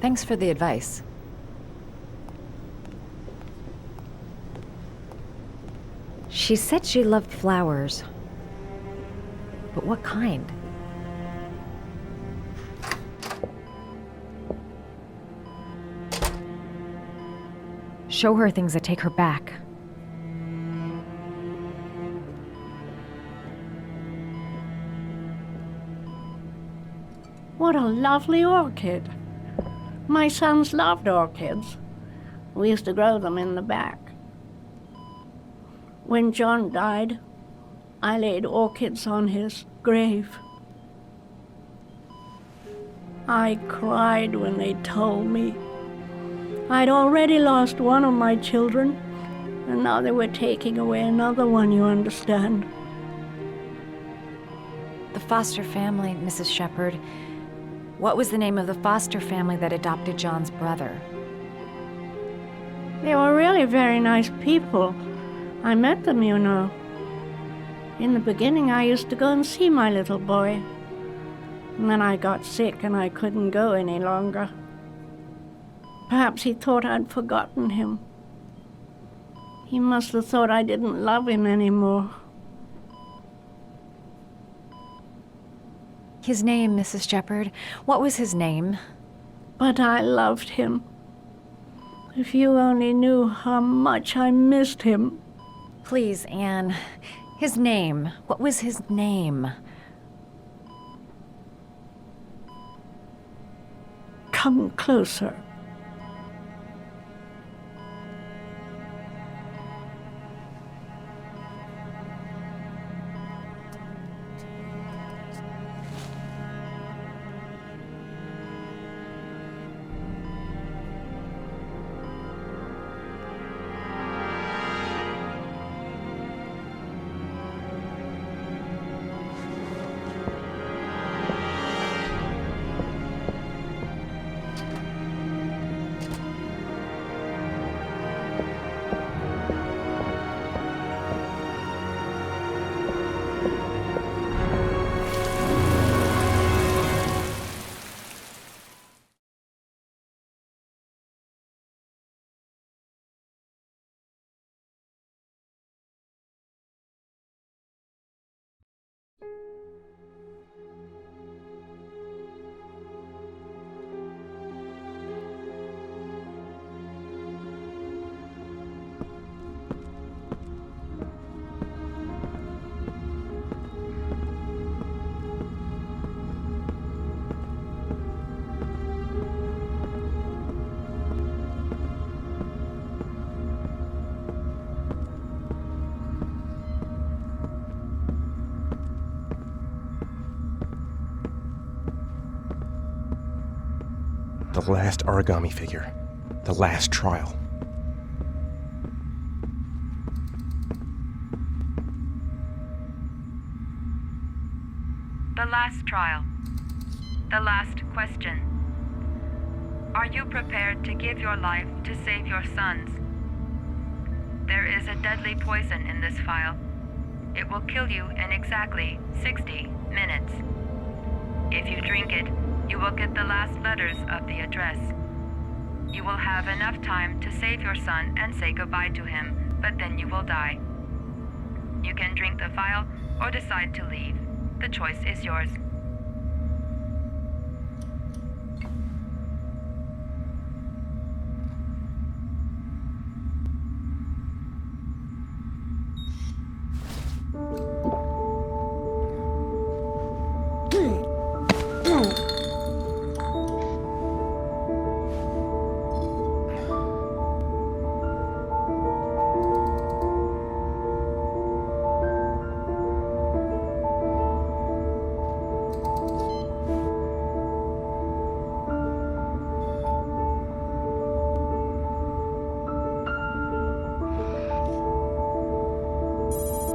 Thanks for the advice. She said she loved flowers. But what kind? Show her things that take her back. What a lovely orchid. My sons loved orchids. We used to grow them in the back. When John died, I laid orchids on his grave. I cried when they told me. I'd already lost one of my children, and now they were taking away another one, you understand. The foster family, Mrs. Shepherd. What was the name of the foster family that adopted John's brother? They were really very nice people. I met them, you know. In the beginning, I used to go and see my little boy. And then I got sick and I couldn't go any longer. Perhaps he thought I'd forgotten him. He must have thought I didn't love him anymore. His name, Mrs. Shepherd. What was his name? But I loved him. If you only knew how much I missed him. Please, Anne. His name. What was his name? Come closer. The last origami figure. The last trial. The last trial. The last question. Are you prepared to give your life to save your sons? There is a deadly poison in this file. It will kill you in exactly 60 minutes. If you drink it, you will get the last letters of the address. You will have enough time to save your son and say goodbye to him, but then you will die. You can drink the file or decide to leave. The choice is yours.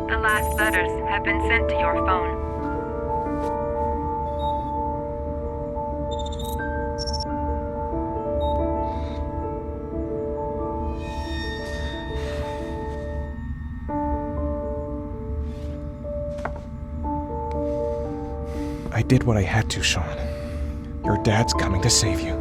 The last letters have been sent to your phone. I did what I had to, Shaun. Your dad's coming to save you.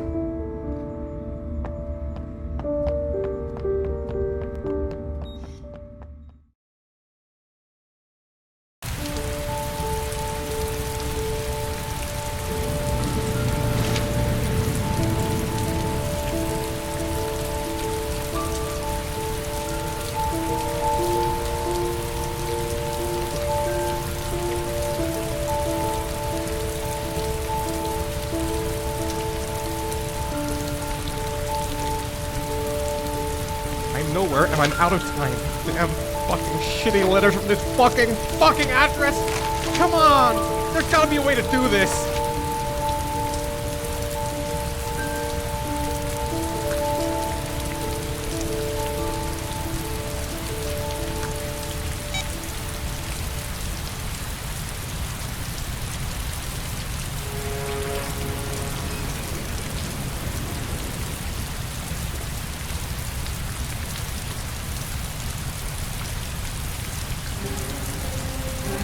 I'm nowhere and I'm out of time. Damn fucking shitty letters from this fucking address! Come on! There's gotta be a way to do this!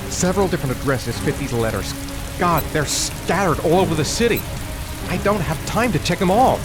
Several different addresses fit these letters. God, they're scattered all over the city. I don't have time to check them all.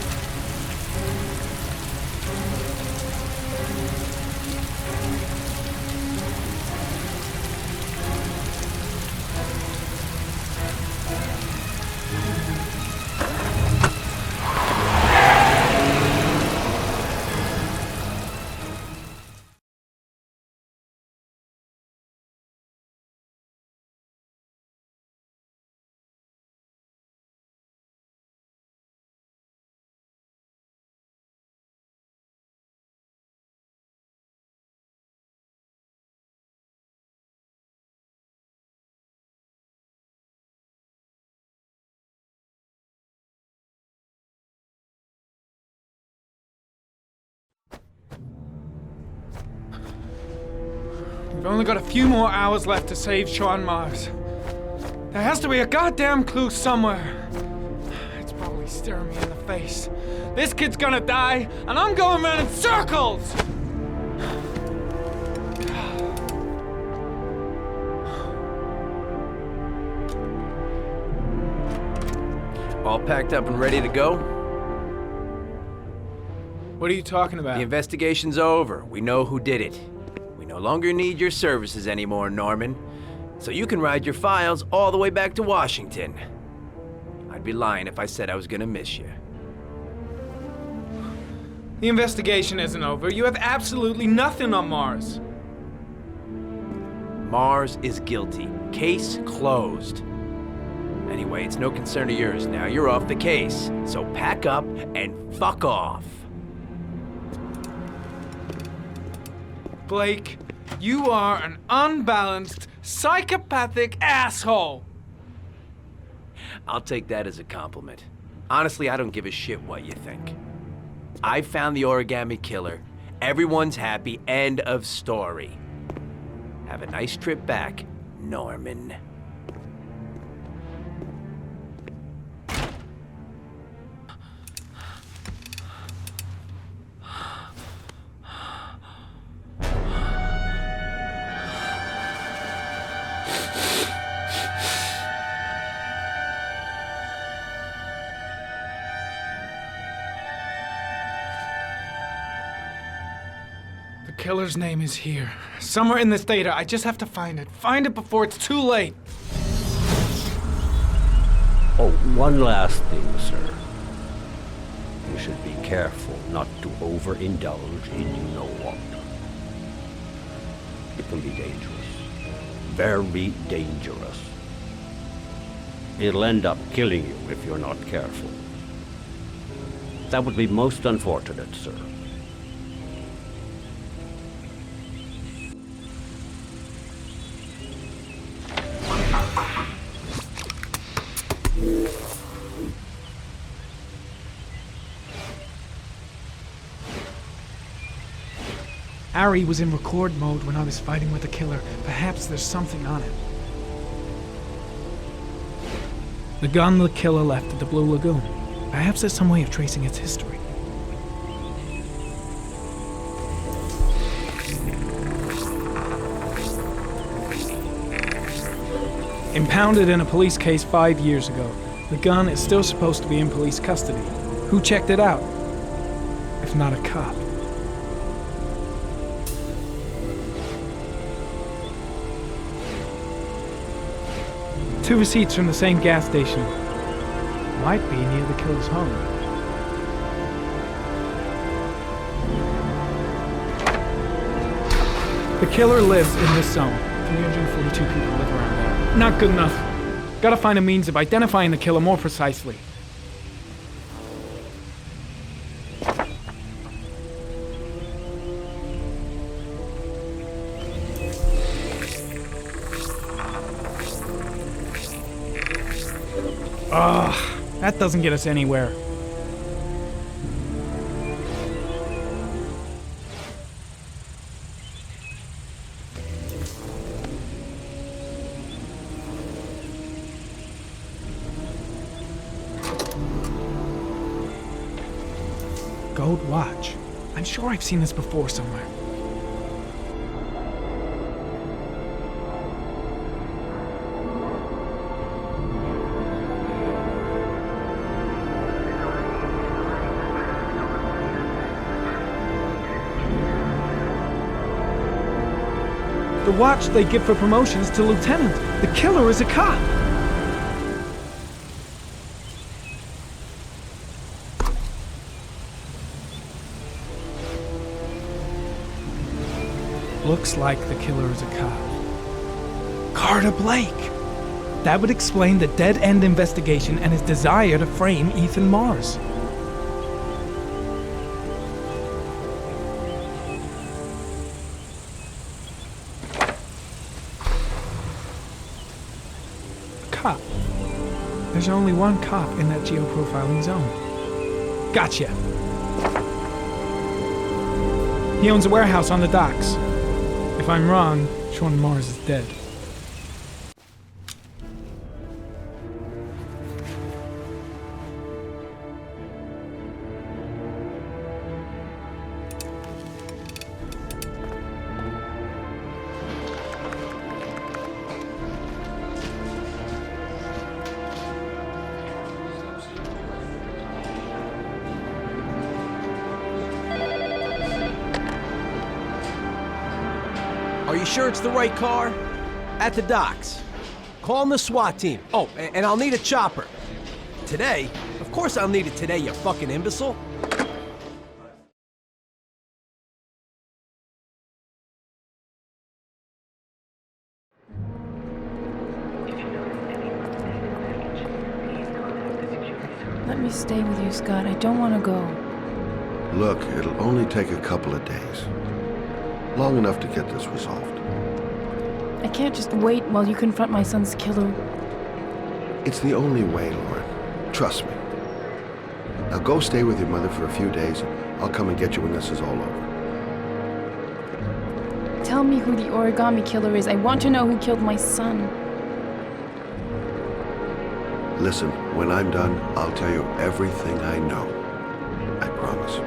We've only got a few more hours left to save Shaun Mars. There has to be a goddamn clue somewhere. It's probably staring me in the face. This kid's gonna die, and I'm going around in circles! All packed up and ready to go? What are you talking about? The investigation's over. We know who did it. We no longer need your services anymore, Norman. So you can ride your files all the way back to Washington. I'd be lying if I said I was gonna miss you. The investigation isn't over. You have absolutely nothing on Mars. Mars is guilty. Case closed. Anyway, it's no concern of yours now. You're off the case. So pack up and fuck off. Blake, you are an unbalanced, psychopathic asshole! I'll take that as a compliment. Honestly, I don't give a shit what you think. I found the origami killer. Everyone's happy. End of story. Have a nice trip back, Norman. The killer's name is here. Somewhere in this data. I just have to find it. Find it before it's too late. Oh, one last thing, sir. You should be careful not to overindulge in you know what. It can be dangerous. Very dangerous. It'll end up killing you if you're not careful. That would be most unfortunate, sir. Ari was in record mode when I was fighting with the killer. Perhaps there's something on it. The gun the killer left at the Blue Lagoon. Perhaps there's some way of tracing its history. Impounded in a police case 5 years ago. The gun is still supposed to be in police custody. Who checked it out? If not a cop. Two receipts from the same gas station. Might be near the killer's home. The killer lives in this zone. 342 people live around there. Not good enough. Gotta find a means of identifying the killer more precisely. Ugh, that doesn't get us anywhere. Gold watch. I'm sure I've seen this before somewhere. The watch they give for promotions to lieutenant. The killer is a cop. Looks like the killer is a cop. Carter Blake! That would explain the dead-end investigation and his desire to frame Ethan Mars. Cop. There's only one cop in that geoprofiling zone. Gotcha. He owns a warehouse on the docks. If I'm wrong, Shaun Mars is dead. Are you sure it's the right car? At the docks. Call the SWAT team. Oh, and I'll need a chopper. Today? Of course I'll need it today, you fucking imbecile. Let me stay with you, Scott. I don't want to go. Look, it'll only take a couple of days. Long enough to get this resolved. I can't just wait while you confront my son's killer. It's the only way, Lauren. Trust me. Now go stay with your mother for a few days. I'll come and get you when this is all over. Tell me who the origami killer is. I want to know who killed my son. Listen, when I'm done, I'll tell you everything I know. I promise.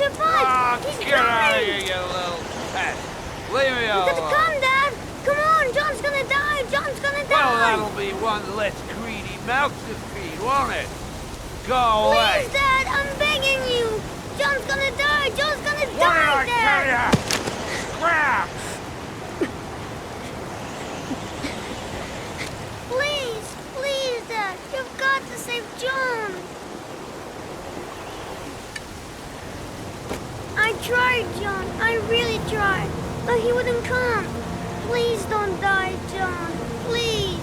to fight! He's Get out of coming! here, you little pet. Leave me You alone. gotta come, Dad! Come on, John's gonna die! John's gonna die! Well, that'll be one less greedy mouth to feed, won't it? Go away. Please, Dad, I'm begging you! John's gonna die! John's gonna What die, did I Dad! tell ya? Crap! Please, please, Dad, you've got to save John! I tried, John, I really tried, but he wouldn't come. Please don't die, John, please.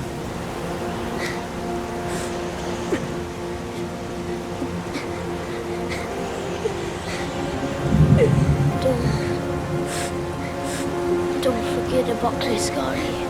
Don't forget about this, Scotty.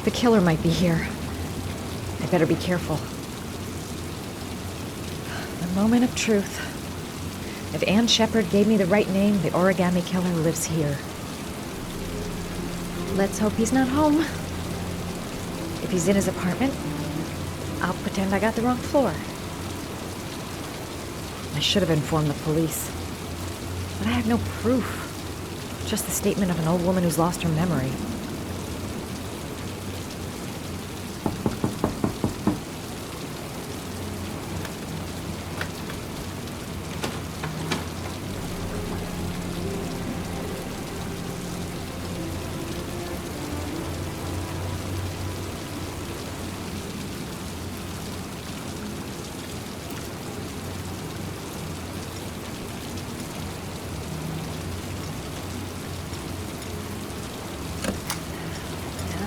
The killer might be here. I better be careful. The moment of truth. If Ann Shepard gave me the right name, the origami killer lives here. Let's hope he's not home. If he's in his apartment, I'll pretend I got the wrong floor. I should have informed the police. But I have no proof. Just the statement of an old woman who's lost her memory.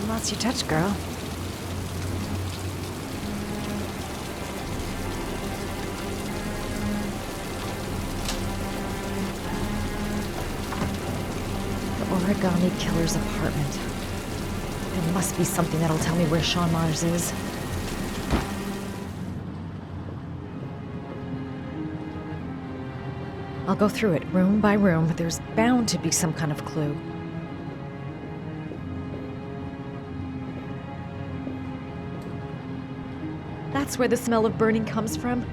Lost your touch, girl. The origami killer's apartment. There must be something that'll tell me where Shaun Mars is. I'll go through it room by room, but there's bound to be some kind of clue. That's where the smell of burning comes from.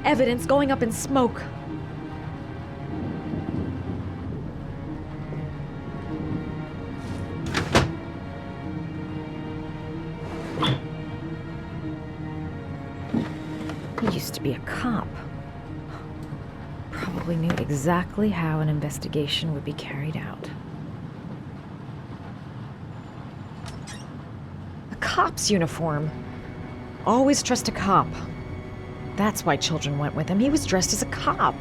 Evidence going up in smoke. He used to be a cop. Probably knew exactly how an investigation would be carried out. A cop's uniform. Always trust a cop. That's why children went with him. He was dressed as a cop.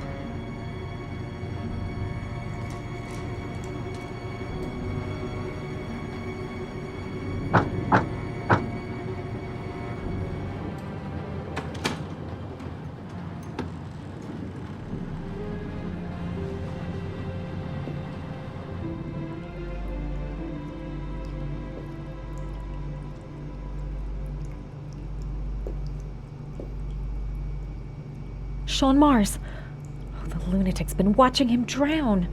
Shaun Mars. Oh, the lunatic's been watching him drown.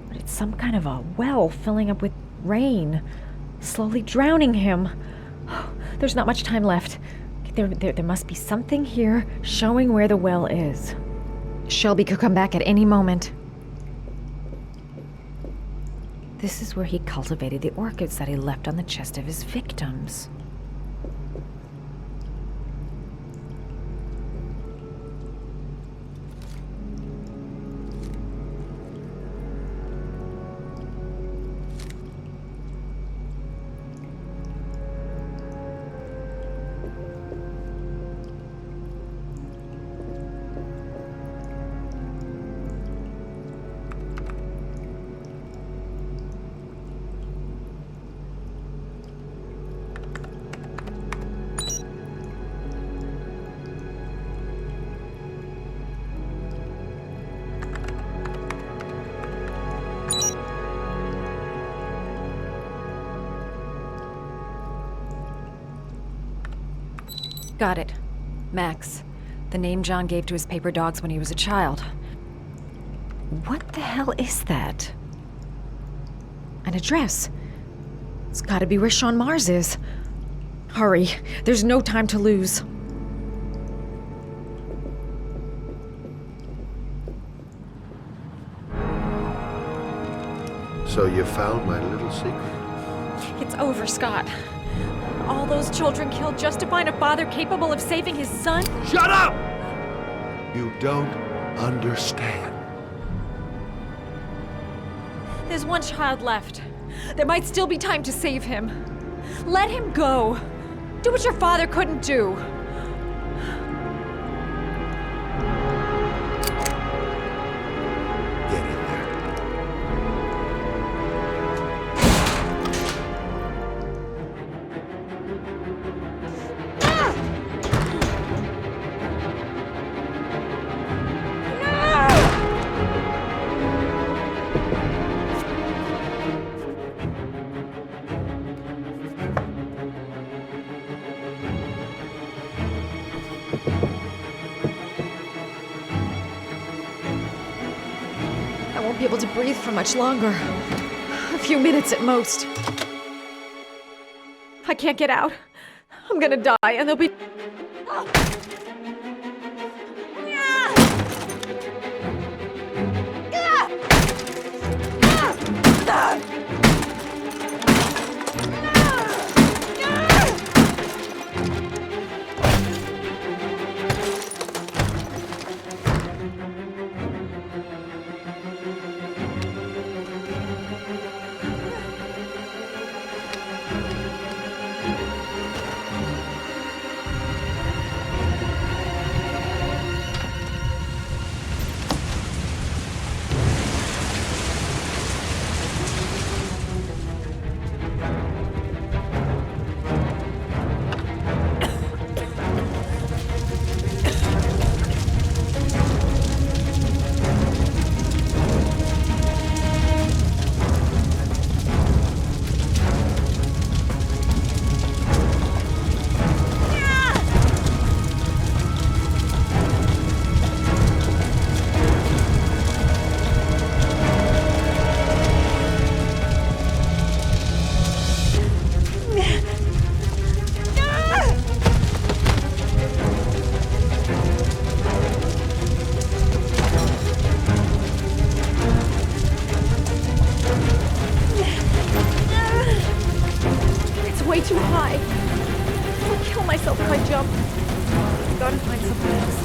But it's some kind of a well filling up with rain, slowly drowning him. Oh, there's not much time left. There must be something here showing where the well is. Shelby could come back at any moment. This is where he cultivated the orchids that he left on the chest of his victims. Got it. Max. The name John gave to his paper dogs when he was a child. What the hell is that? An address. It's gotta be where Shaun Mars is. Hurry. There's no time to lose. So you found my little secret? It's over, Scott. All those children killed just to find a father capable of saving his son? Shut up! You don't understand. There's one child left. There might still be time to save him. Let him go. Do what your father couldn't do. won't be able to breathe for much longer. A few minutes at most. I can't get out. I'm gonna die, and there'll be... Way too high. I'll kill myself if I jump. I gotta find something else.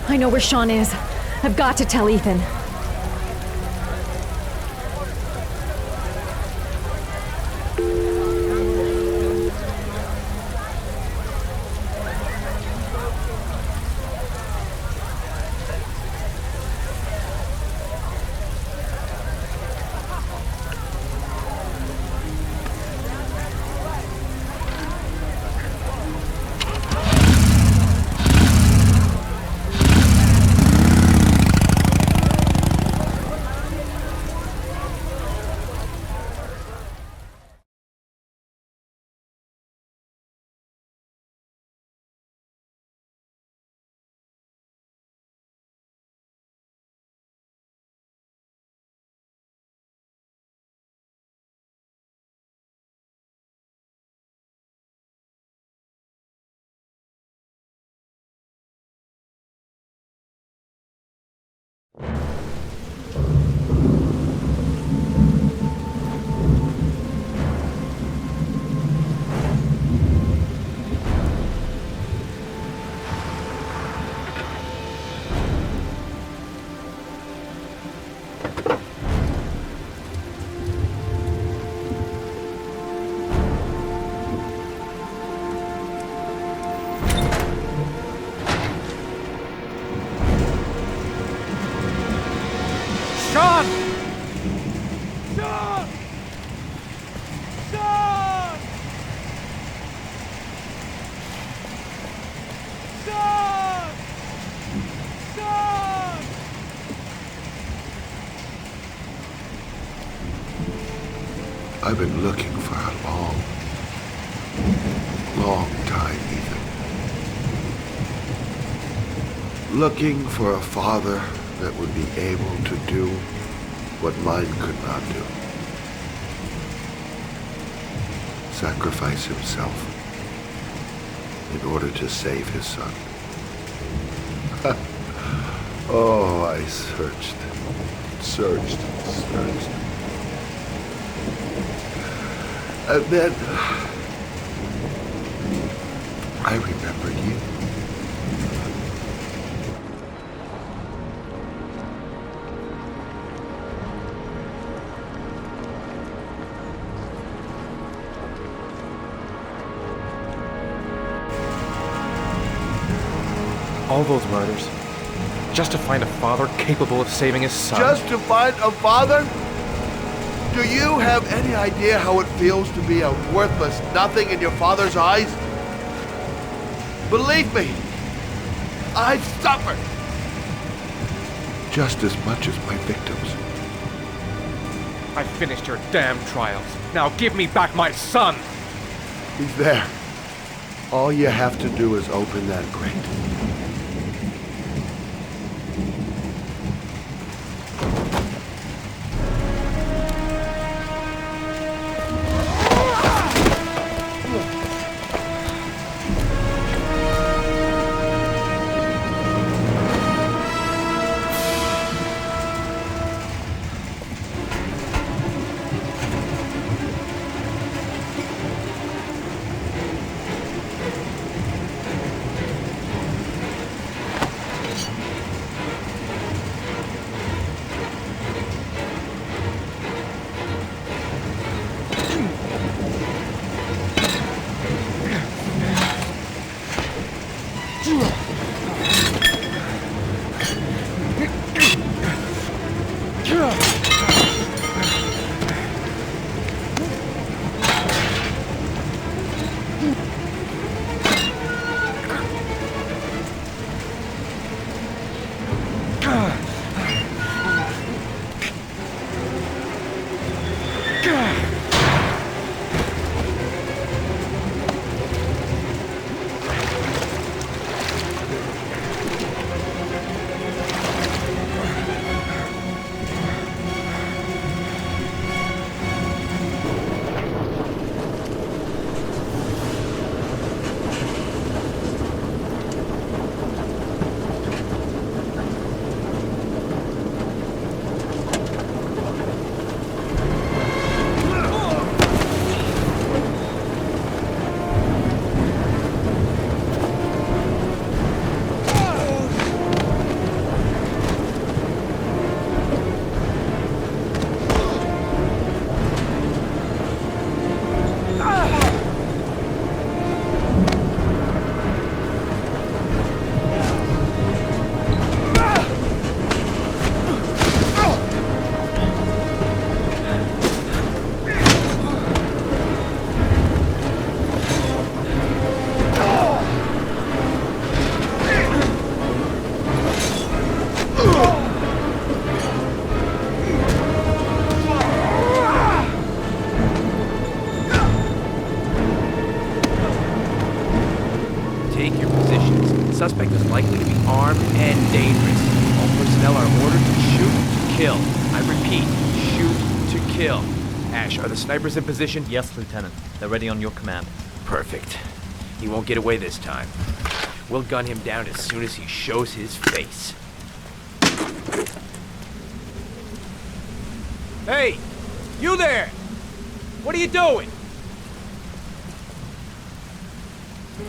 I know where Shaun is. I've got to tell Ethan. Shaun! Shaun! Shaun! Shaun! I've been looking for a long time, Ethan. Looking for a father that would be able to do what mine could not do. Sacrifice himself in order to save his son. Oh, I searched. And then I remembered you. All those murders, just to find a father capable of saving his son. Just to find a father? Do you have any idea how it feels to be a worthless nothing in your father's eyes? Believe me, I've suffered just as much as my victims. I finished your damn trials. Now give me back my son! He's there. All you have to do is open that grate. Suspect is likely to be armed and dangerous. All personnel are ordered to shoot to kill. I repeat, shoot to kill. Ash, are the snipers in position? Yes, Lieutenant. They're ready on your command. Perfect. He won't get away this time. We'll gun him down as soon as he shows his face. Hey! You there! What are you doing?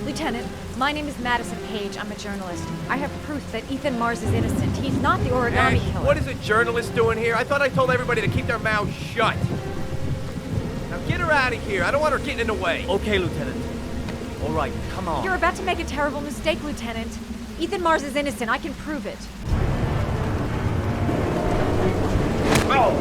Lieutenant, my name is Madison Page. I'm a journalist. I have proof that Ethan Mars is innocent. He's not the origami Ash, killer. what is a journalist doing here? I thought I told everybody to keep their mouths shut. Now get her out of here. I don't want her getting in the way. Okay, Lieutenant. All right, come on. You're about to make a terrible mistake, Lieutenant. Ethan Mars is innocent. I can prove it. Oh!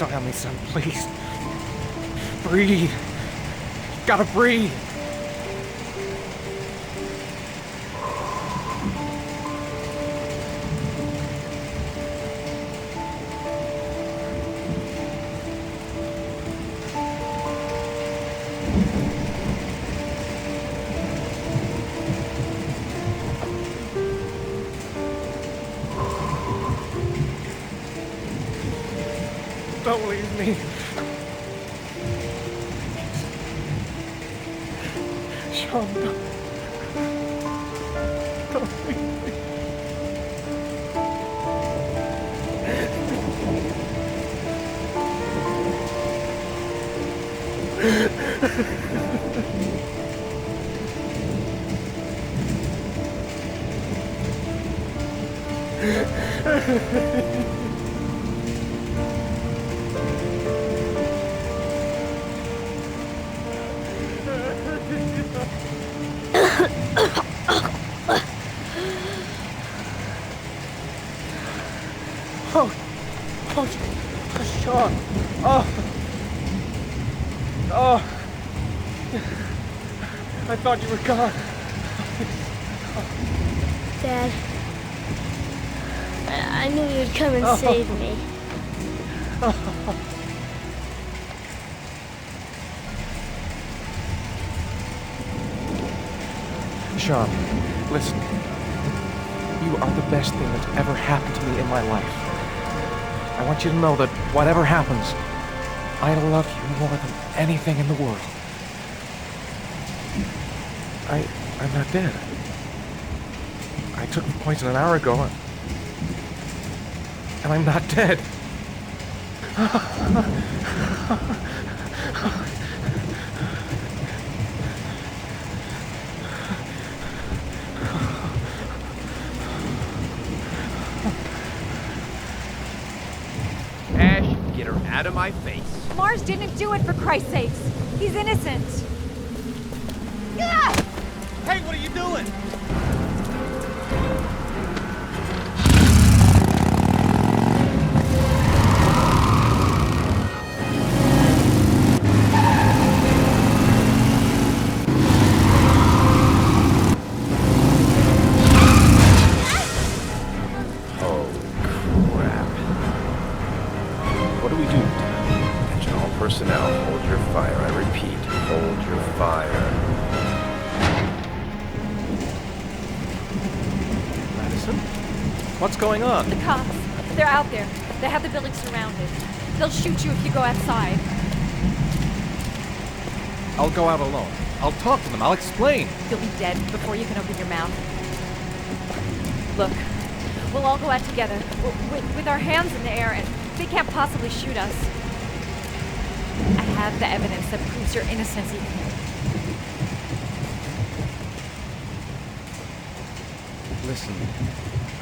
die on me, son, please. Breathe. You gotta breathe. Don't leave me. Shaun, don't leave me. Shaun. I thought you were gone. Dad, I knew you'd come and save me. Shaun, listen. You are the best thing that's ever happened to me in my life. I want you to know that whatever happens, I love you more than anything in the world. I'm not dead. I took the poison an hour ago, and I'm not dead. Ash, get her out of my face. Mars didn't do it, for Christ's sakes. He's innocent. Yeah! Hey, what are you doing? Oh, crap. What do we do? Attention all personnel, hold your fire. I repeat, hold your fire. Madison? What's going on? The cops. They're out there. They have the building surrounded. They'll shoot you if you go outside. I'll go out alone. I'll talk to them. I'll explain. You'll be dead before you can open your mouth. Look, we'll all go out together, with our hands in the air, and they can't possibly shoot us. I have the evidence that proves your innocence, Ethan. Listen,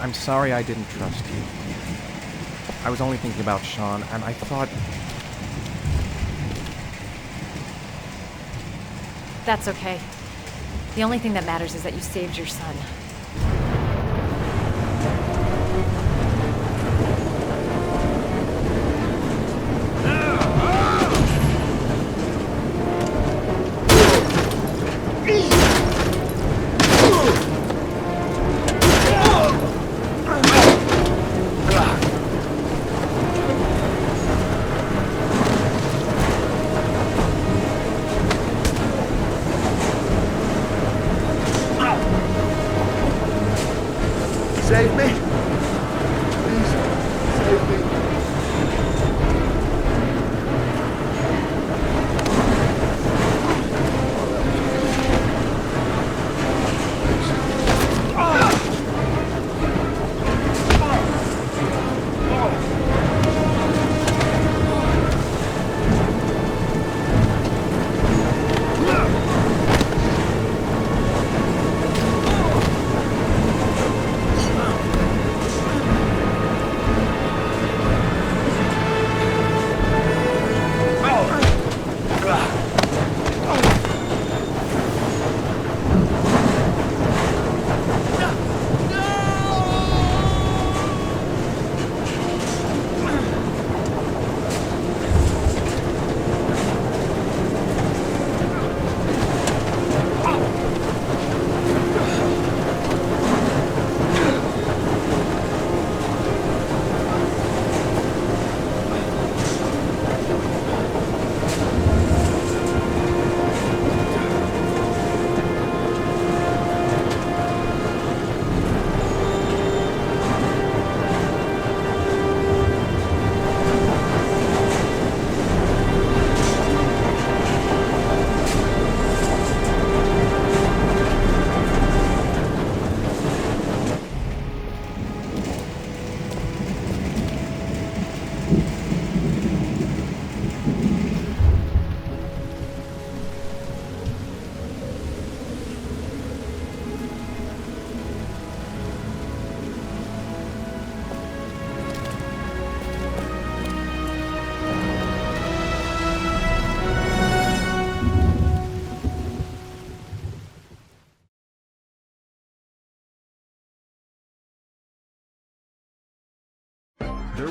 I'm sorry I didn't trust you. I was only thinking about Shaun, and I thought... That's okay. The only thing that matters is that you saved your son.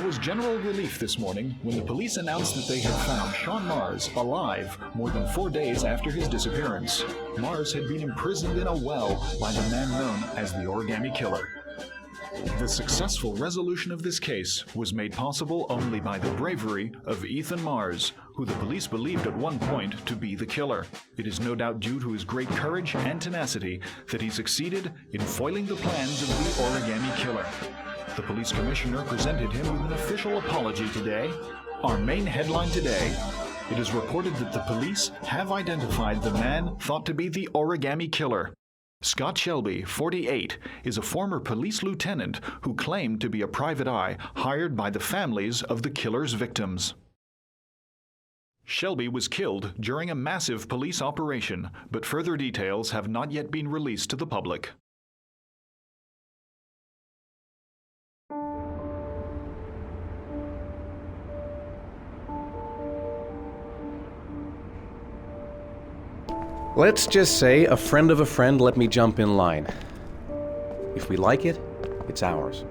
was general relief this morning when the police announced that they had found Shaun Mars alive more than 4 days after his disappearance. Mars had been imprisoned in a well by the man known as the Origami Killer. The successful resolution of this case was made possible only by the bravery of Ethan Mars, who the police believed at one point to be the killer. It is no doubt due to his great courage and tenacity that he succeeded in foiling the plans of the Origami Killer. The police commissioner presented him with an official apology today. Our main headline today: it is reported that the police have identified the man thought to be the Origami Killer. Scott Shelby, 48, is a former police lieutenant who claimed to be a private eye hired by the families of the killer's victims. Shelby was killed during a massive police operation, but further details have not yet been released to the public. Let's just say a friend of a friend let me jump in line. If we like it, it's ours.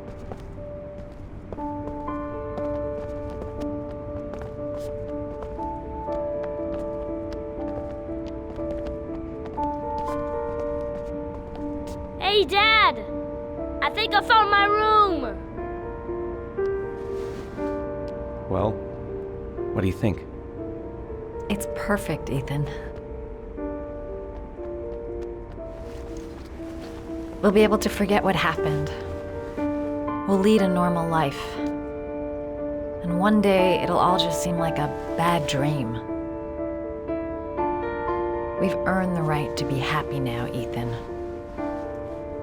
Hey, Dad! I think I found my room! Well, what do you think? It's perfect, Ethan. We'll be able to forget what happened. We'll lead a normal life. And one day, it'll all just seem like a bad dream. We've earned the right to be happy now, Ethan.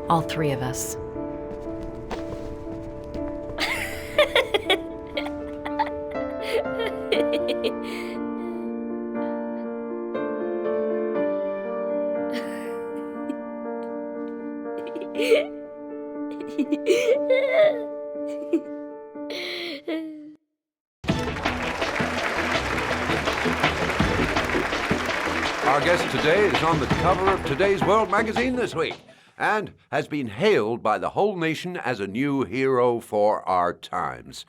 All three of us. Our guest today is on the cover of Today's World magazine this week and has been hailed by the whole nation as a new hero for our times.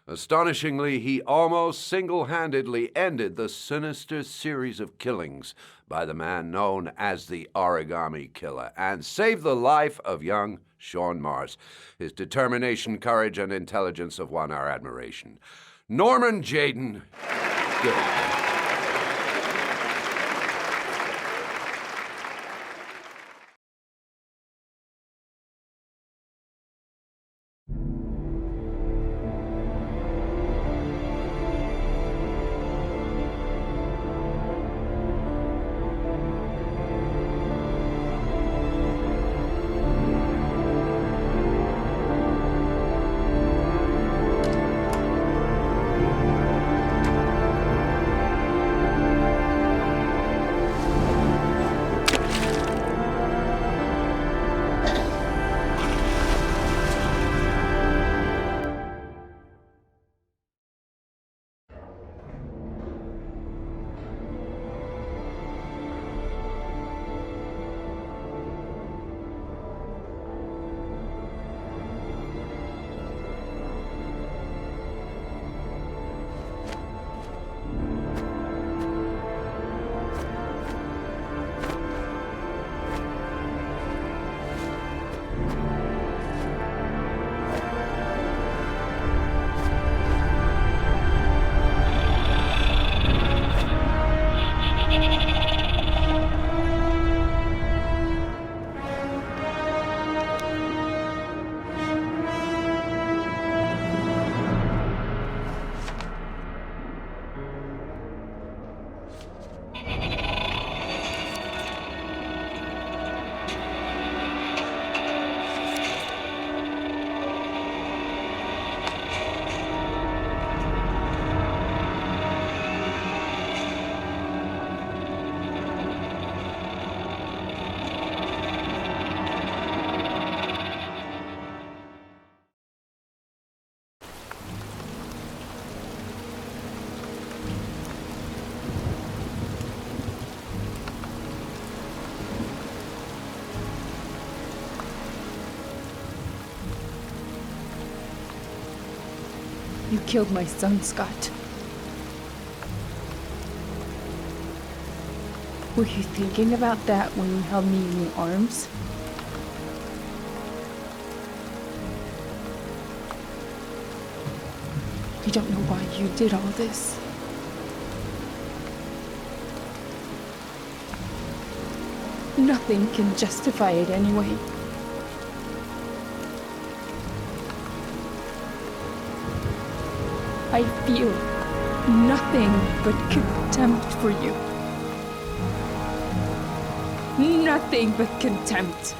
Astonishingly, he almost single-handedly ended the sinister series of killings by the man known as the Origami Killer and saved the life of young Shaun Mars. His determination, courage, and intelligence have won our admiration. Norman Jayden, good. You killed my son, Scott. Were you thinking about that when you held me in your arms? I don't know why you did all this. Nothing can justify it anyway. I feel nothing but contempt for you. Nothing but contempt.